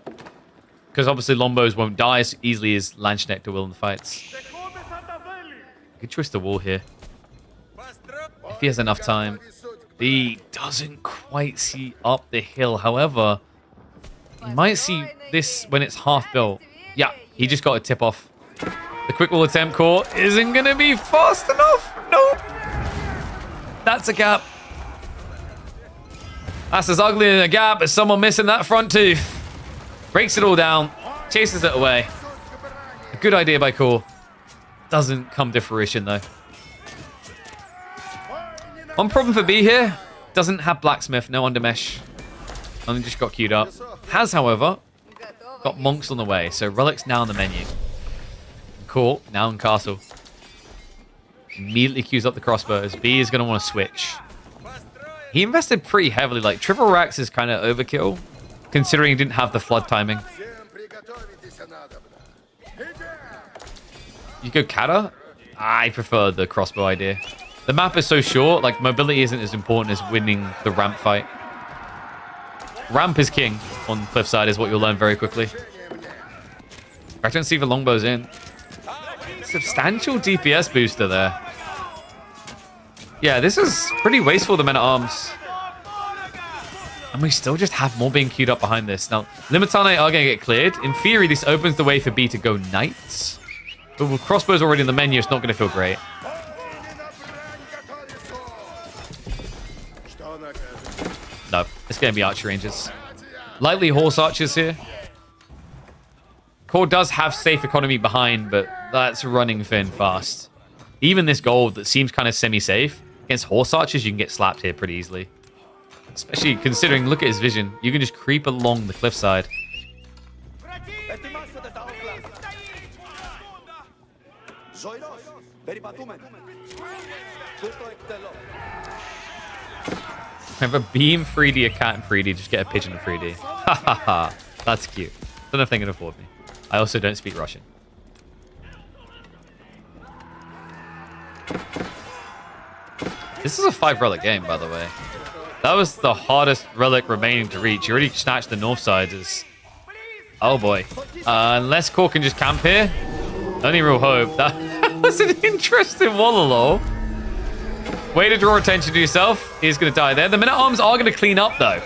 Because obviously Lombos won't die as easily as Landsknecht will in the fights. Good choice to wall here. If he has enough time. He doesn't quite see up the hill. However, you might see this when it's half built. Yeah, he just got a tip off. The quick wall attempt core isn't going to be fast enough. Nope. That's a gap. That's as ugly as a gap as someone missing that front tooth. Breaks it all down. Chases it away. A good idea by Core. Doesn't come to fruition, though. One problem for B here. Doesn't have Blacksmith. No undermesh. Only just got queued up. Has, however, got Monks on the way. So Relic's now on the menu. Core now in Castle. Immediately queues up the crossbows. B is going to want to switch. He invested pretty heavily. Like, triple racks is kind of overkill, considering he didn't have the flood timing. You go Kata? I prefer the crossbow idea. The map is so short, like, mobility isn't as important as winning the ramp fight. Ramp is king on Cliffside is what you'll learn very quickly. I don't see the longbows in. Substantial DPS booster there. Yeah, this is pretty wasteful, the men-at-arms. And we still just have more being queued up behind this. Now, Limitane are going to get cleared. In theory, this opens the way for B to go Knights. But with crossbows already in the menu, it's not going to feel great. No, it's going to be archer ranges. Lightly horse archers here. Core does have safe economy behind, but that's running thin fast. Even this gold that seems kind of semi-safe, against horse archers, you can get slapped here pretty easily. Especially considering, look at his vision. You can just creep along the cliffside. Have a beam 3D, a cat in 3D, just get a pigeon in 3D. Ha ha ha. That's cute. Don't know if they can afford me. I also don't speak Russian. This is a 5 relic game, by the way. That was the hardest relic remaining to reach. You already snatched the north side. Oh boy. Unless Core can just camp here. Only real hope. That was an interesting Wallalow. Way to draw attention to yourself. He's going to die there. The men-at-arms are going to clean up, though.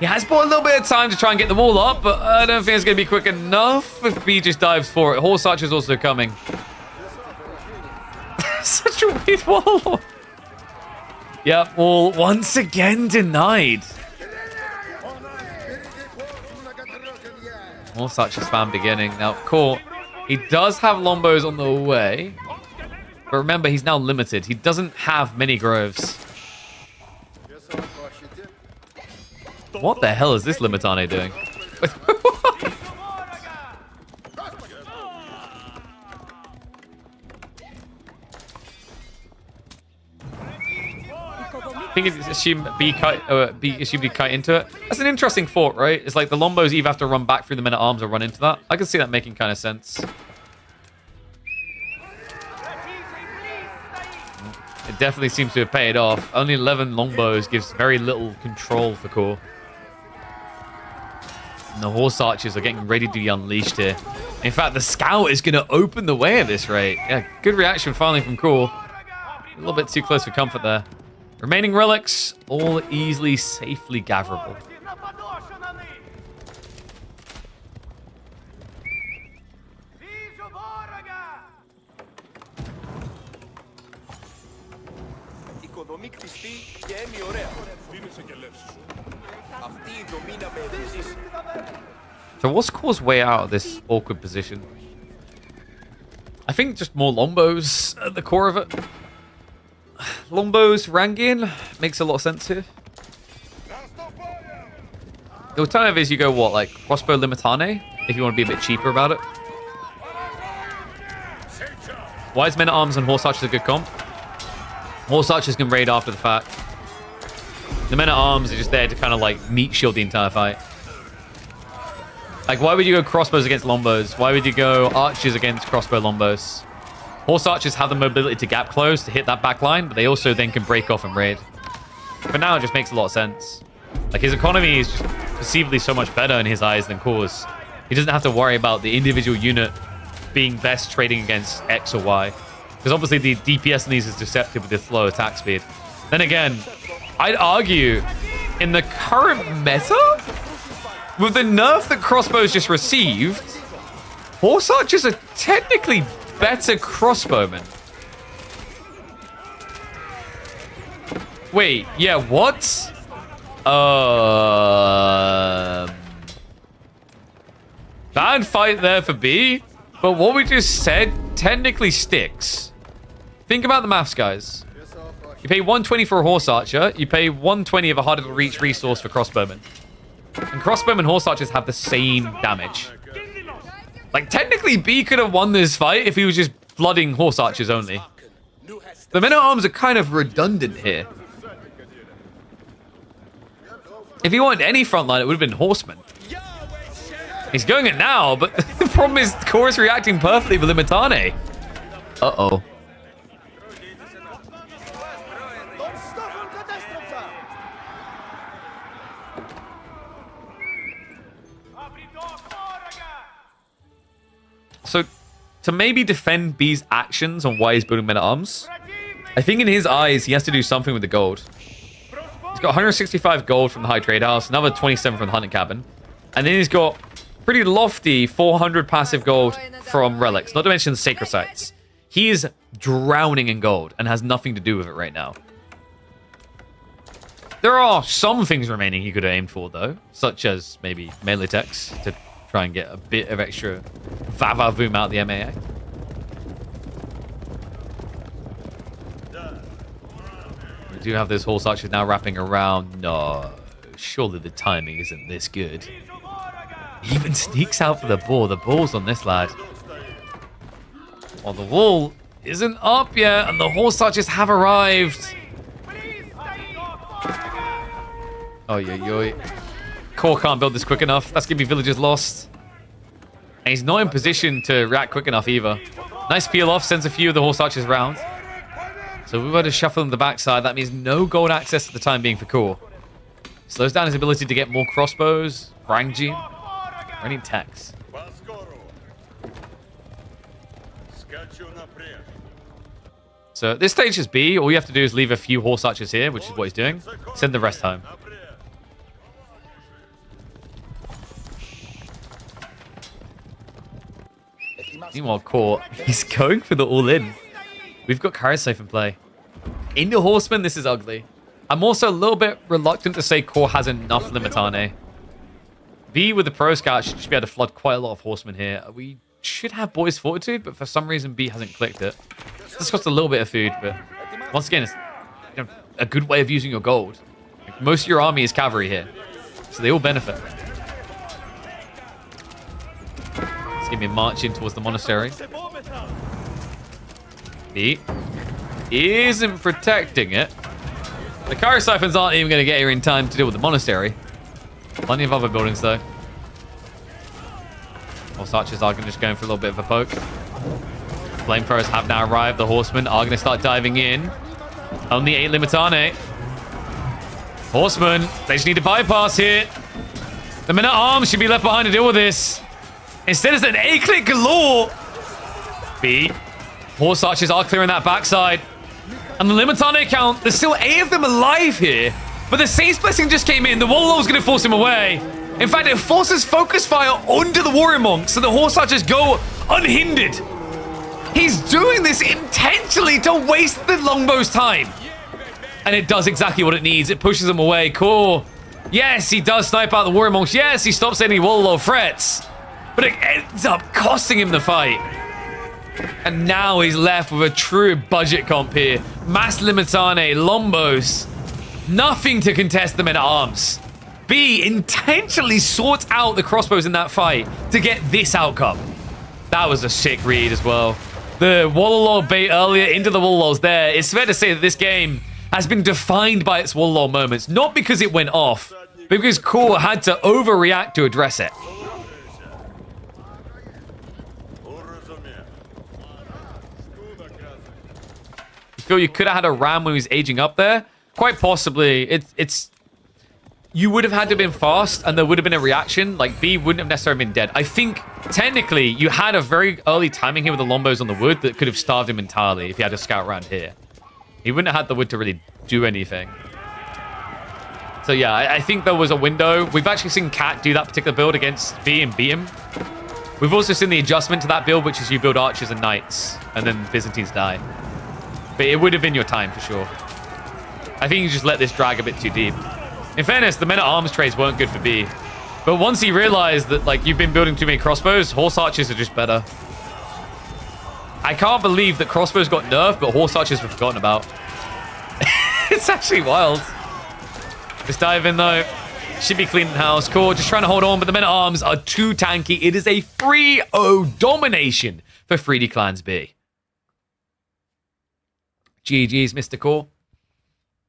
He has bought a little bit of time to try and get the wall up, but I don't think it's going to be quick enough if B just dives for it. Horse Archer is also coming. Such a weird wall. Yep, wall once again denied. Horse Archer spam beginning. Now, Core, he does have Lombos on the way. But remember, he's now limited. He doesn't have many groves. What the hell is this Limitane doing? I think it's assume B kite into it. That's an interesting thought, right? It's like the Lombos either have to run back through the men-at-arms or run into that. I can see that making kind of sense. It definitely seems to have paid off. Only 11 longbows gives very little control for Core. And the horse archers are getting ready to be unleashed here. In fact, the scout is going to open the way at this rate. Yeah, good reaction finally from Core. A little bit too close for comfort there. Remaining relics, all easily, safely gatherable. So what's Core's way out of this awkward position? I think just more Lombos at the core of it. Lombos Rangian makes a lot of sense here. The alternative is you go what, like crossbow Limitane, if you want to be a bit cheaper about it. Wise men-at-arms and horse archers are good comp. Horse archers can raid after the fact. The men-at-arms are just there to kind of like meat shield the entire fight. Like, why would you go crossbows against Lombos? Why would you go archers against crossbow Lombos? Horse archers have the mobility to gap close to hit that back line, but they also then can break off and raid. For now, it just makes a lot of sense. Like, his economy is just perceivably so much better in his eyes than Core's. He doesn't have to worry about the individual unit being best trading against X or Y. Because obviously the DPS in these is deceptive with the slow attack speed. Then again, I'd argue in the current meta, with the nerf that crossbows just received, horse archers are technically better crossbowman. Wait, yeah, what? Bad fight there for B, but what we just said technically sticks. Think about the maths, guys. You pay 120 for a horse archer, you pay 120 of a harder to reach resource for crossbowmen. And crossbowmen and horse archers have the same damage. Like, technically, B could have won this fight if he was just flooding horse archers only. The men-at-arms are kind of redundant here. If he wanted any frontline, it would have been horsemen. He's going it now, but the problem is Core is reacting perfectly with Limitane. Uh-oh. So, to maybe defend B's actions on why he's building men-at-arms, I think in his eyes, he has to do something with the gold. He's got 165 gold from the High Trade House, another 27 from the Hunting Cabin. And then he's got pretty lofty 400 passive gold from relics, not to mention sacred sites. He is drowning in gold and has nothing to do with it right now. There are some things remaining he could have aimed for, though, such as maybe melee techs to try and get a bit of extra va-va-voom out of the MAA. We do have this horse archer now wrapping around. No, surely the timing isn't this good. He even sneaks out for the ball. The ball's on this lad. Well, the wall isn't up yet, and the horse archers have arrived. Oh, yeah. Core can't build this quick enough. That's going to be villagers lost. And he's not in position to react quick enough either. Nice peel off, sends a few of the horse archers round. So we've got to shuffle on the backside. That means no gold access for the time being for Core. Slows down his ability to get more crossbows, Rangji, or any techs. So at this stage is B. All you have to do is leave a few horse archers here, which is what he's doing. Send the rest home. Meanwhile, Core, he's going for the all-in. We've got Karasafe in play. Into Horseman, this is ugly. I'm also a little bit reluctant to say Core has enough Limitane. B with the Pro Scout should just be able to flood quite a lot of Horsemen here. We should have Boys Fortitude, but for some reason B hasn't clicked it. This costs a little bit of food, but once again, it's a good way of using your gold. Like, most of your army is cavalry here, so they all benefit. It's going to be marching towards the monastery. B isn't protecting it. The Kyro Siphons aren't even going to get here in time to deal with the monastery. Plenty of other buildings, though. Horse archers are just going for a little bit of a poke. Flamethrowers have now arrived. The horsemen are going to start diving in. Only 8 Limitane. Horsemen, they just need to bypass here. The men-at-arms should be left behind to deal with this. Instead, it's an A-click galore. B. Horse archers are clearing that backside. And the Limitane count, there's still 8 of them alive here. But the Saint's Blessing just came in. The Wallow's going to force him away. In fact, it forces focus fire onto the Warrior Monk, so the horse archers go unhindered. He's doing this intentionally to waste the longbow's time. And it does exactly what it needs. It pushes him away. Cool. Yes, he does snipe out the Warrior Monks. Yes, he stops any Wallow threats. But it ends up costing him the fight. And now he's left with a true budget comp here. Mass Limitane, Lombos. Nothing to contest the men-at-arms. B intentionally sorts out the crossbows in that fight to get this outcome. That was a sick read as well. The Wallalow bait earlier into the Wallalows there. It's fair to say that this game has been defined by its Wallalow moments. Not because it went off, but because Core had to overreact to address it. You feel you could have had a ram when he was aging up there? Quite possibly. You would have had to have been fast, and there would have been a reaction. Like, B wouldn't have necessarily been dead. I think, technically, you had a very early timing here with the Lombos on the wood that could have starved him entirely if he had a scout around here. He wouldn't have had the wood to really do anything. So, yeah, I think there was a window. We've actually seen Cat do that particular build against B and beat him. We've also seen the adjustment to that build, which is you build archers and knights, and then Byzantines die. But it would have been your time for sure. I think you just let this drag a bit too deep. In fairness, the men-at-arms trades weren't good for B. But once he realized that, like, you've been building too many crossbows, horse archers are just better. I can't believe that crossbows got nerfed, but horse archers were forgotten about. It's actually wild. Let's dive in, though. Should be clean in house. Cool, just trying to hold on, but the men-at-arms are too tanky. It is a 3-0 domination for 3D Clans B. GG's, Mr. Core.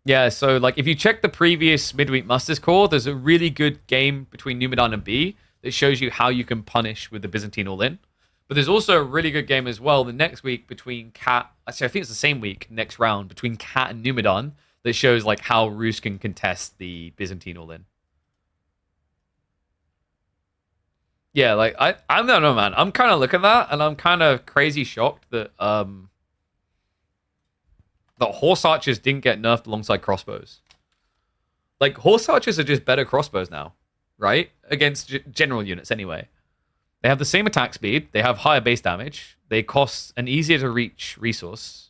Yeah, so like if you check the previous Midweek Musters Core, there's a really good game between Numan and B that shows you how you can punish with the Byzantine all-in. But there's also a really good game as well the next week between Cat... Actually, I think it's the same week, next round, between Cat and Numan that shows like how Roos can contest the Byzantine all-in. Yeah, like, I don't know, man. I'm kind of looking at that, and I'm kind of crazy shocked that that horse archers didn't get nerfed alongside crossbows. Like, horse archers are just better crossbows now, right? Against general units, anyway. They have the same attack speed. They have higher base damage. They cost an easier-to-reach resource.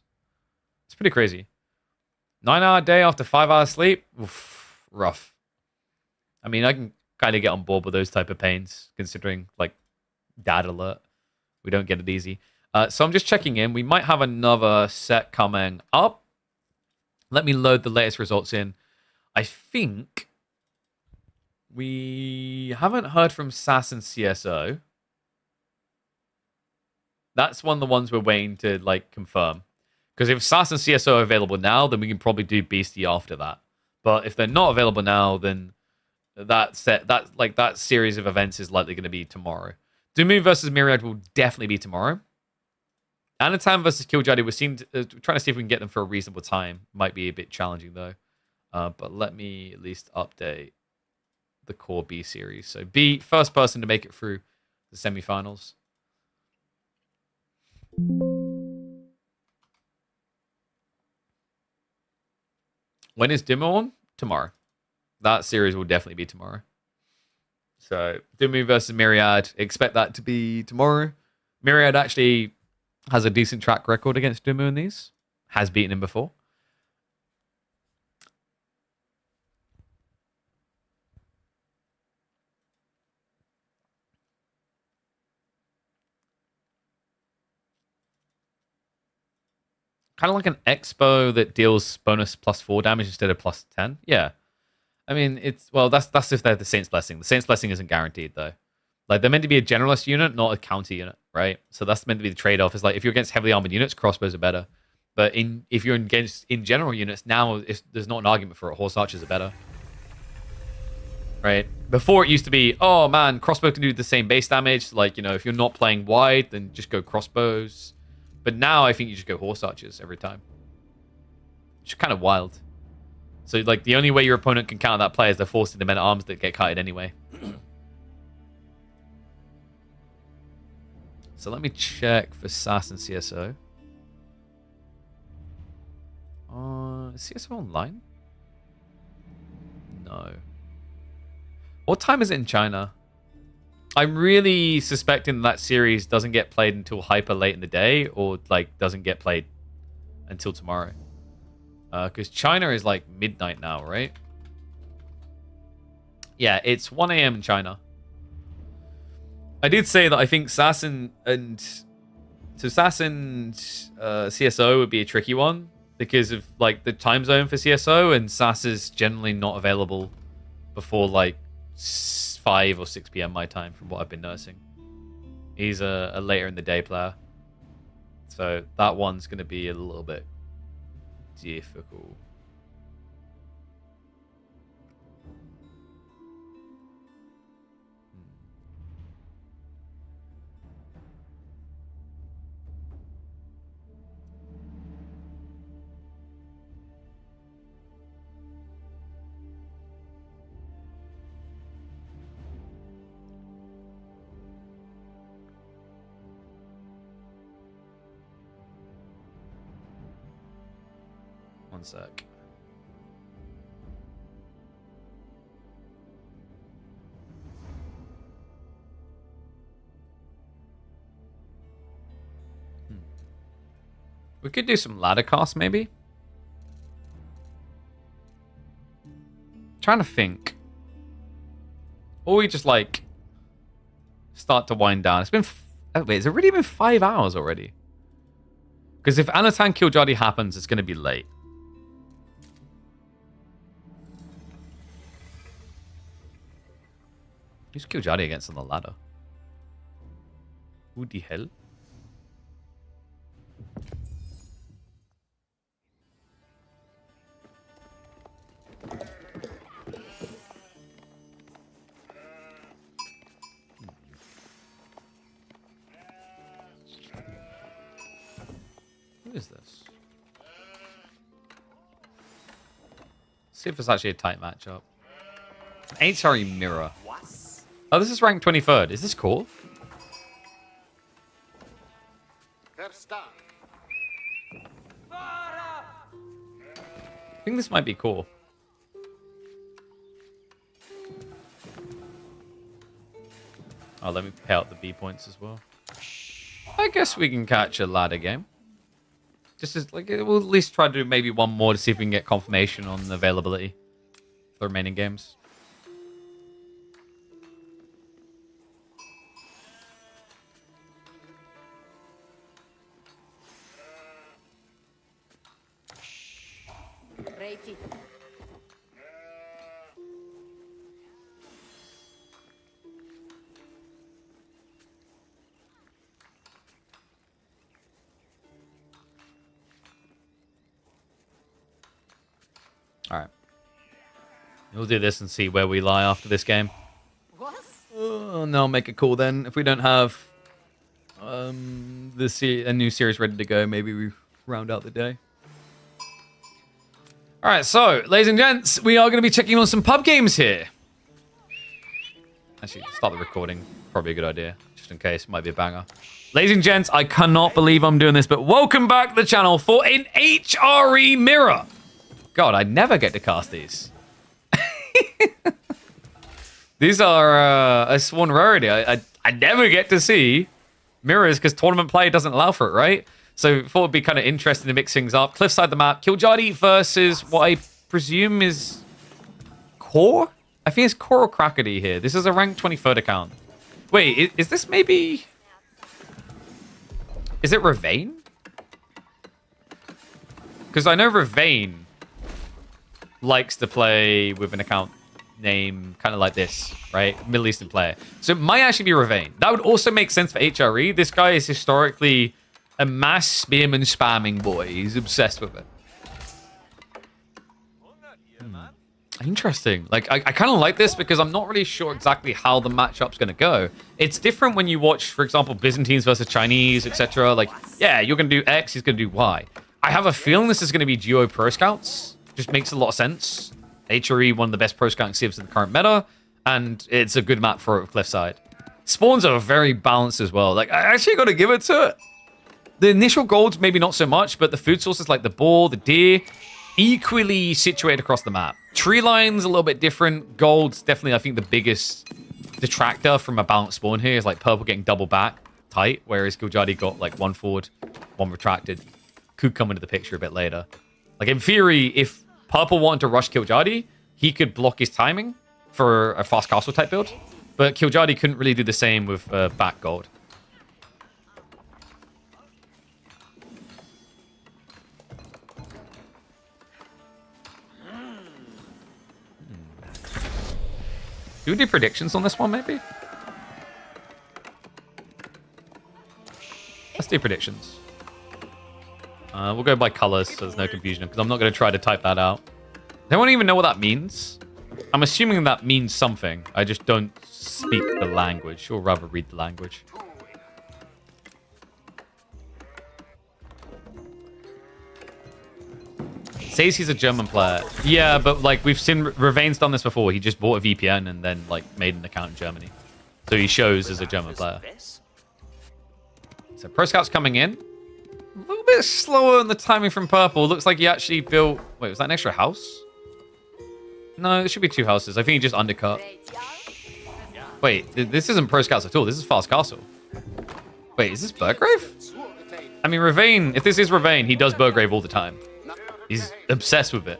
It's pretty crazy. 9-hour day after 5 hours sleep? Oof, rough. I mean, I can kind of get on board with those type of pains, considering, like, dad alert. We don't get it easy. So I'm just checking in. We might have another set coming up. Let me load the latest results in. I think we haven't heard from SAS and CSO. That's one of the ones we're waiting to, like, confirm. Because if SAS and CSO are available now, then we can probably do Beastie after that. But if they're not available now, then that series of events is likely going to be tomorrow. Doom versus Myriad will definitely be tomorrow. Anatan versus Kiljardi, we're trying to see if we can get them for a reasonable time. Might be a bit challenging, though. But let me at least update the core B series. So B, first person to make it through the semifinals. When is Dimo on? Tomorrow. That series will definitely be tomorrow. So Dimu versus Myriad, expect that to be tomorrow. Myriad actually has a decent track record against Dimu in these. Has beaten him before. Kind of like an Expo that deals bonus +4 damage instead of +10. Yeah. I mean, that's if they're the Saint's Blessing. The Saint's Blessing isn't guaranteed, though. Like, they're meant to be a generalist unit, not a counter unit, right? So that's meant to be the trade-off. Is like, if you're against heavily armored units, crossbows are better. But if you're against in general units, now there's not an argument for it. Horse archers are better. Right? Before it used to be, oh man, crossbow can do the same base damage. Like, you know, if you're not playing wide, then just go crossbows. But now I think you just go horse archers every time. It's kind of wild. So, like, the only way your opponent can counter that play is they're forced into men-at-arms that get kited anyway. So let me check for SAS and CSO. Is CSO online? No. What time is it in China? I'm really suspecting that series doesn't get played until hyper late in the day, or like doesn't get played until tomorrow. Because China is like midnight now, right? Yeah, it's 1 a.m. in China. I did say that I think SAS and CSO would be a tricky one because of like the time zone for CSO, and SAS is generally not available before like 5 or 6 p.m. my time, from what I've been noticing. He's a later in the day player, so that one's going to be a little bit difficult. One sec. could do some ladder casts, maybe. Trying to think. Or we just, like, start to wind down. It's been... wait, has it really been 5 hours already? Because if Anatan Kiljardi happens, it's going to be late. Who's Kiljardi against on the ladder? Who the hell? Who is this? See if it's actually a tight matchup. HRE Mirror. Oh, this is ranked 23rd. Is this cool? I think this might be cool. Oh, let me pay out the B points as well. I guess we can catch a ladder game. Just as, like, we'll at least try to do maybe one more to see if we can get confirmation on the availability for the remaining games. Reiki. All right. We'll do this and see where we lie after this game. What? And I'll make a call then. If we don't have a new series ready to go, maybe we round out the day. All right, so, ladies and gents, we are going to be checking on some pub games here. Actually, start the recording. Probably a good idea, just in case. Might be a banger. Ladies and gents, I cannot believe I'm doing this, but welcome back to the channel for an HRE Mirror. God, I never get to cast these. These are a sworn rarity. I never get to see mirrors because tournament play doesn't allow for it, right? So I thought it'd be kind of interesting to mix things up. Cliffside the map. Kiljardi versus what I presume is Core? I think it's Core or Krakody here. This is a ranked 23rd account. Wait, is this maybe... Is it Ravane? Because I know Ravane likes to play with an account name kind of like this, right? Middle Eastern player. So it might actually be Ravane. That would also make sense for HRE. This guy is historically a mass spearman spamming boy. He's obsessed with it. Interesting. Like, I kind of like this because I'm not really sure exactly how the matchup's going to go. It's different when you watch, for example, Byzantines versus Chinese, etc. Like, yeah, you're going to do X, he's going to do Y. I have a feeling this is going to be duo pro scouts. Just makes a lot of sense. HRE, one of the best pro scouting civs in the current meta, and it's a good map for it with Cliffside. Spawns are very balanced as well. Like, I actually got to give it to it. The initial golds, maybe not so much, but the food sources like the boar, the deer, equally situated across the map. Tree line's a little bit different. Gold's definitely, I think, the biggest detractor from a balanced spawn here is like purple getting double back tight, whereas Kiljardi got like one forward, one retracted. Could come into the picture a bit later. Like, in theory, if purple wanted to rush Kiljardi, he could block his timing for a fast castle type build, but Kiljardi couldn't really do the same with back gold. Do we do predictions on this one, maybe? Let's do predictions. We'll go by colors so there's no confusion, because I'm not going to try to type that out. I don't even know what that means. I'm assuming that means something. I just don't speak the language, or rather read the language. Says he's a German player. Yeah, but like we've seen Ravane's done this before. He just bought a VPN and then like made an account in Germany. So he shows as a German player. So Pro Scout's coming in. A little bit slower on the timing from Purple. Looks like he actually built... Wait, was that an extra house? No, there should be 2 houses. I think he just undercut. Wait, this isn't Pro Scouts at all. This is Fast Castle. Wait, is this Burgrave? I mean, Ravane, if this is Ravane, he does Burgrave all the time. He's obsessed with it.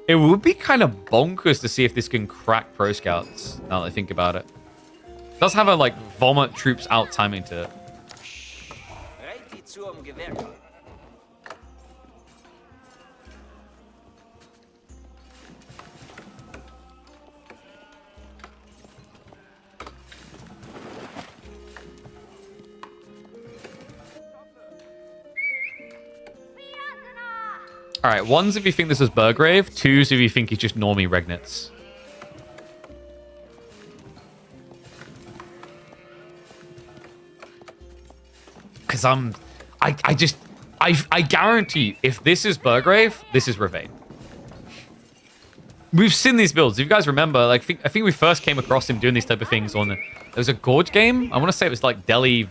It would be kind of bonkers to see if this can crack Pro Scouts, now that I think about it. It does have a, like, vomit troops out timing to it. Alright, ones if you think this is Burgrave, twos if you think he's just normie Regnitz. Because I guarantee if this is Burgrave, this is Ravane. We've seen these builds. If you guys remember, like I think we first came across him doing these type of things on, there was a Gorge game. I want to say it was like Delhi.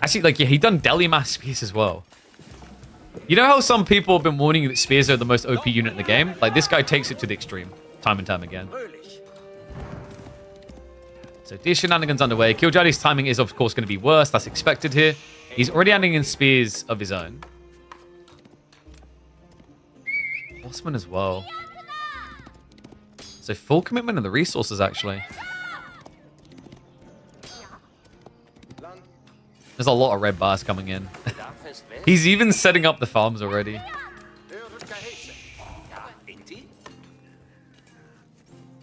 Actually, like, yeah, he done Delhi mass spears as well. You know how some people have been warning you that spears are the most OP unit in the game? Like, this guy takes it to the extreme, time and time again. So these shenanigans underway. Kiljardi's timing is, of course, going to be worse. That's expected here. He's already adding in spears of his own. Horseman as well. So full commitment of the resources, actually. There's a lot of red bars coming in. He's even setting up the farms already.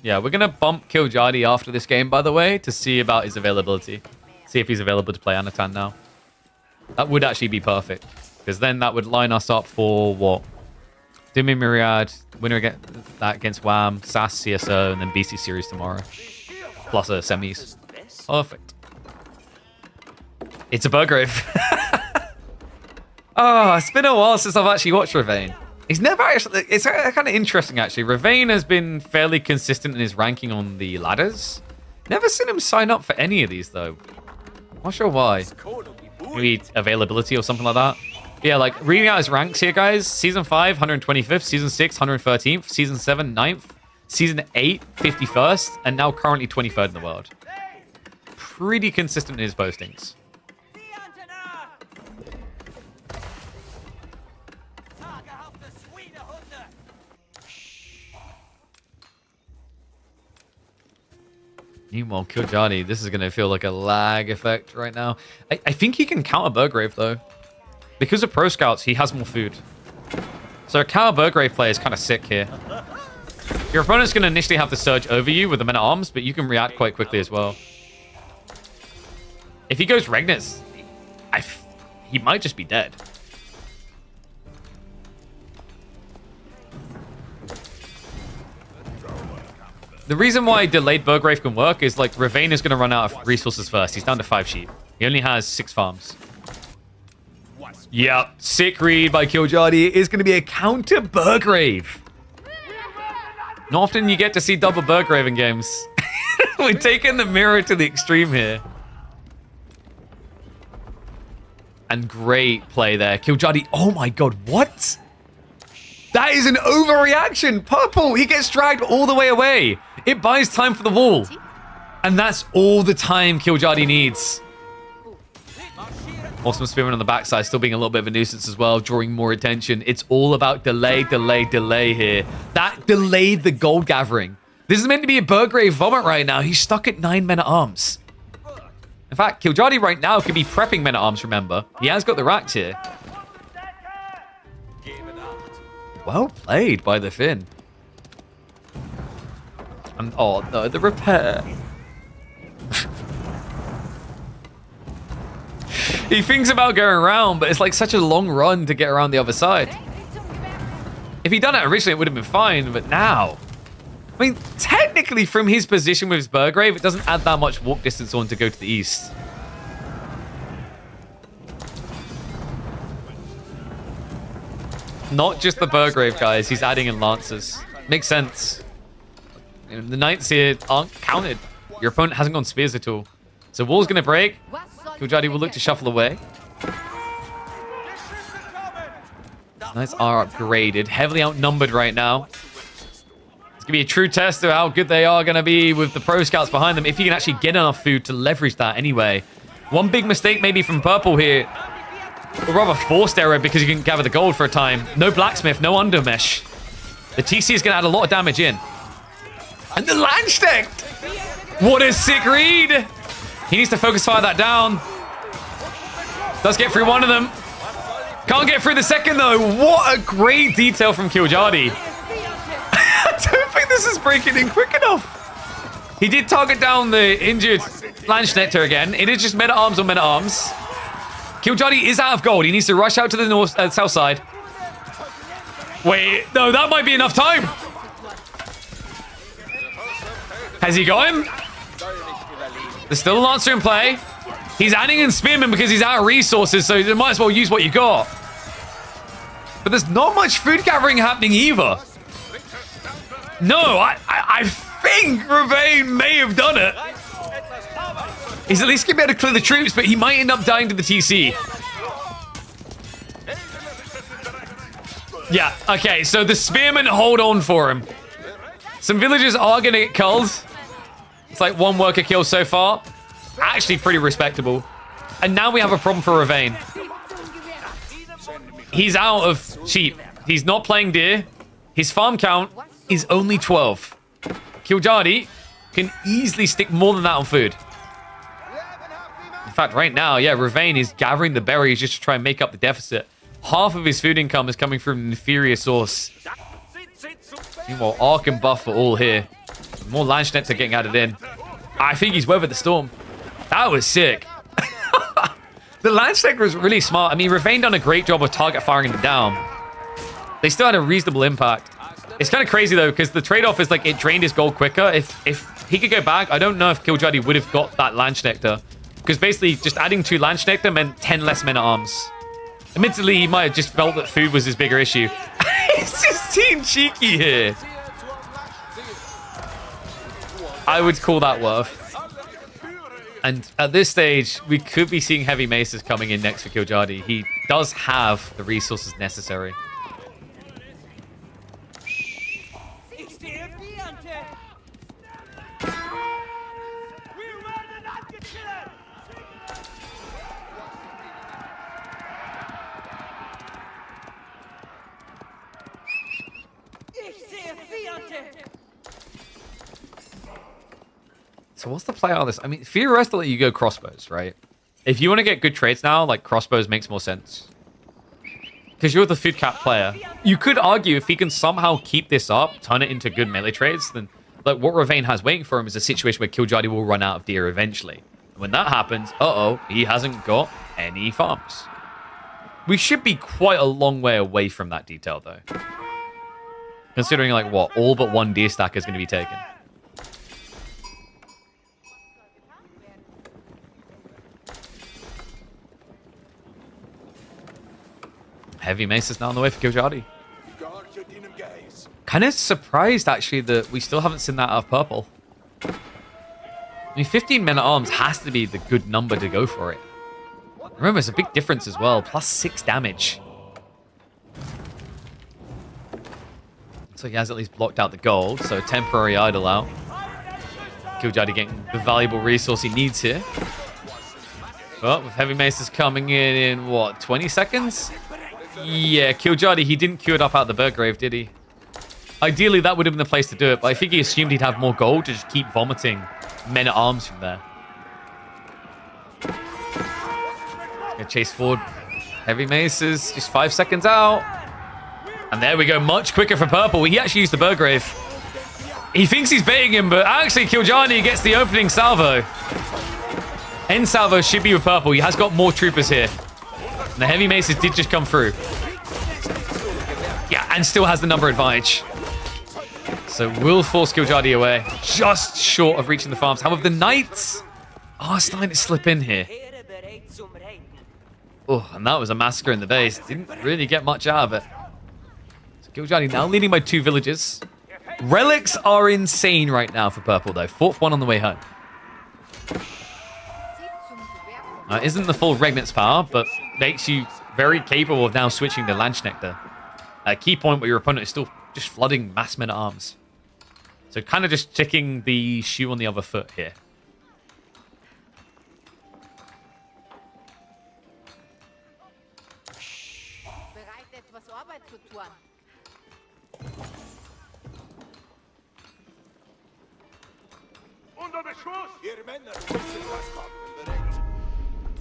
Yeah, we're going to bump Kiljardi after this game, by the way, to see about his availability. See if he's available to play Anatan now. That would actually be perfect. Because then that would line us up for what? Dimi Myriad, winner that against Wham, SAS, CSO, and then BC Series tomorrow. Plus a semis. Perfect. It's a Burgrave. Oh, it's been a while since I've actually watched Ravane. He's never actually... It's kind of interesting, actually. Ravane has been fairly consistent in his ranking on the ladders. Never seen him sign up for any of these, though. Not sure why. Maybe availability or something like that. Yeah, like, reading out his ranks here, guys. Season 5, 125th. Season 6, 113th. Season 7, 9th. Season 8, 51st. And now currently 23rd in the world. Pretty consistent in his postings. Meanwhile, Kiljardi, this is going to feel like a lag effect right now. I think he can counter Burgrave, though. Because of Pro Scouts, he has more food. So a counter Burgrave play is kind of sick here. Your opponent's going to initially have to surge over you with the men-at-arms, but you can react quite quickly as well. If he goes Regnitz, he might just be dead. The reason why delayed Burgrave can work is, like, Ravane is going to run out of resources first. He's down to 5 sheep. He only has 6 farms. Yep, sick read by Kiljardi. It is going to be a counter Burgrave. Not often you get to see double Burgrave in games. We're taking the mirror to the extreme here. And great play there. Kiljardi, oh my god, what? That is an overreaction. Purple, he gets dragged all the way away. It buys time for the wall. And that's all the time Kiljardi needs. Awesome Spearman on the backside, still being a little bit of a nuisance as well, drawing more attention. It's all about delay, delay, delay here. That delayed the gold gathering. This is meant to be a Burgrave vomit right now. He's stuck at 9 men-at-arms. In fact, Kiljardi right now could be prepping men-at-arms, remember. He has got the racks here. Well played by the Finn. And oh no, the repair. He thinks about going around, but it's like such a long run to get around the other side. If he'd done it originally, it would have been fine, but now... I mean, technically from his position with his Burgrave, it doesn't add that much walk distance on to go to the east. Not just the Burgrave, guys. He's adding in Lancers. Makes sense. You know, the Knights here aren't counted. Your opponent hasn't gone Spears at all. So wall's going to break. Kiljardi will look to shuffle away. Knights are upgraded. Heavily outnumbered right now. It's going to be a true test of how good they are going to be with the Pro Scouts behind them. If you can actually get enough food to leverage that anyway. One big mistake maybe from Purple here. Or rather forced error because you can gather the gold for a time. No blacksmith, no undermesh. The TC is going to add a lot of damage in. And the Landsknecht! What a sick read! He needs to focus fire that down. Does get through one of them. Can't get through the second though. What a great detail from Kiljardi. I don't think this is breaking in quick enough. He did target down the injured Landsknecht again. It is just meta arms on meta arms. Kiljardi is out of gold. He needs to rush out to the south side. Wait, no, that might be enough time. Has he got him? There's still a Lancer in play. He's adding in Spearman because he's out of resources, so you might as well use what you got. But there's not much food gathering happening either. No, I think Ravane may have done it. He's at least going to be able to clear the troops, but he might end up dying to the TC. Yeah, okay, so the Spearmen hold on for him. Some villagers are going to get culled. It's like one worker kill so far. Actually pretty respectable. And now we have a problem for Ravane. He's out of sheep. He's not playing deer. His farm count is only 12. Kiljardi can easily stick more than that on food. In fact, right now, yeah, Ravane is gathering the berries just to try and make up the deficit. Half of his food income is coming from an inferior source. Meanwhile, Arc and Buff are all here. More Landsknecht are getting added in. I think he's weathered the storm. That was sick. The Landsknecht was really smart. I mean, Ravane done a great job of target firing them down. They still had a reasonable impact. It's kind of crazy, though, because the trade-off is, like, it drained his gold quicker. If he could go back, I don't know if Kiljardi would have got that Landsknecht. Because basically, just adding 2 Landsknecht meant 10 less men-at-arms. Admittedly, he might have just felt that food was his bigger issue. He's just being cheeky here. I would call that worth. And at this stage, we could be seeing heavy maces coming in next for Kiljardi. He does have the resources necessary. So what's the play on this? I mean, theoretically, you go crossbows, right? If you want to get good trades now, like crossbows makes more sense. Because you're the food cap player. You could argue if he can somehow keep this up, turn it into good melee trades, then like what Ravane has waiting for him is a situation where Kiljardi will run out of deer eventually. And when that happens, he hasn't got any farms. We should be quite a long way away from that detail, though. Considering, like, what? All but 1 deer stack is going to be taken. Heavy mace is now on the way for Kiljardi. Kind of surprised, actually, that we still haven't seen that out of purple. I mean, 15 men at arms has to be the good number to go for it. Remember, it's a big difference as well. Plus 6 damage. So he has at least blocked out the gold. So temporary idle out. Kiljardi getting the valuable resource he needs here. But with heavy maces coming in what, 20 seconds? Yeah, Kiljardi, he didn't queue it up out of the Burgrave, did he? Ideally, that would have been the place to do it, but I think he assumed he'd have more gold to just keep vomiting men-at-arms from there. Gonna chase forward. Heavy maces, just 5 seconds out. And there we go, much quicker for purple. He actually used the Burgrave. He thinks he's baiting him, but actually Kiljardi gets the opening salvo. End salvo should be with purple. He has got more troopers here. And the heavy maces did just come through. Yeah, and still has the number advantage. So will force Kiljardi away. Just short of reaching the farms. However, the knights are starting to slip in here. Oh, and that was a massacre in the base. Didn't really get much out of it. So Kiljardi now leading by 2 villages. Relics are insane right now for purple, though. 4th one on the way home. Isn't the full Regnant's power, but makes you very capable of now switching to Landsknecht. A key point where your opponent is still just flooding mass men-at-arms. So kind of just ticking the shoe on the other foot here.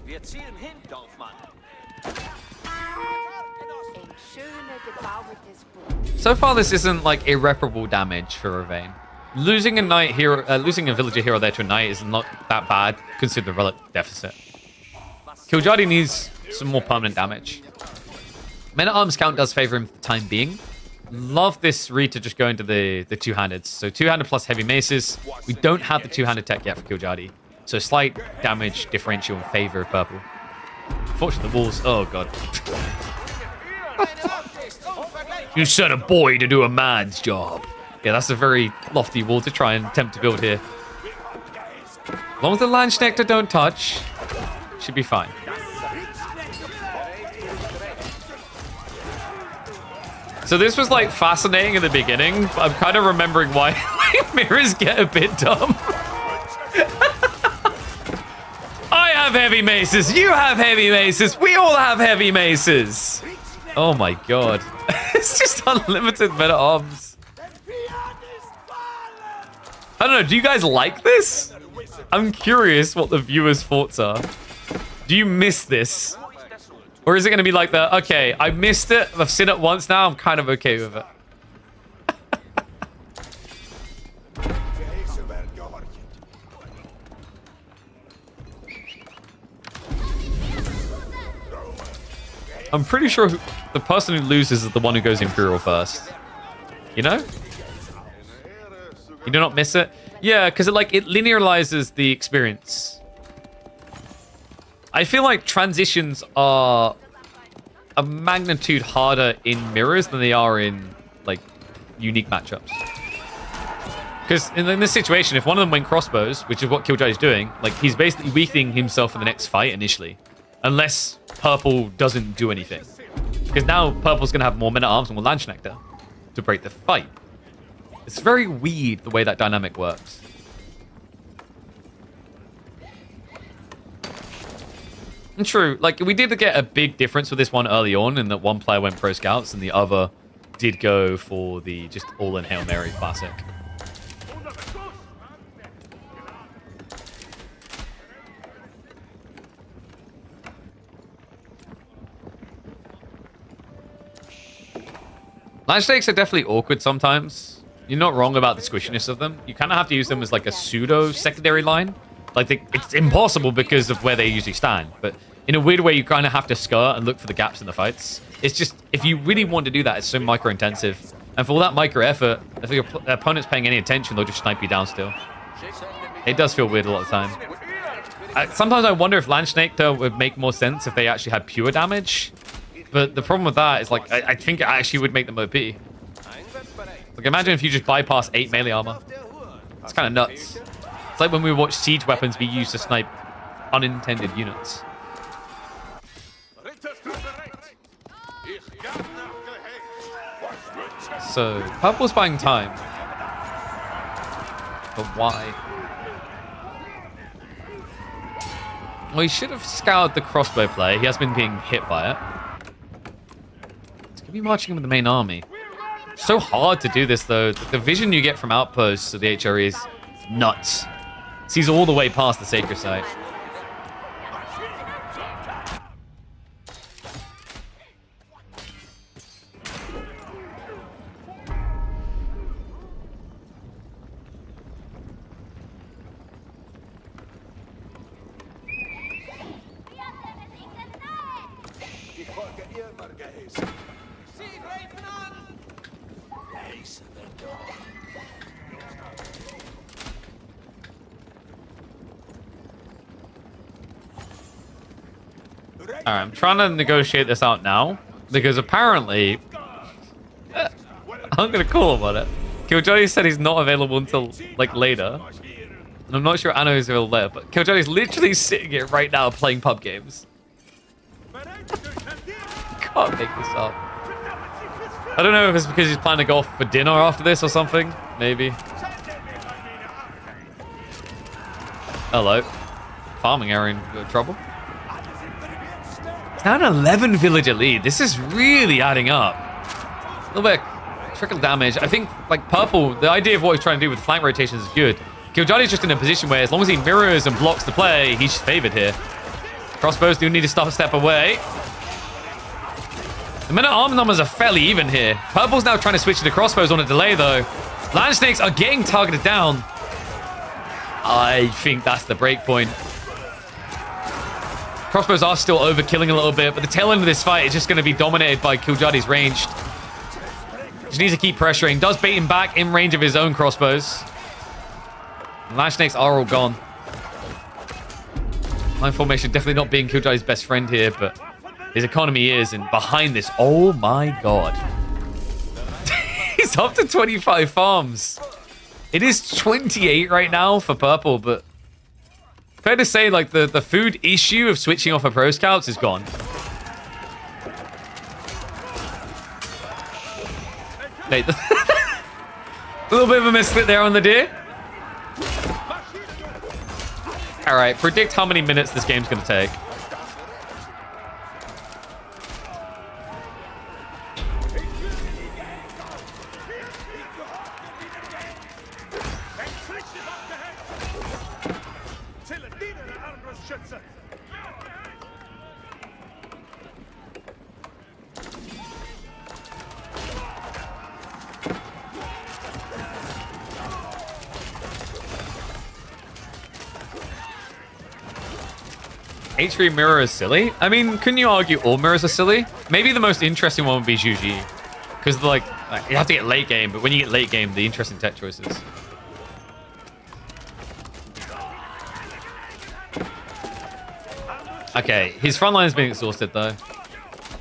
Wir ziehen hin, Dorfmann. Ein schöner gebauertes Boot. So far, this isn't like irreparable damage for Ravane. Losing a knight hero, losing a villager hero there to a knight is not that bad considering the relic deficit. Kiljardi needs some more permanent damage. Men at Arms count does favor him for the time being. Love this read to just go into the two-handed. So two-handed plus heavy maces. We don't have the two-handed tech yet for Kiljardi. So slight damage differential in favor of purple. Unfortunately, the walls. Oh god. You sent a boy to do a man's job. Yeah, that's a very lofty wall to try and attempt to build here. As long as the Landsknechte don't touch, should be fine. So this was like fascinating in the beginning, but I'm kind of remembering why mirrors get a bit dumb. I have heavy maces, you have heavy maces, we all have heavy maces. Oh my god. It's just unlimited meta arms. I don't know, do you guys like this? I'm curious what the viewers' thoughts are. Do you miss this? Or is it going to be like the, okay, I missed it, I've seen it once now, I'm kind of okay with it. I'm pretty sure the person who loses is the one who goes Imperial first. You know? You do not miss it? Yeah, because it linearizes the experience. I feel like transitions are a magnitude harder in mirrors than they are in, like, unique matchups. Because in this situation, if one of them went crossbows, which is what Kiljardi is doing, like, he's basically weakening himself in the next fight initially. Unless purple doesn't do anything. Because now purple's going to have more men-at-arms and more Landsknechte to break the fight. It's very weird the way that dynamic works. And true, like, we did get a big difference with this one early on in that one player went pro scouts and the other did go for the just all-in Hail Mary classic. Landsknekes are definitely awkward sometimes. You're not wrong about the squishiness of them. You kind of have to use them as like a pseudo secondary line. Like, it's impossible because of where they usually stand. But in a weird way, you kind of have to skirt and look for the gaps in the fights. It's just, if you really want to do that, it's so micro-intensive. And for all that micro-effort, if your opponent's paying any attention, they'll just snipe you down still. It does feel weird a lot of the time. Sometimes I wonder if Landsknechte would make more sense if they actually had pure damage. But the problem with that is, like, I think it actually would make them OP. Like, imagine if you just bypass 8 melee armor. It's kind of nuts. It's like when we watch siege weapons be used to snipe unintended units. So, purple's buying time. But why? Well, he should have scoured the crossbow play. He has been being hit by it. It's going to be marching in with the main army. So hard to do this, though. The vision you get from outposts of the HRE is nuts. Sees all the way past the sacred site. Alright, I'm trying to negotiate this out now, because apparently, I'm going to call him on it. Kiljardi said he's not available until, like, later. And I'm not sure Anno is available there, but Kiljardi's literally sitting here right now playing pub games. Can't make this up. I don't know if it's because he's planning to go off for dinner after this or something. Maybe. Hello. Farming area in trouble. It's now an 11 villager lead. This is really adding up. A little bit of trickle damage. I think, like, purple, the idea of what he's trying to do with flank rotations is good. Kiljardi's just in a position where as long as he mirrors and blocks the play, he's favored here. Crossbows do need to step away. The men-at-arms numbers are fairly even here. Purple's now trying to switch to the crossbows on a delay, though. Land Snakes are getting targeted down. I think that's the break point. Crossbows are still overkilling a little bit, but the tail end of this fight is just going to be dominated by Kiljardi's ranged. Just needs to keep pressuring. Does bait him back in range of his own crossbows. Land Snakes are all gone. Line formation definitely not being Kiljardi's best friend here, but his economy is, and behind this, oh my god. He's up to 25 farms. It is 28 right now for purple, but fair to say, like, the food issue of switching off of pro scouts is gone. Wait, a little bit of a misfit there on the deer. All right, predict how many minutes this game's going to take. H3 mirror is silly. I mean, couldn't you argue all mirrors are silly? Maybe the most interesting one would be Juji. Because, like, you have to get late game, but when you get late game, the interesting tech choices. Okay, his front line is being exhausted, though.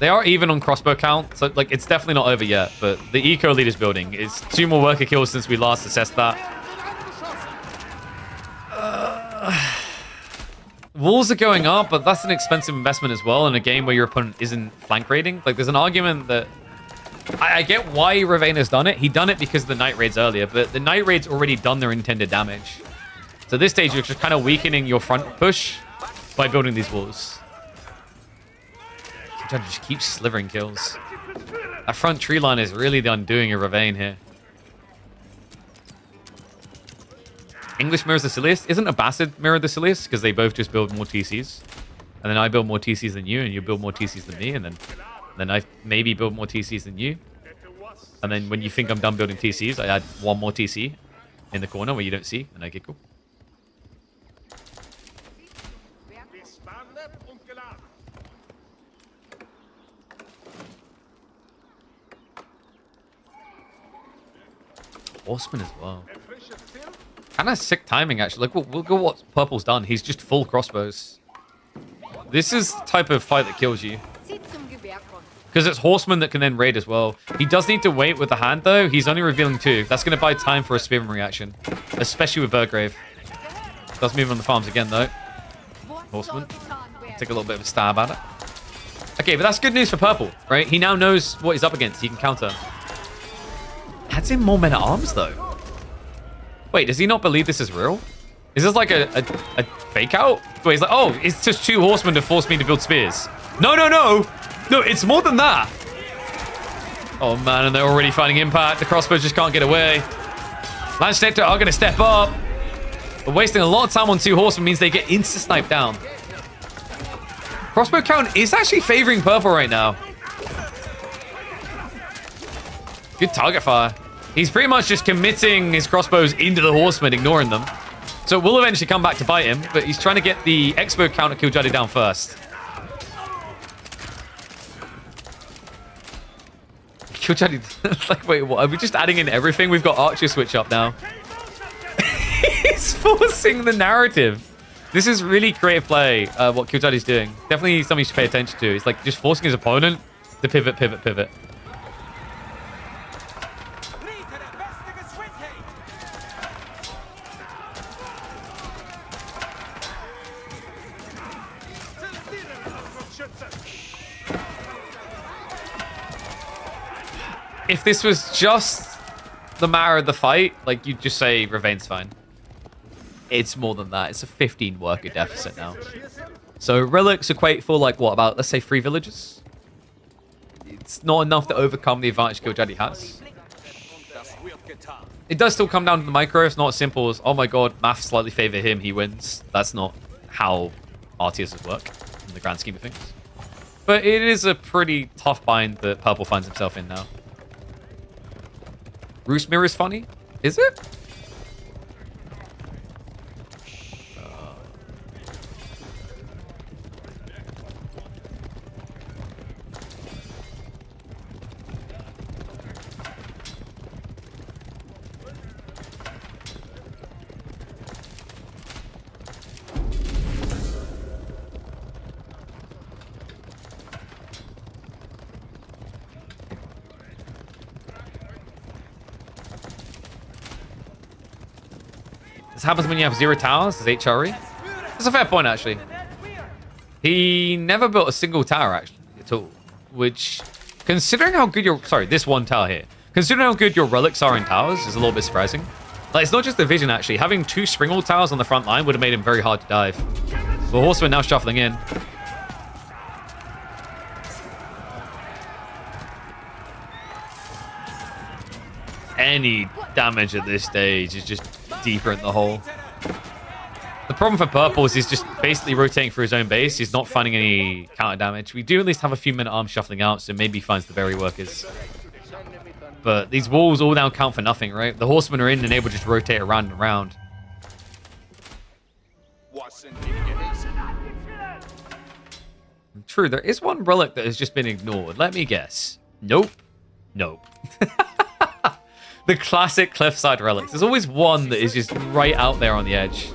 They are even on crossbow count, so, like, it's definitely not over yet, but the eco lead is building. It's 2 more worker kills since we last assessed that. Walls are going up, but that's an expensive investment as well in a game where your opponent isn't flank raiding. Like, there's an argument that... I get why Ravane has done it. He done it because of the Night Raids earlier, but the Night Raids already done their intended damage. So at this stage, you're just kind of weakening your front push by building these walls. Kiljardi just keeps slivering kills. That front tree line is really the undoing of Ravane here. English mirrors the silliest. Isn't Abbasid mirror the silliest? Because they both just build more TCs. And then I build more TCs than you, and you build more TCs than me, and then I maybe build more TCs than you. And then when you think I'm done building TCs, I add 1 more TC in the corner where you don't see, and I get cool. Horseman as well. Kind of sick timing, actually. Like, look at what Purple's done. He's just full crossbows. This is the type of fight that kills you. Because it's Horseman that can then raid as well. He does need to wait with the hand, though. He's only revealing 2. That's going to buy time for a Spearman reaction. Especially with Burgrave. Does move on the farms again, though. Horseman. Take a little bit of a stab at it. Okay, but that's good news for Purple, right? He now knows what he's up against. He can counter. Adds in more men-at-arms, though. Wait, does he not believe this is real? Is this like a fake out? Wait, he's like, oh, it's just 2 horsemen to force me to build spears. No, no, no. No, it's more than that. Oh, man, and they're already finding impact. The crossbows just can't get away. Lance Nectar are going to step up. But wasting a lot of time on 2 horsemen means they get insta-sniped down. Crossbow count is actually favoring Purple right now. Good target fire. He's pretty much just committing his crossbows into the horsemen, ignoring them. So it will eventually come back to bite him, but he's trying to get the expo count of Kiljardi down first. Kiljardi, like, wait, what? Are we just adding in everything? We've got Archer switch up now. He's forcing the narrative. This is really creative play, what Kiljardi's doing. Definitely something you should pay attention to. It's like just forcing his opponent to pivot, pivot, pivot. If this was just the matter of the fight, like, you'd just say Ravane's fine. It's more than that. It's a 15 worker deficit now. So relics equate for, like, what, about, let's say, 3 villages? It's not enough to overcome the advantage Kiljardi has. It does still come down to the micro. It's not as simple as, oh my god, maths slightly favor him, he wins. That's not how RTSs work in the grand scheme of things. But it is a pretty tough bind that Purple finds himself in now. Roost Mirror is funny? Is it? This happens when you have 0 towers, as HRE. That's a fair point, actually. He never built a single tower, actually, at all. Which, considering how good your... Sorry, this one tower here. Considering how good your relics are in towers is a little bit surprising. Like, it's not just the vision, actually. Having 2 Springald towers on the front line would have made him very hard to dive. The Horseman now shuffling in. Any damage at this stage is just deeper in the hole. The problem for Purple is he's just basically rotating through his own base. He's not finding any counter damage. We do at least have a few men-at-arms shuffling out, so maybe he finds the berry workers. But these walls all now count for nothing, right? The Horsemen are in and able to just rotate around and around. True, there is one relic that has just been ignored. Let me guess. Nope. Nope. The classic cliffside relics. There's always one that is just right out there on the edge.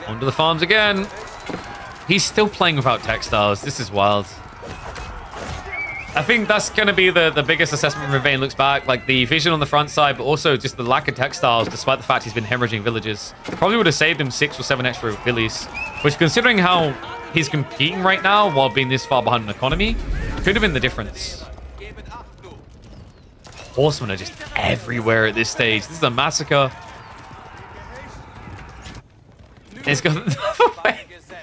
Onto the farms again. He's still playing without textiles. This is wild. I think that's going to be the biggest assessment when Vane looks back. Like, the vision on the front side, but also just the lack of textiles, despite the fact he's been hemorrhaging villages. Probably would have saved him 6 or 7 extra villies, which, considering how he's competing right now while being this far behind in economy, could have been the difference. Horsemen are just everywhere at this stage. This is a massacre. And it's got...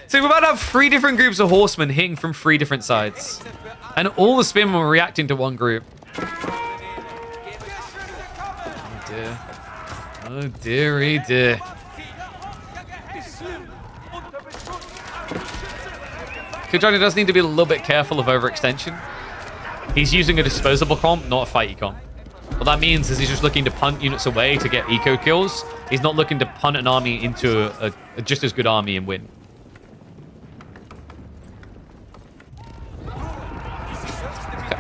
So we're about to have 3 different groups of horsemen hitting from 3 different sides. And all the spearmen were reacting to one group. Oh dear. Oh dearie dear. Kiljardi does need to be a little bit careful of overextension. He's using a disposable comp, not a fighty comp. What that means is he's just looking to punt units away to get eco kills. He's not looking to punt an army into a just as good army and win.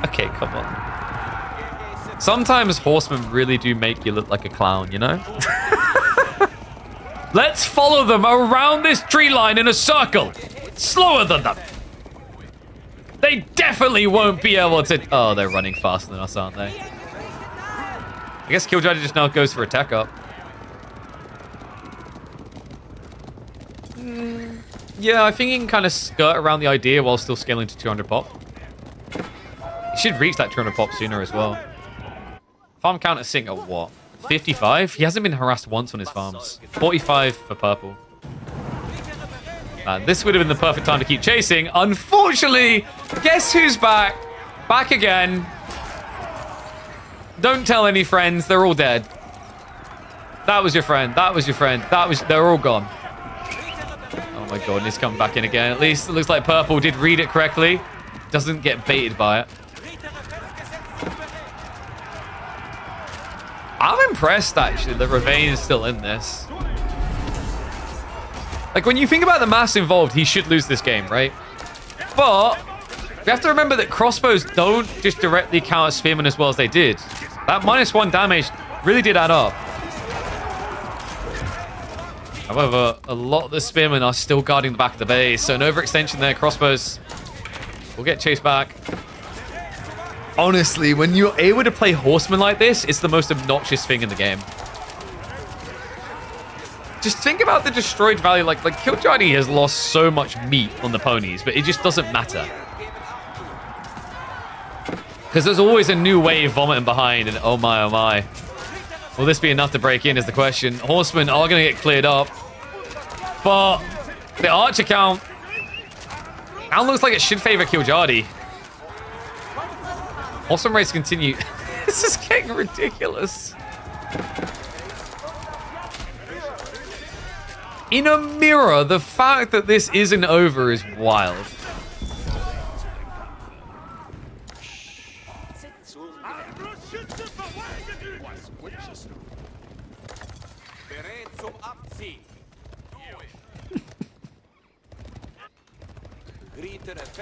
Okay, come on. Sometimes horsemen really do make you look like a clown, you know? Let's follow them around this tree line in a circle. Slower than them. They definitely won't be able to... Oh, they're running faster than us, aren't they? I guess Kiljardi just now goes for a tech up. Yeah, I think he can kind of skirt around the idea while still scaling to 200 pop. He should reach that 200 pop sooner as well. Farm count is sitting at what? 55? He hasn't been harassed once on his farms. 45 for Purple. This would have been the perfect time to keep chasing. Unfortunately, guess who's back? Back again. Don't tell any friends. They're all dead. That was your friend. That was your friend. They're all gone. Oh my god, and he's coming back in again. At least it looks like Purple did read it correctly. Doesn't get baited by it. I'm impressed, actually, that Ravane is still in this. Like, when you think about the mass involved, he should lose this game, right? But we have to remember that crossbows don't just directly counter spearmen as well as they did. That -1 damage really did add up. However, a lot of the spearmen are still guarding the back of the base, so an overextension there. Crossbows will get chased back. Honestly, when you're able to play horsemen like this, it's the most obnoxious thing in the game. Just think about the destroyed value. Like Kiljardi has lost so much meat on the ponies, but it just doesn't matter. Because there's always a new wave vomiting behind, and oh my, oh my. Will this be enough to break in is the question. Horsemen are going to get cleared up. But the archer count now looks like it should favor Kiljardi. Horseman race continue. This is getting ridiculous. In a mirror, the fact that this isn't over is wild.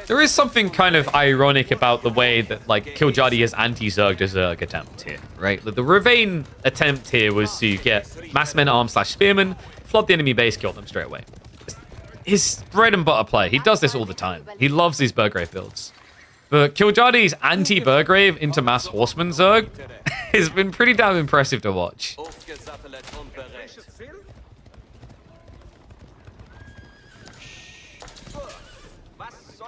There is something kind of ironic about the way that, like, Kiljardi has anti-Zerg to Zerg attempt here, right? The Ravane attempt here was to get mass men arms / spearmen, flood the enemy base, kill them straight away. His bread and butter play. He does this all the time. He loves these Burgrave builds. But Kiljardi's anti-Burgrave into mass horseman Zerg has been pretty damn impressive to watch.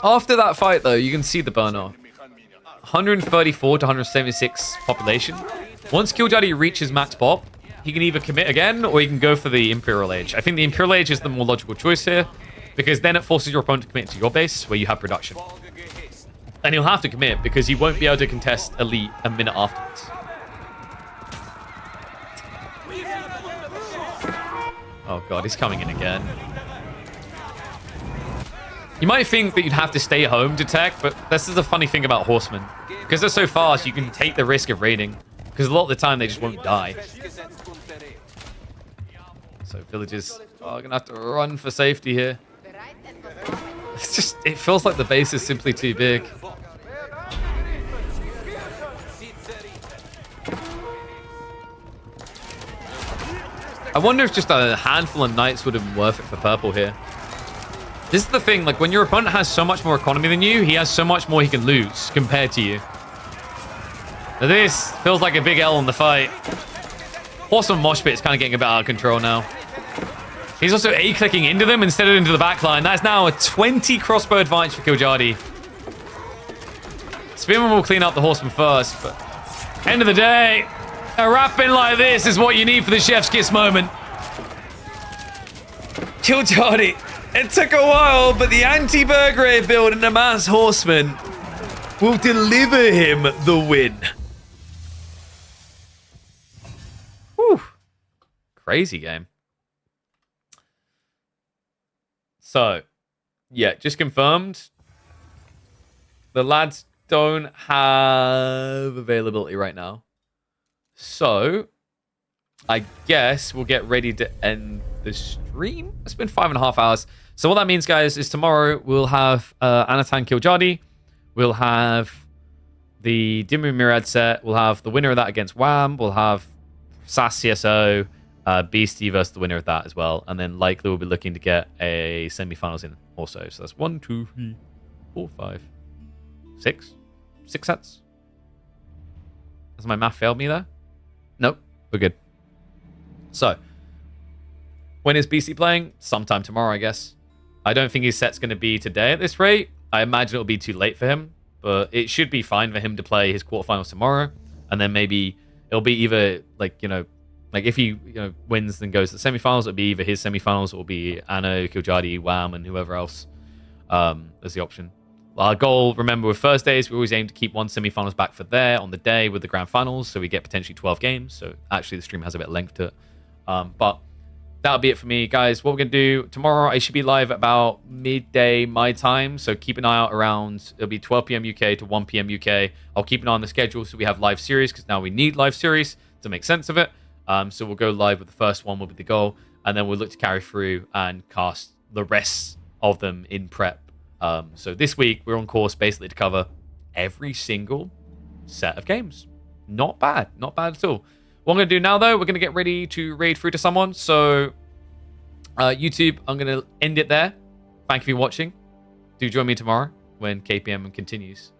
After that fight, though, you can see the burn-off. 134 to 176 population. Once Kiljardi reaches max pop, he can either commit again, or he can go for the Imperial Age. I think the Imperial Age is the more logical choice here, because then it forces your opponent to commit to your base, where you have production. And he'll have to commit, because he won't be able to contest Elite a minute afterwards. Oh god, he's coming in again. You might think that you'd have to stay home to tech, but this is the funny thing about horsemen. Because they're so fast, you can take the risk of raiding. Because a lot of the time, they just won't die. So villagers are going to have to run for safety here. It's just, it feels like the base is simply too big. I wonder if just a handful of knights would have been worth it for purple here. This is the thing, like, when your opponent has so much more economy than you, he has so much more he can lose compared to you. Now this feels like a big L in the fight. Horseman Mosh Pit is kind of getting a bit out of control now. He's also A-clicking into them instead of into the backline. That's now a 20 crossbow advantage for Kiljardi. Spearman will clean up the Horseman first, but end of the day, a wrapping like this is what you need for the chef's kiss moment. Kiljardi. It took a while, but the anti-Burgrave build and the mass horseman will deliver him the win. Whew. Crazy game. So, yeah, just confirmed. The lads don't have availability right now. So, I guess we'll get ready to end the stream. It's been 5.5 hours. So what that means, guys, is tomorrow we'll have Anatan Kiljardi. We'll have the Dimmu Myriad set. We'll have the winner of that against Wham. We'll have SAS CSO, Beastie versus the winner of that as well. And then likely we'll be looking to get a semi-finals in also. So that's 1, 2, 3, 4, 5, 6. 6 sets. Has my math failed me there? Nope. We're good. So, when is BC playing? Sometime tomorrow, I guess. I don't think his set's going to be today at this rate. I imagine it'll be too late for him, but it should be fine for him to play his quarterfinals tomorrow, and then maybe it'll be either, like, like if he wins and goes to the semifinals, it'll be either his semifinals or it'll be Anno, Kiljardi, Wham, and whoever else as the option. Our goal, remember, with Thursdays, we always aim to keep one semifinals back for there on the day with the grand finals, so we get potentially 12 games. So actually, the stream has a bit of length to it. But that'll be it for me, guys. What we're going to do tomorrow, I should be live at about midday my time. So keep an eye out around, it'll be 12 p.m. UK to 1 p.m. UK. I'll keep an eye on the schedule so we have live series, because now we need live series to make sense of it. So we'll go live with the first one will be the goal. And then we'll look to carry through and cast the rest of them in prep. So this week, we're on course basically to cover every single set of games. Not bad. Not bad at all. What I'm going to do now, though, we're going to get ready to raid through to someone. So, YouTube, I'm going to end it there. Thank you for watching. Do join me tomorrow when KPM continues.